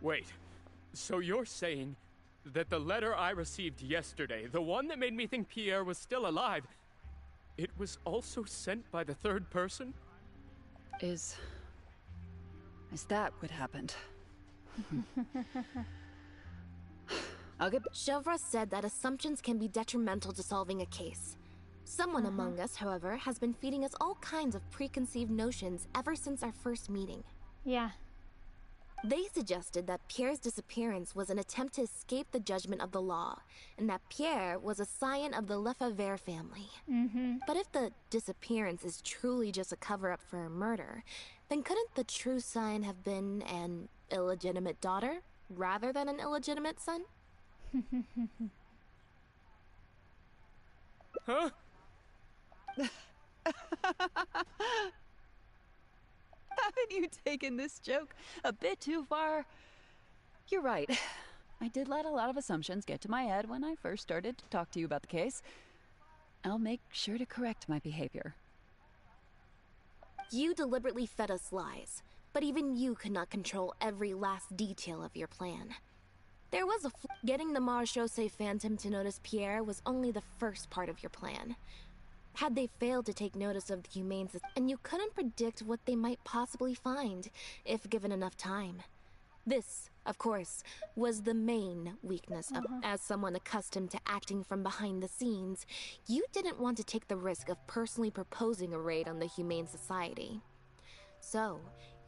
Wait, so you're saying that the letter I received yesterday, the one that made me think Pierre was still alive, it was also sent by the third person? Is that what happened? I'll get... Chevra said that assumptions can be detrimental to solving a case. Someone among us, however, has been feeding us all kinds of preconceived notions ever since our first meeting. Yeah. They suggested that Pierre's disappearance was an attempt to escape the judgment of the law, and that Pierre was a scion of the Lefebvre family. But if the disappearance is truly just a cover-up for a murder, then couldn't the true scion have been an illegitimate daughter, rather than an illegitimate son? Huh? Haven't you taken this joke a bit too far? You're right. I did let a lot of assumptions get to my head when I first started to talk to you about the case. I'll make sure to correct my behavior. You deliberately fed us lies, but even you could not control every last detail of your plan. There was getting the Marechaussee Phantom to notice Pierre was only the first part of your plan. Had they failed to take notice of the Humane Society, and you couldn't predict what they might possibly find, if given enough time. This, of course, was the main weakness of, as someone accustomed to acting from behind the scenes, you didn't want to take the risk of personally proposing a raid on the Humane Society. So,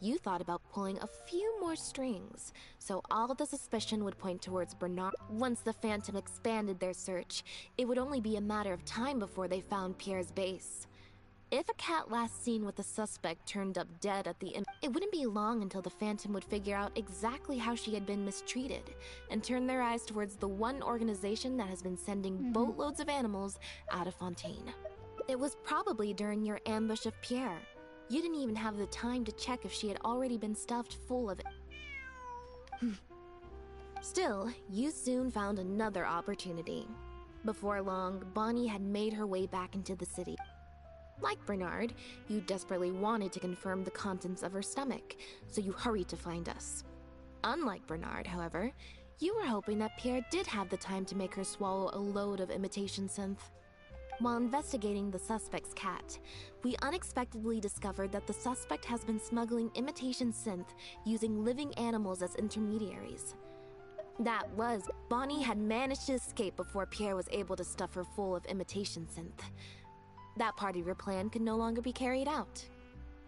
You thought about pulling a few more strings, so all the suspicion would point towards Bernard. Once the Phantom expanded their search, it would only be a matter of time before they found Pierre's base. If a cat last seen with the suspect turned up dead at the it wouldn't be long until the Phantom would figure out exactly how she had been mistreated and turn their eyes towards the one organization that has been sending boatloads of animals out of Fontaine. It was probably during your ambush of Pierre. You didn't even have the time to check if she had already been stuffed full of it. Still, you soon found another opportunity. Before long, Bonnie had made her way back into the city. Like Bernard, you desperately wanted to confirm the contents of her stomach, so you hurried to find us. Unlike Bernard, however, you were hoping that Pierre did have the time to make her swallow a load of imitation synth. While investigating the suspect's cat, we unexpectedly discovered that the suspect has been smuggling imitation synth using living animals as intermediaries. That was, Bonnie had managed to escape before Pierre was able to stuff her full of imitation synth. That part of your plan could no longer be carried out.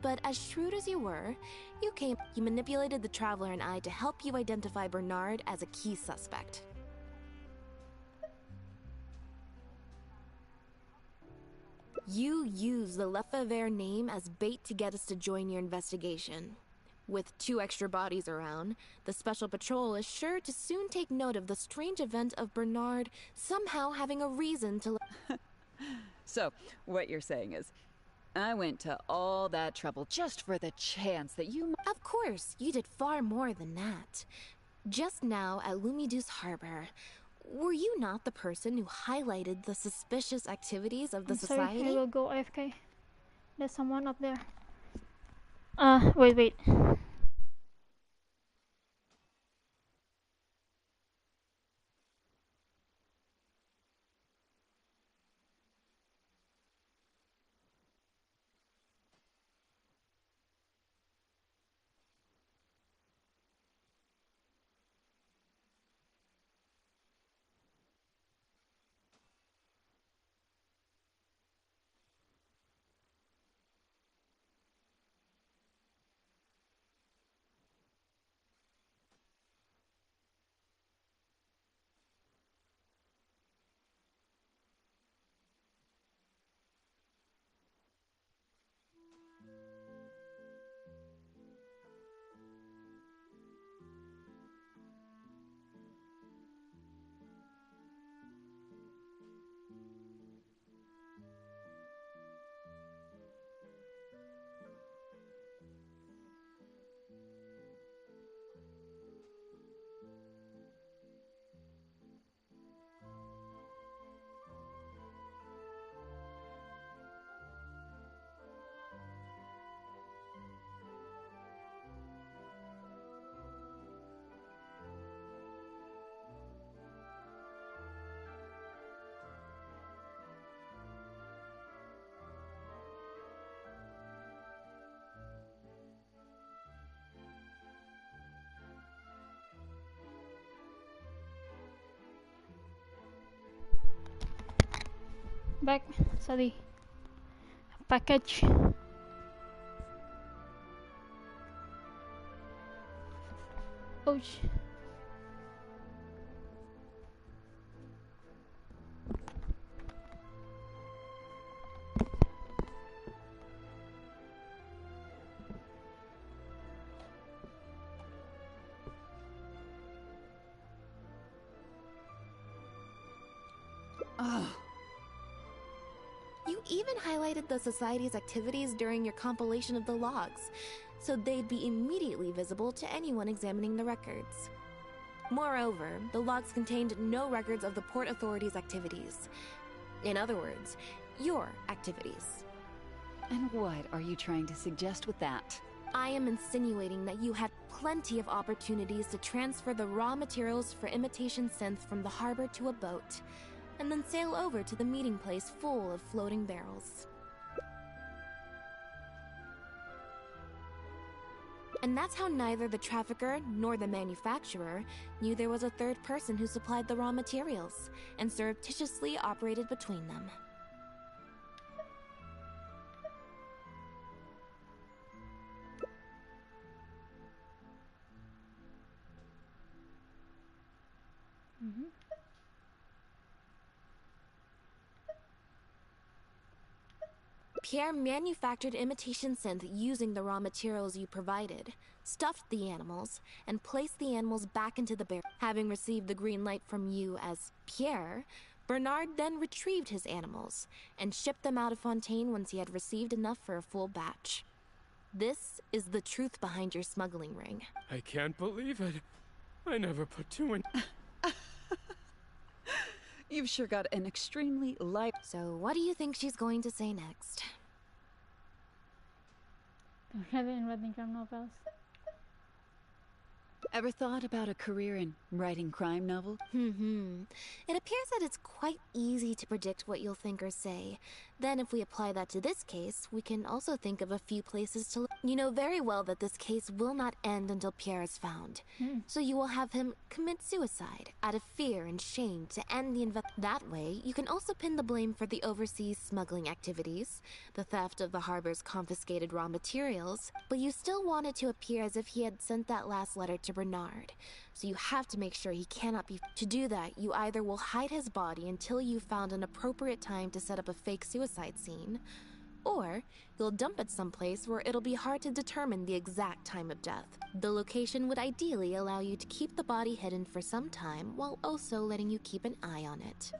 But as shrewd as you were, you manipulated the Traveler and I to help you identify Bernard as a key suspect. You used the Lefebvre name as bait to get us to join your investigation. With 2 extra bodies around, the Special Patrol is sure to soon take note of the strange event of Bernard somehow having a reason to... So, what you're saying is, I went to all that trouble just for the chance that you... Of course, you did far more than that. Just now at Lumidu's harbor, were you not the person who highlighted the suspicious activities of the society? Sorry, I will go AFK. There's someone up there. Wait. Back sa the package. Ouch. You even highlighted the Society's activities during your compilation of the logs, so they'd be immediately visible to anyone examining the records. Moreover, the logs contained no records of the Port Authority's activities. In other words, your activities. And what are you trying to suggest with that? I am insinuating that you had plenty of opportunities to transfer the raw materials for imitation synth from the harbor to a boat, and then sail over to the meeting place full of floating barrels. And that's how neither the trafficker nor the manufacturer knew there was a third person who supplied the raw materials and surreptitiously operated between them. Pierre manufactured imitation synth using the raw materials you provided, stuffed the animals, and placed the animals back into the bear. Having received the green light from you as Pierre, Bernard then retrieved his animals and shipped them out of Fontaine once he had received enough for a full batch. This is the truth behind your smuggling ring. I can't believe it. I never put two in. You've sure got an extremely light. So what do you think she's going to say next? Have in reading crime novels. Ever thought about a career in writing crime novels? It appears that it's quite easy to predict what you'll think or say. Then if we apply that to this case, we can also think of a few places to look. You know very well that this case will not end until Pierre is found. So you will have him commit suicide out of fear and shame to end the That way, you can also pin the blame for the overseas smuggling activities, the theft of the harbor's confiscated raw materials, but you still want it to appear as if he had sent that last letter to Bernard. So you have to make sure he cannot be. To do that, you either will hide his body until you've found an appropriate time to set up a fake suicide scene, or you'll dump it someplace where it'll be hard to determine the exact time of death. The location would ideally allow you to keep the body hidden for some time while also letting you keep an eye on it.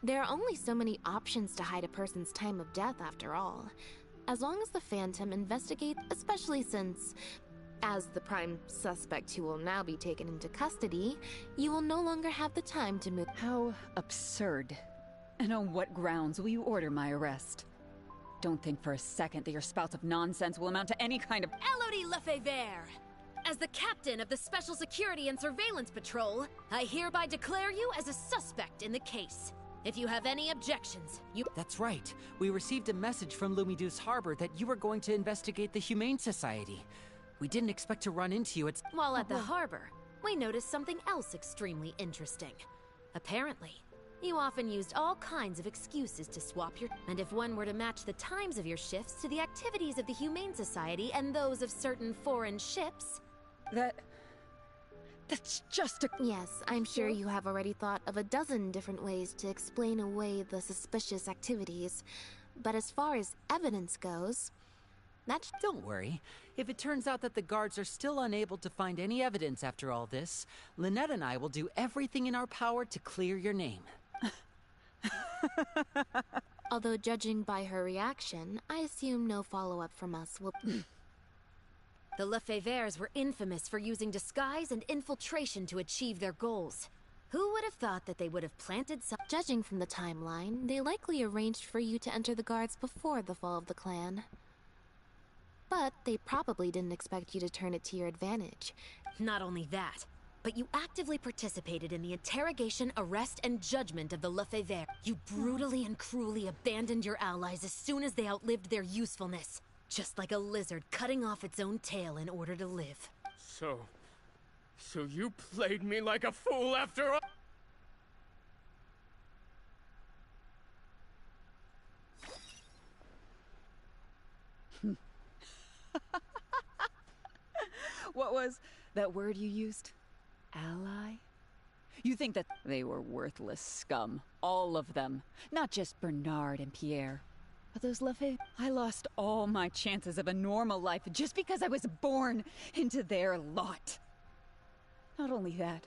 There are only so many options to hide a person's time of death, after all. As long as the Phantom investigates, especially since, as the prime suspect who will now be taken into custody, you will no longer have the time to move. How absurd. And on what grounds will you order my arrest? Don't think for a second that your spouts of nonsense will amount to any kind of— Elodie Lefebvre! As the captain of the Special Security and Surveillance Patrol, I hereby declare you as a suspect in the case. If you have any objections, you— That's right. We received a message from Lumiduce Harbor that you were going to investigate the Humane Society. We didn't expect to run into you at— While at the harbor, we noticed something else extremely interesting. Apparently, you often used all kinds of excuses to swap your— And if one were to match the times of your shifts to the activities of the Humane Society and those of certain foreign ships— That's just a— Yes, I'm sure you have already thought of a dozen different ways to explain away the suspicious activities. But as far as evidence goes, that's— Don't worry. If it turns out that the guards are still unable to find any evidence after all this, Lynette and I will do everything in our power to clear your name. Although judging by her reaction, I assume no follow-up from us will— The Lefebvres were infamous for using disguise and infiltration to achieve their goals. Who would have thought that they would have planted some— Judging from the timeline, they likely arranged for you to enter the guards before the fall of the clan. But they probably didn't expect you to turn it to your advantage. Not only that, but you actively participated in the interrogation, arrest, and judgment of the Lefebvre. You brutally and cruelly abandoned your allies as soon as they outlived their usefulness. Just like a lizard cutting off its own tail in order to live. So you played me like a fool after all? What was that word you used? Ally? You think that they were worthless scum, all of them, not just Bernard and Pierre. But those Lefebvre, I lost all my chances of a normal life just because I was born into their lot. Not only that,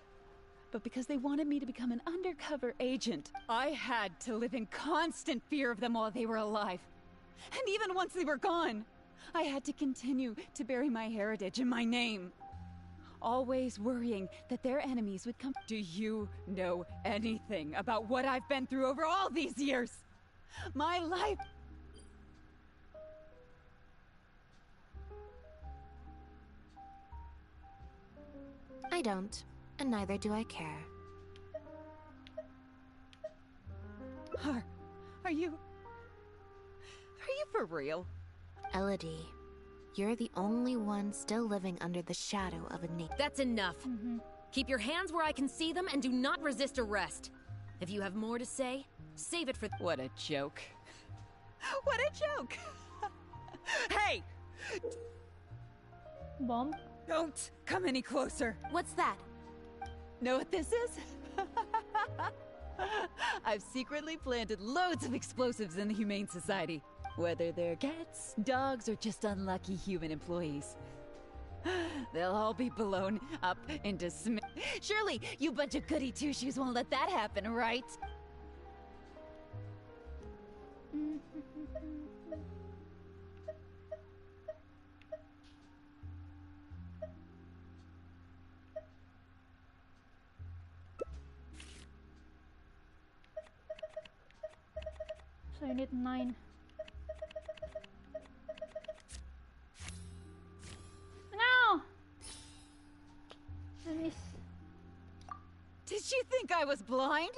but because they wanted me to become an undercover agent, I had to live in constant fear of them while they were alive. And even once they were gone, I had to continue to bury my heritage and my name. Always worrying that their enemies would come. Do you know anything about what I've been through over all these years? My life... I don't, and neither do I care. Are you for real? Elodie, you're the only one still living under the shadow of a name. That's enough. Keep your hands where I can see them and do not resist arrest. If you have more to say, save it for— What a joke. What a joke! Bomb? Don't come any closer. What's that? Know what this is? I've secretly planted loads of explosives in the Humane Society. Whether they're cats, dogs, or just unlucky human employees. They'll all be blown up into Surely, you bunch of goody two-shoes won't let that happen, right? So you need 9. No! I miss. Did you think I was blind?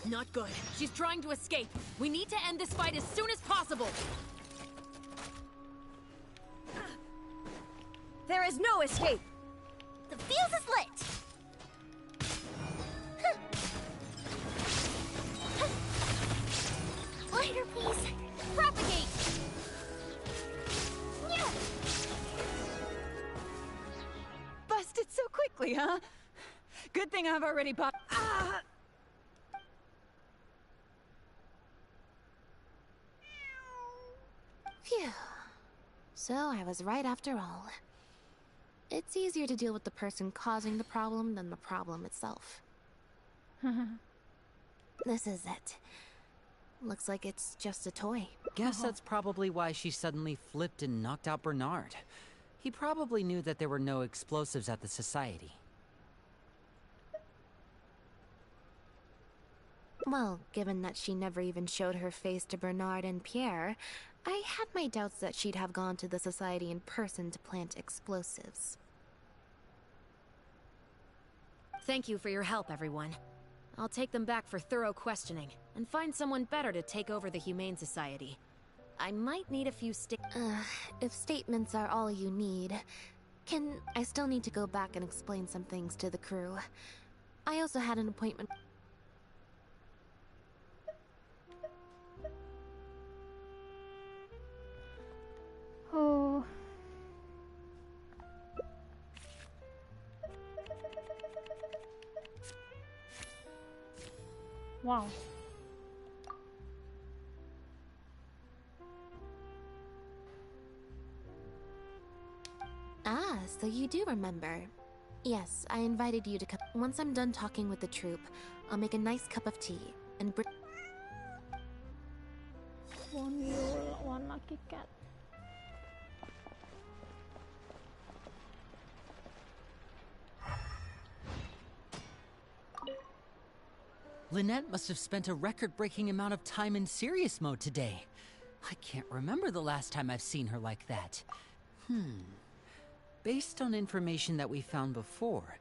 Not good. She's trying to escape. We need to end this fight as soon as possible. There is no escape. The fuse is lit. Lighter, please. Propagate! Busted so quickly, huh? Good thing I've already bought. Ah! Phew. So I was right after all. It's easier to deal with the person causing the problem than the problem itself. This is it. Looks like it's just a toy. Guess that's probably why she suddenly flipped and knocked out Bernard. He probably knew that there were no explosives at the society. Well, given that she never even showed her face to Bernard and Pierre, I had my doubts that she'd have gone to the society in person to plant explosives. Thank you for your help, everyone. I'll take them back for thorough questioning, and find someone better to take over the Humane Society. I might need a few if statements are all you need, I still need to go back and explain some things to the crew. I also had an appointment. Oh. Wow. Ah, so you do remember. Yes, I invited you to come. Once I'm done talking with the troupe, I'll make a nice cup of tea and bring. One mule, one lucky cat. Lynette must have spent a record-breaking amount of time in serious mode today. I can't remember the last time I've seen her like that. Based on information that we found before,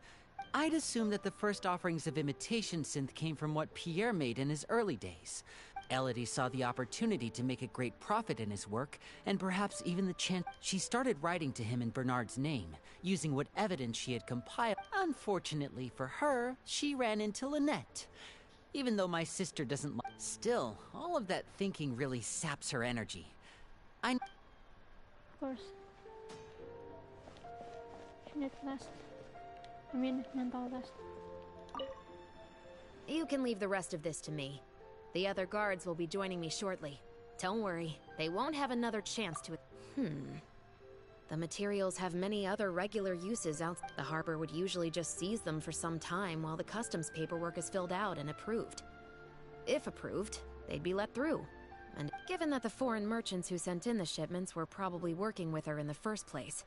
I'd assume that the first offerings of imitation synth came from what Pierre made in his early days. Elodie saw the opportunity to make a great profit in his work, and perhaps even the chance. She started writing to him in Bernard's name, using what evidence she had compiled. Unfortunately for her, she ran into Lynette. Even though my sister doesn't like. Still, all of that thinking really saps her energy. Of course. She needs rest. I mean, mental rest. You can leave the rest of this to me. The other guards will be joining me shortly. Don't worry, they won't have another chance to. The materials have many other regular uses out. The harbor would usually just seize them for some time while the customs paperwork is filled out and approved. If approved, they'd be let through. And given that the foreign merchants who sent in the shipments were probably working with her in the first place,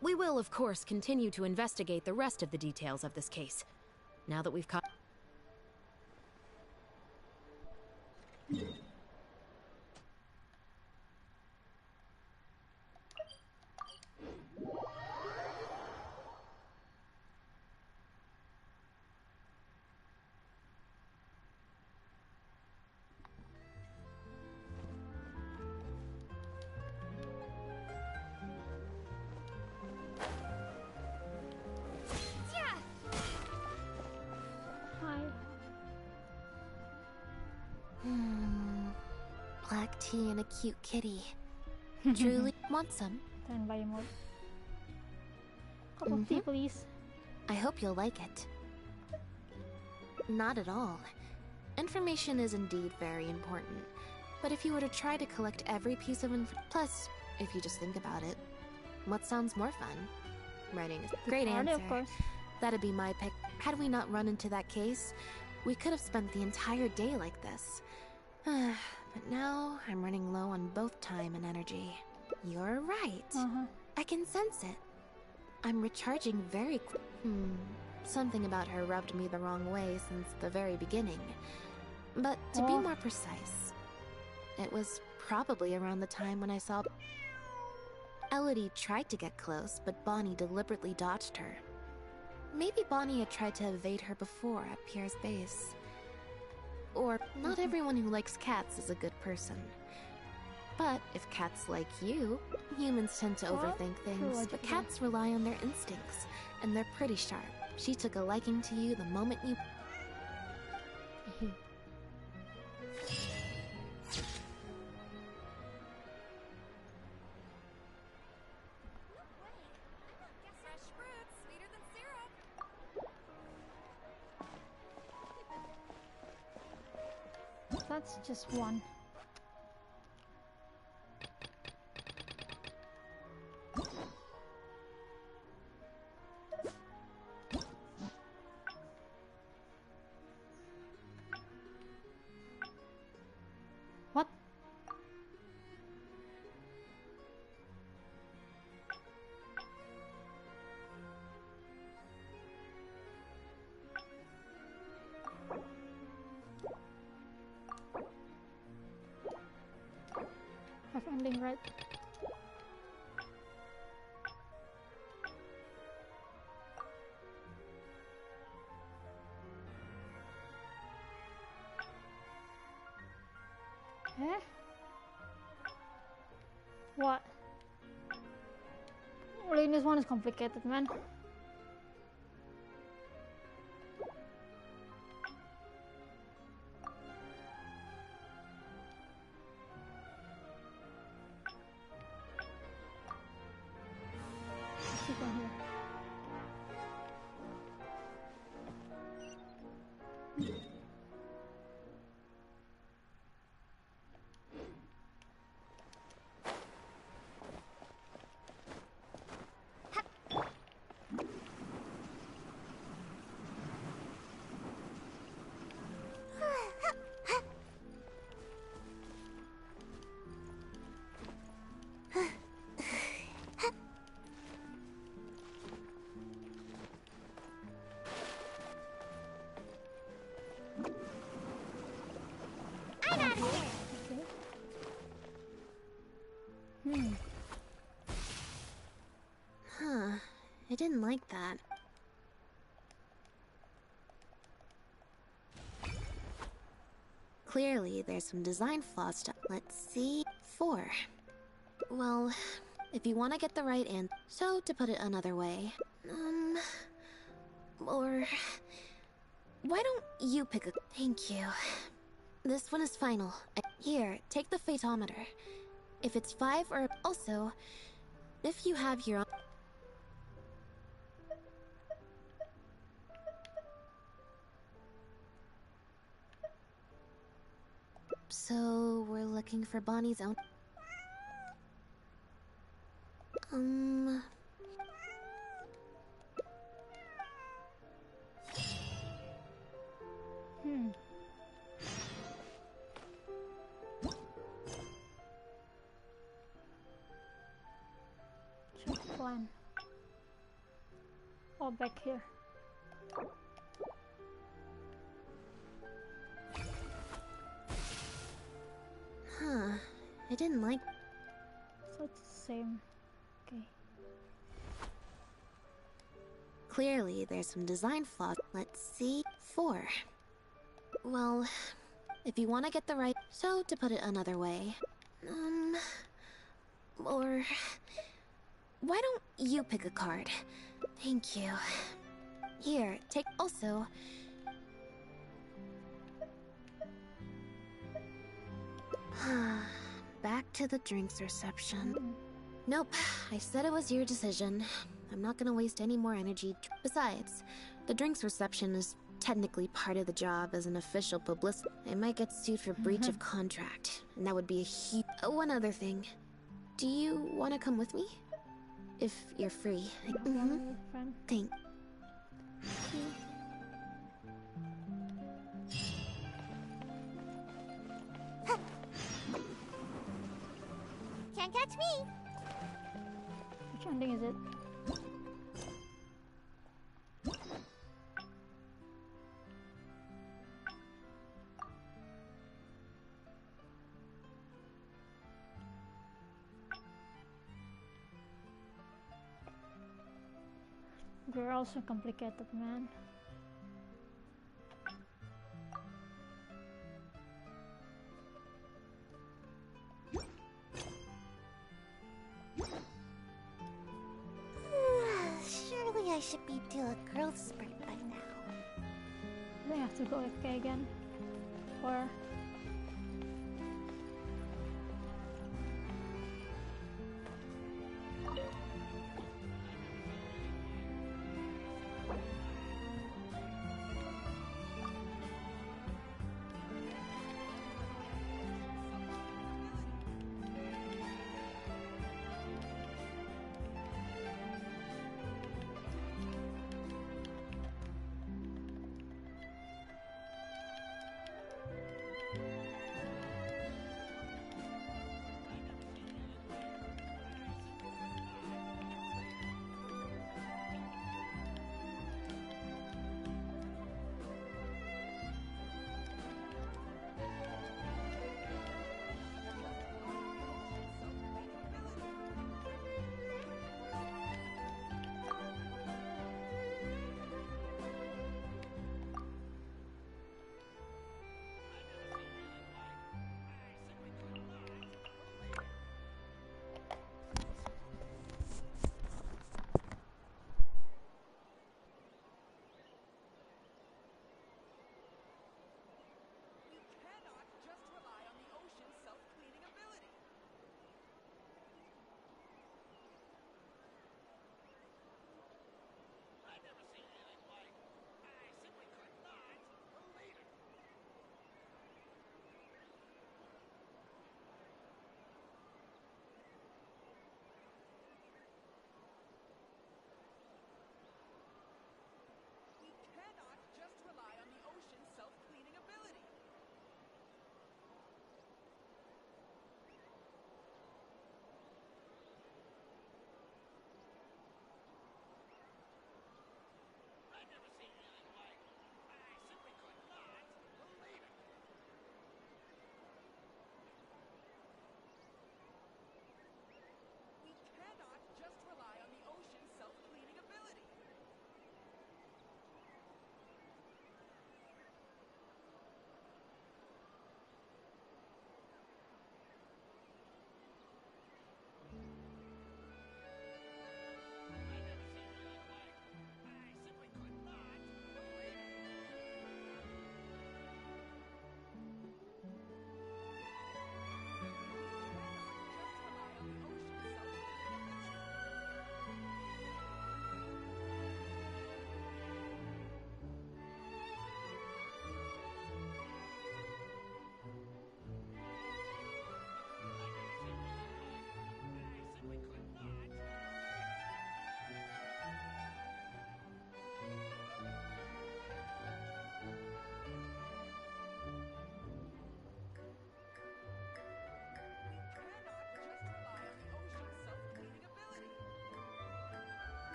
we will, of course, continue to investigate the rest of the details of this case. Now that we've caught. Black tea and a cute kitty. Truly want some? Standby mode. Cup of tea, please. I hope you'll like it. Not at all. Information is indeed very important. But if you were to try to collect every piece of plus, if you just think about it, what sounds more fun? Writing is a great answer. Of course. That'd be my pick. Had we not run into that case, we could have spent the entire day like this. But now, I'm running low on both time and energy. You're right. I can sense it. I'm recharging very Something about her rubbed me the wrong way since the very beginning. But to be more precise, it was probably around the time when I saw Elodie tried to get close, but Bonnie deliberately dodged her. Maybe Bonnie had tried to evade her before at Pierre's base. Or, not everyone who likes cats is a good person. But if cats like you, humans tend to overthink things, but cats rely on their instincts, and they're pretty sharp. She took a liking to you the moment you... That's just one. What? Have ending right. Eh? What? Well, this one is complicated, man. Let's see from here. Huh. I didn't like that. Clearly, there's some design flaws to... Let's see... 4. Well, if you want to get the right answer... So, to put it another way... Or... Why don't you pick a... Thank you. This one is final. Here, take the phaetometer. If it's 5 or... Also, if you have your own... So, we're looking for Bonnie's own... Check plan. Oh, back here. Huh. I didn't like... So it's the same. Okay. Clearly, there's some design flaws. Let's see... 4. Well, if you want to get the right... So, to put it another way... Or... Why don't you pick a card? Thank you. Here, take... Also... back to the drinks reception. Nope, I said it was your decision. I'm not gonna waste any more energy. Besides, the drinks reception is technically part of the job as an official publicist. I might get sued for breach of contract, and that would be a huge... one other thing. Do you want to come with me? If you're free. Thank. Can't catch me. Which ending is it? They're also complicated, man. Surely I should be due a growth spurt by now. I think I have to go AFK again. Or...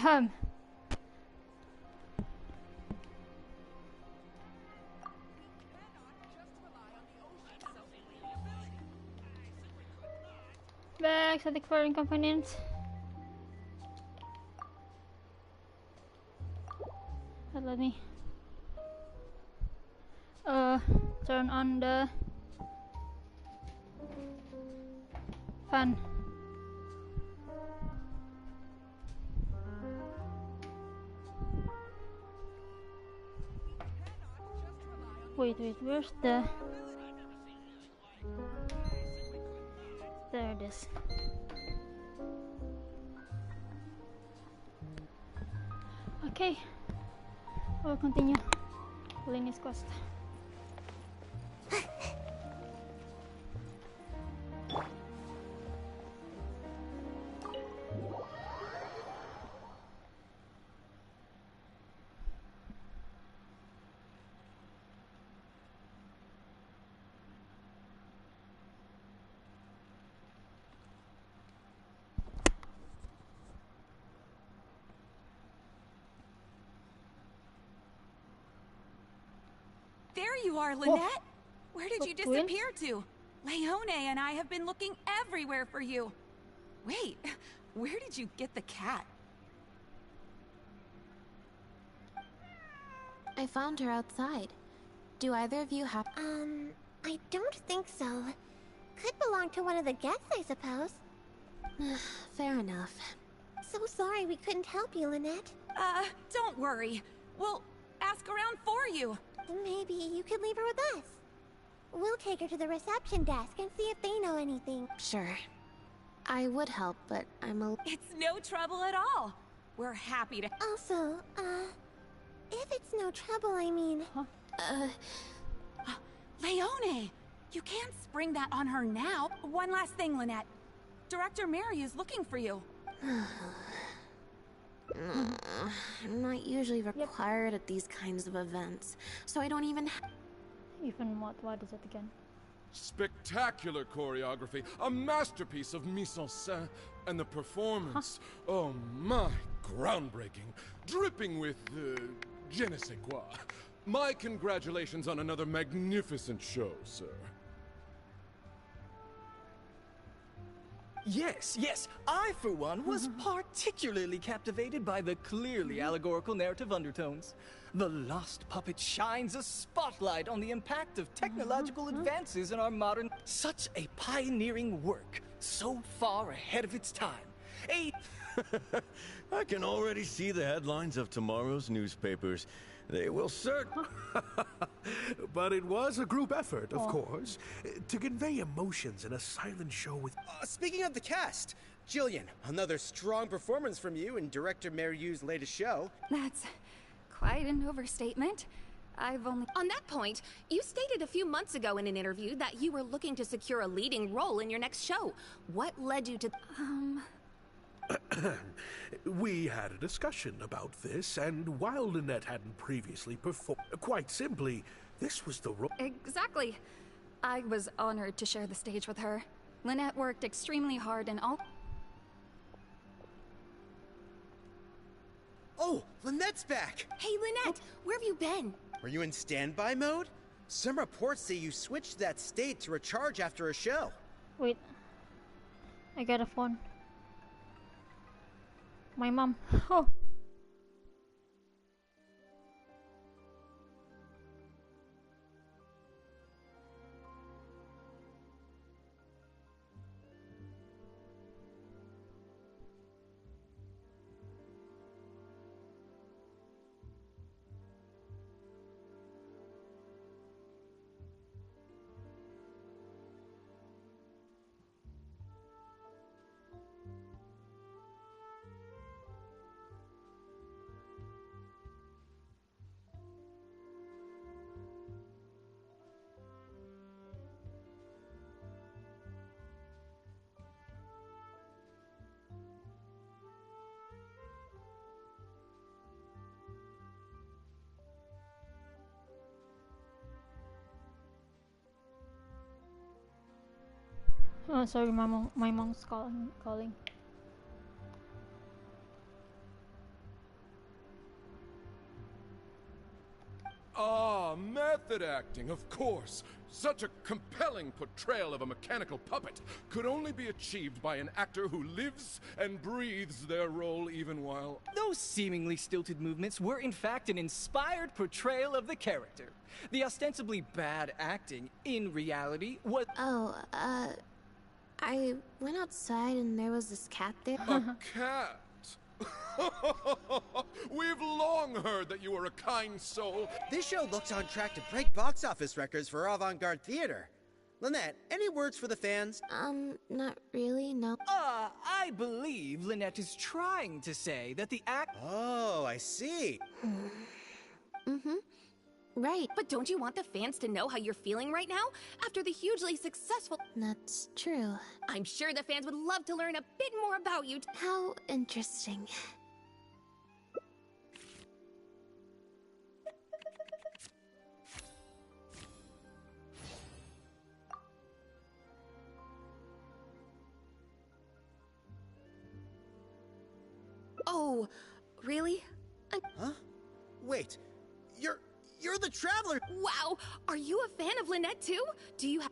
Ahem. Back, static foreign components. Let me turn on the fan. Wait, where's the... There it is. Okay, we'll continue. Linus Costa. There you are, Lynette! Where did you disappear to? Leone and I have been looking everywhere for you. Wait, where did you get the cat? I found her outside. Do either of you have... I don't think so. Could belong to one of the guests, I suppose. Fair enough. So sorry we couldn't help you, Lynette. Don't worry. We'll ask around for you. Maybe you could leave her with us. We'll take her to the reception desk and see if they know anything. Sure. I would help, but I'm a... It's no trouble at all. We're happy to... Also, if it's no trouble, I mean... Leone! You can't spring that on her now. One last thing, Lynette. Director Mary is looking for you. I'm not usually required at these kinds of events, so I don't even... Even what is it again? Spectacular choreography, a masterpiece of mise-en-scène, and the performance, oh my, groundbreaking, dripping with, je ne sais quoi. My congratulations on another magnificent show, sir. Yes, I, for one, was particularly captivated by the clearly allegorical narrative undertones. The Lost Puppet shines a spotlight on the impact of technological advances in our modern... Such a pioneering work, so far ahead of its time. I can already see the headlines of tomorrow's newspapers. They will But it was a group effort, of course, to convey emotions in a silent show with... Speaking of the cast, Jillian, another strong performance from you in director Mary Yu's latest show. That's quite an overstatement. I've only... On that point, you stated a few months ago in an interview that you were looking to secure a leading role in your next show. What led you to... We had a discussion about this, and while Lynette hadn't previously performed, quite simply, this was the role. Exactly. I was honored to share the stage with her. Lynette worked extremely hard and all... Oh, Lynette's back! Hey, Lynette, where have you been? Were you in standby mode? Some reports say you switched to that state to recharge after a show. Wait. I got a phone. My mom. Oh. Oh, sorry, my mom's calling. Method acting, of course. Such a compelling portrayal of a mechanical puppet could only be achieved by an actor who lives and breathes their role even while... Those seemingly stilted movements were in fact an inspired portrayal of the character. The ostensibly bad acting, in reality, was... I went outside and there was this cat there. A cat? We've long heard that you are a kind soul. This show looks on track to break box office records for avant-garde theater. Lynette, any words for the fans? Not really, no. I believe Lynette is trying to say that the act... Oh, I see. Right. But don't you want the fans to know how you're feeling right now? After the hugely successful... That's true. I'm sure the fans would love to learn a bit more about you. How interesting. Oh, really? Huh? Wait, you're the Traveler! Wow! Are you a fan of Lynette too? Do you have...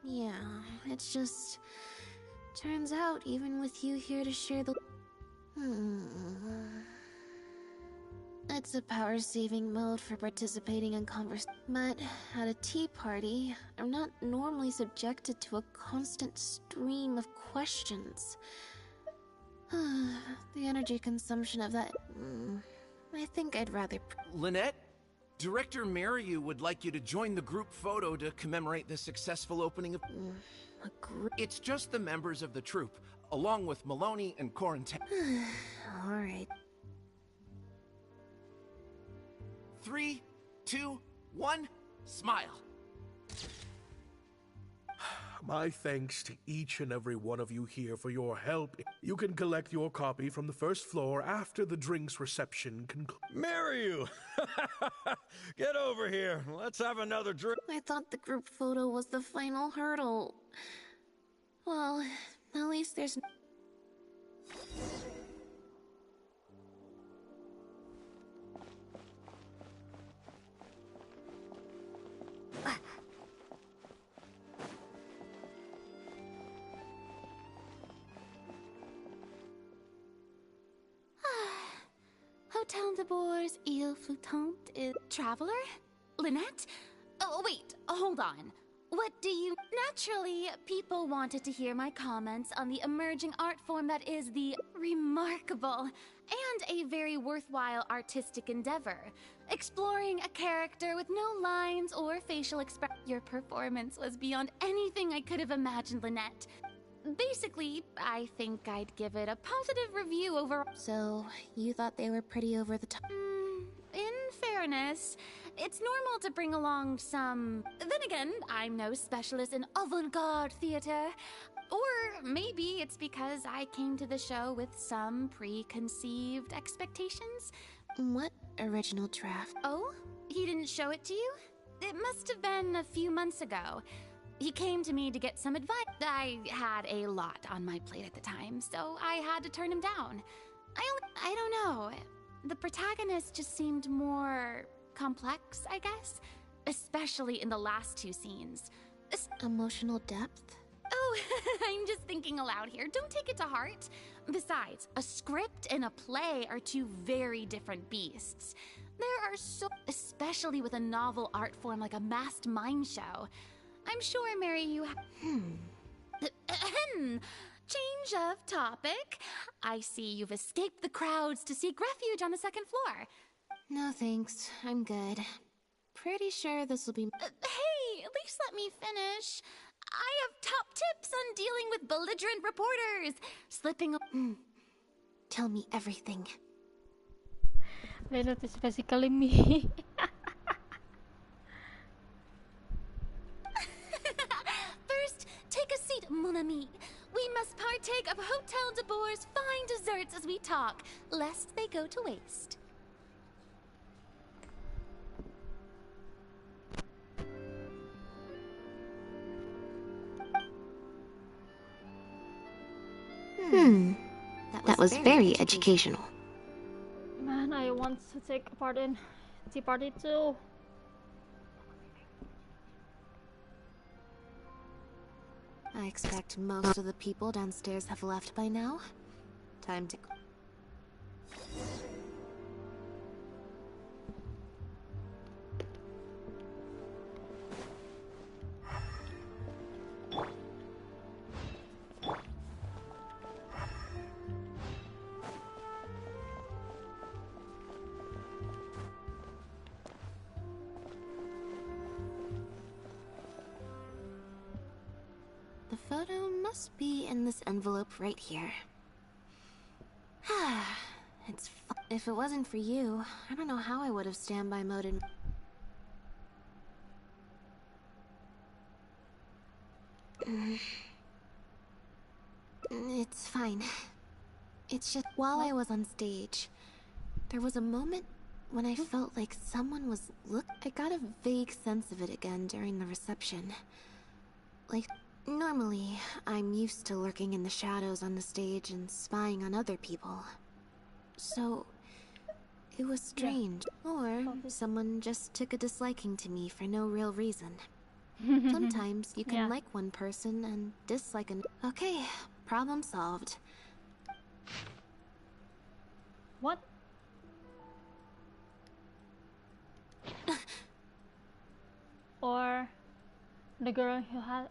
Yeah, it's just... Turns out, even with you here to share the... It's a power-saving mode for participating in conversation. But at a tea party, I'm not normally subjected to a constant stream of questions. The energy consumption of that... I think I'd rather... Lynette, Director Mariu would like you to join the group photo to commemorate the successful opening of... A group? It's just the members of the troupe, along with Maloney and Quarantine. Alright. 3, 2, 1, smile. My thanks to each and every one of you here for your help. You can collect your copy from the first floor after the drinks reception concludes. Mariu! Get over here. Let's have another drink. I thought the group photo was the final hurdle. Well, at least there's... Hotel de Boers, Ile Flottante is... Traveler? Lynette? Oh, wait, hold on. What do you... Naturally, people wanted to hear my comments on the emerging art form that is the remarkable and a very worthwhile artistic endeavor. Exploring a character with no lines or facial expression. Your performance was beyond anything I could have imagined, Lynette. Basically, I think I'd give it a positive review overall. So, you thought they were pretty over the top? In fairness, it's normal to bring along some... Then again, I'm no specialist in avant-garde theater. Or maybe it's because I came to the show with some preconceived expectations. What original draft? Oh? He didn't show it to you? It must have been a few months ago. He came to me to get some advice. I had a lot on my plate at the time, so I had to turn him down. I don't know. The protagonist just seemed more complex, I guess. Especially in the last two scenes. Emotional depth? Oh, I'm just thinking aloud here. Don't take it to heart. Besides, a script and a play are two very different beasts. There are so... Especially with a novel art form like a masked mime show. I'm sure, Mary, you Change of topic. I see you've escaped the crowds to seek refuge on the second floor. No thanks, I'm good. Pretty sure this will be... Hey, at least let me finish. I have top tips on dealing with belligerent reporters. Slipping... Tell me everything. That is basically me. First, take a seat, mon ami. We must partake of Hotel de Boers' fine desserts as we talk, lest they go to waste. That was very educational. wants to take part in Tea Party too. I expect most of the people downstairs have left by now. Time to... The photo must be in this envelope right here. If it wasn't for you, I don't know how I would have standby mode in... It's fine. It's just while I was on stage, there was a moment when I felt like someone was I got a vague sense of it again during the reception. Like, normally, I'm used to lurking in the shadows on the stage and spying on other people. So, it was strange. Or someone just took a disliking to me for no real reason. Sometimes you can like one person and dislike an... Okay, problem solved. What? Or the girl who had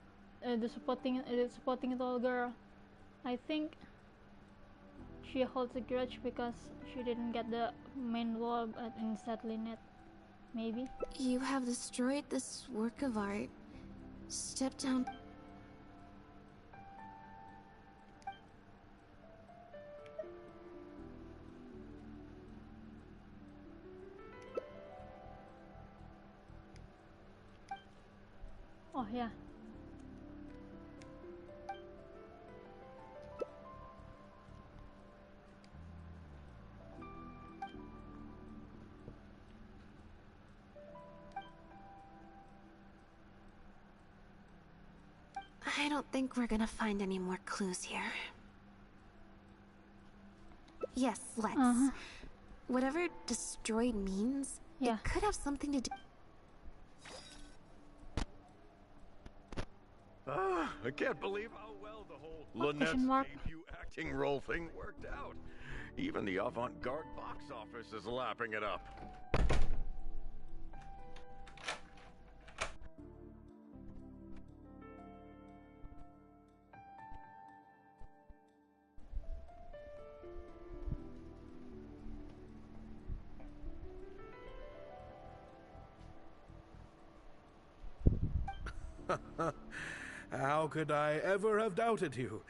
the supporting tall girl. I think she holds a grudge because she didn't get the main role in Lynette. Maybe. You have destroyed this work of art. Step down. Oh yeah. I don't think we're gonna find any more clues here. Yes, let's. Whatever destroyed means, it could have something to do. I can't believe how well the whole Lynette's debut acting role thing worked out. Even the avant-garde box office is lapping it up. How could I ever have doubted you?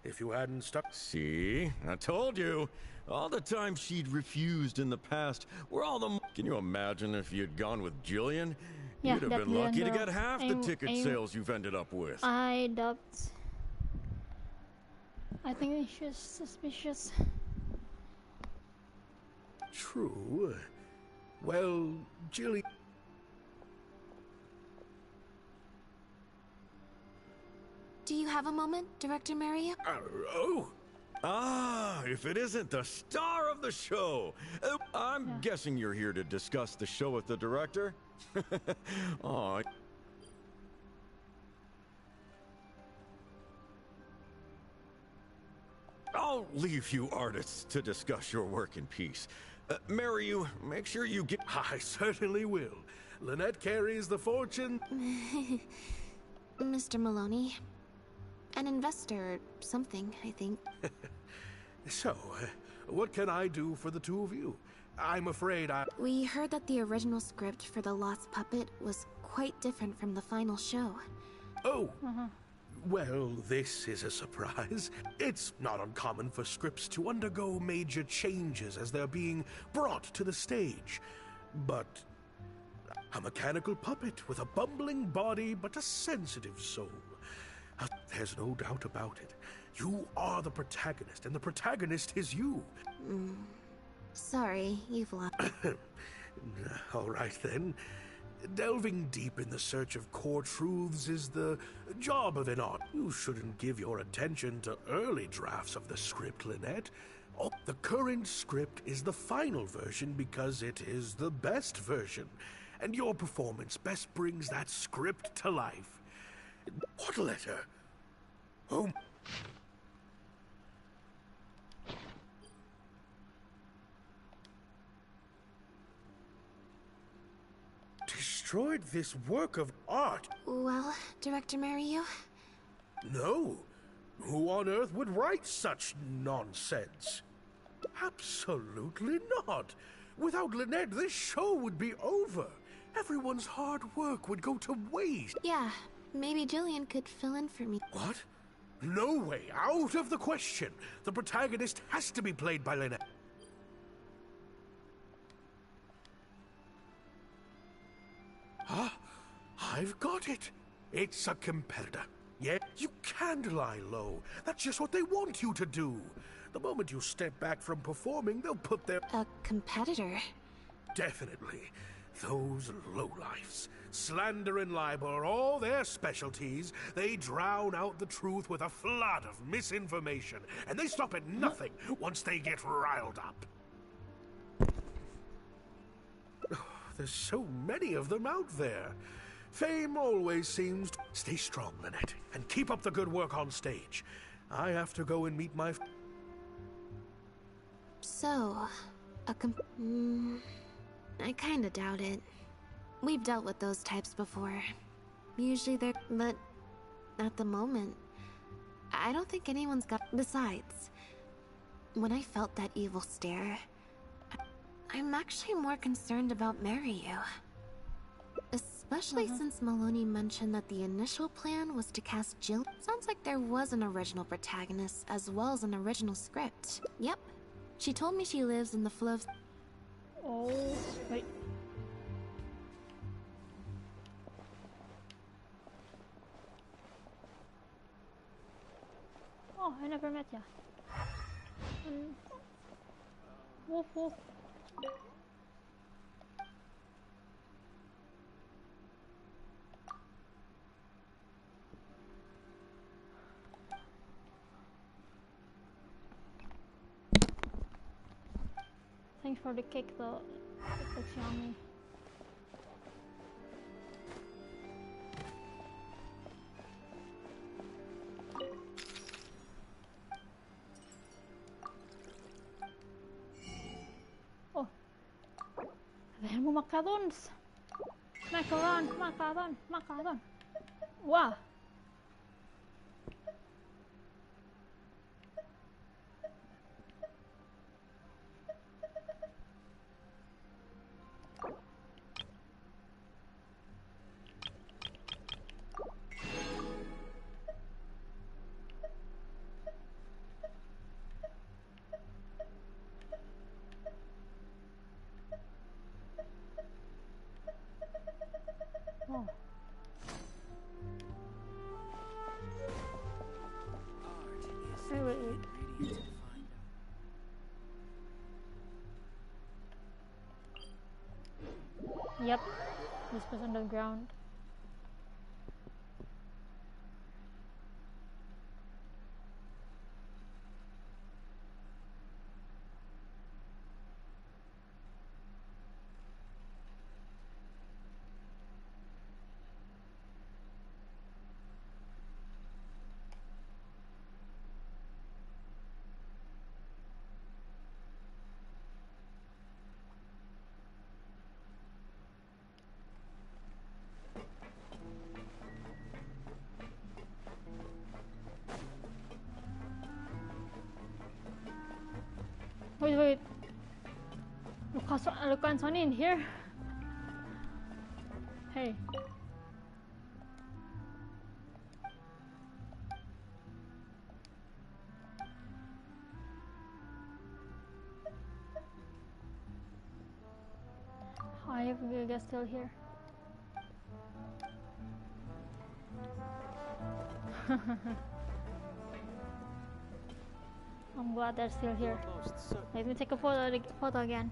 If you hadn't stuck... See? I told you. All the time she'd refused in the past were all the... Can you imagine if you'd gone with Jillian? Yeah, You'd have been lucky to get half the ticket I'm- sales you've ended up with. I doubt. I think she's suspicious. True. Well, Jillian... Do you have a moment, Director Mario? If it isn't the star of the show. I'm guessing you're here to discuss the show with the director? Oh. I'll leave you artists to discuss your work in peace. Mario, make sure you get... I certainly will. Lynette carries the fortune... Mr. Maloney. An investor or something, I think. So, what can I do for the two of you? I'm afraid We heard that the original script for The Lost Puppet was quite different from the final show. Oh! Well, this is a surprise. It's not uncommon for scripts to undergo major changes as they're being brought to the stage. But a mechanical puppet with a bumbling body but a sensitive soul. There's no doubt about it. You are the protagonist, and the protagonist is you. Sorry, you've lost. All right, then. Delving deep in the search of core truths is the job of an art. You shouldn't give your attention to early drafts of the script, Lynette. Oh, the current script is the final version because it is the best version, and your performance best brings that script to life. What letter? Oh. Destroyed this work of art? Well, Director Mariu? No. Who on earth would write such nonsense? Absolutely not. Without Lynette, this show would be over. Everyone's hard work would go to waste. Yeah, maybe Jillian could fill in for me. What? No way. Out of the question. The protagonist has to be played by Lynette. Huh? I've got it. It's a competitor. Yeah, you can't lie low. That's just what they want you to do. The moment you step back from performing, they'll put their... A competitor? Definitely. Those lowlifes. Slander and libel are all their specialties. They drown out the truth with a flood of misinformation, and they stop at nothing once they get riled up. There's so many of them out there. Fame always seems to... Stay strong, Lynette, and keep up the good work on stage. I have to go and meet my... So, I kinda doubt it. We've dealt with those types before. Usually they're... But at the moment, I don't think anyone's got... Besides, when I felt that evil stare, I'm actually more concerned about Mariu. Especially since Maloney mentioned that the initial plan was to cast Jill. Sounds like there was an original protagonist as well as an original script. Yep. She told me she lives in the flow. Oh, wait. Oh, I never met ya. Woof woof. Thanks for the cake though. It looks yummy. Oh. Ayan mo macarons. Macaron. Wow. Oh. Wait. Yep, this was underground. Wait. Look on Sonny in here. Hey. I have a guest still here. I'm glad they're still here. Let me take a photo again.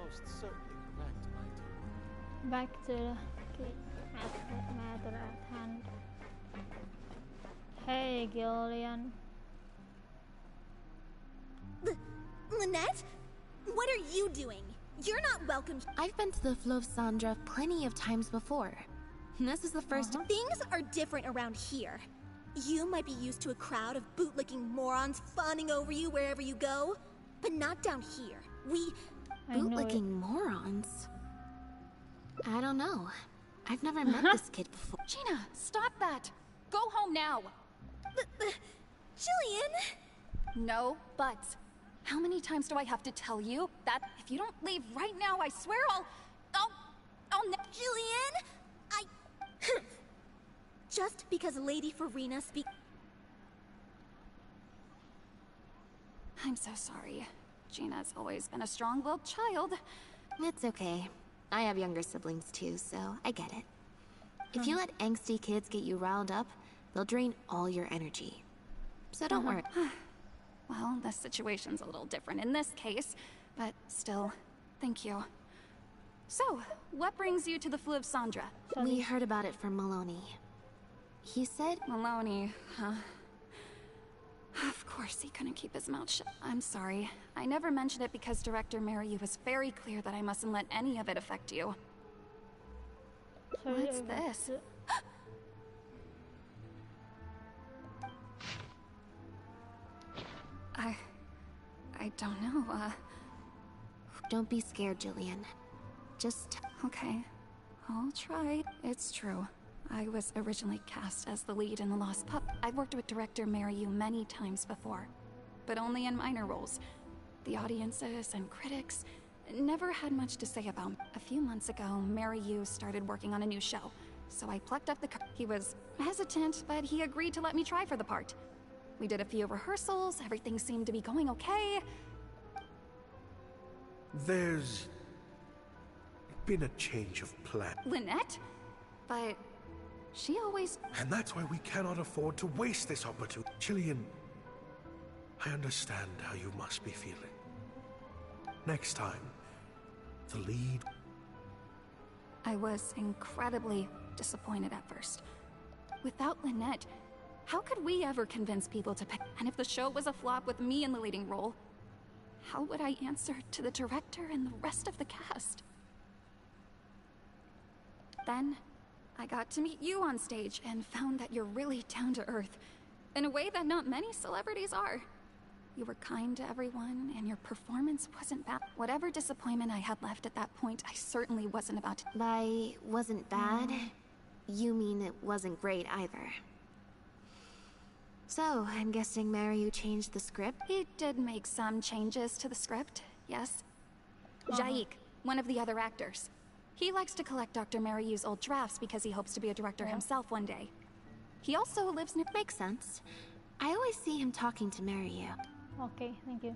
most certainly correct, my dear. Back to the matter at hand. Hey, Gillian. Lynette? What are you doing? You're not welcome. I've been to the Fleuve Sandra plenty of times before. This is the first. Things are different around here. You might be used to a crowd of bootlicking morons fawning over you wherever you go, but not down here. Bootlicking morons? I don't know. I've never met this kid before. Gina, stop that! Go home now! Jillian! No buts. How many times do I have to tell you that if you don't leave right now, I swear I'll Jillian! Just because Lady Farina speaks. I'm so sorry. Gina's always been a strong-willed child. It's okay. I have younger siblings too, so I get it. If you let angsty kids get you riled up, they'll drain all your energy. So don't worry. Well, the situation's a little different in this case, but still, thank you. So, what brings you to the Fleuve Sandra? We heard about it from Maloney. He said... Maloney, huh? Of course he couldn't keep his mouth shut. I'm sorry. I never mentioned it because Director Mariu was very clear that I mustn't let any of it affect you. What's this? I don't know, Don't be scared, Jillian. Just... Okay. I'll try. It's true. I was originally cast as the lead in The Lost Pup. I've worked with Director Mariu many times before, but only in minor roles. The audiences and critics never had much to say about me. A few months ago, Mariu started working on a new show, so I plucked up the He was hesitant, but he agreed to let me try for the part. We did a few rehearsals, everything seemed to be going okay. There's been a change of plan. Lynette? But she always... And that's why we cannot afford to waste this opportunity. Jillian, I understand how you must be feeling. Next time, the lead... I was incredibly disappointed at first. Without Lynette, how could we ever convince people to pick? And if the show was a flop with me in the leading role, how would I answer to the director and the rest of the cast? Then, I got to meet you on stage and found that you're really down to earth, in a way that not many celebrities are. You were kind to everyone, and your performance wasn't bad. Whatever disappointment I had left at that point, I certainly wasn't about to... By wasn't bad, you mean it wasn't great either. So, I'm guessing Mariu changed the script? He did make some changes to the script, yes. Jaik, one of the other actors. He likes to collect Dr. Mariu's old drafts because he hopes to be a director himself one day. He also lives near... Makes sense. I always see him talking to Mariu. Okay, thank you.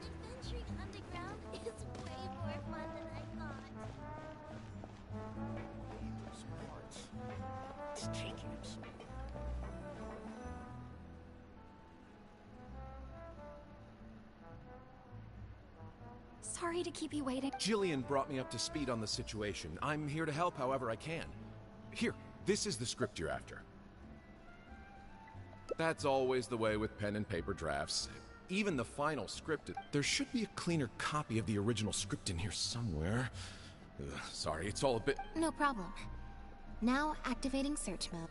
Adventuring underground is way more fun than I thought. It's taking him so long. Sorry to keep you waiting. Jillian brought me up to speed on the situation. I'm here to help however I can. Here, this is the script you're after. That's always the way with pen and paper drafts. Even the final script, there should be a cleaner copy of the original script in here somewhere. Sorry, it's all a bit... No problem. Now activating search mode.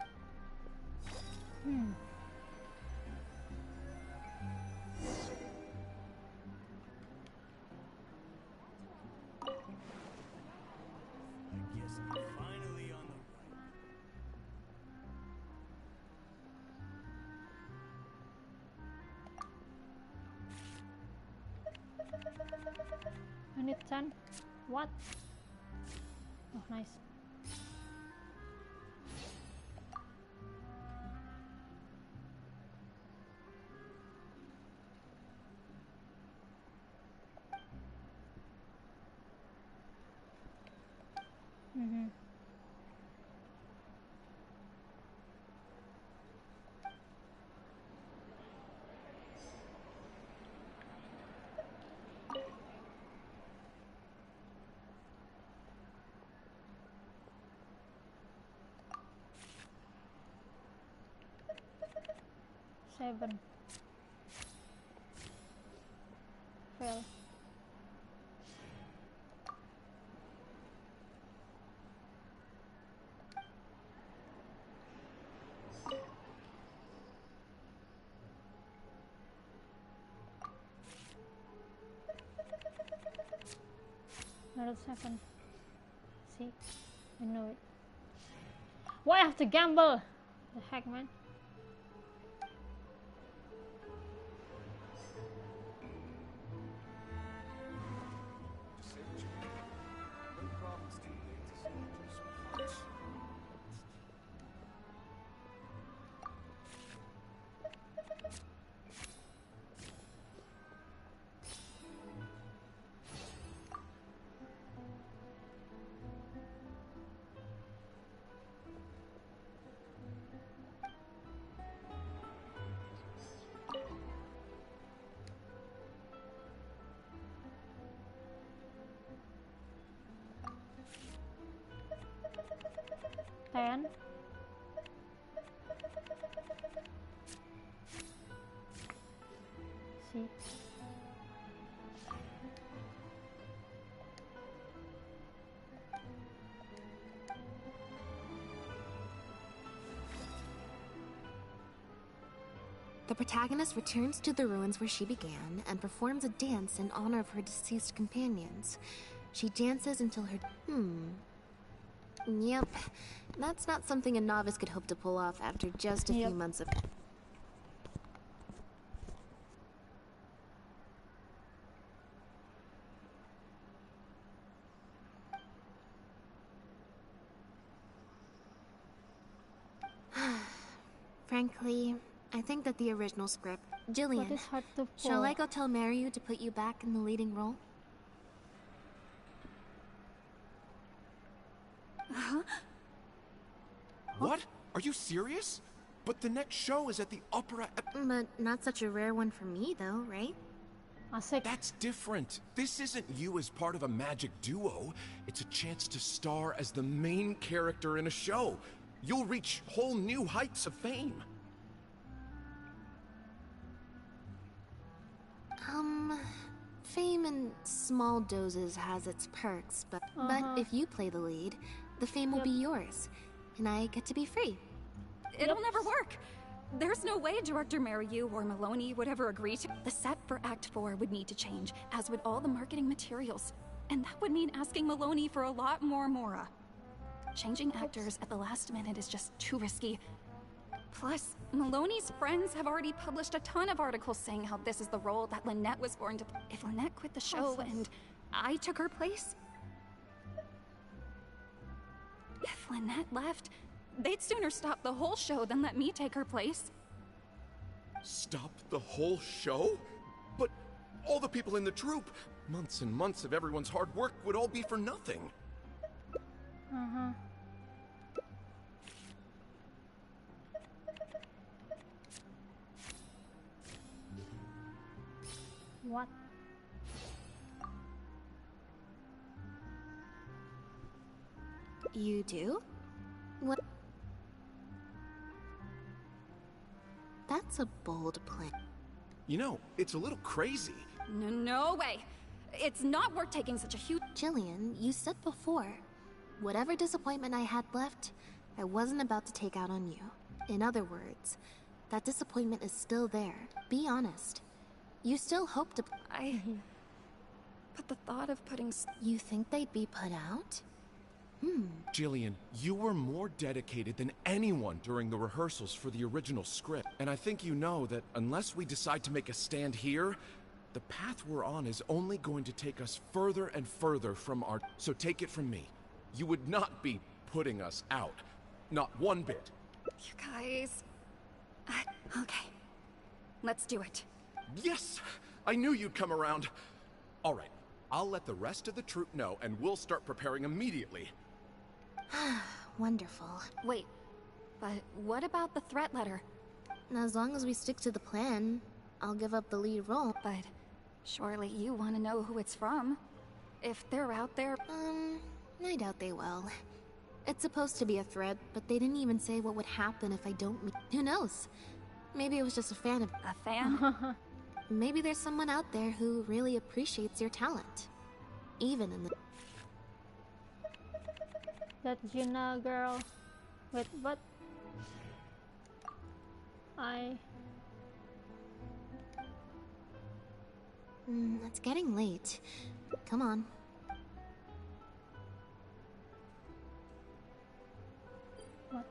Finally on the Unit 10. What? Oh, nice. 7. Fail. Another 7. See? I know it. Why I have to gamble? The heck, man? Ten. See. The protagonist returns to the ruins where she began and performs a dance in honor of her deceased companions. She dances until her... Yep, that's not something a novice could hope to pull off after just a few months of... Frankly, I think that the original script... Jillian, shall I go tell Mariu to put you back in the leading role? Huh? What? Are you serious? But the next show is at the opera... But not such a rare one for me, though, right? That's different. This isn't you as part of a magic duo. It's a chance to star as the main character in a show. You'll reach whole new heights of fame. Fame in small doses has its perks, but if you play the lead, the fame will be yours, and I get to be free. It'll never work. There's no way Director Mariu or Maloney would ever agree to. The set for Act 4 would need to change, as would all the marketing materials, and that would mean asking Maloney for a lot more Mora. Changing actors at the last minute is just too risky. Plus, Maloney's friends have already published a ton of articles saying how this is the role that Lynette was born to. If Lynette quit the show and I took her place... If Lynette left, they'd sooner stop the whole show than let me take her place. Stop the whole show? But all the people in the troupe, months and months of everyone's hard work would all be for nothing. What? You do? What? That's a bold plan. You know, it's a little crazy. No way. It's not worth taking such a huge... Jillian, you said before, whatever disappointment I had left, I wasn't about to take out on you. In other words, that disappointment is still there. Be honest. You still hope to... But the thought of putting... You think they'd be put out? Jillian, you were more dedicated than anyone during the rehearsals for the original script. And I think you know that unless we decide to make a stand here, the path we're on is only going to take us further and further from our... So take it from me. You would not be putting us out. Not one bit. You guys... okay. Let's do it. Yes! I knew you'd come around. All right, I'll let the rest of the troupe know, and we'll start preparing immediately. Wonderful. Wait, but what about the threat letter? As long as we stick to the plan, I'll give up the lead role. But surely you want to know who it's from. If they're out there... I doubt they will. It's supposed to be a threat, but they didn't even say what would happen if I don't meet... Who knows? Maybe it was just a fan of... A fan? Maybe there's someone out there who really appreciates your talent. Even in the... That Gina girl. Wait, what? It's getting late. Come on. What?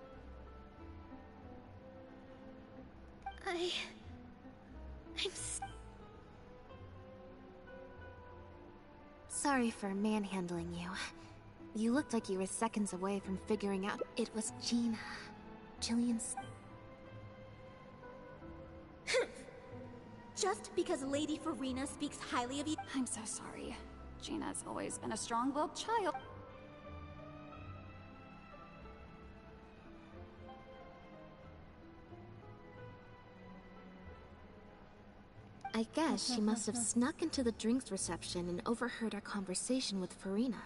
Sorry for manhandling you. You looked like you were seconds away from figuring out it was Gina. Jillian's... Just because Lady Farina speaks highly of you... I'm so sorry. Gina's always been a strong-willed child. I guess she must have snuck into the drinks reception and overheard our conversation with Farina.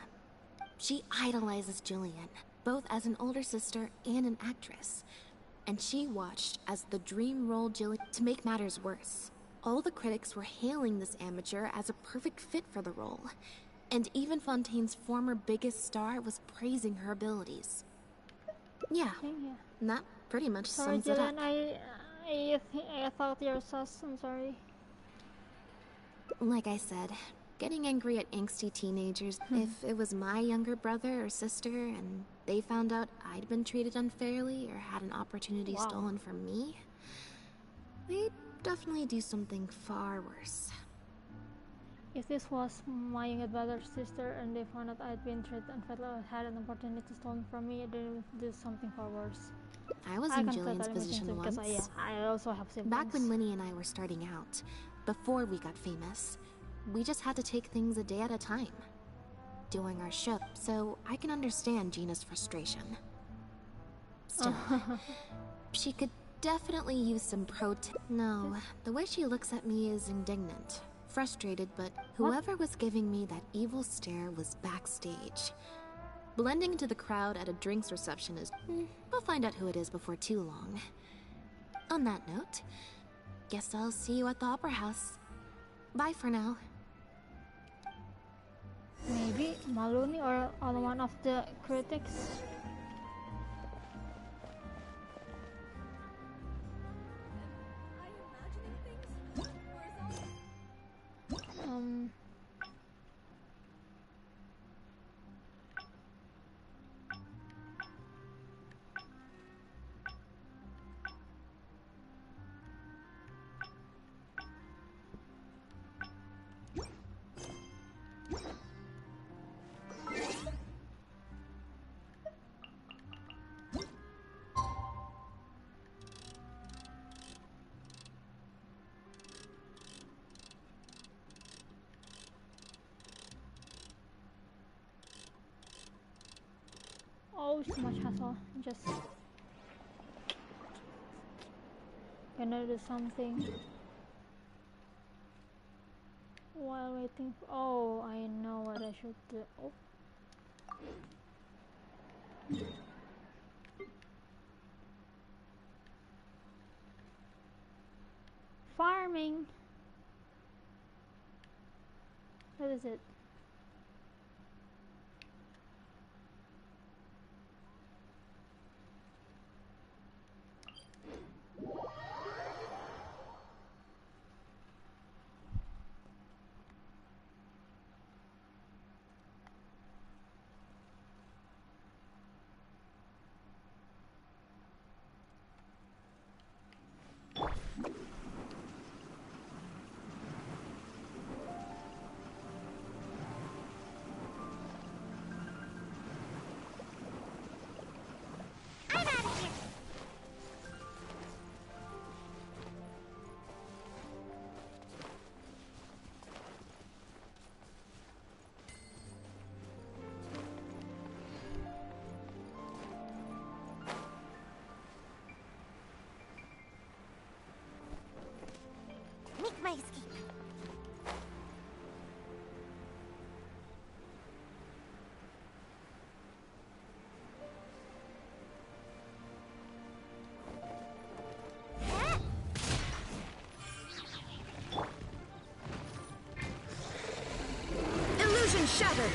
She idolizes Jillian, both as an older sister and an actress. And she watched as the dream role Jillian... To make matters worse, all the critics were hailing this amateur as a perfect fit for the role. And even Fontaine's former biggest star was praising her abilities. Yeah, that pretty much sums it up. I thought you were sus. I'm sorry. Like I said, getting angry at angsty teenagers. If it was my younger brother or sister and they found out I'd been treated unfairly or had an opportunity stolen from me, they'd definitely do something far worse. If this was my younger brother or sister and they found out I'd been treated unfairly or had an opportunity stolen from me, they would do something far worse. I was in Jillian's position once. I also have siblings. Back when Winnie and I were starting out, before we got famous, we just had to take things a day at a time. Doing our show, so I can understand Gina's frustration. Still, she could definitely use some No, the way she looks at me is indignant. Frustrated, but whoever was giving me that evil stare was backstage. Blending into the crowd at a drinks reception is... we'll find out who it is before too long. On that note, guess I'll see you at the Opera House. Bye for now. Maybe Maloney or one of the critics. Oh, so much hassle. Just gonna do something while waiting for... Oh, I know what I should do. Oh. Farming. What is it? my escape. Illusion shattered!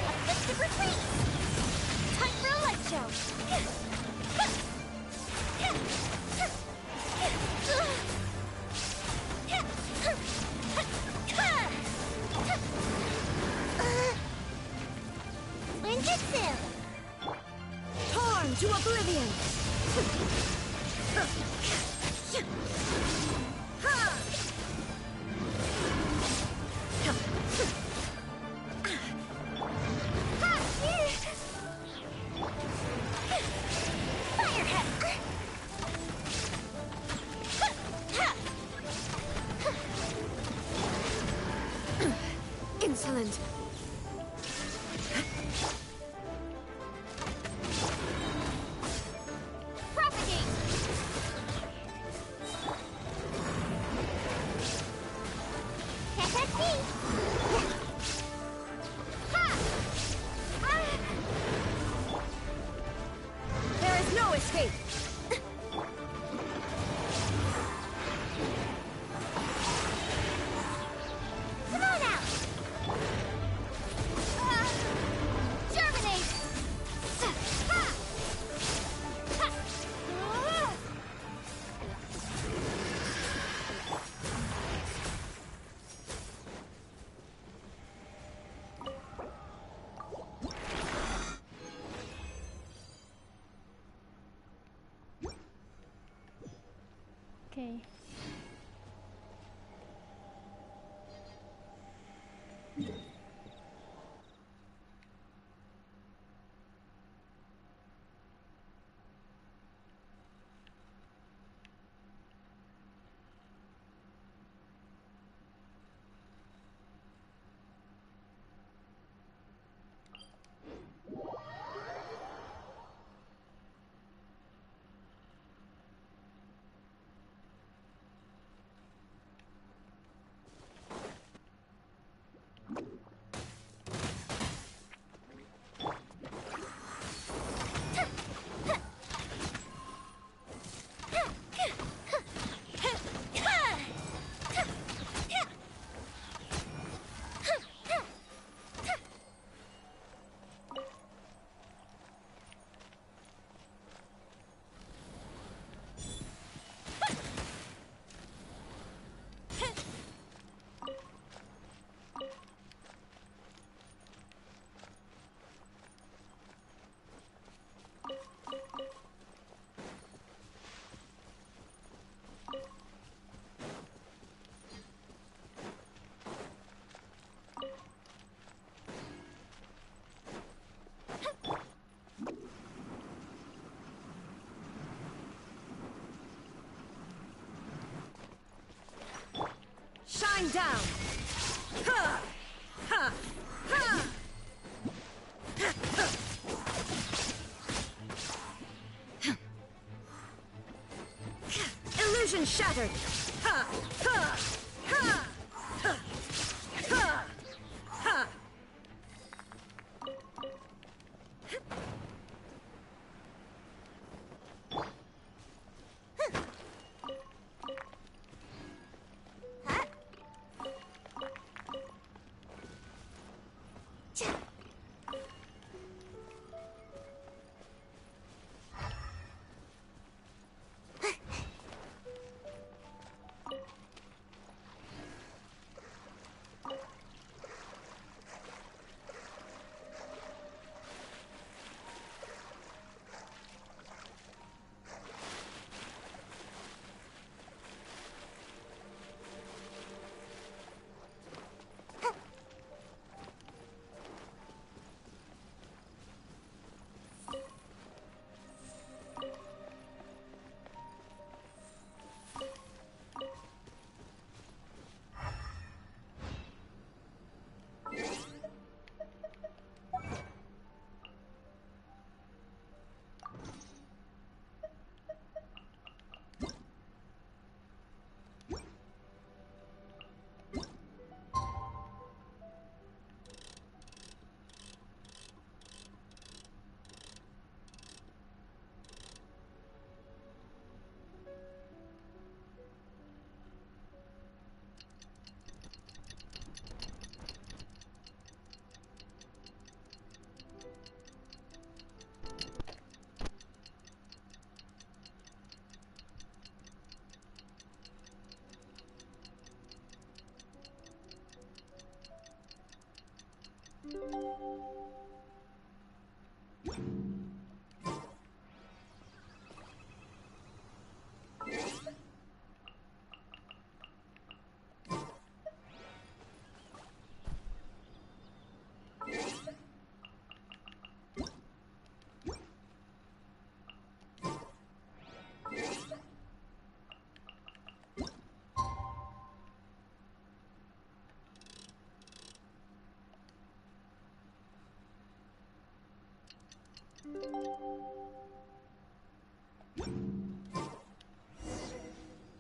Afflictive retreat! Time for a light show! Ninjutsu! Torn to oblivion! Insolent! Propagate! Can't touch me! Ha! There is no escape! Come on out! Germinate! Ha! Ha! Okay. Shine down! Ha! Ha! Ha! Illusion shattered! Ha! Ha! Ha! Ha! Ha! Ha!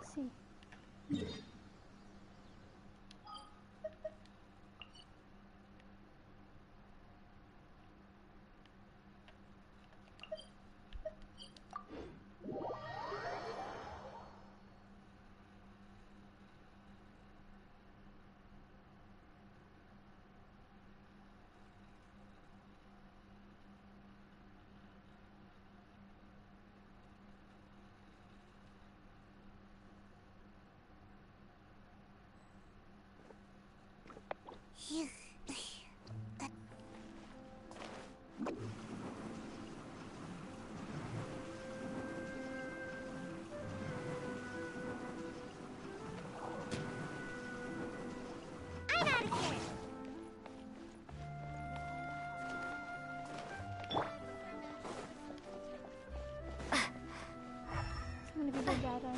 See. Phew. I'm out of here. So many people gather.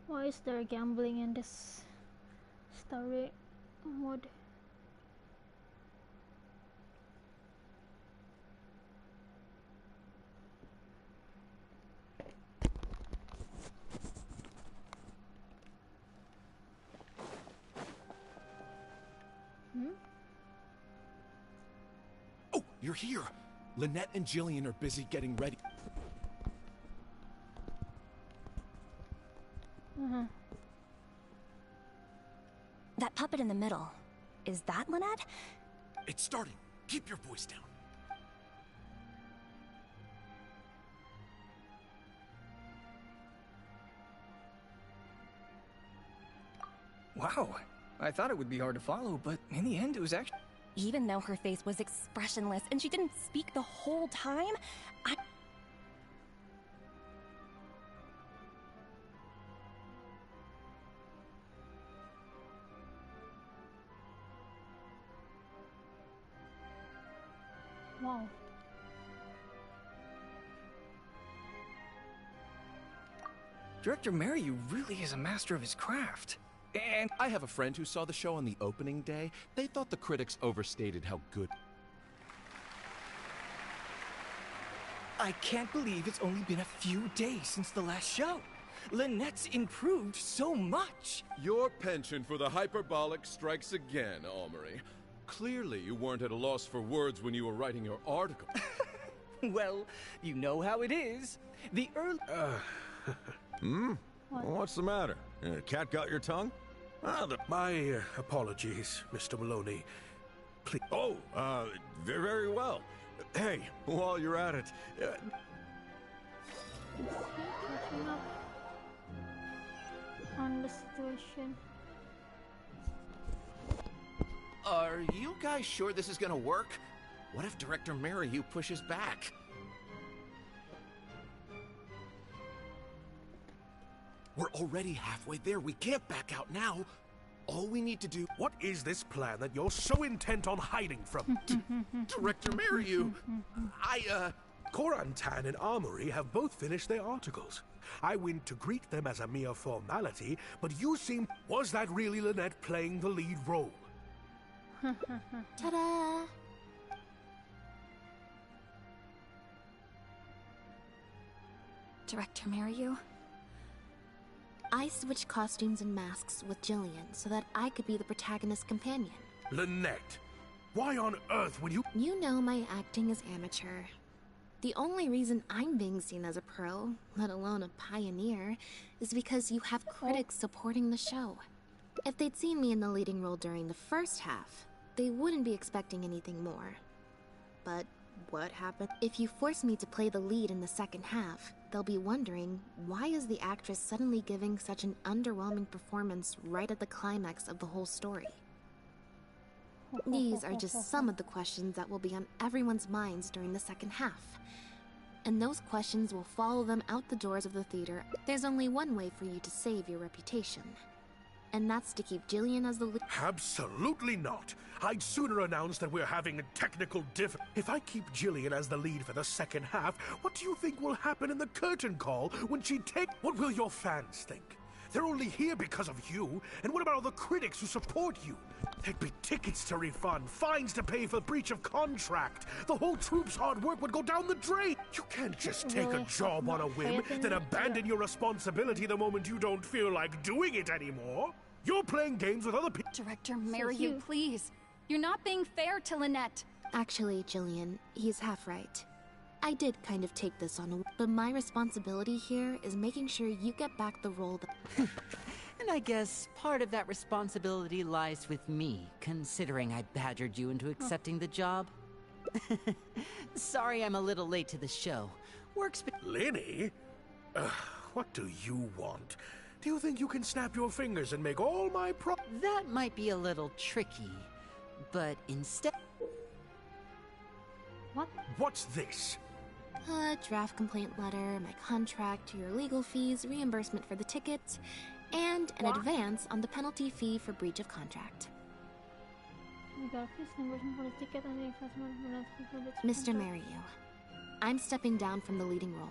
Why is there gambling in this story mode? Oh, you're here! Lynette and Jillian are busy getting ready. That puppet in the middle, is that Lynette? It's starting. Keep your voice down. Wow, I thought it would be hard to follow, but in the end it was actually... Even though her face was expressionless and she didn't speak the whole time, Wow. Director Meryu really is a master of his craft. And I have a friend who saw the show on the opening day. They thought the critics overstated how good. I can't believe it's only been a few days since the last show. Lynette's improved so much. Your penchant for the hyperbolic strikes again, Amory. Clearly, you weren't at a loss for words when you were writing your article. Well, you know how it is. The early... What's the matter? Cat got your tongue? My apologies, Mr. Maloney. Please. Oh, very, very well. Hey, while you're at it... Catching up on the situation. Are you guys sure this is gonna work? What if Director Meryu pushes back? We're already halfway there. We can't back out now. All we need to do... What is this plan that you're so intent on hiding from? Director Meryu, Korantan and Armory have both finished their articles. I went to greet them as a mere formality, but you seem... Was that really Lynette playing the lead role? Ta-da! Director Meryu? I switched costumes and masks with Jillian so that I could be the protagonist's companion. Lynette, why on earth would you... You know my acting is amateur. The only reason I'm being seen as a pro, let alone a pioneer, is because you have critics supporting the show. If they'd seen me in the leading role during the first half, they wouldn't be expecting anything more. But what happened? If you force me to play the lead in the second half, they'll be wondering, why is the actress suddenly giving such an underwhelming performance right at the climax of the whole story? These are just some of the questions that will be on everyone's minds during the second half. And those questions will follow them out the doors of the theater. There's only one way for you to save your reputation. And that's to keep Jillian as the lead. Absolutely not. I'd sooner announce that we're having a technical If I keep Jillian as the lead for the second half, what do you think will happen in the curtain call when she What will your fans think? They're only here because of you. And what about all the critics who support you? There'd be tickets to refund, fines to pay for breach of contract. The whole troupe's hard work would go down the drain. You can't just take a job on a whim, then abandon your responsibility the moment you don't feel like doing it anymore. You're playing games with other people. Director Mariu, please. You're not being fair to Lynette. Actually, Jillian, he's half right. I did kind of take this on, but my responsibility here is making sure you get back the role that... And I guess part of that responsibility lies with me, considering I badgered you into accepting the job. Sorry I'm a little late to the show. Lenny? What do you want? Do you think you can snap your fingers and make all my That might be a little tricky, but instead... What? What's this? A draft complaint letter, my contract, your legal fees, reimbursement for the tickets, and an advance on the penalty fee for breach of contract. Mr. Mariu, I'm stepping down from the leading role,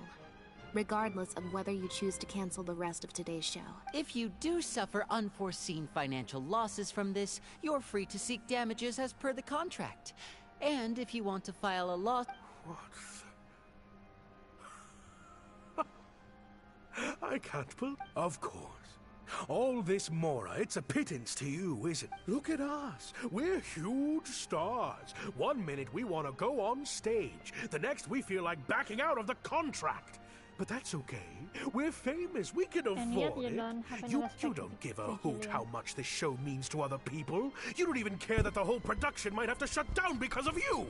regardless of whether you choose to cancel the rest of today's show. If you do suffer unforeseen financial losses from this, you're free to seek damages as per the contract. And if you want to file a lawsuit... I can't believe... Of course. All this Mora, it's a pittance to you, isn't it? Look at us. We're huge stars. One minute we want to go on stage. The next we feel like backing out of the contract. But that's okay. We're famous. We can afford it. You don't give a hoot how much this show means to other people. You don't even care that the whole production might have to shut down because of you.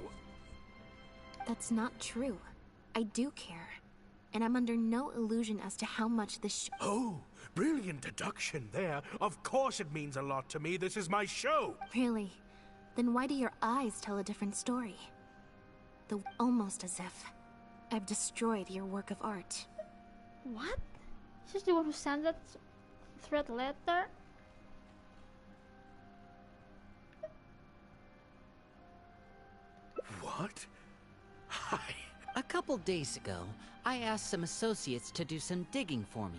That's not true. I do care. And I'm under no illusion as to how much this Oh, brilliant deduction there. Of course it means a lot to me. This is my show. Really? Then why do your eyes tell a different story? Almost as if I've destroyed your work of art. What? She's the one who sent that threat letter? What? A couple days ago, I asked some associates to do some digging for me.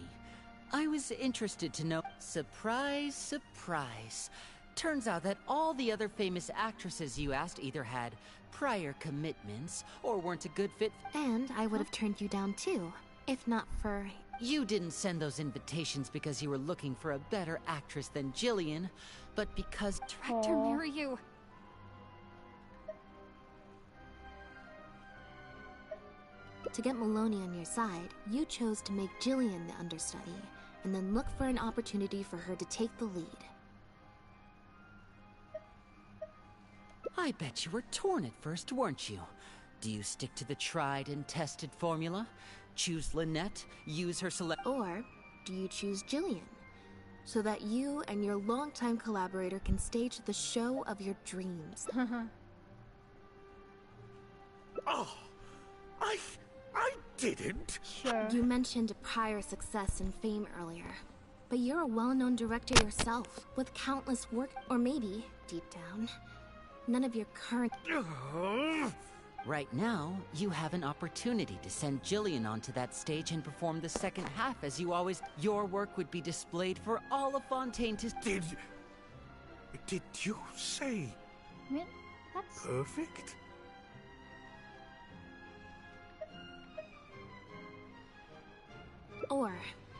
I was interested to know... Surprise, surprise. Turns out that all the other famous actresses you asked either had prior commitments or weren't a good fit. And I would have turned you down too, if not for... You didn't send those invitations because you were looking for a better actress than Jillian, but because... Director Mariu. To get Maloney on your side, you chose to make Jillian the understudy, and then look for an opportunity for her to take the lead. I bet you were torn at first, weren't you? Do you stick to the tried and tested formula? Choose Lynette, use her Or do you choose Jillian, so that you and your longtime collaborator can stage the show of your dreams? Oh, I didn't. Sure. You mentioned prior success and fame earlier, but you're a well-known director yourself, with countless work, or maybe, deep down, none of your current... Right now, you have an opportunity to send Jillian onto that stage and perform the second half as you always... Your work would be displayed for all of Fontaine to... Did you say... That's... perfect? Or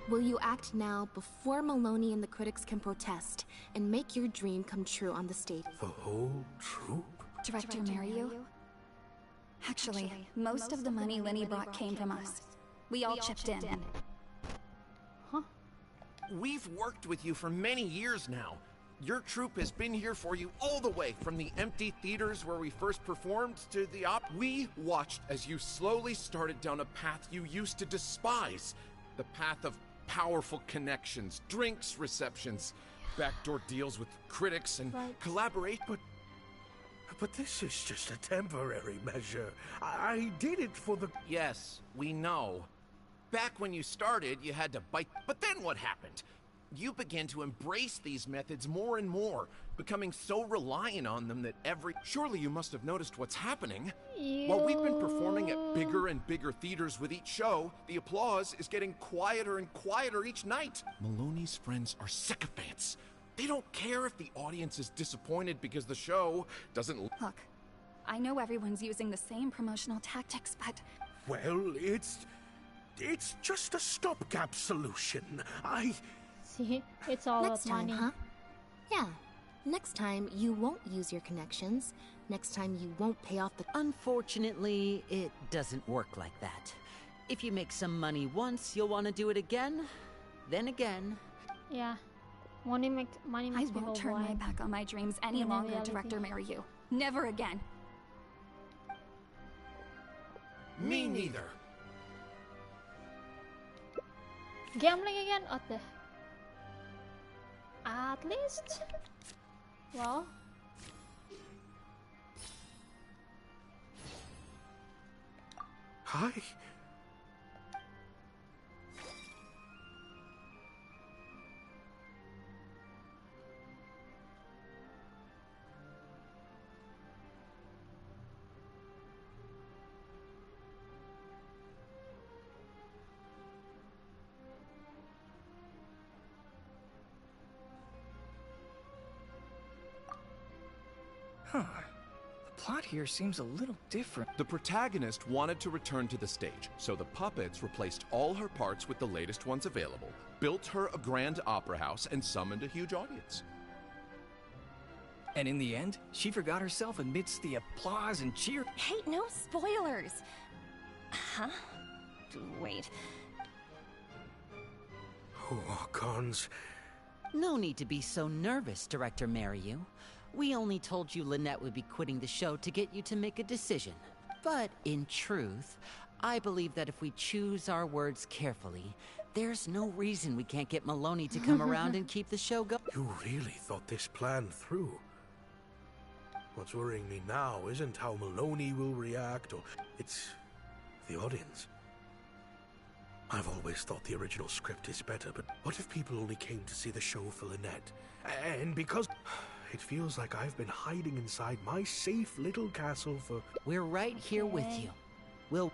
will you act now before Maloney and the critics can protest and make your dream come true on the stage? The whole troupe? Director Mariu? Actually, most of the money Lenny brought came from us. We all chipped in. We've worked with you for many years now. Your troupe has been here for you all the way from the empty theaters where we first performed to the op. We watched as you slowly started down a path you used to despise. The path of powerful connections, drinks receptions, backdoor deals with critics, and collaborate. But this is just a temporary measure. I did it for the... Yes, we know. Back when you started, you had to bite. But then what happened? You began to embrace these methods more and more, becoming so reliant on them that Surely you must have noticed what's happening. While we've been performing at bigger and bigger theaters with each show, the applause is getting quieter and quieter each night. Maloney's friends are sycophants. They don't care if the audience is disappointed because the show doesn't... Look, I know everyone's using the same promotional tactics, but... Well, it's just a stopgap solution. See, it's all Next about time, money. huh? Yeah. Next time, you won't use your connections. Next time, you won't pay off the... Unfortunately, it doesn't work like that. If you make some money once, you'll want to do it again, then again. Yeah. Money makes I won't turn my back on my dreams any longer, Director Mariyu. Never again. Me neither. Gambling again? What the? At least? Well... Hi. Huh. The plot here seems a little different. The protagonist wanted to return to the stage, so the puppets replaced all her parts with the latest ones available, built her a grand opera house, and summoned a huge audience. And in the end, she forgot herself amidst the applause and cheer. Hey, no spoilers! Huh? Wait. Oh, Cons. No need to be so nervous, Director Mariyu. We only told you Lynette would be quitting the show to get you to make a decision. But in truth, I believe that if we choose our words carefully, there's no reason we can't get Maloney to come around and keep the show going. You really thought this plan through. What's worrying me now isn't how Maloney will react, or it's the audience. I've always thought the original script is better, but what if people only came to see the show for Lynette? And because... It feels like I've been hiding inside my safe little castle for... We're right here with you. We'll...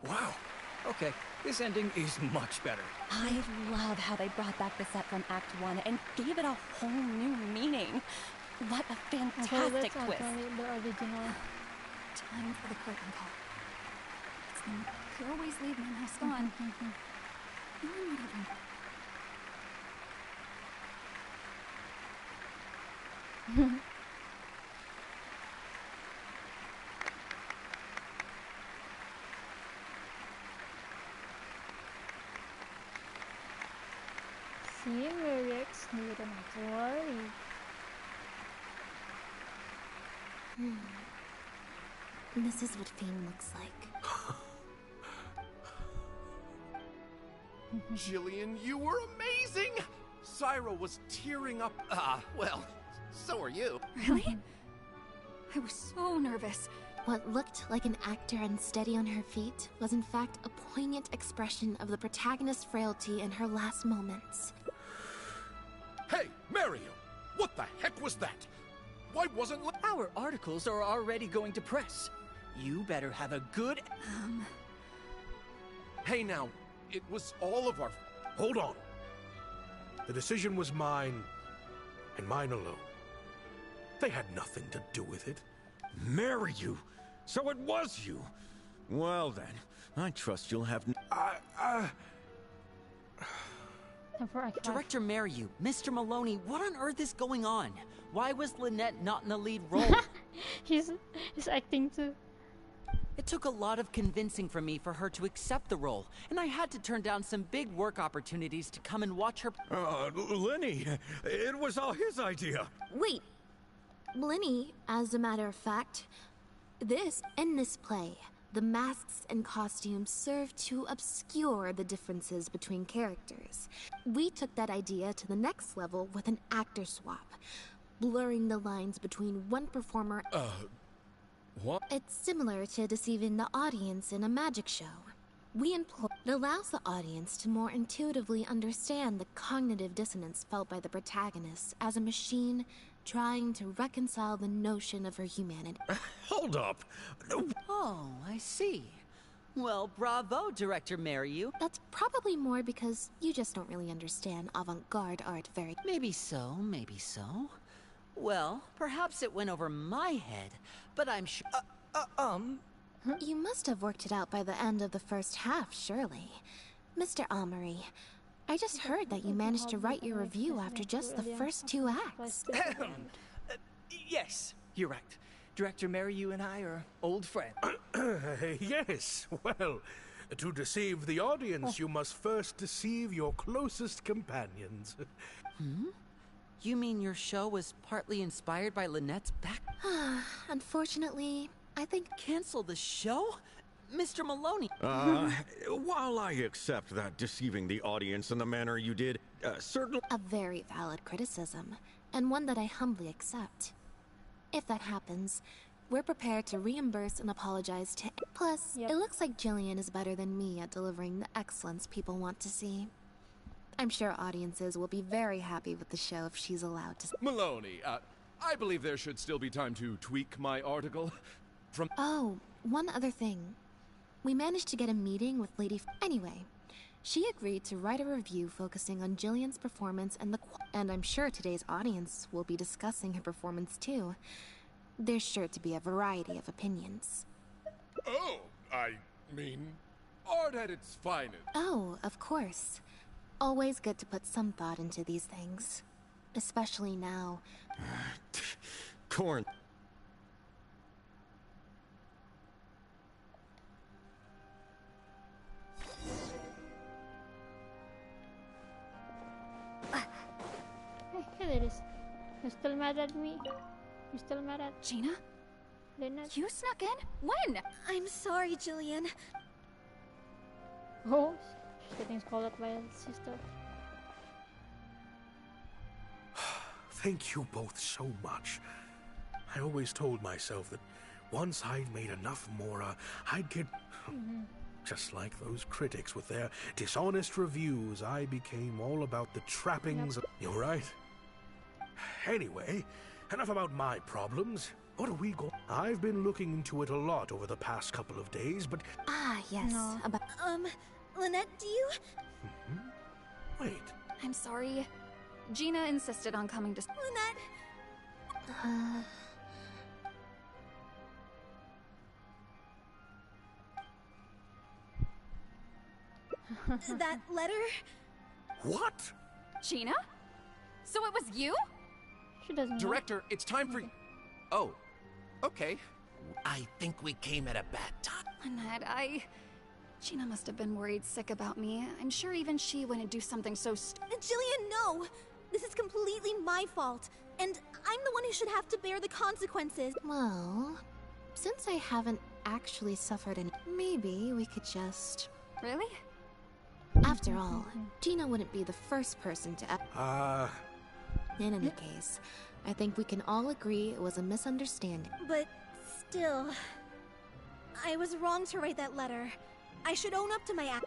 Wow. Okay, this ending is much better. I love how they brought back the set from Act 1 and gave it a whole new meaning. What a fantastic twist. The original. Time for the curtain call. It's the... You always leave my mask on. See, Murix, you don't have to worry. This is what fame looks like. Jillian, you were amazing! Syra was tearing up. Well, so are you. Really? I was so nervous. What looked like an actor unsteady on her feet was in fact a poignant expression of the protagonist's frailty in her last moments. Hey, Mario! What the heck was that? Why wasn't... Our articles are already going to press. You better have a good... Hey now, it was all of our... Hold on. The decision was mine, and mine alone. They had nothing to do with it. Marry you? So it was you? Well then, I trust you'll have... Director Mariu, Mr. Maloney, what on earth is going on? Why was Lynette not in the lead role? he's acting too. It took a lot of convincing from me for her to accept the role, and I had to turn down some big work opportunities to come and watch her. Lenny, it was all his idea. Wait, Lenny, as a matter of fact, in this play, the masks and costumes serve to obscure the differences between characters. We took that idea to the next level with an actor swap, blurring the lines between one performer. What? It's similar to deceiving the audience in a magic show. It allows the audience to more intuitively understand the cognitive dissonance felt by the protagonist as a machine trying to reconcile the notion of her humanity. Hold up. Oh, I see. Well, bravo, Director Mariu. That's probably more because you just don't really understand avant-garde art very... Maybe so, maybe so. Well, perhaps it went over my head, but I'm sure... You must have worked it out by the end of the first half, surely. Mr. Amory, I just heard that you managed to write your review after just the first 2 acts. Yes, you're right. Director Mariu and I are old friends. Yes, well, to deceive the audience, you must first deceive your closest companions. You mean your show was partly inspired by Lynette's back? Unfortunately, I think... Cancel the show? Mr. Maloney! While I accept that deceiving the audience in the manner you did, certainly... A very valid criticism, and one that I humbly accept. If that happens, we're prepared to reimburse and apologize to... Plus, it looks like Jillian is better than me at delivering the excellence people want to see. I'm sure audiences will be very happy with the show if she's allowed to... Maloney, I believe there should still be time to tweak my article. Oh, one other thing. We managed to get a meeting with Lady... Anyway, she agreed to write a review focusing on Jillian's performance and I'm sure today's audience will be discussing her performance too. There's sure to be a variety of opinions. Oh, I mean, art at its finest. Oh, of course. Always good to put some thought into these things. Especially now. Corn. Hey, there is. You're still mad at me? You still mad at Gina? Lynette? You snuck in? When? I'm sorry, Jillian. Oh, she's getting called out by her sister. Thank you both so much. I always told myself that once I'd made enough Mora, I'd get... Just like those critics with their dishonest reviews, I became all about the trappings of... You're right. Anyway, enough about my problems. What are we going... I've been looking into it a lot over the past couple of days, but... Ah, yes. No. Lynette, do you... Wait. I'm sorry. Gina insisted on coming to... Lynette... That letter? What? Gina? So it was you? She doesn't know. Director, it's time for... Oh, okay. I think we came at a bad time. Lynette, Gina must have been worried sick about me. I'm sure even she wouldn't do something so Jillian, no! This is completely my fault. And I'm the one who should have to bear the consequences. Well, since I haven't actually suffered any... Maybe we could just... Really? After all, Gina wouldn't be the first person to... In any case, I think we can all agree it was a misunderstanding. But still... I was wrong to write that letter. I should own up to my act.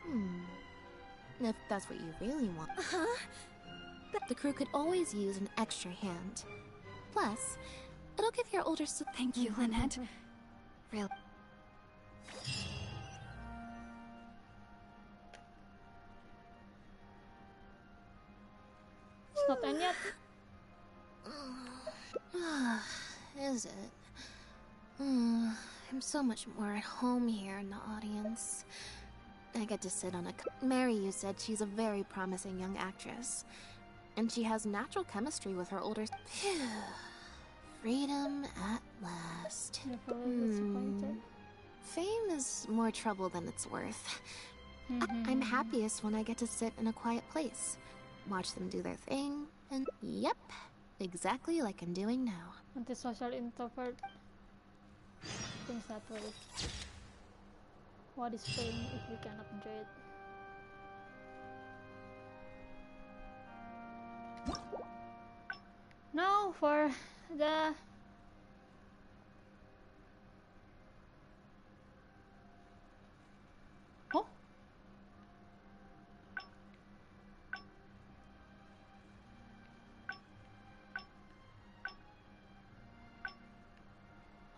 If that's what you really want. The crew could always use an extra hand. Plus, it'll give your older sister... Thank you, Lynette. Really. It's not done yet. Is it? I'm so much more at home here in the audience. I get to sit on a... Mary, you said she's a very promising young actress. And she has natural chemistry with her older... Phew. Freedom at last. Fame is more trouble than it's worth. I'm happiest when I get to sit in a quiet place. Watch them do their thing, and... Yep. Exactly like I'm doing now. Antisocial introvert. Things that way. What is fame if we cannot enjoy it? Now for the oh.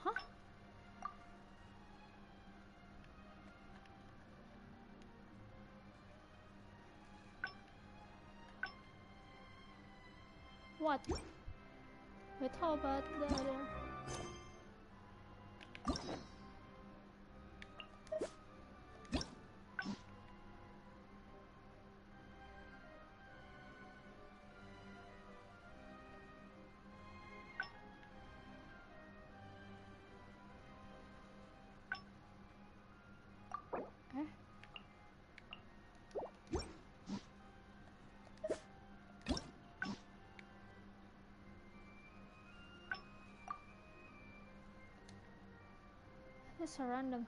Huh? What? Wait, how about the other? It's a random.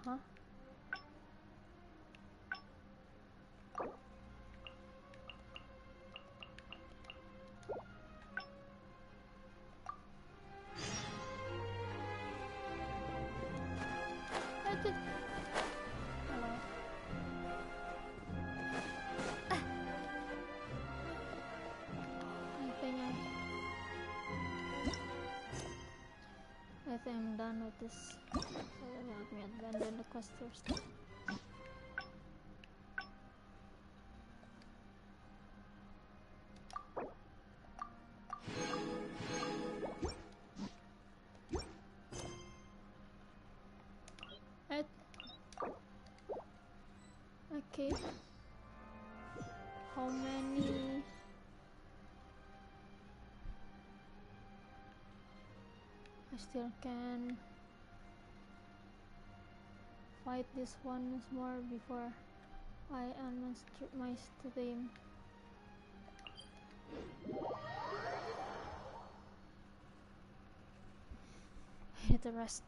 Huh? I think I'm done with this. Let me abandon the quest first. Okay. How many? I still can fight this one more before I end my stream. I need to rest.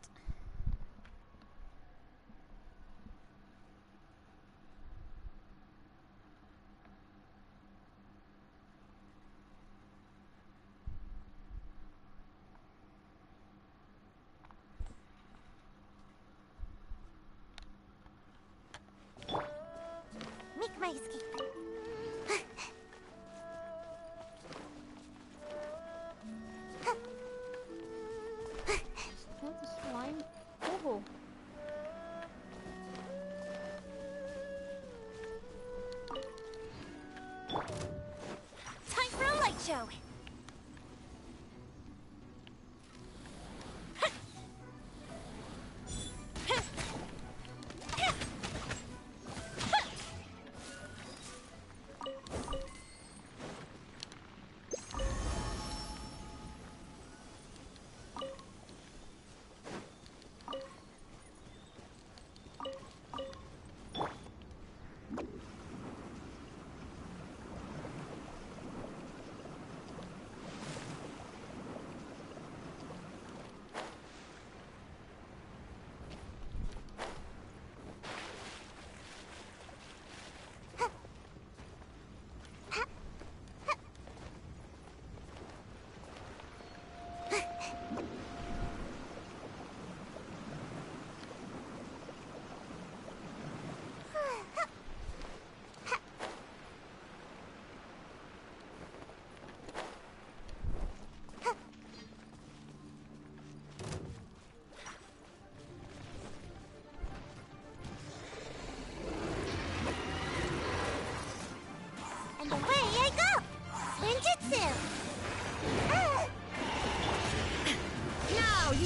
Make my escape. That's slime. Oh. Time for a light show.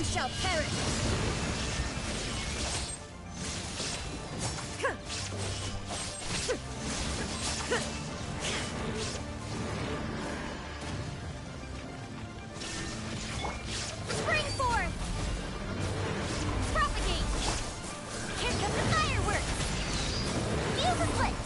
You shall perish! Spring forth! Propagate! Here come the fireworks! Feel the split!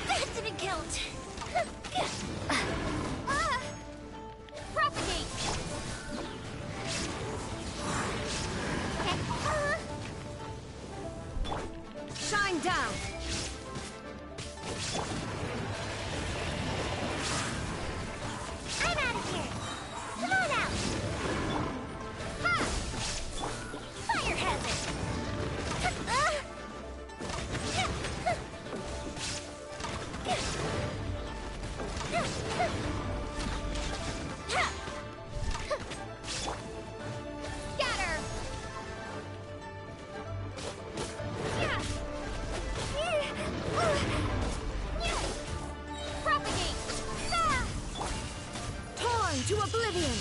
That didn't count! Propagate! Shine down! I'm out of here! Come on out! Ha! Fire hazard! Scatter! Propagate! Torn to oblivion!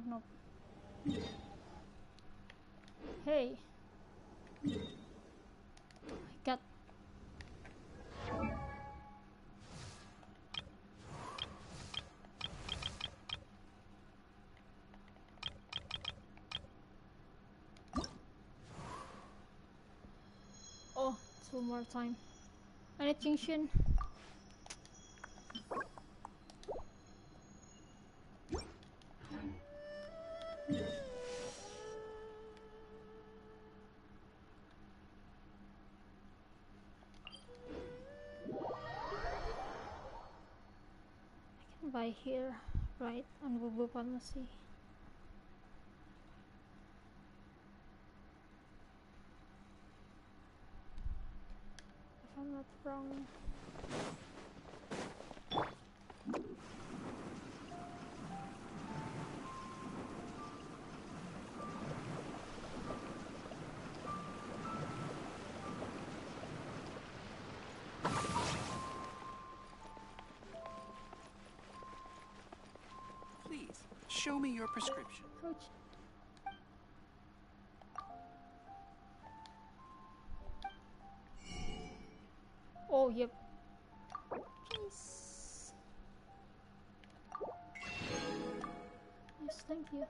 Nope. Hey. Got. Oh, 2 more time. Any Genshin? By here, right, on Bubu Pharmacy. If I'm not wrong. Please, show me your prescription. Coach. Oh, yep. Please. Yes, thank you.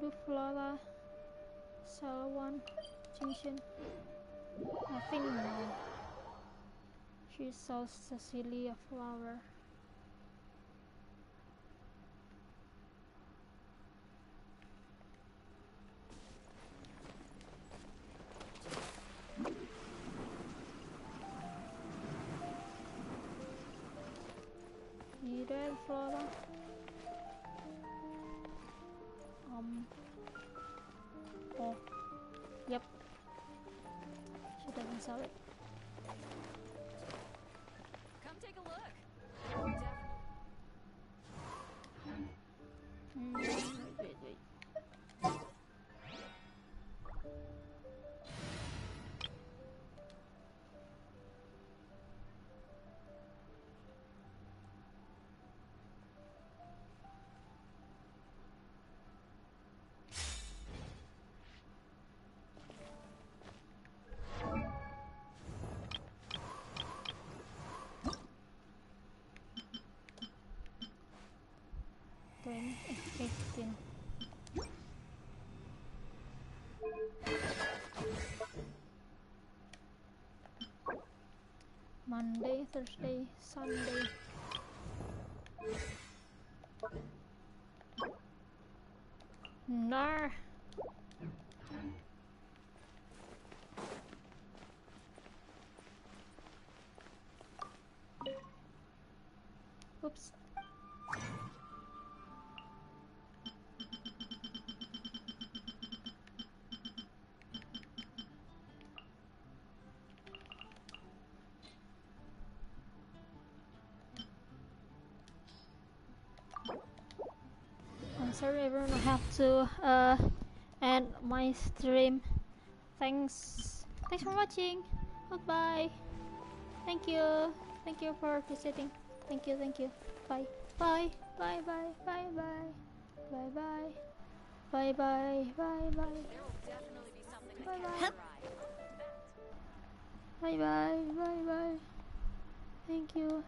Do Flora, Salawan, Genshin. I think no. She sells Cecilia flower. Red Flora. Oh, yep. She doesn't sell it. Come take a look. Wait. Then 15. Monday, Thursday, Sunday. Nar. sorry everyone, I have to end my stream. Thanks for watching. Goodbye. Thank you for visiting. Thank you. Bye bye. Bye bye. Bye bye. Bye bye. Bye bye. Bye bye. Bye bye. Bye bye. Thank you.